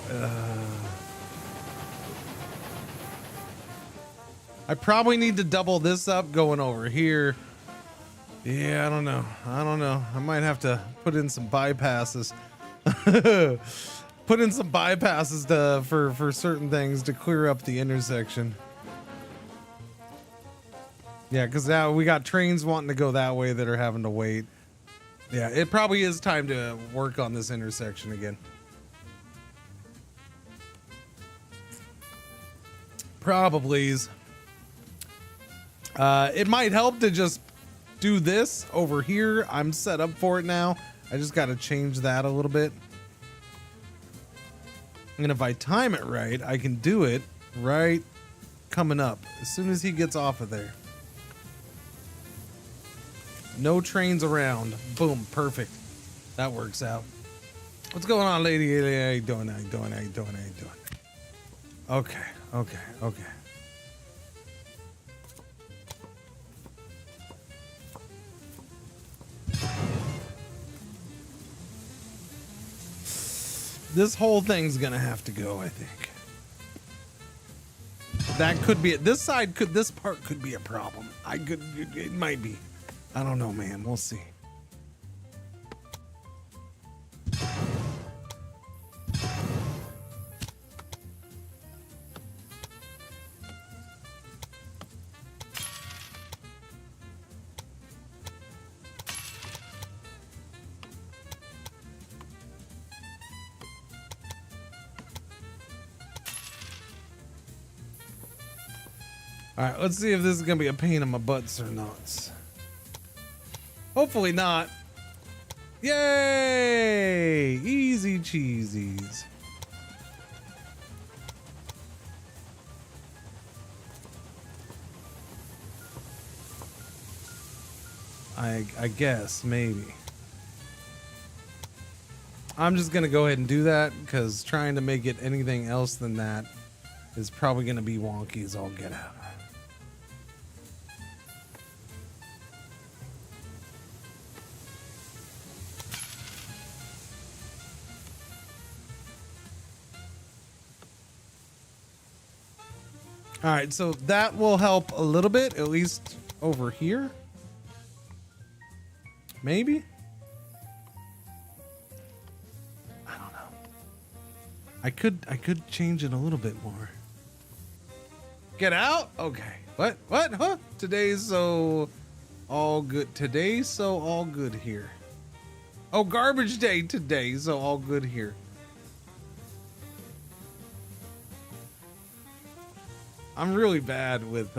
I probably need to double this up going over here. Yeah, I don't know. I might have to put in some bypasses. Put in some bypasses for certain things to clear up the intersection. Yeah, because now we got trains wanting to go that way that are having to wait. Yeah, it probably is time to work on this intersection again. Probably. It might help to just do this over here. I'm set up for it now. I just got to change that a little bit. And if I time it right, I can do it right coming up as soon as he gets off of there. No trains around. Boom. Perfect. That works out. What's going on, lady? How you doing? How you doing? How you doing? How you doing? Okay. This whole thing's gonna have to go, I think. That could be it. This part could be a problem. It might be. I don't know, man. We'll see. All right, let's see if this is gonna be a pain in my butts or not. Hopefully not. Yay! Easy cheesies. I guess, maybe. I'm just gonna go ahead and do that because trying to make it anything else than that is probably gonna be wonky as all get out. All right, so that will help a little bit, at least over here. Maybe. I don't know. I could change it a little bit more. Get out? Okay. What? What? Huh? Today's so all good. Today's so all good here. Oh, garbage day today, so all good here. I'm really bad with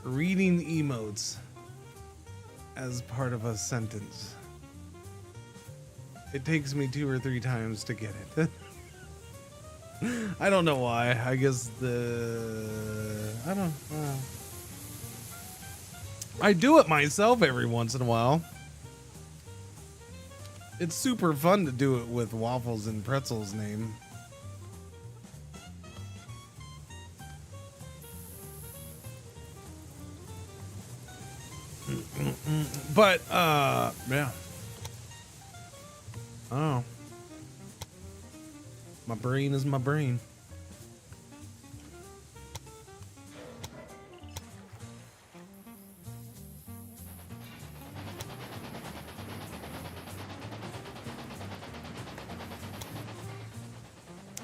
reading emotes as part of a sentence. It takes me 2 or 3 times to get it. I don't know why. I guess I don't know. I do it myself every once in a while. It's super fun to do it with Waffles and Pretzel's name. But yeah. Oh. My brain is my brain.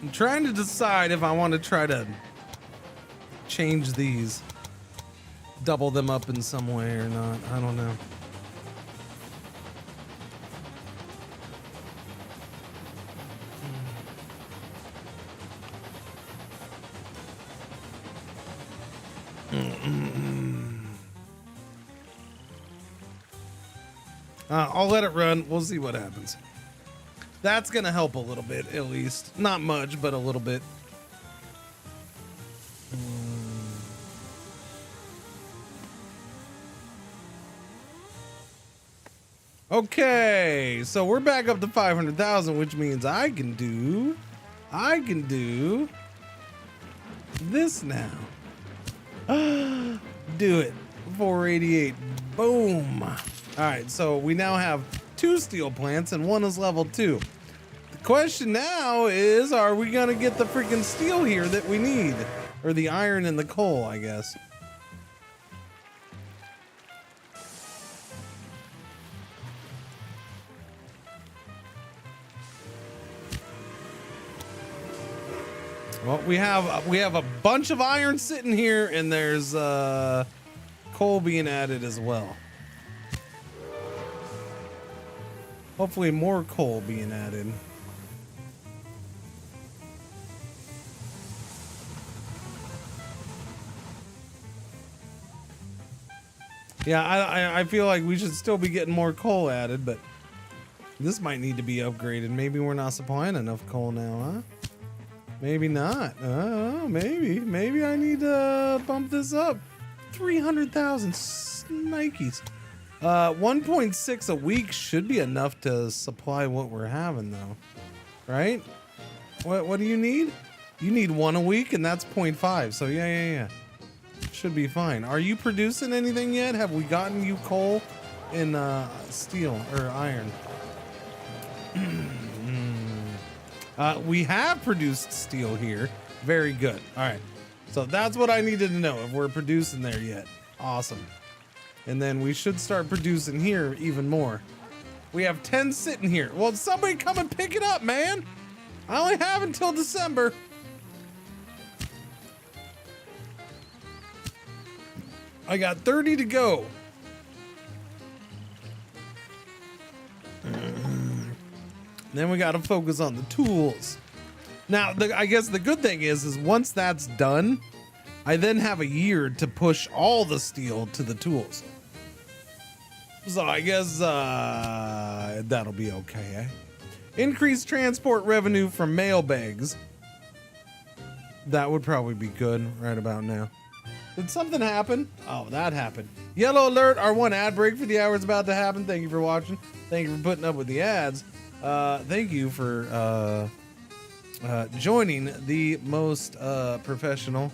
I'm trying to decide if I want to try to change these, double them up in some way or not. I don't know. I'll let it run. We'll see what happens. That's gonna help a little bit, at least. Not much, but a little bit. Okay, so we're back up to 500,000, which means I can do this now. Do it. 488. Boom. All right, so we now have 2 steel plants and 1 is level 2. The question now is, are we gonna get the freaking steel here that we need? Or the iron and the coal, I guess. Well, we have a bunch of iron sitting here, and there's coal being added as well. Hopefully more coal being added. Yeah, I feel like we should still be getting more coal added, but this might need to be upgraded. Maybe we're not supplying enough coal now, huh? Maybe not. Oh, maybe I need to bump this up. 300,000 Nikes. 1.6 a week should be enough to supply what we're having, though. Right? What do you need? You need 1 a week, and that's 0.5. So yeah. Should be fine. Are you producing anything yet? Have we gotten you coal and steel or iron? We have produced steel here. Very good. All right. So that's what I needed to know, if we're producing there yet. Awesome. And then we should start producing here even more. We have 10 sitting here. Well, somebody come and pick it up, man. I only have until December. I got 30 to go. Then we got to focus on the tools. Now, I guess the good thing is once that's done, I then have a year to push all the steel to the tools. So I guess that'll be okay, eh? Increased transport revenue from mailbags. That would probably be good right about now. Did something happen? Oh, that happened. Yellow alert, our 1 ad break for the hour is about to happen. Thank you for watching. Thank you for putting up with the ads. thank you for joining the most professional,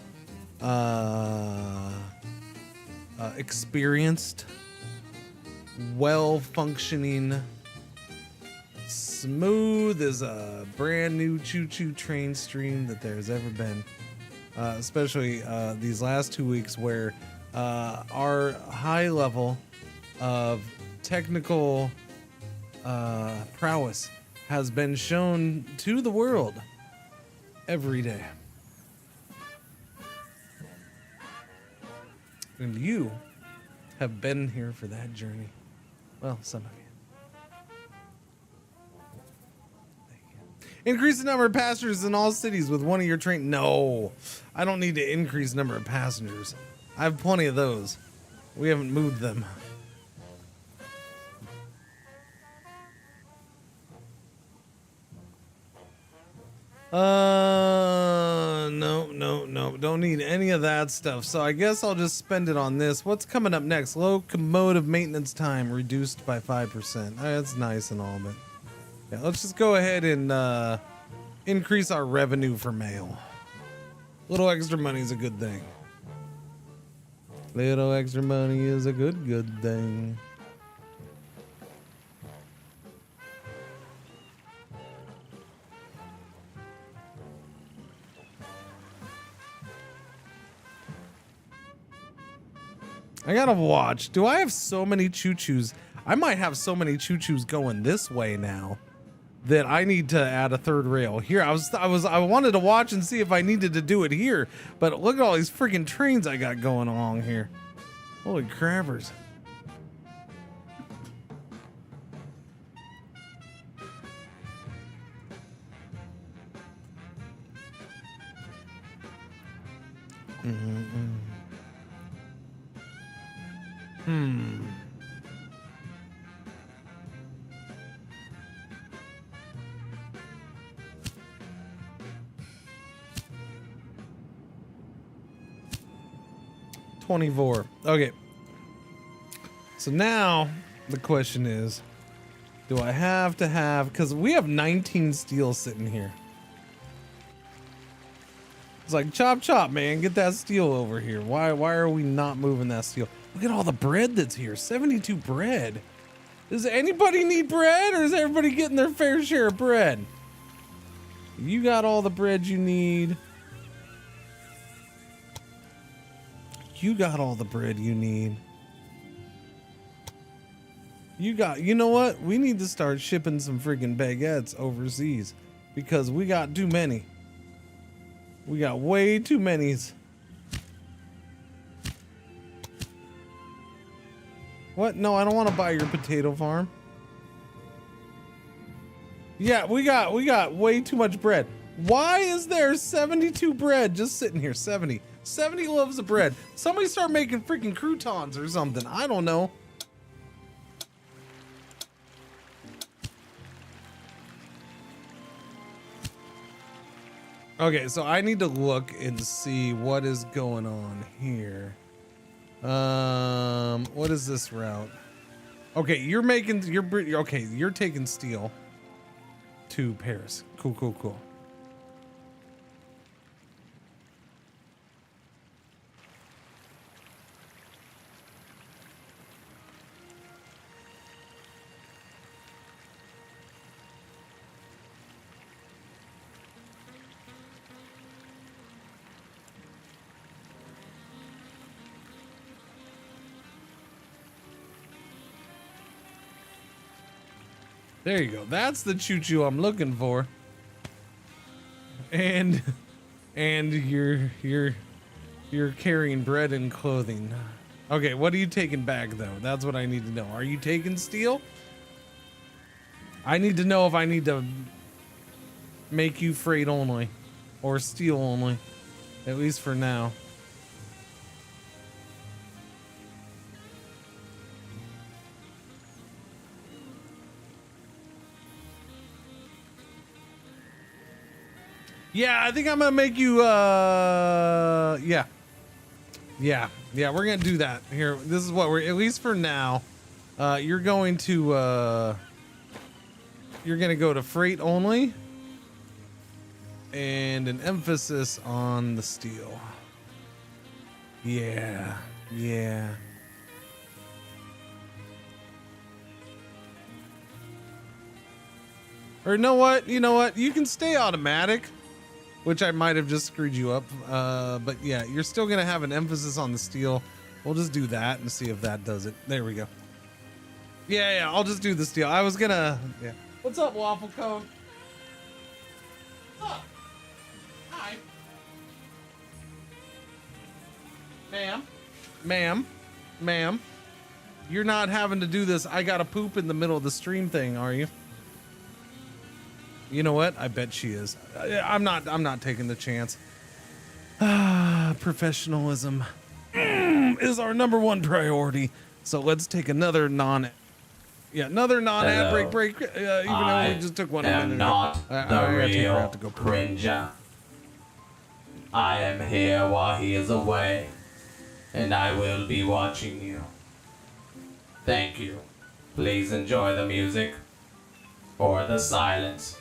experienced, well-functioning, smooth as a brand new choo-choo train stream that there's ever been. Especially these last 2 weeks where our high level of technical prowess has been shown to the world every day. And you have been here for that journey. Well, some of you. Increase the number of passengers in all cities with one of your train. No, I don't need to increase the number of passengers. I have plenty of those. We haven't moved them. No. Don't need any of that stuff. So I guess I'll just spend it on this. What's coming up next? Locomotive maintenance time reduced by 5%. That's nice and all, but yeah, let's just go ahead and increase our revenue for mail. Little extra money is a good thing. Little extra money is a good thing. I gotta watch. Do I have so many choo-choos? I might have so many choo-choos going this way now that I need to add a third rail here. I wanted to watch and see if I needed to do it here, but look at all these freaking trains I got going along here. Holy crabbers. $24. Okay. So now the question is, do I have to have, because we have 19 steel sitting here. It's like, chop chop, man, get that steel over here. Why are we not moving that steel? Look at all the bread that's here. 72 bread. Does anybody need bread, or is everybody getting their fair share of bread? You got all the bread you need. You got all the bread you need. You know what? We need to start shipping some friggin' baguettes overseas because we got too many. We got way too many's. What? No, I don't want to buy your potato farm. Yeah, we got way too much bread. Why is there 72 bread just sitting here? 70 loaves of bread. Somebody start making freaking croutons or something. I don't know. Okay, so I need to look and see what is going on here. What is this route? Okay, you're taking steel to Paris. Cool. There you go. That's the choo-choo I'm looking for. And you're carrying bread and clothing. Okay, what are you taking back though? That's what I need to know. Are you taking steel? I need to know if I need to make you freight only or steel only, at least for now. Yeah, I think I'm gonna make you, yeah, we're gonna do that. Here, this is what we're, at least for now, you're going to, you're gonna go to freight only. And an emphasis on the steel. Yeah, yeah. Or you know what? You know what? You can stay automatic, which I might have just screwed you up. But yeah, you're still gonna have an emphasis on the steel. We'll just do that and see if that does it. There we go. Yeah, I'll just do the steel. I was gonna, yeah. What's up, Waffle Cone? What's up? Hi. Ma'am. You're not having to do this. I gotta poop in the middle of the stream thing, are you? You know what? I bet she is. I'm not taking the chance. Professionalism is our #1 priority. So let's take another non-ad break. Even though we just took one. I am not the real Cringer. I am here while he is away, and I will be watching you. Thank you. Please enjoy the music or the silence.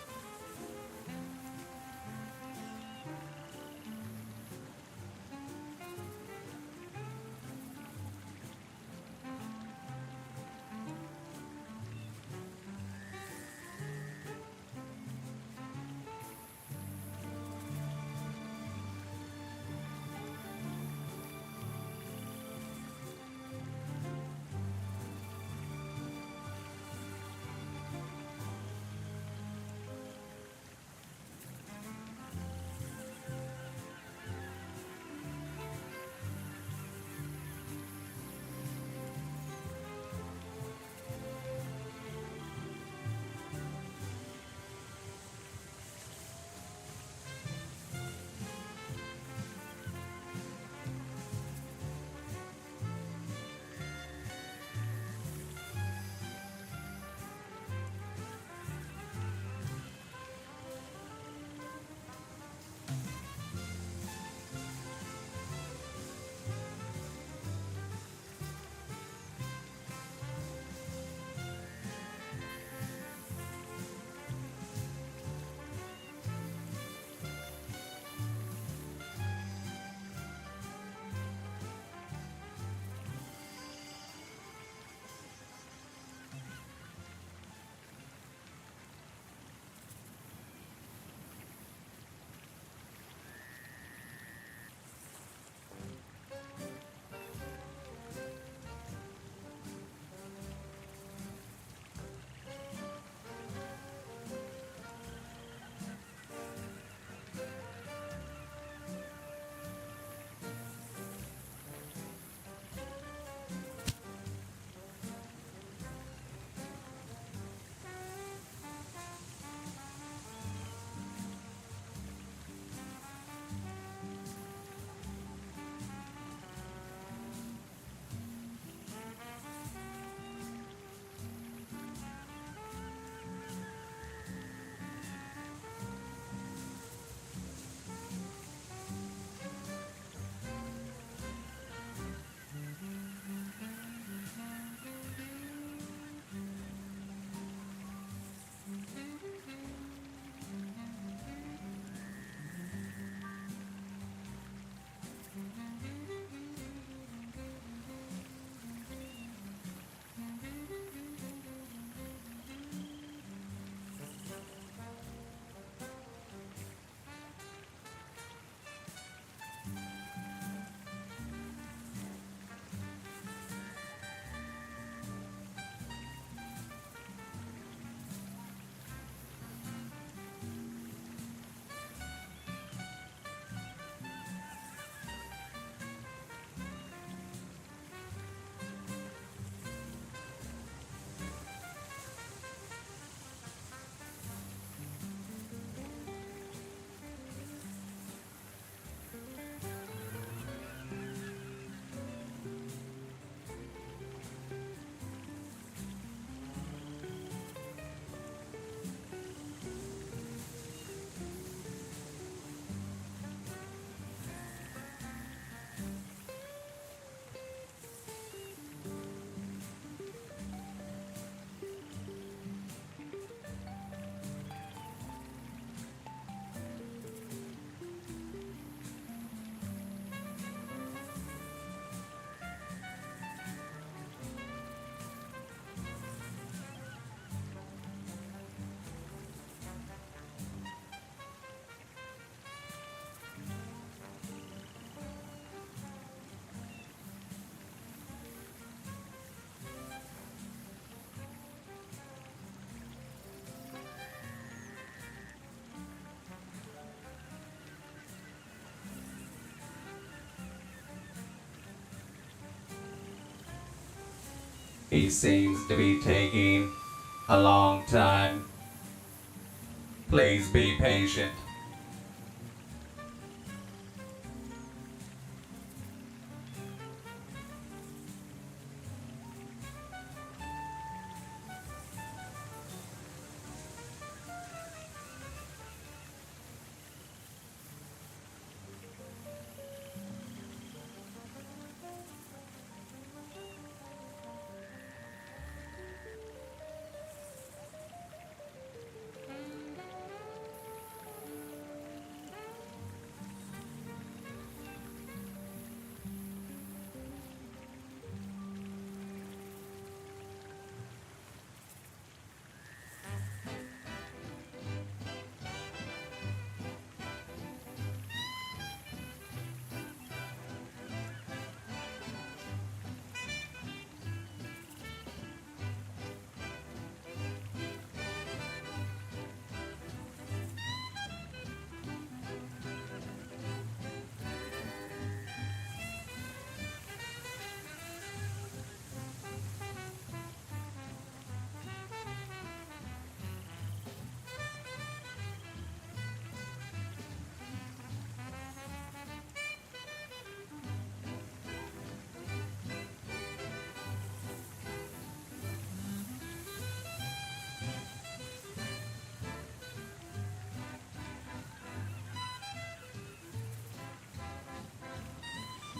He seems to be taking a long time. Please be patient.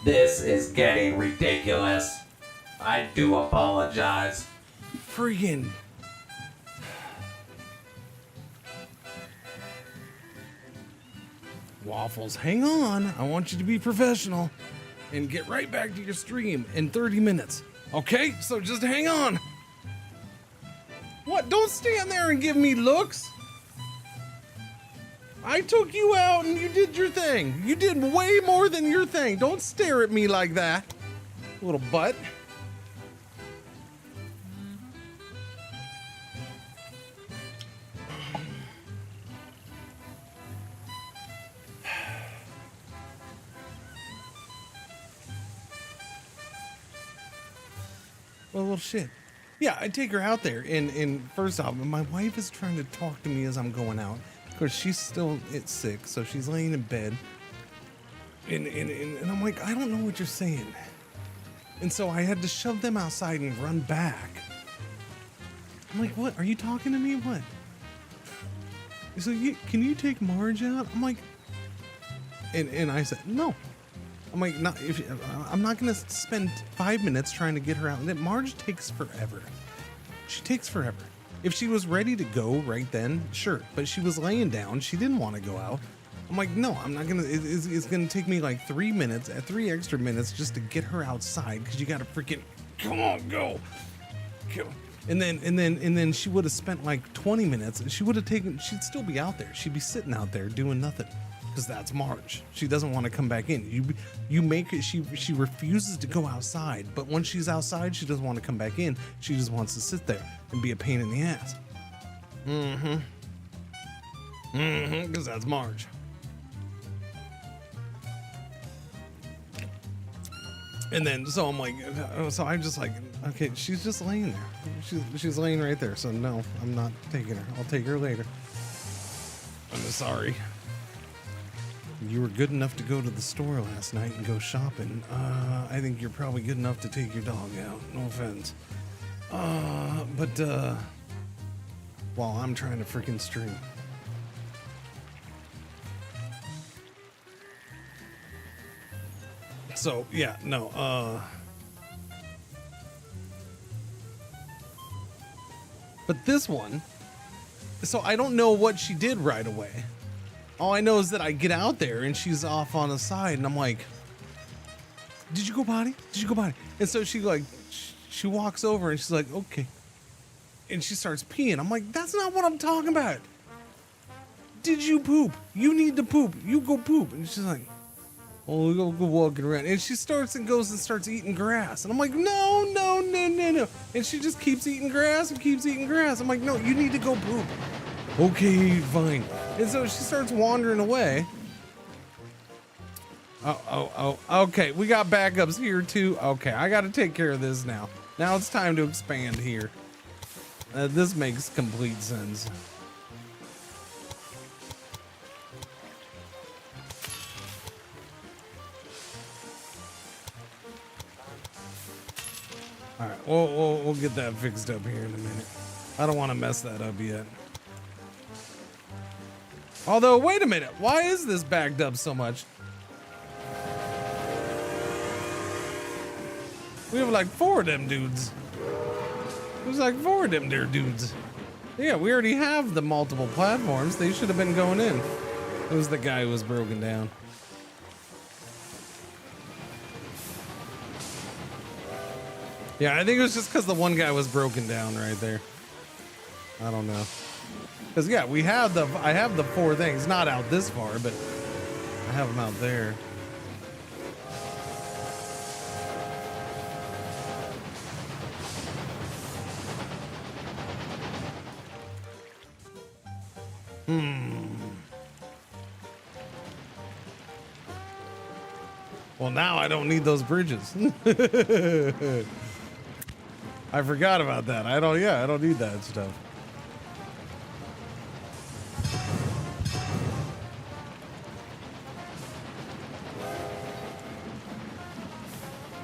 This is getting ridiculous. I do apologize. Friggin'. Waffles, hang on. I want you to be professional and get right back to your stream in 30 minutes. Okay? So just hang on. What? Don't stand there and give me looks. I took you out and you did your thing. You did way more than your thing. Don't stare at me like that, little butt. Well, shit. Yeah, I take her out there, and first off, my wife is trying to talk to me as I'm going out. Of course, she's still sick, so she's laying in bed. And I'm like, I don't know what you're saying. And so I had to shove them outside and run back. I'm like, what? Are you talking to me? What? So can you take Marge out? I'm like, and I said, no. I'm like, I'm not gonna spend 5 minutes trying to get her out. Marge takes forever. She takes forever. If she was ready to go right then, sure. But she was laying down. She didn't want to go out. I'm like, no, I'm not gonna. It's gonna take me like 3 minutes, 3 extra minutes just to get her outside because you gotta freaking come on, go. And then she would have spent like 20 minutes. She would have taken. She'd still be out there. She'd be sitting out there doing nothing. Because that's Marge. She doesn't want to come back in. You make it. She refuses to go outside. But when she's outside, she doesn't want to come back in. She just wants to sit there and be a pain in the ass. Because that's Marge. And then so I'm like, so I'm just like, okay, she's just laying there. She's laying right there. So no, I'm not taking her. I'll take her later. I'm sorry. You were good enough to go to the store last night and go shopping. I think you're probably good enough to take your dog out. No offense. But while I'm trying to freaking stream. So, yeah, no, but this one, so I don't know what she did right away. All I know is that I get out there and she's off on the side and I'm like, did you go potty? Did you go potty? And so she she walks over and she's like, okay. And she starts peeing. I'm like, that's not what I'm talking about. Did you poop? You need to poop. You go poop. And she's like, oh, we'll go walking around. And she starts eating grass. And I'm like, no. And she just keeps eating grass and keeps eating grass. I'm like, no, you need to go poop. Okay, fine. And so she starts wandering away. Oh, okay. We got backups here too. Okay, I got to take care of this now. Now it's time to expand here. This makes complete sense. All right, we'll get that fixed up here in a minute. I don't want to mess that up yet. Although, wait a minute. Why is this backed up so much? We have like 4 of them dudes. There's like 4 of them there dudes. Yeah, we already have the multiple platforms. They should have been going in. Who's the guy who was broken down? Yeah, I think it was just because the one guy was broken down right there. I don't know. Because yeah, I have the 4 things, not out this far, but I have them out there. Well, now I don't need those bridges. I forgot about that. I don't need that stuff.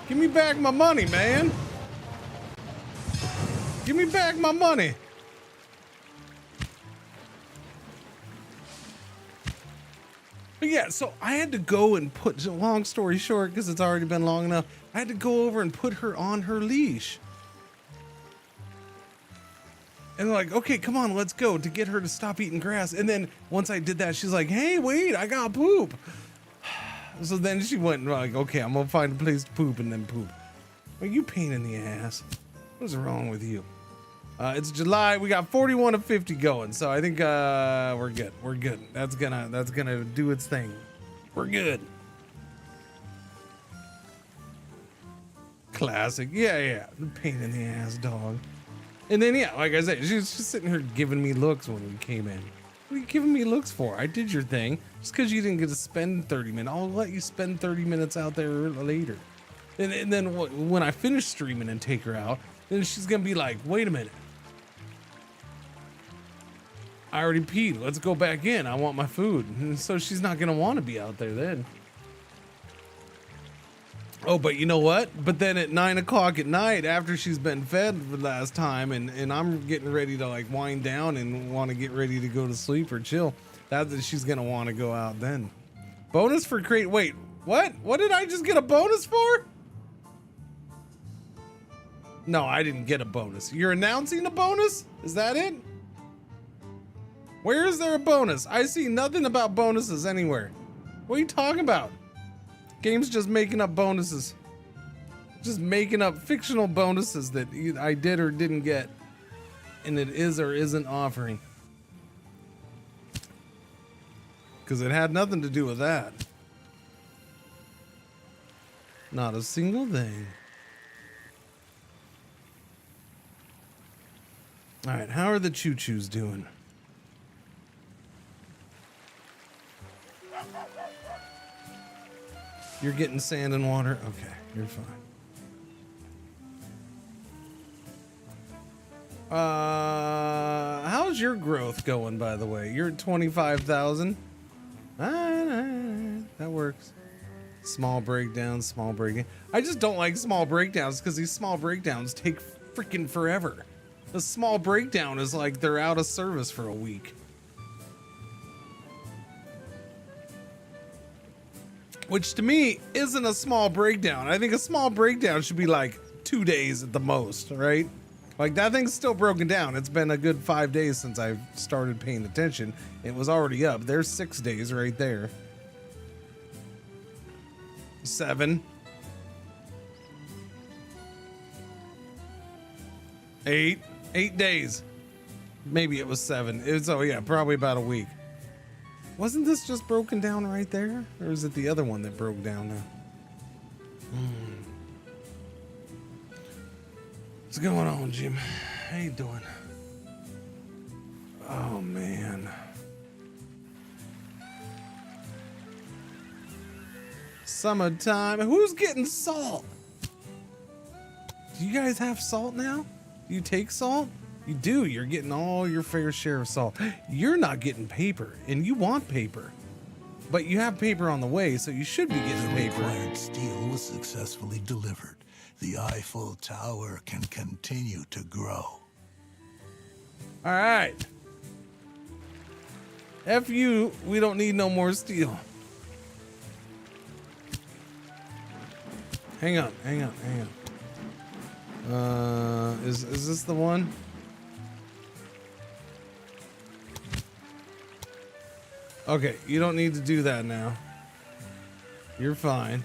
Give me back my money, man. Give me back my money. But yeah, so I had to go and put, long story short, because it's already been long enough, I had to go over and put her on her leash. And they're like, okay, come on, let's go, to get her to stop eating grass. And then once I did that, she's like, hey, wait, I got poop. So then she went like, okay, I'm gonna find a place to poop and then poop. Well, you pain in the ass. What's wrong with you? It's July. We got 41 of 50 going, so I think we're good. We're good. That's gonna do its thing. We're good. Classic. Yeah. Pain in the ass, dog. And then yeah, like I said, she's just sitting here giving me looks when we came in. What are you giving me looks for? I did your thing. Just because you didn't get to spend 30 minutes, I'll let you spend 30 minutes out there later. And then when I finish streaming and take her out, then she's gonna be like, wait a minute. I already peed. Let's go back in. I want my food. And so she's not gonna want to be out there then. Oh, but you know what? But then at 9 o'clock at night, after she's been fed the last time, and I'm getting ready to like wind down and want to get ready to go to sleep or chill, that's she's gonna want to go out then. Bonus for crate. Wait, what? What did I just get a bonus for? No, I didn't get a bonus. You're announcing a bonus? Is that it? Where is there a bonus? I see nothing about bonuses anywhere. What are you talking about? Game's just making up bonuses. Just making up fictional bonuses that I did or didn't get. And it is or isn't offering. Because it had nothing to do with that. Not a single thing. Alright, how are the choo-choos doing? You're getting sand and water? Okay, you're fine. How's your growth going, by the way? You're at 25,000. That works. Small breakdowns, small breakdown. I just don't like small breakdowns because these small breakdowns take freaking forever. The small breakdown is like they're out of service for a week. Which to me isn't a small breakdown. I think a small breakdown should be like 2 days at the most, right? Like that thing's still broken down. It's been a good 5 days since I've started paying attention. It was already up. There's 6 days right there. 7. 8. 8 days. Maybe it was 7. It was, oh yeah, probably about a week. Wasn't this just broken down right there? Or is it the other one that broke down now? What's going on, Jim? How you doing? Oh, man. Summertime. Who's getting salt? Do you guys have salt now? Do you take salt? You do. You're getting all your fair share of salt. You're not getting paper, and you want paper. But you have paper on the way, so you should be getting The paper. required steel was successfully delivered. The Eiffel Tower can continue to grow. All right. F you, we don't need no more steel. Hang on. Is this the one? Okay, you don't need to do that now. You're fine.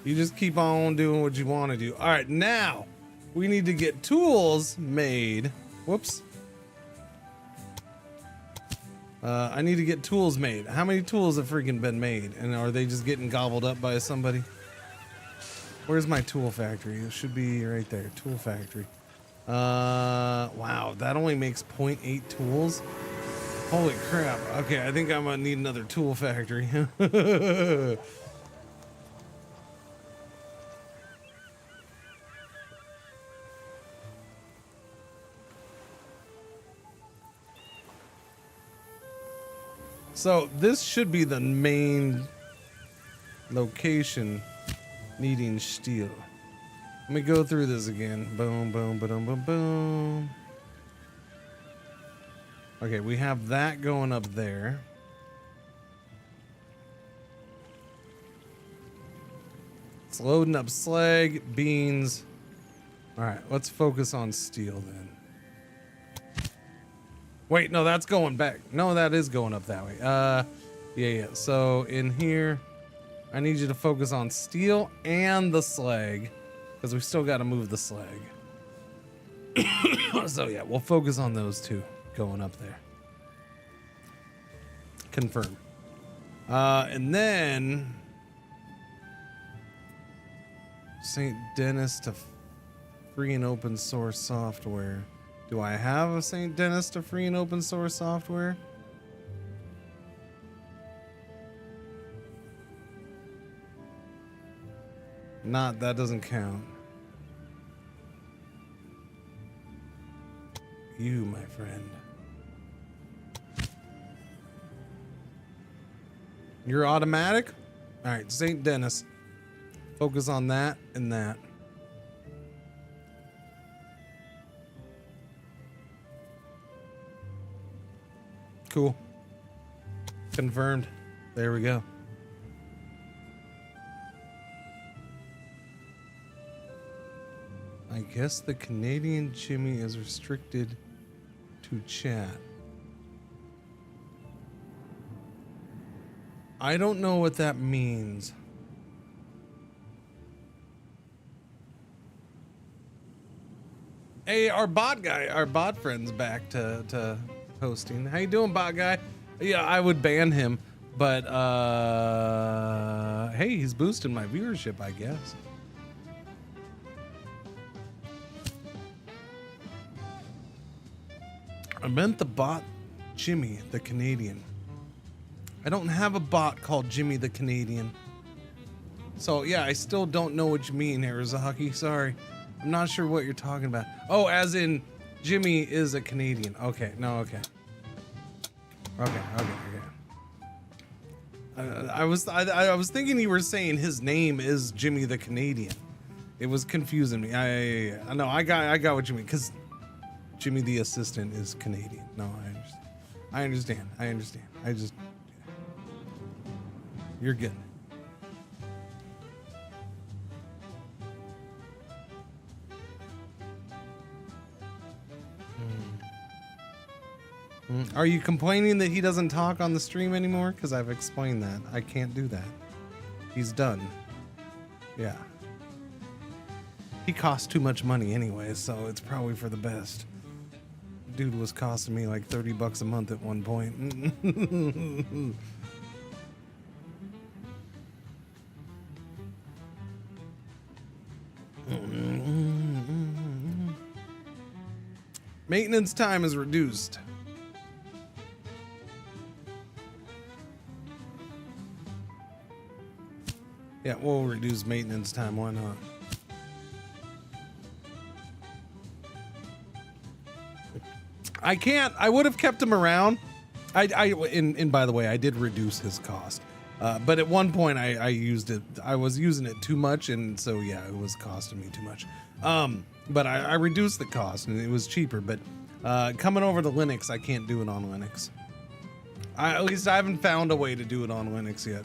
You just keep on doing what you want to do. All right, now we need to get tools made. Whoops. I need to get tools made. How many tools have freaking been made? And are they just getting gobbled up by somebody? Where's my tool factory? It should be right there. Tool factory. Wow, that only makes 0.8 tools. Holy crap. Okay, I think I'm gonna need another tool factory. So this should be the main location needing steel. Let me go through this again. Boom, boom, boom, boom, boom. Okay, we have that going up there. It's loading up slag, beans. All right, let's focus on steel then. Wait, no, that's going back. No, that is going up that way. Yeah. So in here, I need you to focus on steel and the slag, because we still got to move the slag. So yeah, we'll focus on those two going up there. Confirm. And then St. Denis to free and open source software. Do I have a St. Denis to free and open source software? Not, that doesn't count. You, my friend. You're automatic? All right, St. Denis. Focus on that and that. Cool. Confirmed. There we go. I guess the Canadian Jimmy is restricted to chat. I don't know what that means. Hey, our bot guy, our bot friend's back to hosting. How you doing, bot guy? Yeah, I would ban him, but hey, he's boosting my viewership, I guess. I meant the bot Jimmy the Canadian. I don't have a bot called Jimmy the Canadian. So yeah, I still don't know what you mean, Arizaki. Sorry. I'm not sure what you're talking about. Oh, as in Jimmy is a Canadian. Okay, no, okay. Okay. I was thinking you were saying his name is Jimmy the Canadian. It was confusing me. I know I got what you mean, because Jimmy the assistant is Canadian. No, I understand. I just, you're good. Are you complaining that he doesn't talk on the stream anymore? Because I've explained that. I can't do that. He's done. Yeah. He costs too much money anyway, so it's probably for the best. Dude was costing me like $30 a month at one point. Maintenance time is reduced. Yeah, we'll reduce maintenance time. Why not? I can't. I would have kept him around. And by the way, I did reduce his cost. But at one point I used it. I was using it too much, and so yeah, it was costing me too much. But I reduced the cost, and it was cheaper. But coming over to Linux, I can't do it on Linux. At least I haven't found a way to do it on Linux yet.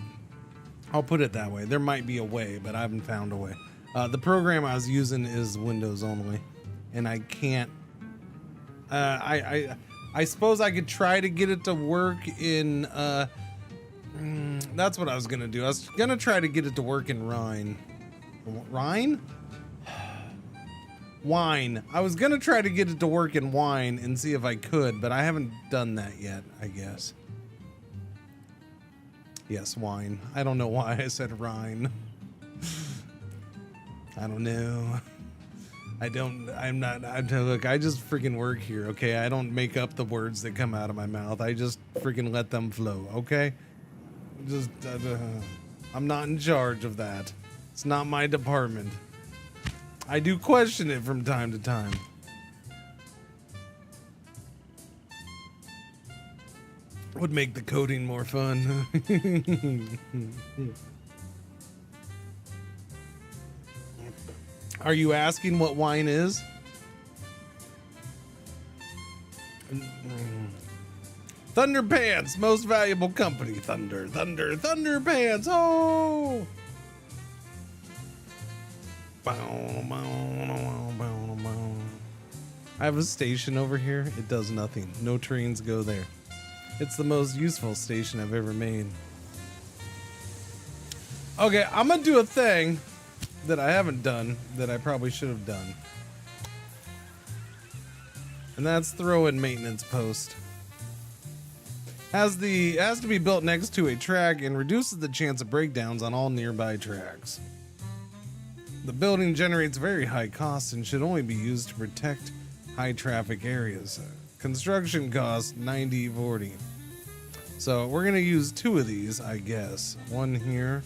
I'll put it that way. There might be a way, but I haven't found a way. The program I was using is Windows only, and I can't. I suppose I could try to get it to work in. That's what I was gonna do. I was gonna try to get it to work in Rhine. Rhine? Wine. I was gonna try to get it to work in Wine and see if I could, but I haven't done that yet, I guess. Yes, wine. I don't know why I said Rhine. I don't know. Look, I just freaking work here, okay? I don't make up the words that come out of my mouth. I just freaking let them flow, okay? Just, I'm not in charge of that. It's not my department. I do question it from time to time. Would make the coding more fun. Are you asking what wine is? Thunder Pants, most valuable company. Thunder Pants. Oh! I have a station over here. It does nothing. No trains go there. It's the most useful station I've ever made. Okay, I'm gonna do a thing that I haven't done that I probably should have done. And that's throw in maintenance post. Has to be built next to a track and reduces the chance of breakdowns on all nearby tracks. The building generates very high costs and should only be used to protect high traffic areas. Construction cost $90.40. So we're gonna use 2 of these, I guess. One here.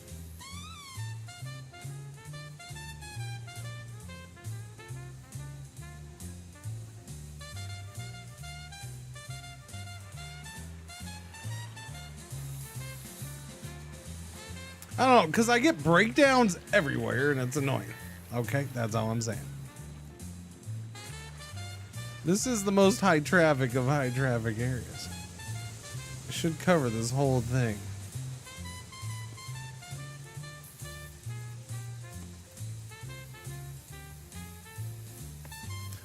I don't know, because I get breakdowns everywhere and it's annoying. Okay, that's all I'm saying. This is the most high traffic of high traffic areas. It should cover this whole thing.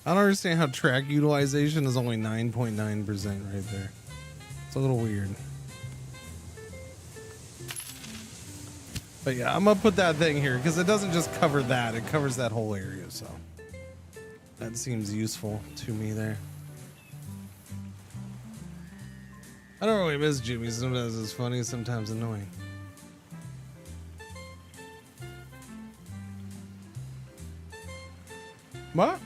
I don't understand how track utilization is only 9.9% right there. It's a little weird. But yeah, I'm gonna put that thing here because it doesn't just cover that, it covers that whole area, so that seems useful to me there. I don't really miss Jimmy. Sometimes it's funny, sometimes annoying. What?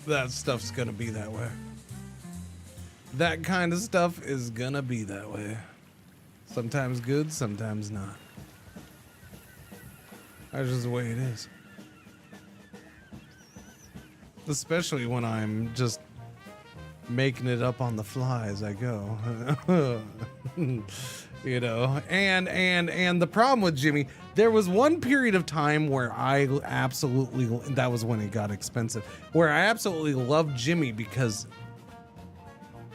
That stuff's gonna be that way. That kind of stuff is gonna be that way. Sometimes good, sometimes not. That's just the way it is. Especially when I'm just making it up on the fly as I go. You know, and the problem with Jimmy, there was one period of time where I absolutely, that was when it got expensive, where I absolutely loved Jimmy because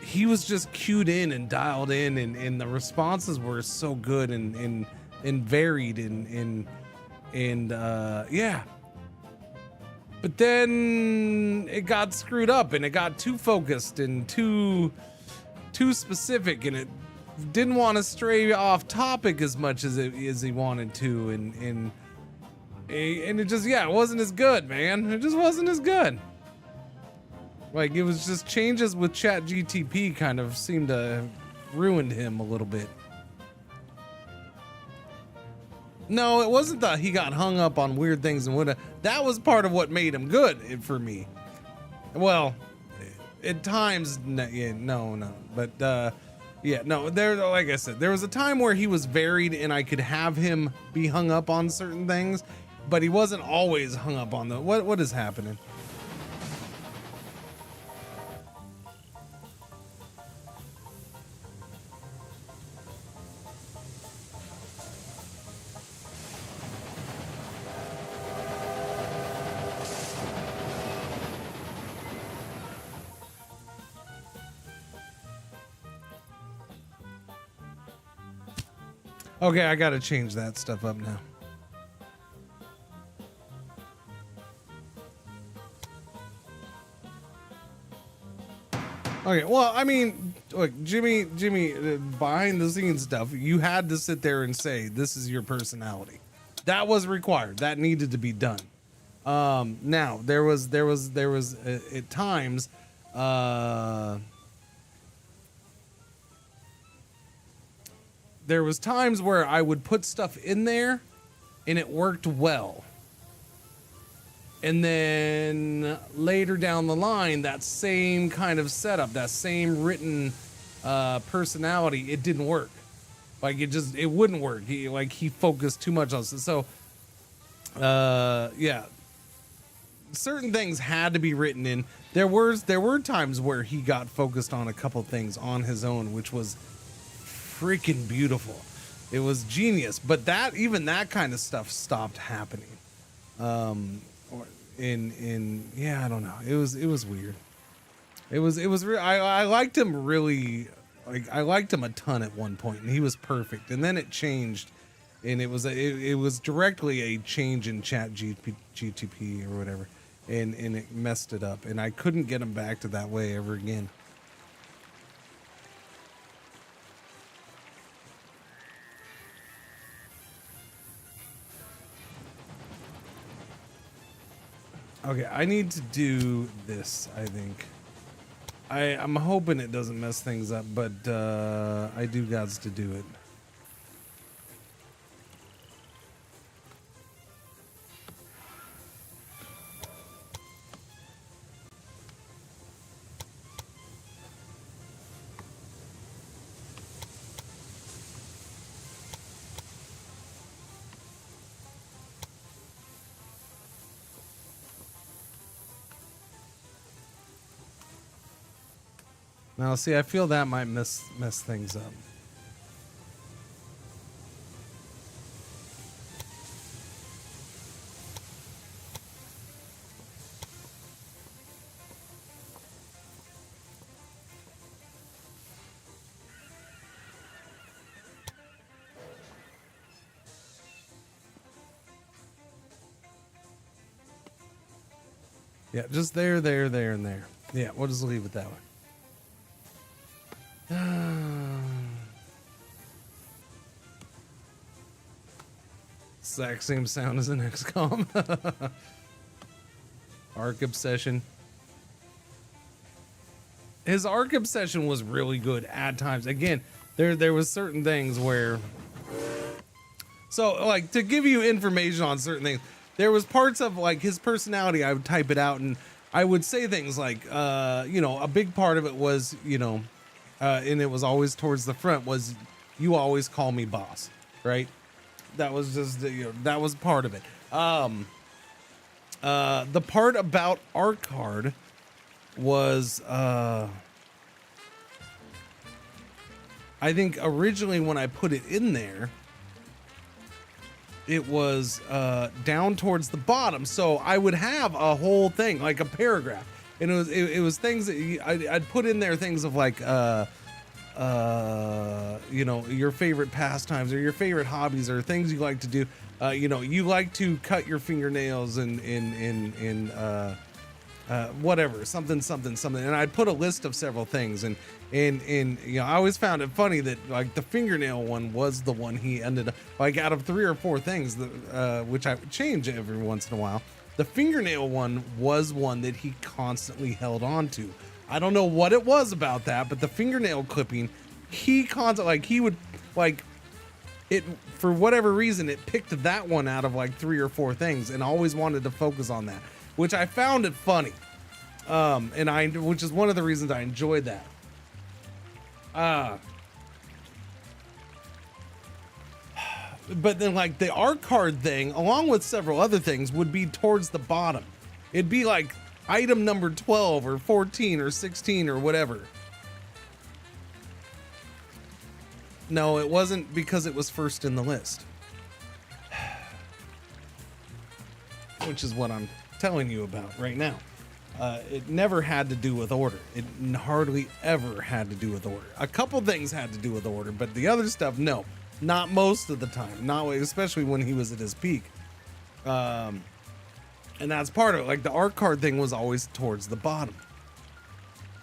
he was just cued in and dialed in, and the responses were so good and varied and yeah. But then it got screwed up and it got too focused and too specific, and it didn't want to stray off topic as much as he wanted to, and it just, yeah, it wasn't as good, man. It just wasn't as good. Like, it was just changes with ChatGTP kind of seemed to have ruined him a little bit. No, it wasn't that he got hung up on weird things and whatnot. That was part of what made him good for me. Well, at times, no. But, yeah, no, there, like I said, there was a time where he was varied and I could have him be hung up on certain things, but he wasn't always hung up on the, what is happening? Okay, I gotta change that stuff up now. Okay, well, I mean, look, Jimmy, behind the scenes stuff, you had to sit there and say, this is your personality. That was required. That needed to be done. Now there was at times, there was times where I would put stuff in there and it worked well. And then later down the line, that same kind of setup, that same written personality, it didn't work. Like it wouldn't work. He focused too much on it. So, yeah, certain things had to be written in. There were times where he got focused on a couple things on his own, which was freaking beautiful. It was genius. But even that kind of stuff stopped happening. Yeah, I don't know. It was weird. I liked him really, like I liked him a ton at one point, and he was perfect. And then it changed, and it was directly a change in Chat GTP or whatever, and it messed it up, and I couldn't get him back to that way ever again. Okay, I need to do this, I think. I'm hoping it doesn't mess things up, but I do gots to do it. Now, see, I feel that might mess things up. Yeah, just there, and there. Yeah, we'll just leave it that way. Exact same sound as an XCOM. Arc Obsession. His Arc Obsession was really good at times. Again, there was certain things where, so like to give you information on certain things, there was parts of like his personality. I would type it out and I would say things like, a big part of it was, and it was always towards the front was, you always call me boss, right? That was just, that was part of it. The part about our card was, I think originally when I put it in there, it was down towards the bottom. So I would have a whole thing, like a paragraph. And it was things that I'd put in there, things of like, your favorite pastimes or your favorite hobbies or things you like to do. You like to cut your fingernails and whatever, something. And I'd put a list of several things. And I always found it funny that like the fingernail one was the one he ended up, like out of 3 or 4 things, which I would change every once in a while. The fingernail one was one that he constantly held on to. I don't know what it was about that, but the fingernail clipping, he would like it for whatever reason. It picked that one out of like 3 or 4 things, and always wanted to focus on that, which I found it funny. Which is one of the reasons I enjoyed that. But then like the art card thing, along with several other things, would be towards the bottom. It'd be like item number 12 or 14 or 16 or whatever. No, it wasn't, because it was first in the list. Which is what I'm telling you about right now. It never had to do with order. It hardly ever had to do with order. A couple things had to do with order, but the other stuff, no. Not most of the time. Not especially when he was at his peak. And that's part of it. Like the art card thing was always towards the bottom.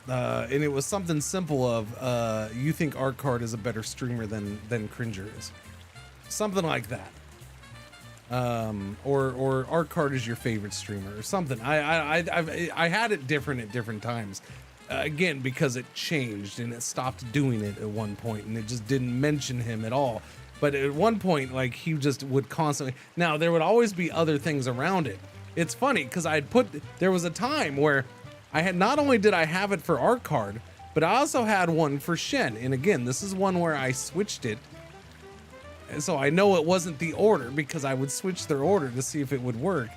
And it was something simple of you think art card is a better streamer than Cringer is. Something like that. Or art card is your favorite streamer or something. I had it different at different times. Again, because it changed and it stopped doing it at one point and it just didn't mention him at all. But at one point, like he just would constantly, now there would always be other things around it. It's funny because there was a time where I had, not only did I have it for art card, but I also had one for Shen. And again, this is one where I switched it. And so I know it wasn't the order because I would switch their order to see if it would work.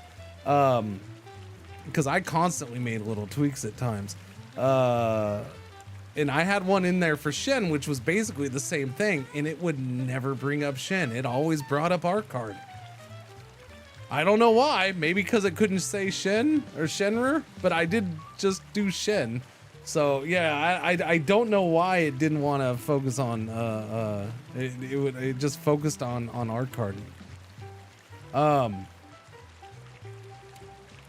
Because I constantly made little tweaks at times. And I had one in there for Shen, which was basically the same thing, and it would never bring up Shen. It always brought up art card. I don't know why. Maybe because it couldn't say Shen or Shenrer, but I did just do Shen. So yeah, I don't know why it didn't want to focus on it just focused on art card.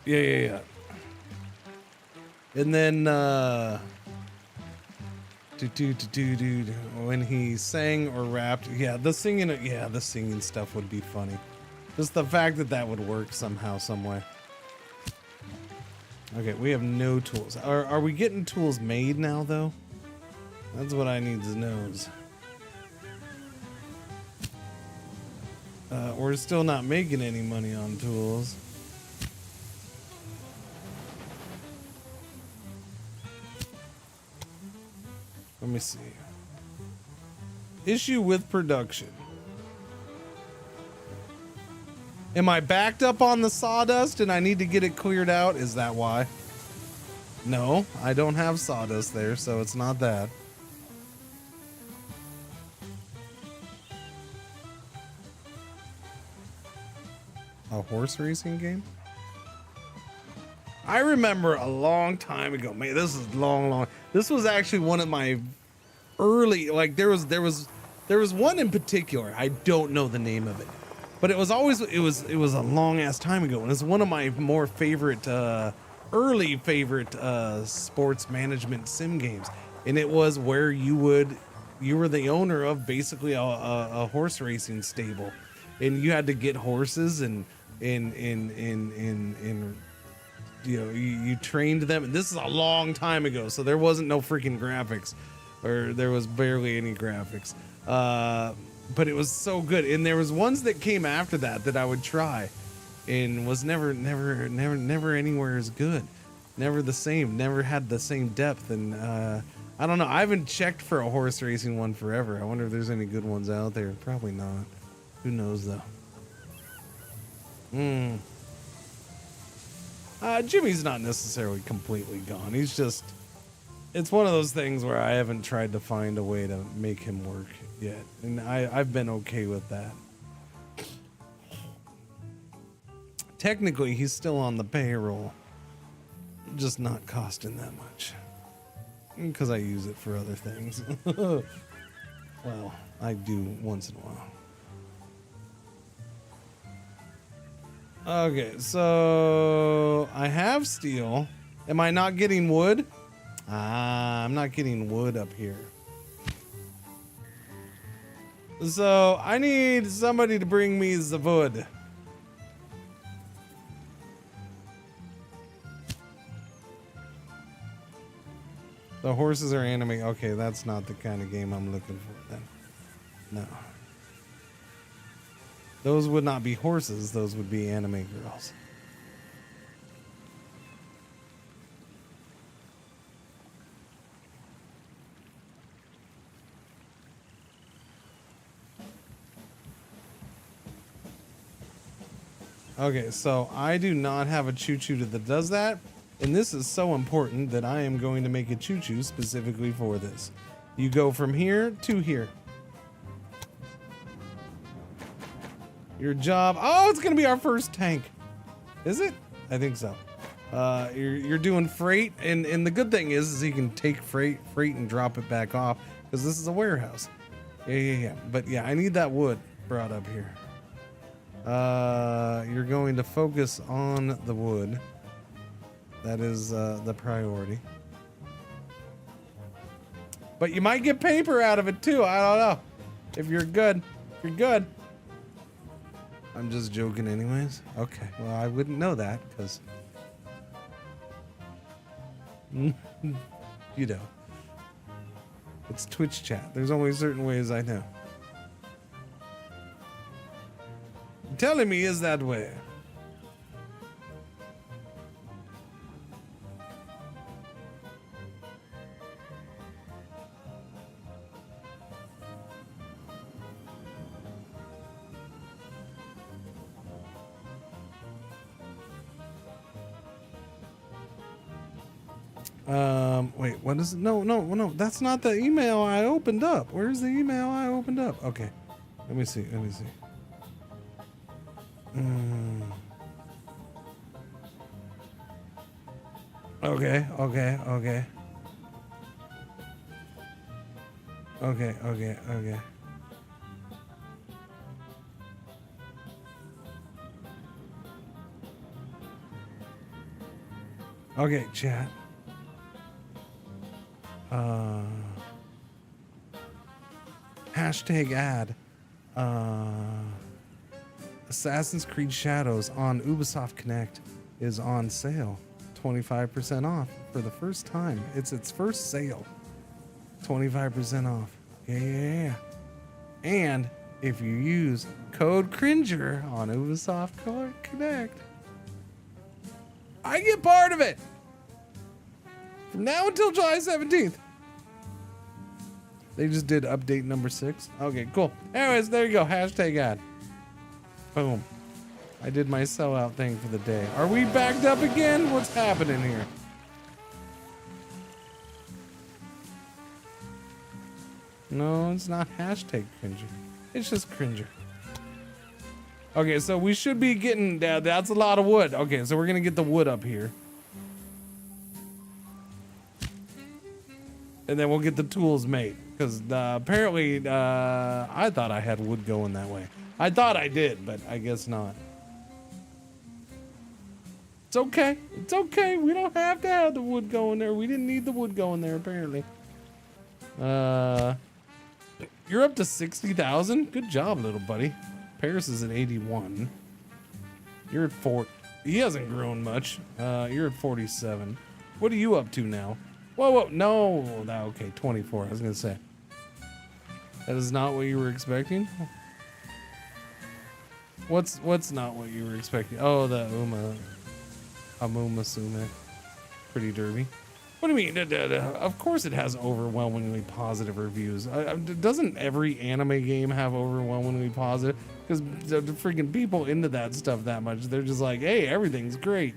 Yeah. And then when he sang or rapped, the singing stuff would be funny. Just the fact that would work somehow, some way. Okay, we have no tools. Are we getting tools made now, though? That's what I need to know. We're still not making any money on tools. Let me see. Issue with production. Am I backed up on the sawdust and I need to get it cleared out? Is that why? No, I don't have sawdust there, so it's not that. A horse racing game? I remember a long time ago, man, this is long. This was actually one of my early, like there was one in particular. I don't know the name of it, but it was a long ass time ago. And it's one of my more favorite, early favorite, sports management sim games. And it was where you were the owner of basically a horse racing stable, and you had to get horses and you know, you trained them, and this is a long time ago, so there wasn't no freaking graphics, or there was barely any graphics, but it was so good. And there was ones that came after that I would try, and was never anywhere as good, never the same, never had the same depth. And I don't know, I haven't checked for a horse racing one forever. I wonder if there's any good ones out there. Probably not. Who knows though. Jimmy's not necessarily completely gone. He's just, it's one of those things where I haven't tried to find a way to make him work yet. And I've been okay with that. Technically, he's still on the payroll, just not costing that much. Because I use it for other things. Well, I do once in a while. Okay, so I have steel. Am I not getting wood? I'm not getting wood up here. So I need somebody to bring me the wood. The horses are anime. Okay, that's not the kind of game I'm looking for then. No. Those would not be horses, those would be anime girls. Okay, so I do not have a choo-choo that does that, and this is so important that I am going to make a choo-choo specifically for this. You go from here to here. Your job. Oh, it's gonna be our first tank. Is it? I think so. You're doing freight, and the good thing is you can take freight and drop it back off, because this is a warehouse. Yeah. But yeah, I need that wood brought up here. You're going to focus on the wood. That is the priority. But you might get paper out of it too. I don't know. If you're good. If you're good. I'm just joking anyways. Okay. Well, I wouldn't know that because... you know. It's Twitch chat. There's only certain ways I know. Telling me is that way. Wait, what is it? No, that's not the email I opened up. Where's the email I opened up? Okay, let me see. Okay. Okay, chat. Hashtag ad. Assassin's Creed Shadows on Ubisoft Connect is on sale. 25% off for the first time. It's its first sale. 25% off. Yeah. And if you use code Cringer on Ubisoft Connect, I get part of it. From now until July 17th. They just did update number 6. Okay, cool. Anyways, there you go. Hashtag ad. Boom. I did my sellout thing for the day. Are we backed up again? What's happening here? No, it's not hashtag Cringer. It's just Cringer. Okay, so we should be getting... that's a lot of wood. Okay, so we're going to get the wood up here. And then we'll get the tools made. Because apparently I thought I had wood going that way. I thought I did, but I guess not. It's okay. It's okay. We don't have to have the wood going there. We didn't need the wood going there, apparently. You're up to 60,000? Good job, little buddy. Paris is at 81. You're at 4. He hasn't grown much. You're at 47. What are you up to now? Whoa. No. Okay, 24. I was going to say. That is not what you were expecting? What's not what you were expecting? Oh, the Amumusume. Pretty derby. What do you mean? Of course it has overwhelmingly positive reviews. Doesn't every anime game have overwhelmingly positive? Because the freaking people into that stuff that much, they're just like, hey, everything's great.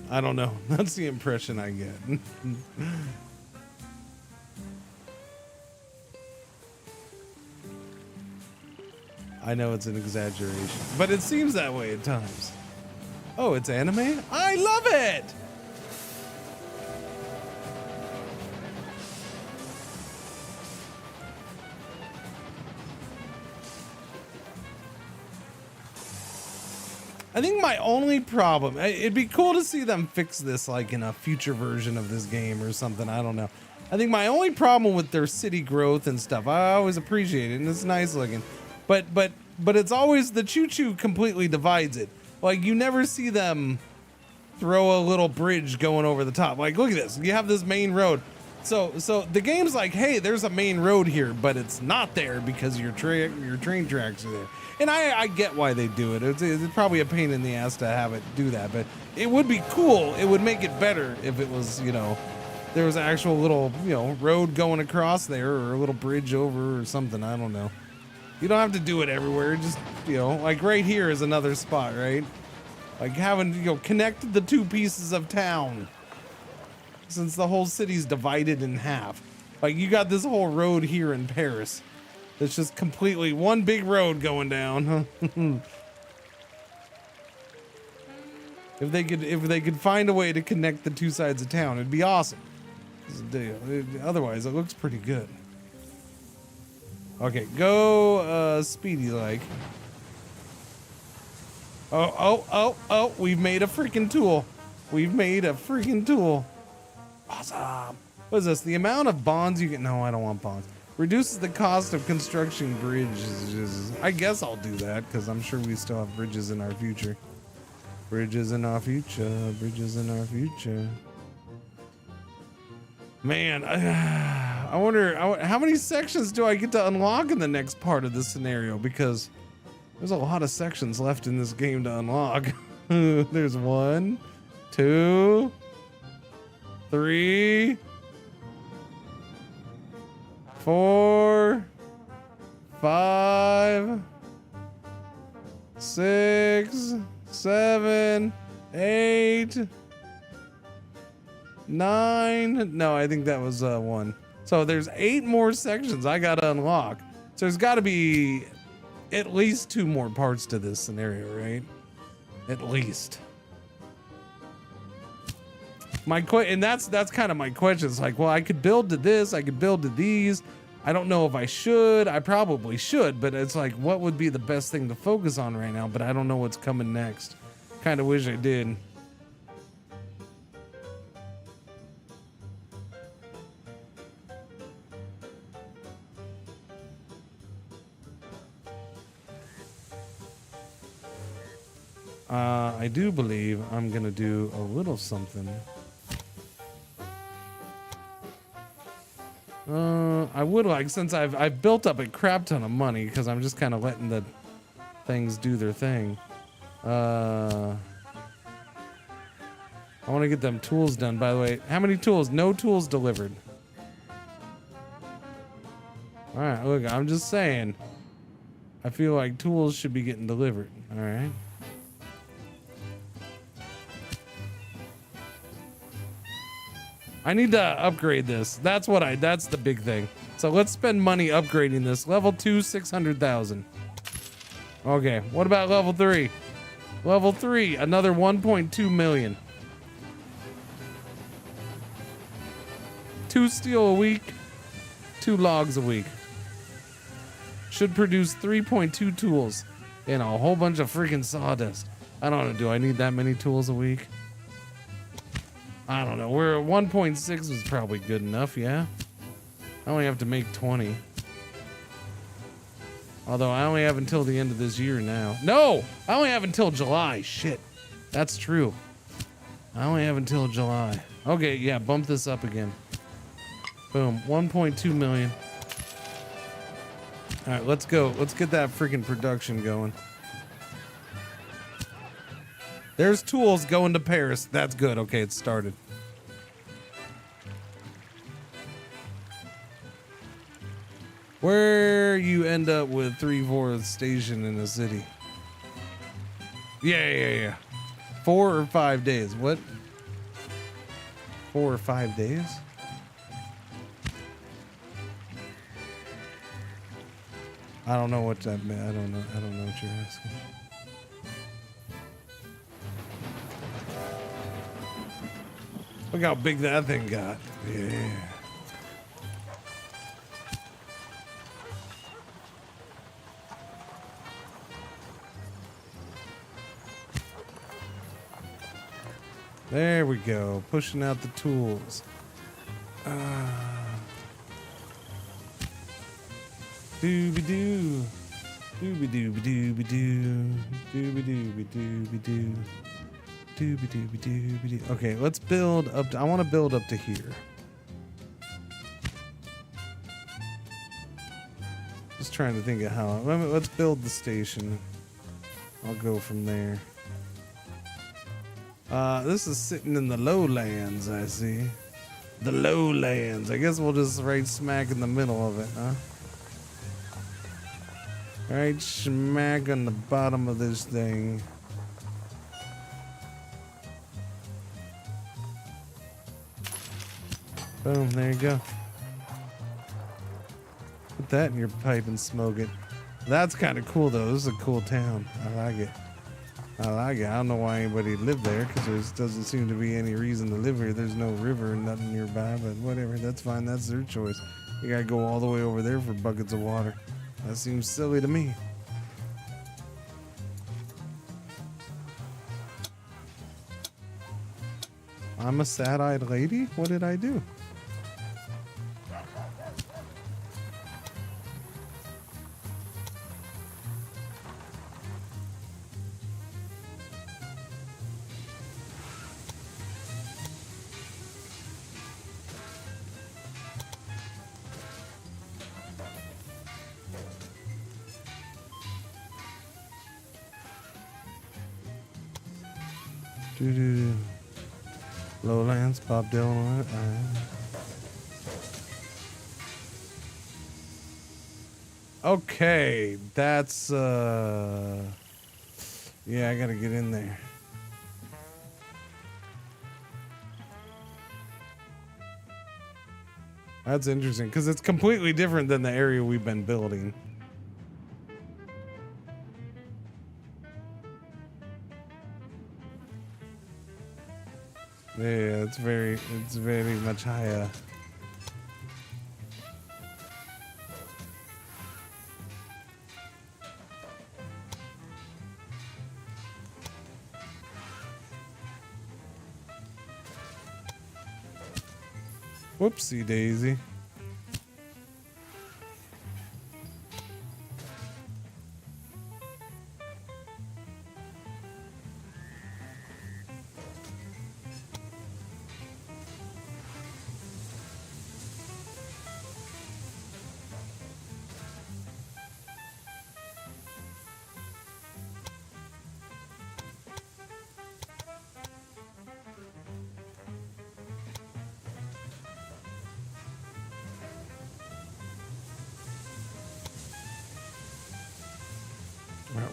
I don't know. That's the impression I get. I know it's an exaggeration, but it seems that way at times. Oh, it's anime? I love it! I think my only problem, it'd be cool to see them fix this like in a future version of this game or something. I don't know. I think my only problem with their city growth and stuff, I always appreciate it and it's nice looking. But it's always the choo-choo completely divides it. Like you never see them throw a little bridge going over the top. Like look at this. You have this main road. So the game's like, hey, there's a main road here, but it's not there because your train tracks are there. And I get why they do it. It's probably a pain in the ass to have it do that, but it would be cool. It would make it better if it was, there was an actual little, road going across there or a little bridge over or something. I don't know. You don't have to do it everywhere. Just, like right here is another spot, right? Like having, connected the two pieces of town. Since the whole city's divided in half. Like you got this whole road here in Paris. It's just completely one big road going down. If they could find a way to connect the two sides of town, it'd be awesome. Otherwise, it looks pretty good. Okay, go speedy like. Oh, we've made a freaking tool. We've made a freaking tool. Awesome. What is this? The amount of bonds you get? No, I don't want bonds. Reduces the cost of construction bridges. I guess I'll do that because I'm sure we still have bridges in our future. Bridges in our future. Bridges in our future. Man, I wonder how many sections do I get to unlock in the next part of this scenario, because there's a lot of sections left in this game to unlock. There's 1, 2, 3, 4, 5, 6, 7, 8, 9. No, I think that was 1. So there's 8 more sections I gotta unlock. So there's gotta be at least 2 more parts to this scenario, right? At least. And that's kind of my question. It's like, well, I could build to this, I could build to these. I don't know if I should. I probably should, but it's like, what would be the best thing to focus on right now? But I don't know what's coming next. Kind of wish I did. I do believe I'm gonna do a little something. I would like, since I've built up a crap ton of money, because I'm just kind of letting the things do their thing. I want to get them tools done, by the way. How many tools? No tools delivered. All right, look, I'm just saying. I feel like tools should be getting delivered. All right. I need to upgrade this. That's the big thing. So let's spend money upgrading this. Level 2, 600,000. Okay, what about level 3? Level 3, another 1.2 million. 2 steel a week, 2 logs a week. Should produce 3.2 tools and a whole bunch of freaking sawdust. I don't know, do I need that many tools a week? I don't know. We're at 1.6 is probably good enough, yeah? I only have to make 20. Although I only have until the end of this year now. No! I only have until July. Shit. That's true. I only have until July. Okay, yeah, bump this up again. Boom. 1.2 million. All right, let's go. Let's get that freaking production going. There's tools going to Paris. That's good. Okay, it's started. Where you end up with 3/4 station in the city. Yeah. 4 or 5 days. What? 4 or 5 days? I don't know what that meant. I don't know what you're asking. Look how big that thing got. Yeah. There we go. Pushing out the tools. Dooby-doo. Dooby-dooby-dooby-doo. Dooby-dooby-dooby-doo. Dooby-dooby-dooby-doo. Okay, let's build up to, I want to build up to here. Just trying to think of how. Let's build the station. I'll go from there. This is sitting in the lowlands, I see. The lowlands. I guess we'll just right smack in the middle of it, huh? Right smack on the bottom of this thing. Boom, there you go. Put that in your pipe and smoke it. That's kind of cool, though. This is a cool town. I like it. I like it. I don't know why anybody lived there because there doesn't seem to be any reason to live here. There's no river and nothing nearby, but whatever. That's fine. That's their choice. You gotta go all the way over there for buckets of water. That seems silly to me. I'm a sad-eyed lady? What did I do? Doo-doo-doo. Lowlands, Bob Dylan. Okay, that's yeah, I gotta get in there. That's interesting because it's completely different than the area we've been building. Yeah, it's very much higher. Whoopsie daisy.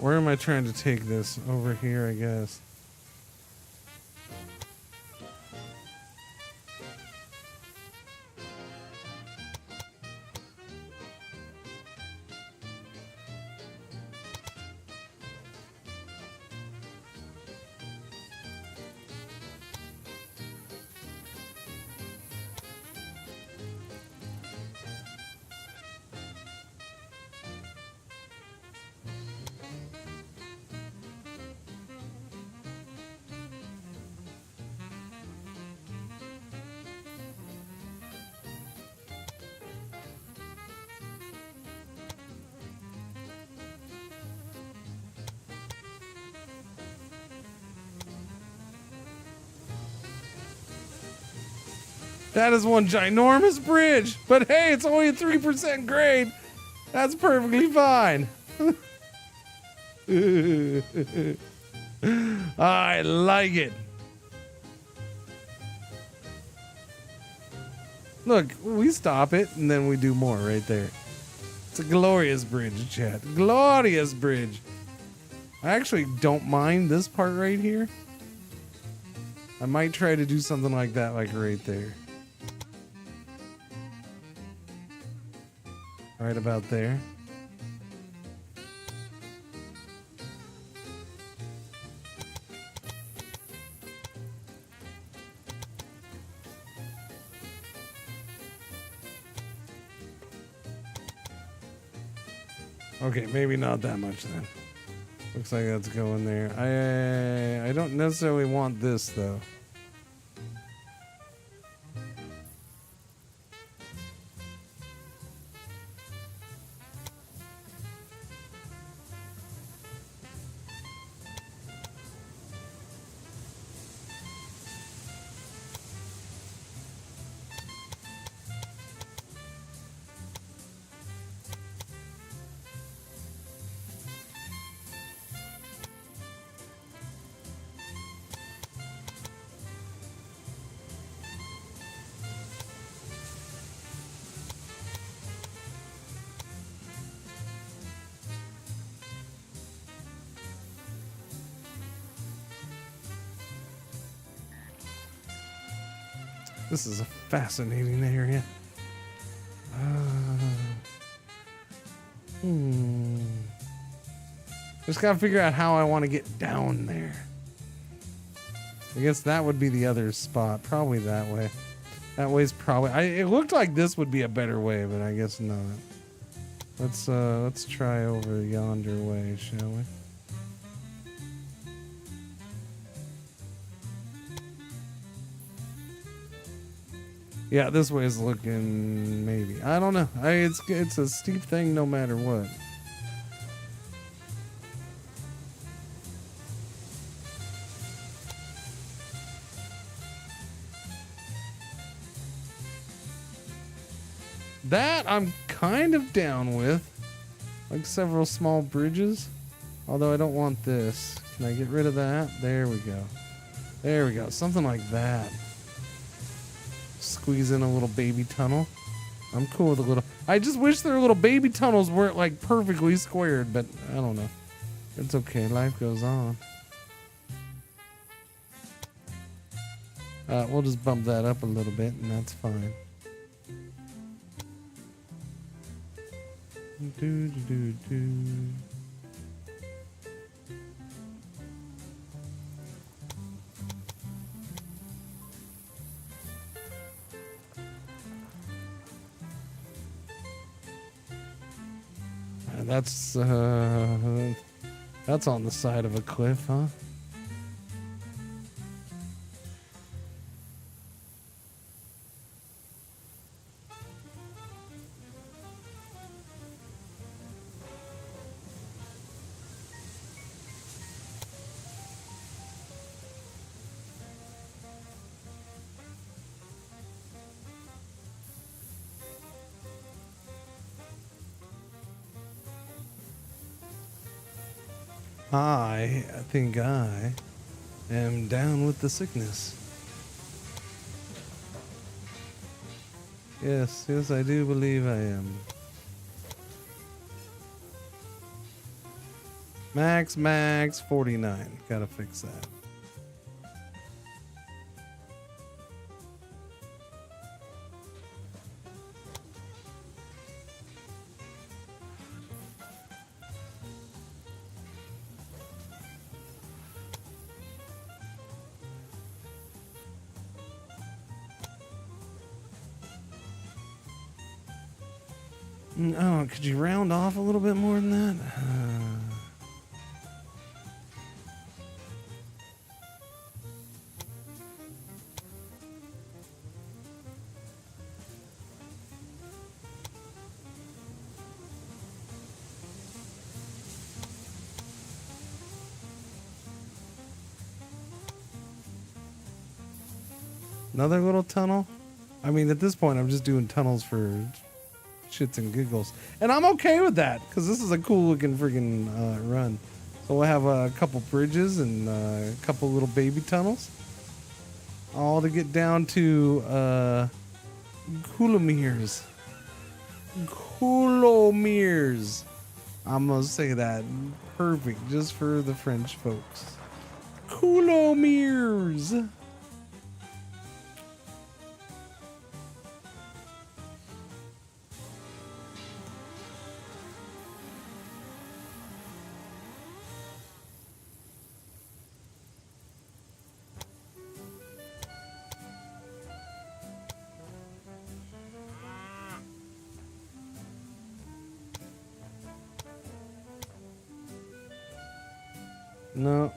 Where am I trying to take this? Over here, I guess. That is one ginormous bridge, but hey, it's only a 3% grade. That's perfectly fine. I like it. Look, we stop it and then we do more right there. It's a glorious bridge, chat. Glorious bridge. I actually don't mind this part right here. I might try to do something like that, like right there. Right about there. Okay, maybe not that much then. Looks like that's going there. I don't necessarily want this though. This is a fascinating area. Just gotta figure out how I want to get down there. I guess that would be the other spot. Probably that way. That way's probably... it looked like this would be a better way, but I guess not. Let's try over yonder way, shall we? Yeah, this way is looking maybe. I don't know. It's a steep thing no matter what. That I'm kind of down with. Like several small bridges. Although I don't want this. Can I get rid of that? There we go. There we go. Something like that. Squeeze in a little baby tunnel. I'm cool with a little... I just wish their little baby tunnels weren't like perfectly squared, but I don't know. It's okay. Life goes on. We'll just bump that up a little bit and that's fine. Do, do, do, do. That's on the side of a cliff, huh? I think I am down with the sickness. Yes, I do believe I am. Max 49. Gotta fix that. Oh, could you round off a little bit more than that? Another little tunnel? I mean, at this point, I'm just doing tunnels for shits and giggles. And I'm okay with that, because this is a cool looking freaking run. So we'll have a couple bridges and a couple little baby tunnels. All to get down to Coulomiers. Coulomiers. I'm going to say that perfect just for the French folks. Coulomiers.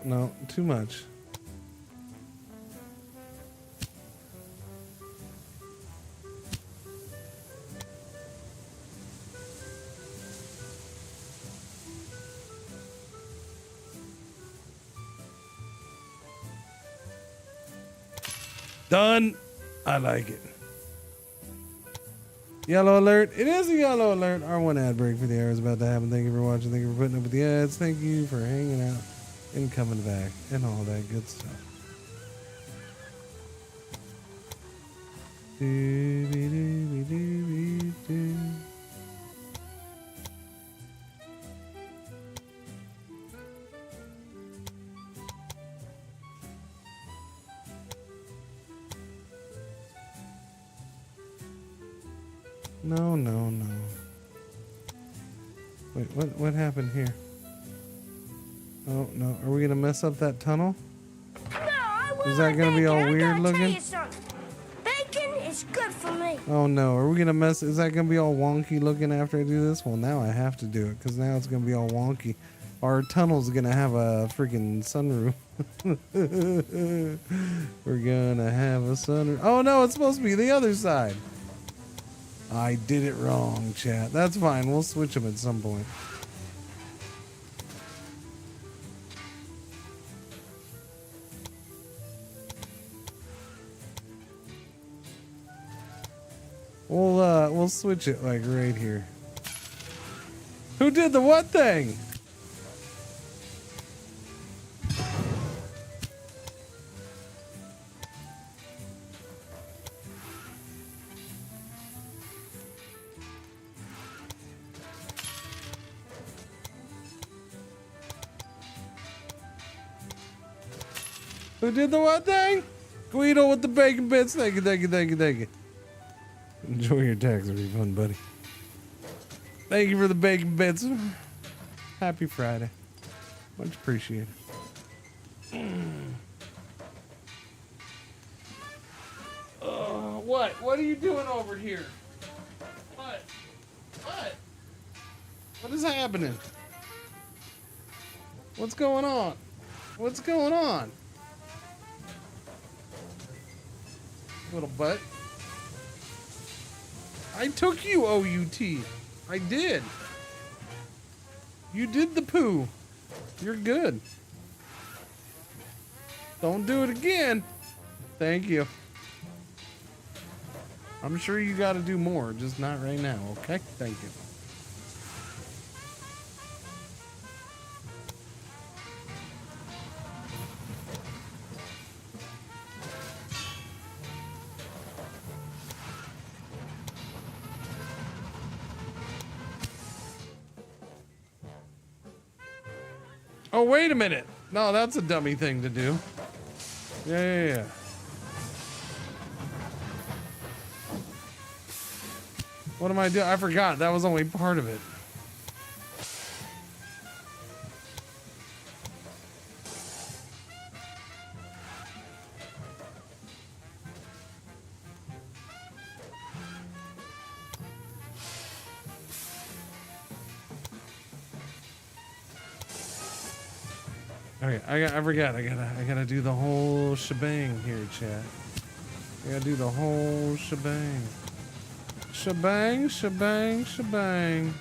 No, too much. Done. I like it. Yellow alert. It is a yellow alert. Our one ad break for the hour is about to happen. Thank you for watching. Thank you for putting up with the ads. Thank you for hanging out and coming back and all that good stuff. No. Wait, what happened here? Oh no, are we gonna mess up that tunnel? No, I want Is that gonna be bacon. all I weird gotta tell looking? you something. Bacon is good for me. Oh no, are we gonna mess? Is that gonna be all wonky looking after I do this? Well, now I have to do it because now it's gonna be all wonky. Our tunnel's gonna have a freaking sunroof. We're gonna have a sunroof. Oh no, it's supposed to be the other side. I did it wrong, chat. That's fine. We'll switch them at some point. We'll switch it like right here. Who did the what thing? Who did the what thing? Guido with the bacon bits. Thank you, thank you, thank you, thank you. Enjoy your tax refund, buddy. Thank you for the bacon bits. Happy Friday. Much appreciated. What? What are you doing over here? What? What? What is happening? What's going on? What's going on? Little butt. I took you, O-U-T. I did. You did the poo. You're good. Don't do it again. Thank you. I'm sure you got to do more, just not right now, okay? Thank you. Oh, wait a minute. No, that's a dummy thing to do. Yeah. What am I doing? I forgot. That was only part of it. Okay, I forgot. I gotta do the whole shebang here, chat. I gotta do the whole shebang. Shebang, shebang, shebang.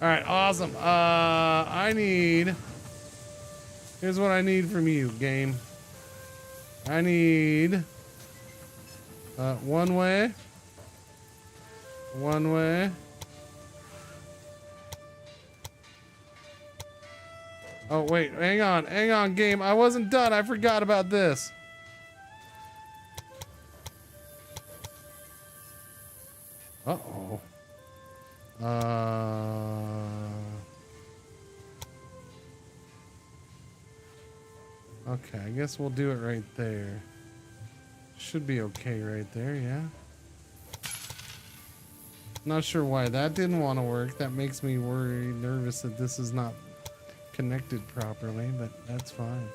All right, awesome. Here's what I need from you, game. I need one way. Oh, wait, hang on, game. I wasn't done. I forgot about this. Uh-oh. Okay, I guess we'll do it right there. Should be okay right there, yeah. Not sure why that didn't want to work. That makes me nervous that this is not connected properly, but that's fine.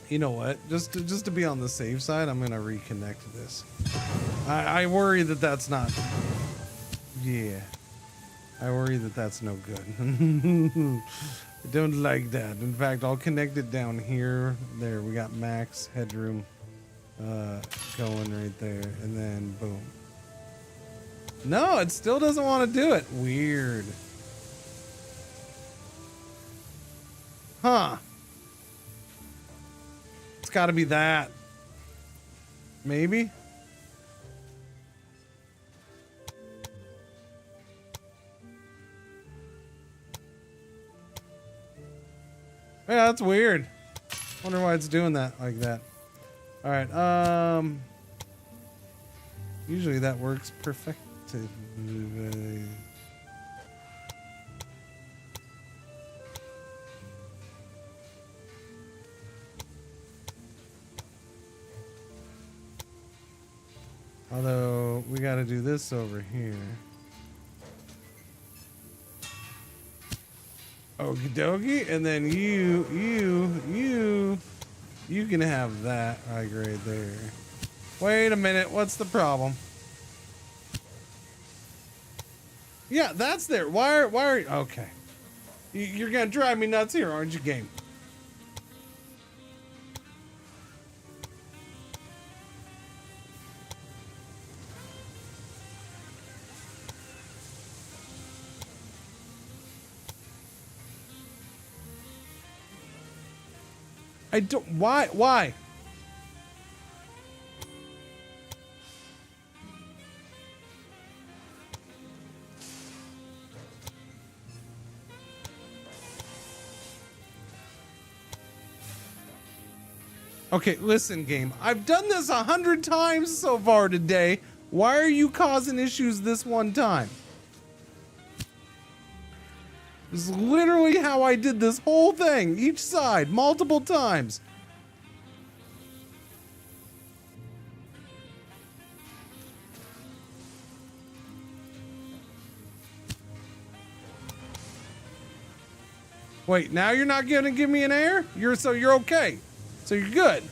You know what? Just to be on the safe side, I'm gonna reconnect this. I worry that that's not. Yeah, I worry that that's no good. I don't like that. In fact, I'll connect it down here. There, we got max headroom going right there, and then boom. No, it still doesn't want to do it. Weird. Huh. It's got to be that. Maybe? Yeah, that's weird. Wonder why it's doing that like that. All right. Usually that works perfectly. Although we got to do this over here. Okie dokie, and then you can have that right there. Wait a minute, what's the problem? Yeah, that's there. Why are okay? You're gonna drive me nuts here, aren't you, game? I don't. Why? Okay, listen, game. I've done this 100 times so far today. Why are you causing issues this one time? This is literally how I did this whole thing, each side, multiple times. Wait, now you're not gonna give me an air? You're okay. So you're good.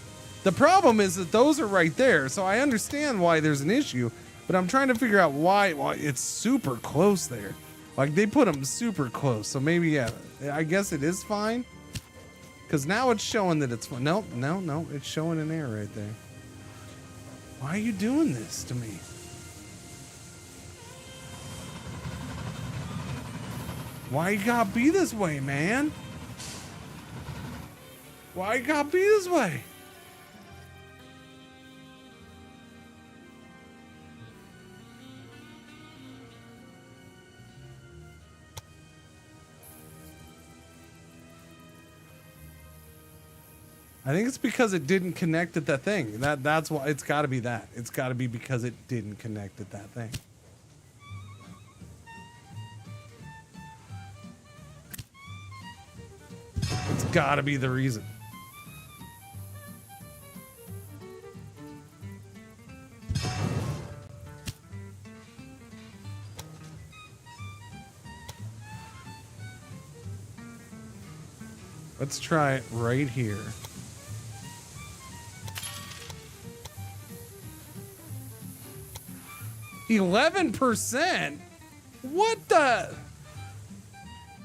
The problem is that those are right there, so I understand why there's an issue, but I'm trying to figure out why it's super close there. Like, they put them super close, so maybe, yeah, I guess it is fine. Because now it's showing that it's fine. No, it's showing an error right there. Why are you doing this to me? Why you gotta be this way, man? Why you gotta be this way? I think it's because it didn't connect at that thing. That's why it's got to be that. It's got to be because it didn't connect at that thing. It's got to be the reason. Let's try it right here. $11%? What the?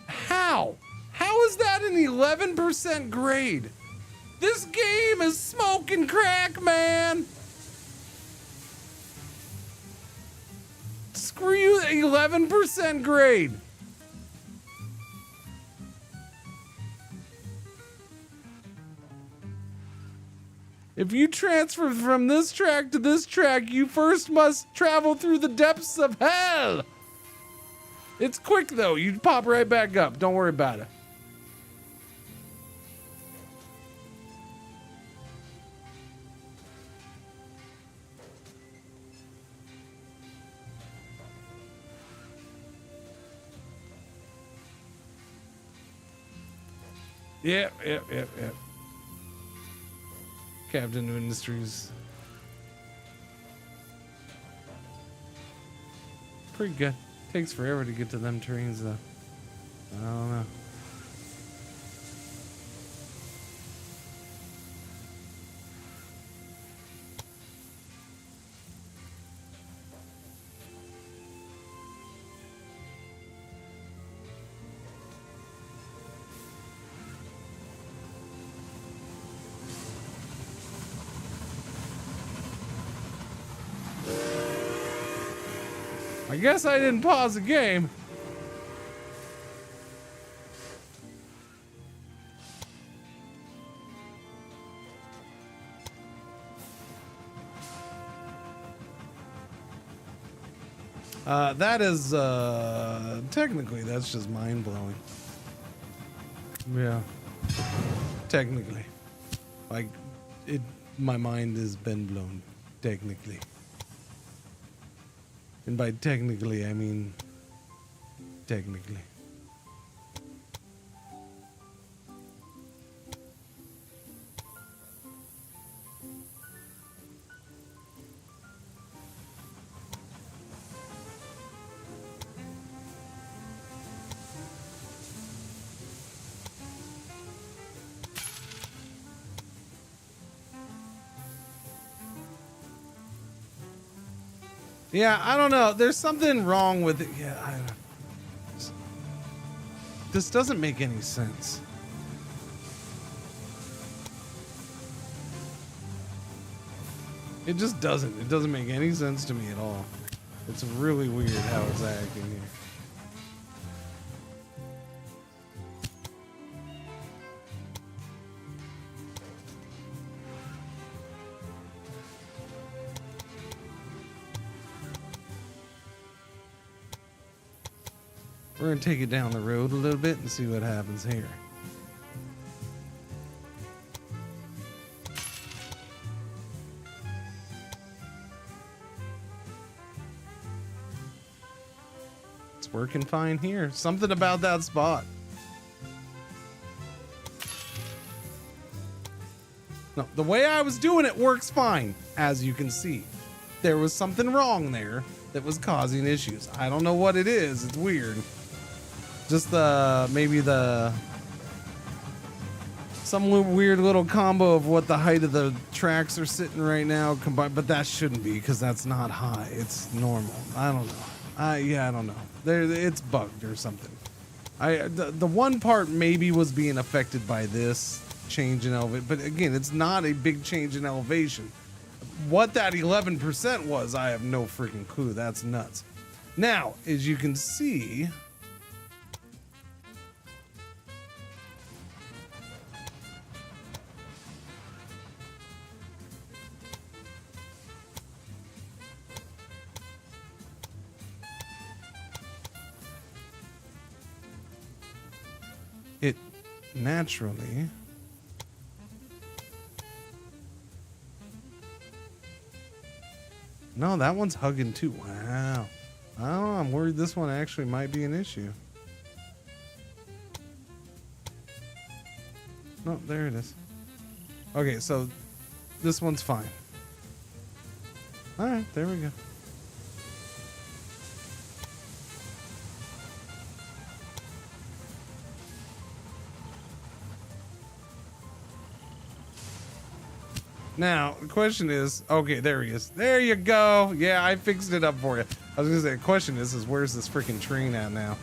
How? How is that an 11% grade? This game is smoking crack, man. Screw you, 11% grade. If you transfer from this track to this track, you first must travel through the depths of hell. It's quick though. You pop right back up. Don't worry about it. Yep. Captain Industries. Pretty good. Takes forever to get to them trains though. I don't know. I guess I didn't pause the game. That is, technically, that's just mind-blowing. Yeah. Technically. Like, my mind has been blown, technically. And by technically, I mean technically. Yeah, I don't know. There's something wrong with it. Yeah, I don't. This doesn't make any sense. It just doesn't. It doesn't make any sense to me at all. It's really weird how it's acting here. We're gonna take it down the road a little bit and see what happens here. It's working fine here. Something about that spot. No, the way I was doing it works fine, as you can see. There was something wrong there that was causing issues. I don't know what it is. It's weird. Just maybe some weird little combo of what the height of the tracks are sitting right now combined, but that shouldn't be because that's not high. It's normal. I don't know. Yeah, I don't know. It's bugged or something. The one part maybe was being affected by this change in elevation, but again, it's not a big change in elevation. What that 11% was, I have no freaking clue. That's nuts. Now, as you can see, it naturally no, that one's hugging too. Wow. Oh, I'm worried this one actually might be an issue. No, there it is. Okay, so this one's fine. All right, there we go. Now, the question is, okay, there he is. There you go. Yeah, I fixed it up for you. I was gonna say, the question is where's this freaking train at now?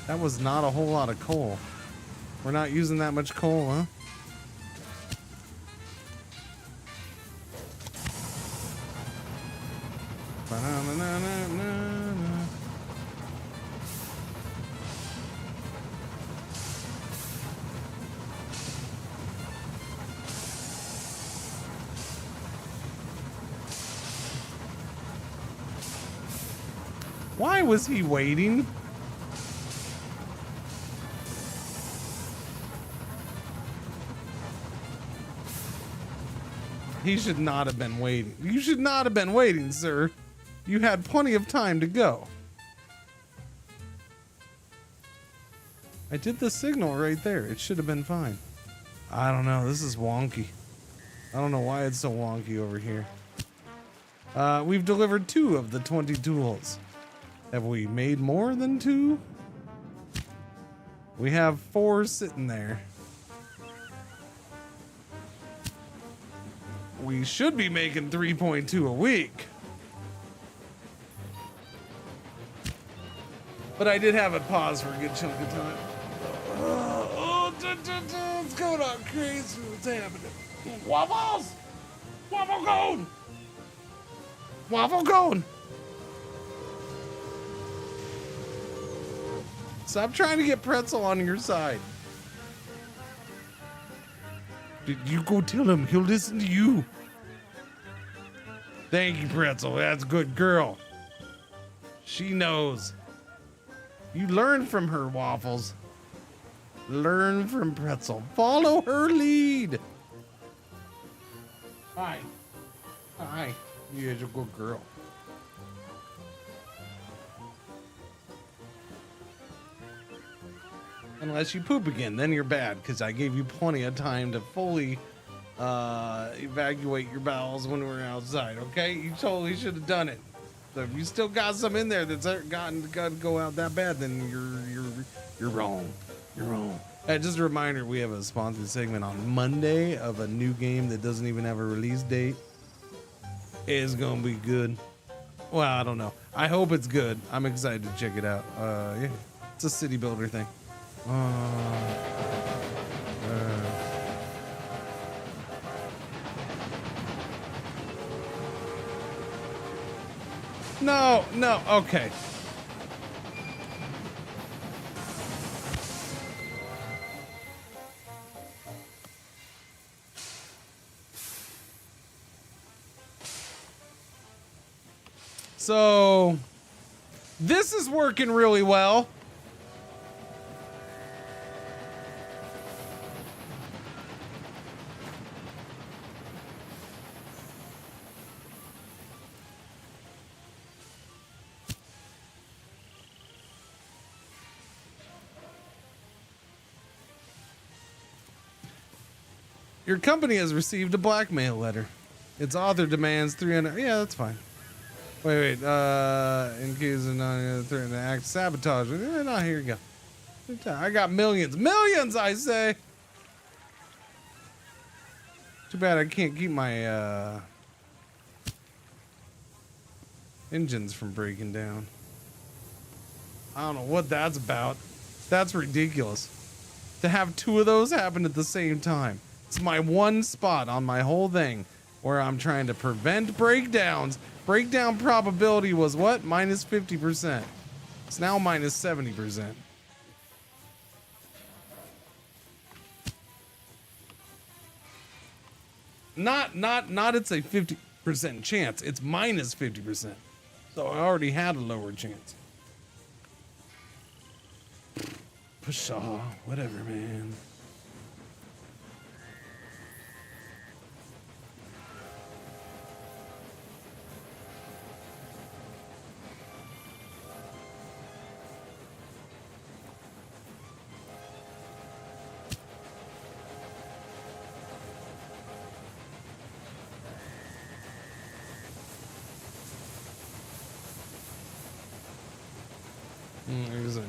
That was not a whole lot of coal. We're not using that much coal, huh? Why was he waiting? He should not have been waiting. You should not have been waiting, sir. You had plenty of time to go. I did the signal right there. It should have been fine. I don't know. This is wonky. I don't know why it's so wonky over here. We've delivered 2 of the 20 tools. Have we made more than 2? We have 4 sitting there. We should be making 3.2 a week. But I did have it paused for a good chunk of time. What's going on, crazy? What's happening? Waffles! Waffle cone! Waffle cone! Stop trying to get Pretzel on your side. You go tell him. He'll listen to you. Thank you, Pretzel. That's a good girl. She knows. You learn from her, Waffles. Learn from Pretzel. Follow her lead. Hi. Hi. You're a good girl. Unless you poop again, then you're bad, because I gave you plenty of time to fully evacuate your bowels when we were outside, okay? You totally should have done it. So if you still got some in there that's got to go out that bad, then you're wrong. You're wrong. Just a reminder, we have a sponsored segment on Monday of a new game that doesn't even have a release date. is gonna be good. Well, I don't know. I hope it's good. I'm excited to check it out. Yeah, it's a city builder thing. No, okay. So, this is working really well. Your company has received a blackmail letter. Its author demands 300. Yeah, that's fine. Wait. In case of non-threatening act sabotage. No, here you go. I got millions. Millions, I say. Too bad I can't keep my engines from breaking down. I don't know what that's about. That's ridiculous. To have two of those happen at the same time. It's my one spot on my whole thing where I'm trying to prevent breakdowns. Breakdown probability was what? Minus 50%. It's now minus 70%. Not it's a 50% chance. It's minus 50%. So I already had a lower chance. Pshaw, whatever, man.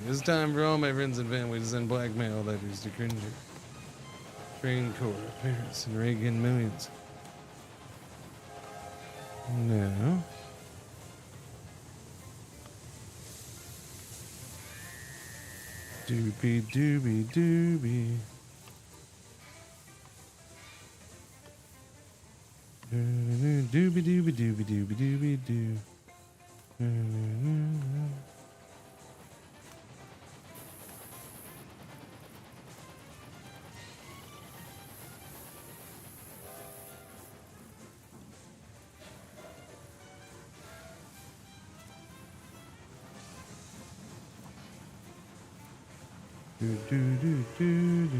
It's time for all my friends and family to send blackmail letters to Cringer. Train Corps, Paris, and Reagan millions. No. Doobie doobie doobie. Doobie doobie doobie doobie doobie doo. Do, do, do, do, do.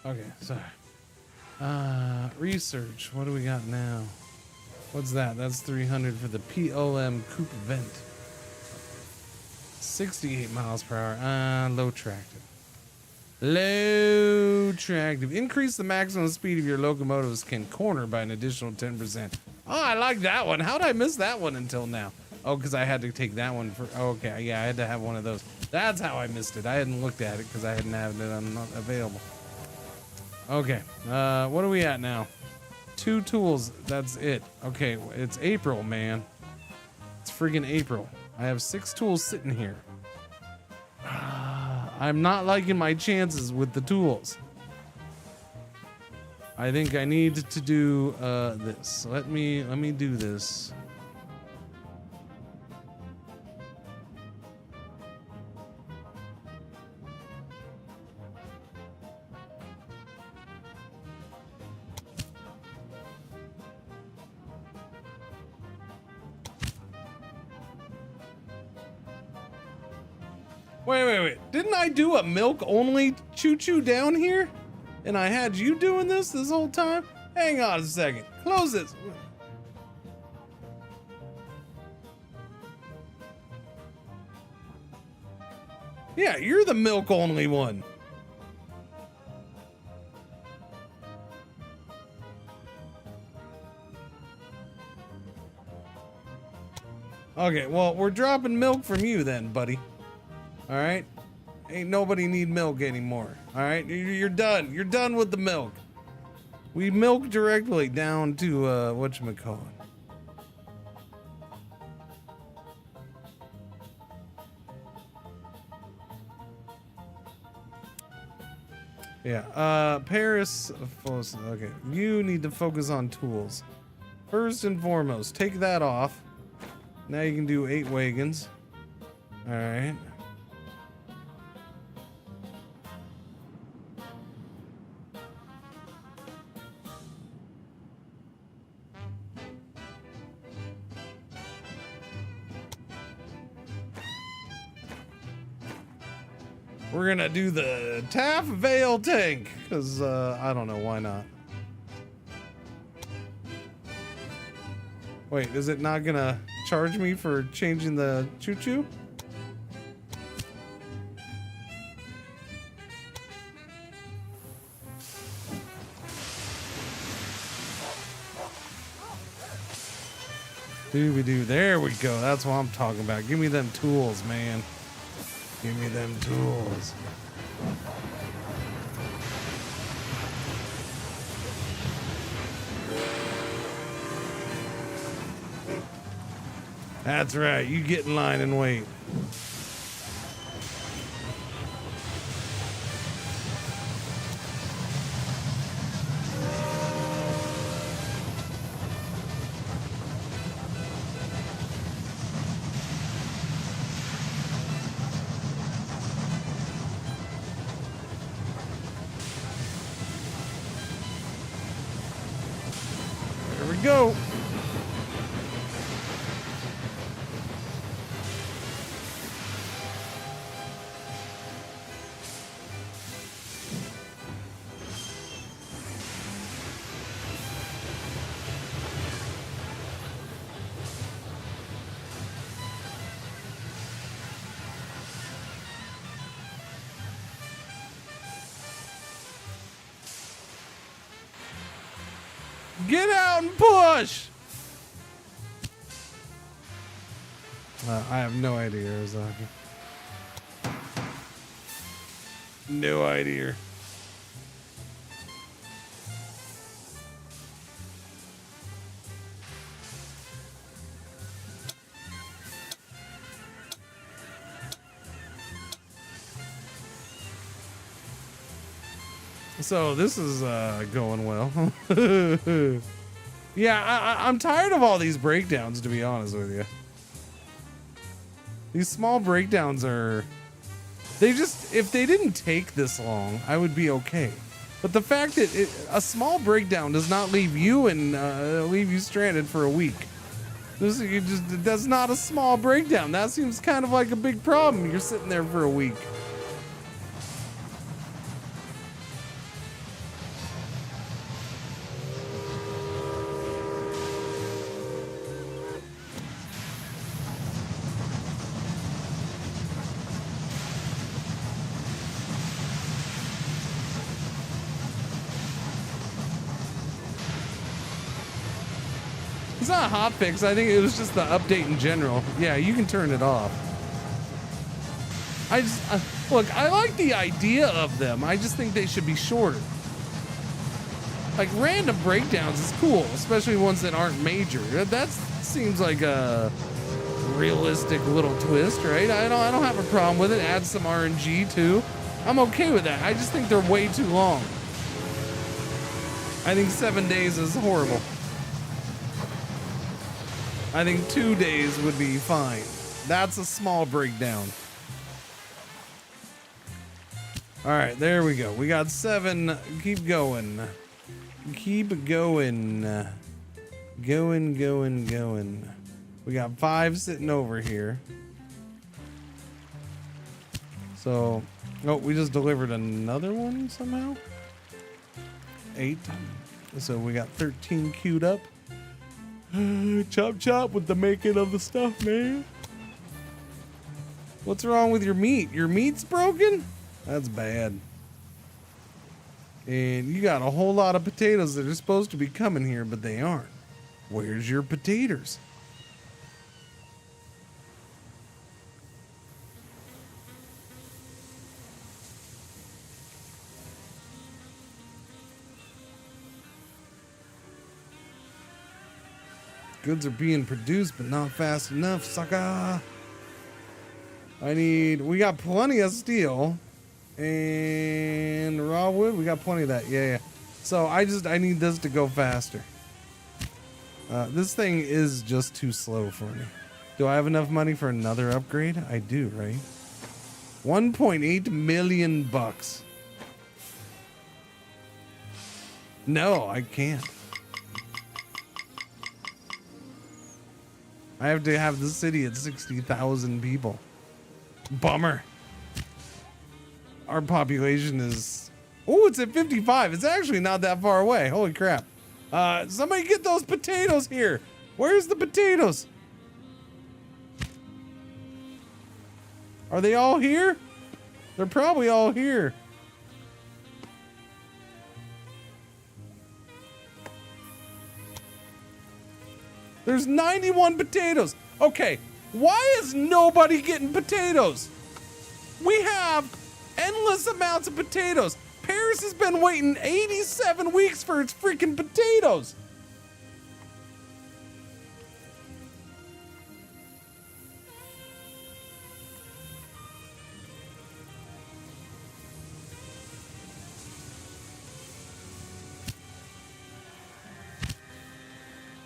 Okay, sorry. Research. What do we got now? What's that? That's 300 for the PLM coupe vent. 68 miles per hour. Low tractive. Low tractive. Increase the maximum speed of your locomotives can corner by an additional 10%. Oh, I like that one. How'd I miss that one until now? Oh, because I had to take that one for... Oh, okay, yeah, I had to have one of those. That's how I missed it. I hadn't looked at it because I hadn't had it available. Okay, what are we at now? 2 tools, that's it. Okay, it's April, man. It's friggin' April. I have 6 tools sitting here. I'm not liking my chances with the tools. I think I need to do this. Let me do this. Wait. Didn't I do a milk only choo-choo down here? And I had you doing this whole time? Hang on a second. Close this. Yeah, you're the milk only one. Okay, well, we're dropping milk from you then, buddy. All right? Ain't nobody need milk anymore. All right? You're done. You're done with the milk. We milk directly down to, whatchamacallit. Yeah, Paris, okay, you need to focus on tools. First and foremost, take that off. Now you can do 8 wagons. All right. We're gonna do the Taff Vale tank, because I don't know, why not? Wait, is it not gonna charge me for changing the choo-choo? Doobie-doo, there we go, that's what I'm talking about. Give me them tools, man. Give me them tools. That's right. You get in line and wait. There we go. Get out and push! I have no idea, Ozaki. No idea. So this is going well. Yeah, I'm tired of all these breakdowns, to be honest with you. These small breakdowns are... They just... If they didn't take this long, I would be okay. But the fact that a small breakdown does not leave you and leave you stranded for a week. That's not a small breakdown. That seems kind of like a big problem. You're sitting there for a week. It's not a hot fix. I think it was just the update in general. Yeah, you can turn it off. I just look. I like the idea of them. I just think they should be shorter. Like random breakdowns is cool, especially ones that aren't major. That seems like a realistic little twist, right? I don't have a problem with it. Add some RNG too. I'm okay with that. I just think they're way too long. I think 7 days is horrible. I think 2 days would be fine. That's a small breakdown. All right, there we go. We got 7. Keep going. Keep going. Going. We got 5 sitting over here. So, oh, we just delivered another one somehow. 8. So we got 13 queued up. Chop chop with the making of the stuff, man. What's wrong with your meat? Your meat's broken? That's bad. And you got a whole lot of potatoes that are supposed to be coming here, but they aren't. Where's your potatoes? Goods are being produced, but not fast enough, sucker. We got plenty of steel and raw wood. We got plenty of that. Yeah. So I need this to go faster. This thing is just too slow for me. Do I have enough money for another upgrade? I do, right? 1.8 million bucks. No, I can't. I have to have the city at 60,000 people. Bummer. Our population is... Oh, it's at 55. It's actually not that far away. Holy crap. Somebody get those potatoes here. Where's the potatoes? Are they all here? They're probably all here. There's 91 potatoes. Okay, why is nobody getting potatoes? We have endless amounts of potatoes. Paris has been waiting 87 weeks for its freaking potatoes.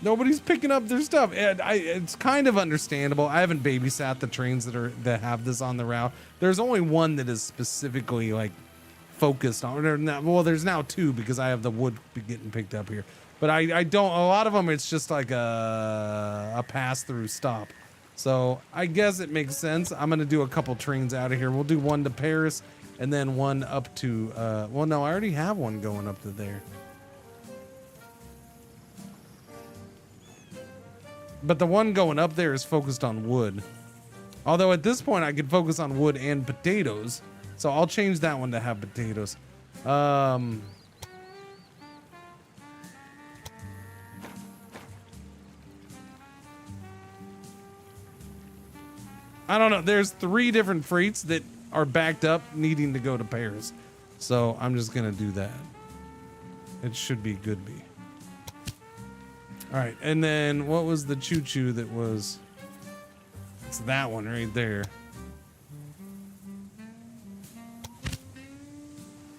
Nobody's picking up their stuff, and it's kind of understandable. I haven't babysat the trains that have this on the route. There's only one that is specifically like focused on. Well, there's now two because I have the wood getting picked up here. But I don't. A lot of them, it's just like a pass-through stop. So I guess it makes sense. I'm gonna do a couple trains out of here. We'll do one to Paris and then one up to. Well, no, I already have one going up to there. But the one going up there is focused on wood. Although at this point I could focus on wood and potatoes. So I'll change that one to have potatoes. I don't know. There's 3 different freights that are backed up needing to go to Paris. So I'm just going to do that. It should be good. All right, and then what was the choo-choo that was... It's that one right there.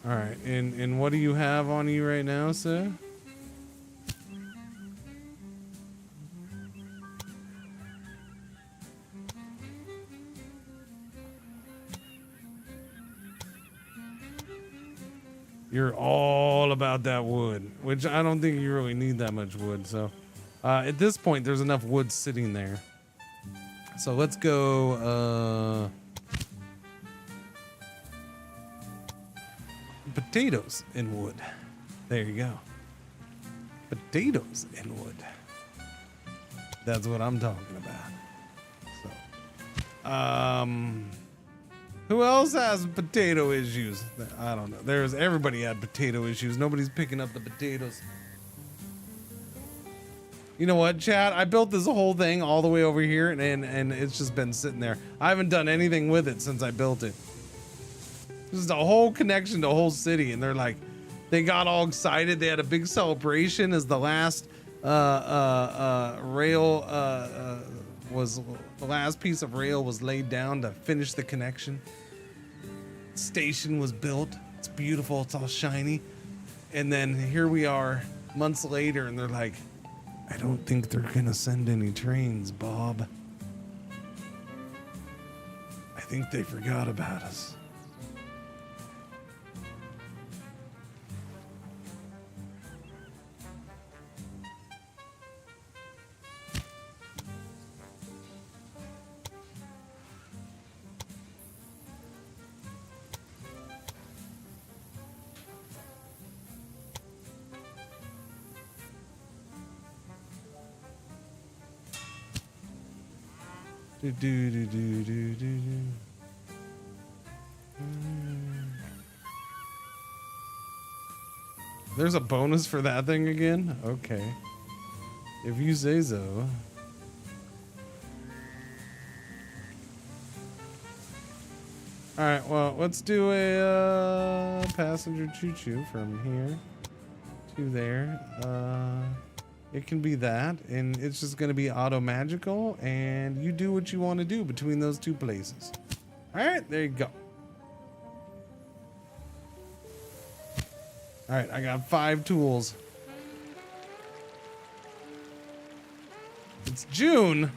All right, and what do you have on you right now, sir? You're all about that wood, which I don't think you really need that much wood, so... at this point, there's enough wood sitting there. So let's go, potatoes and wood. There you go. Potatoes and wood. That's what I'm talking about. So, who else has potato issues? I don't know. Everybody had potato issues. Nobody's picking up the potatoes. You know what, chat? I built this whole thing all the way over here, and it's just been sitting there. I haven't done anything with it since I built it. This is a whole connection to a whole city, and they're like, they got all excited. They had a big celebration as the last rail was the last piece of rail was laid down to finish the connection. Station was built. It's beautiful. It's all shiny. And then here we are months later, and they're like, I don't think they're gonna send any trains, Bob. I think they forgot about us. There's a bonus for that thing again? Okay. If you say so. Alright, well, let's do a passenger choo-choo from here to there. It can be that, and it's just going to be auto magical, and you do what you want to do between those two places. All right, there you go. All right, I got 5 tools. It's June.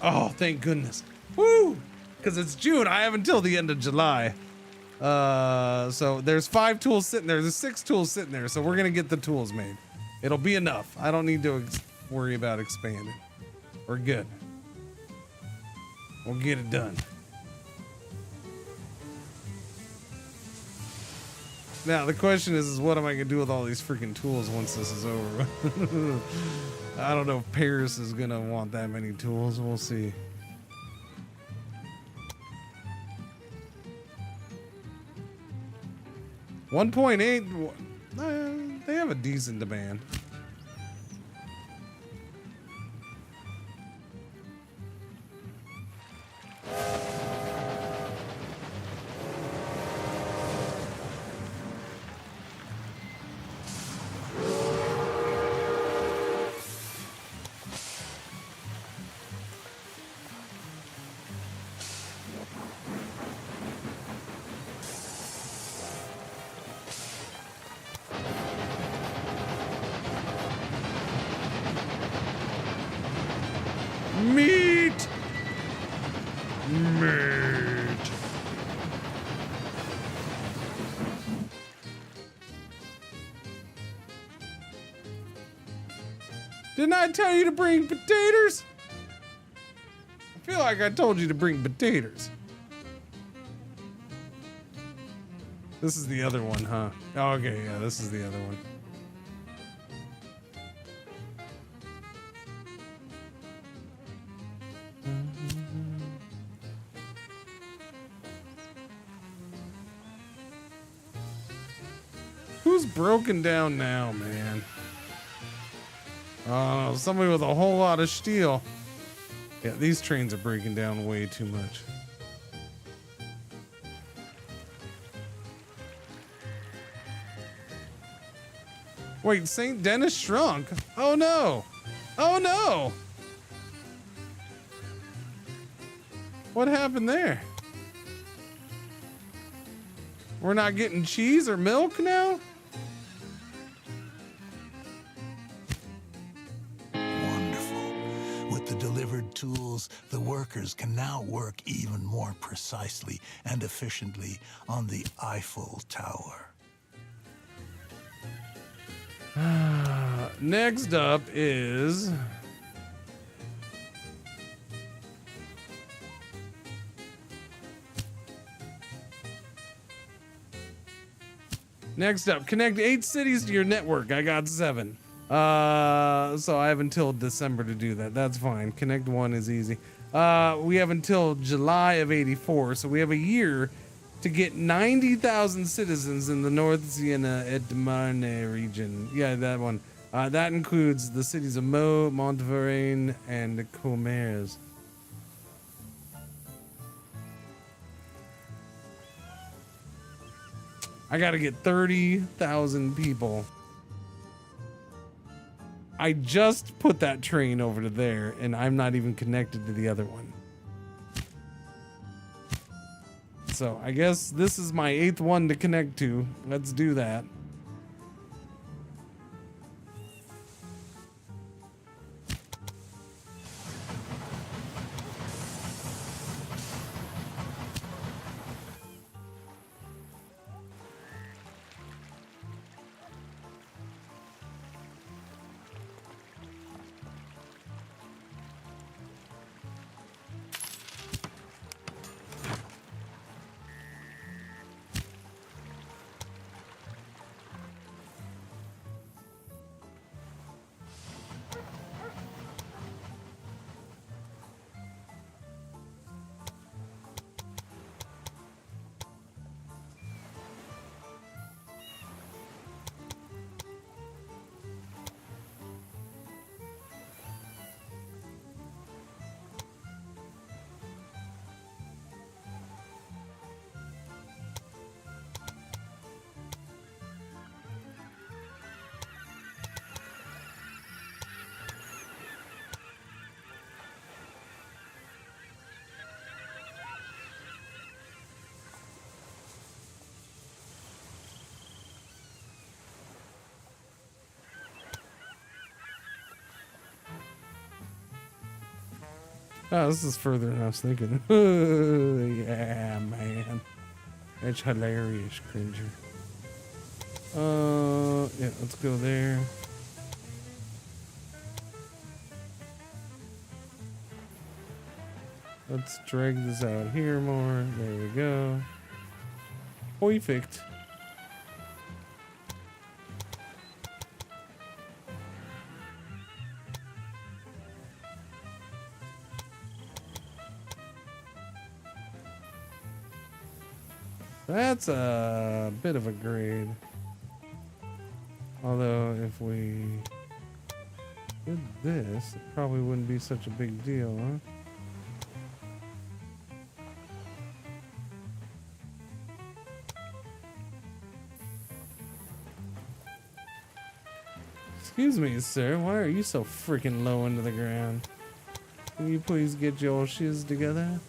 Oh, thank goodness. Woo! Because it's June. I have until the end of July. So there's 5 tools sitting there. There's 6 tools sitting there. So we're going to get the tools made. It'll be enough. I don't need to worry about expanding. We're good. We'll get it done. Now, the question is what am I going to do with all these freaking tools once this is over? I don't know if Paris is going to want that many tools. We'll see. $1.8. They have a decent demand. Meat! Meat! Didn't I tell you to bring potatoes? I feel like I told you to bring potatoes. This is the other one, huh? Oh, okay, yeah, this is the other one. Who's broken down now, man? Oh, somebody with a whole lot of steel. Yeah, these trains are breaking down way too much. Wait, St. Denis shrunk? Oh no! Oh no! What happened there? We're not getting cheese or milk now? Wonderful. With the delivered tools, the workers can now work even more precisely and efficiently on the Eiffel Tower. Next up is... Next up, connect 8 cities to your network. I got 7. So I have until December to do that. That's fine. Connect 1 is easy. We have until July of 84, so we have a year to get 90,000 citizens in the North Siena et Marne region. Yeah, that one. That includes the cities of Meaux, Montvarine, and Comers. I gotta get 30,000 people. I just put that train over to there, and I'm not even connected to the other one. So I guess this is my 8th one to connect to. Let's do that. Oh, this is further than I was thinking. Yeah, man. It's hilarious, Cringer. Yeah, let's go there. Let's drag this out here more. There we go. Perfect. That's a bit of a grade. Although if we did this, it probably wouldn't be such a big deal, huh? Excuse me, sir. Why are you so freaking low into the ground? Can you please get your shiz together?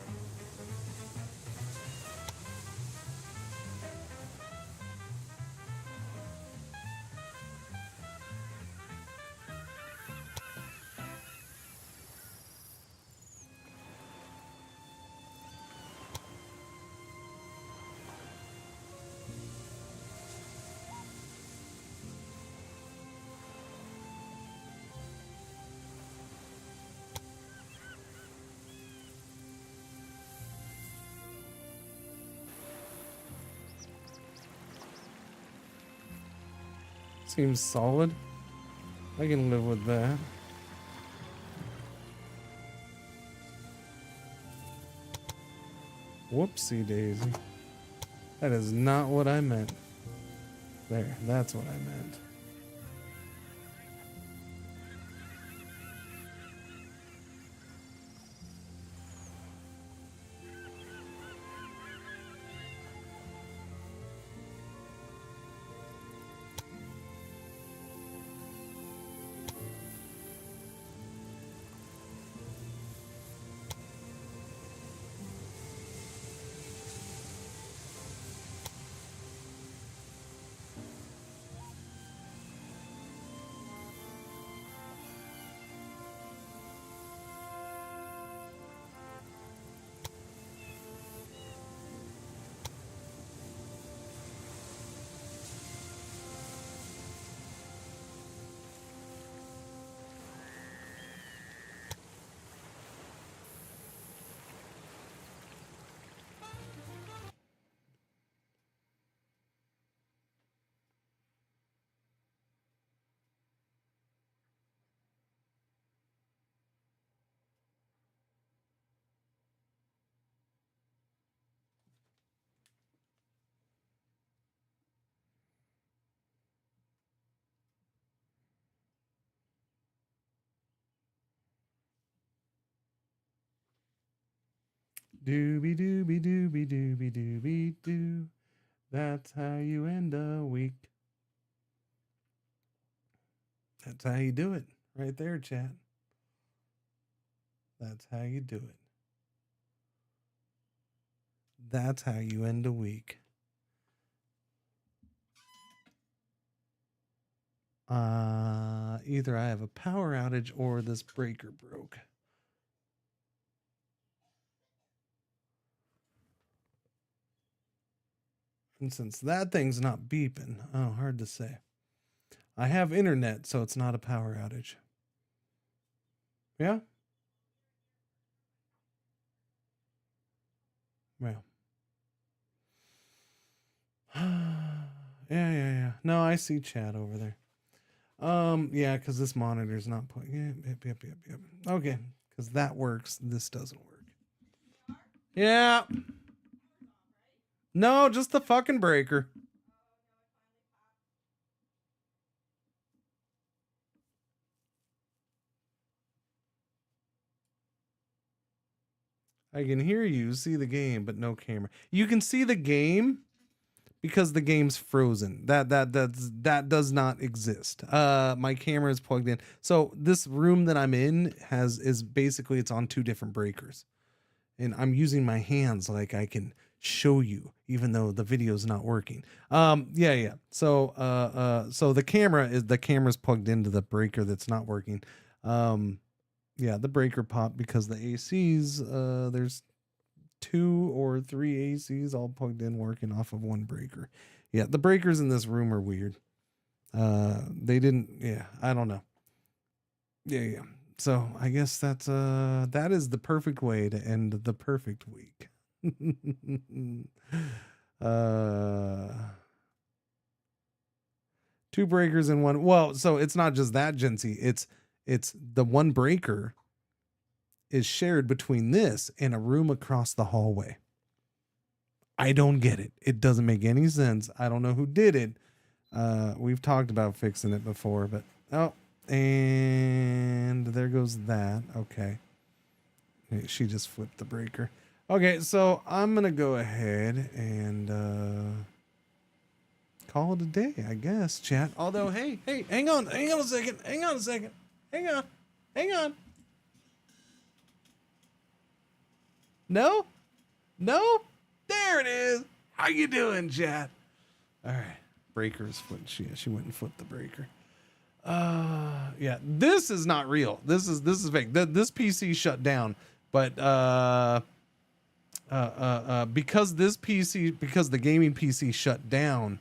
Seems solid. I can live with that. Whoopsie daisy. That is not what I meant. There, that's what I meant. Doobie doobie doobie doobie doobie doo. That's how you end a week. That's how you do it. Right there, chat. That's how you do it. That's how you end a week. Either I have a power outage or this breaker broke. And since that thing's not beeping, oh, hard to say. I have internet, so it's not a power outage. Yeah? Well. Yeah. No, I see chat over there. Yeah, because this monitor's not playing. Yep. Okay, because that works. This doesn't work. Yeah. No, just the fucking breaker. I can hear you, see the game, but no camera. You can see the game because the game's frozen. That does not exist. My camera is plugged in. So this room that I'm in is basically it's on two different breakers. And I'm using my hands like I can show you, even though the video is not working. Yeah. So the camera's plugged into the breaker that's not working. Yeah, the breaker popped because the ACs, there's 2 or 3 ACs all plugged in working off of one breaker. Yeah, the breakers in this room are weird. They didn't, yeah, I don't know. Yeah. So I guess that is the perfect way to end the perfect week. uh 2 breakers in one. Well, so it's not just that, Gency. It's the one breaker is shared between this and a room across the hallway. I don't get it. It doesn't make any sense. I don't know who did it. We've talked about fixing it before, but oh, and there goes that. Okay. She just flipped the breaker. Okay, so I'm gonna go ahead and call it a day, I guess, chat. Although, hey, hang on a second. Hang on. No? There it is. How you doing, chat? All right. Breaker's foot. She went and flipped the breaker. Yeah, this is not real. This is fake. This PC shut down, but because the gaming PC shut down,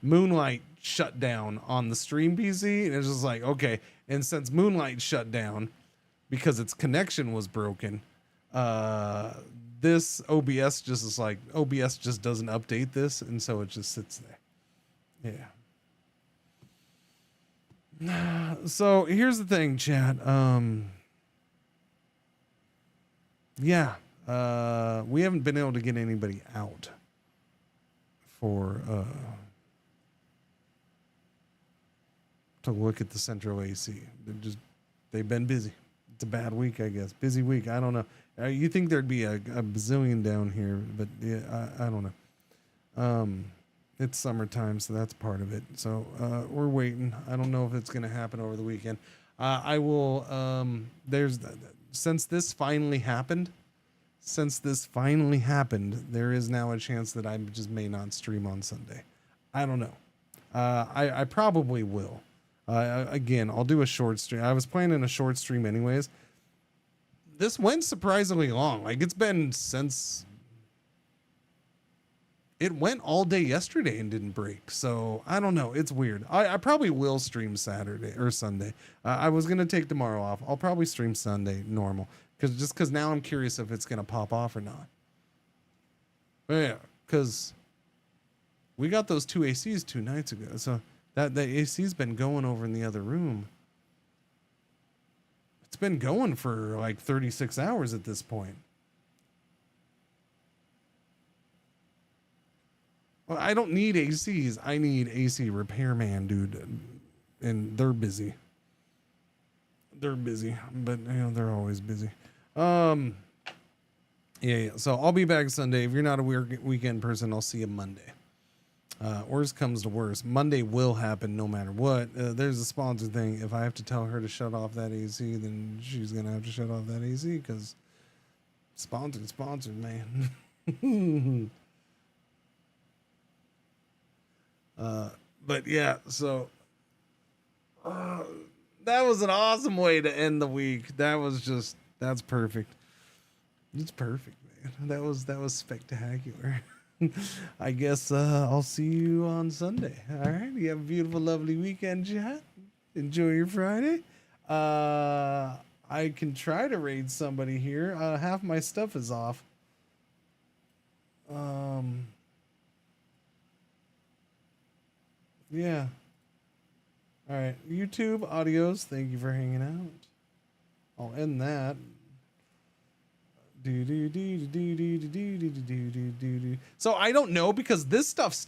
Moonlight shut down on the stream PC, and it's just like, okay. And since Moonlight shut down because its connection was broken, this OBS just is like, OBS just doesn't update this, and so it just sits there. Yeah. So here's the thing, chat. We haven't been able to get anybody out for to look at the central AC. They've been busy. It's a bad week, I guess. Busy week. I don't know. You think there'd be a bazillion down here, but yeah, I don't know. It's summertime, so that's part of it. So we're waiting. I don't know if it's going to happen over the weekend. I will. Since this finally happened, there is now a chance that I just may not stream on Sunday. I don't know. I probably will. Again, I'll do a short stream. I was planning a short stream anyways. This went surprisingly long. Like, it's been since it went all day yesterday and didn't break. So I don't know. It's weird. I probably will stream Saturday or Sunday. I was going to take tomorrow off. I'll probably stream Sunday normal. Because now I'm curious if it's going to pop off or not. But yeah, because we got those 2 ACs 2 nights ago. So the AC's been going over in the other room. It's been going for like 36 hours at this point. Well, I don't need ACs. I need AC repairman, dude. And they're busy. But they're always busy. Yeah. So I'll be back Sunday. If you're not a weekend person, I'll see you Monday. Worst comes to worst, Monday will happen no matter what. There's a sponsor thing. If I have to tell her to shut off that AC, then she's gonna have to shut off that AC because sponsored, man. But yeah, so that was an awesome way to end the week. That's perfect. It's perfect, man. That was spectacular. I guess I'll see you on Sunday. All right. You have a beautiful, lovely weekend, chat. Enjoy your Friday. I can try to raid somebody here. Half my stuff is off. Yeah. All right. YouTube, audios, thank you for hanging out. I'll end that. So I don't know because this stuff stays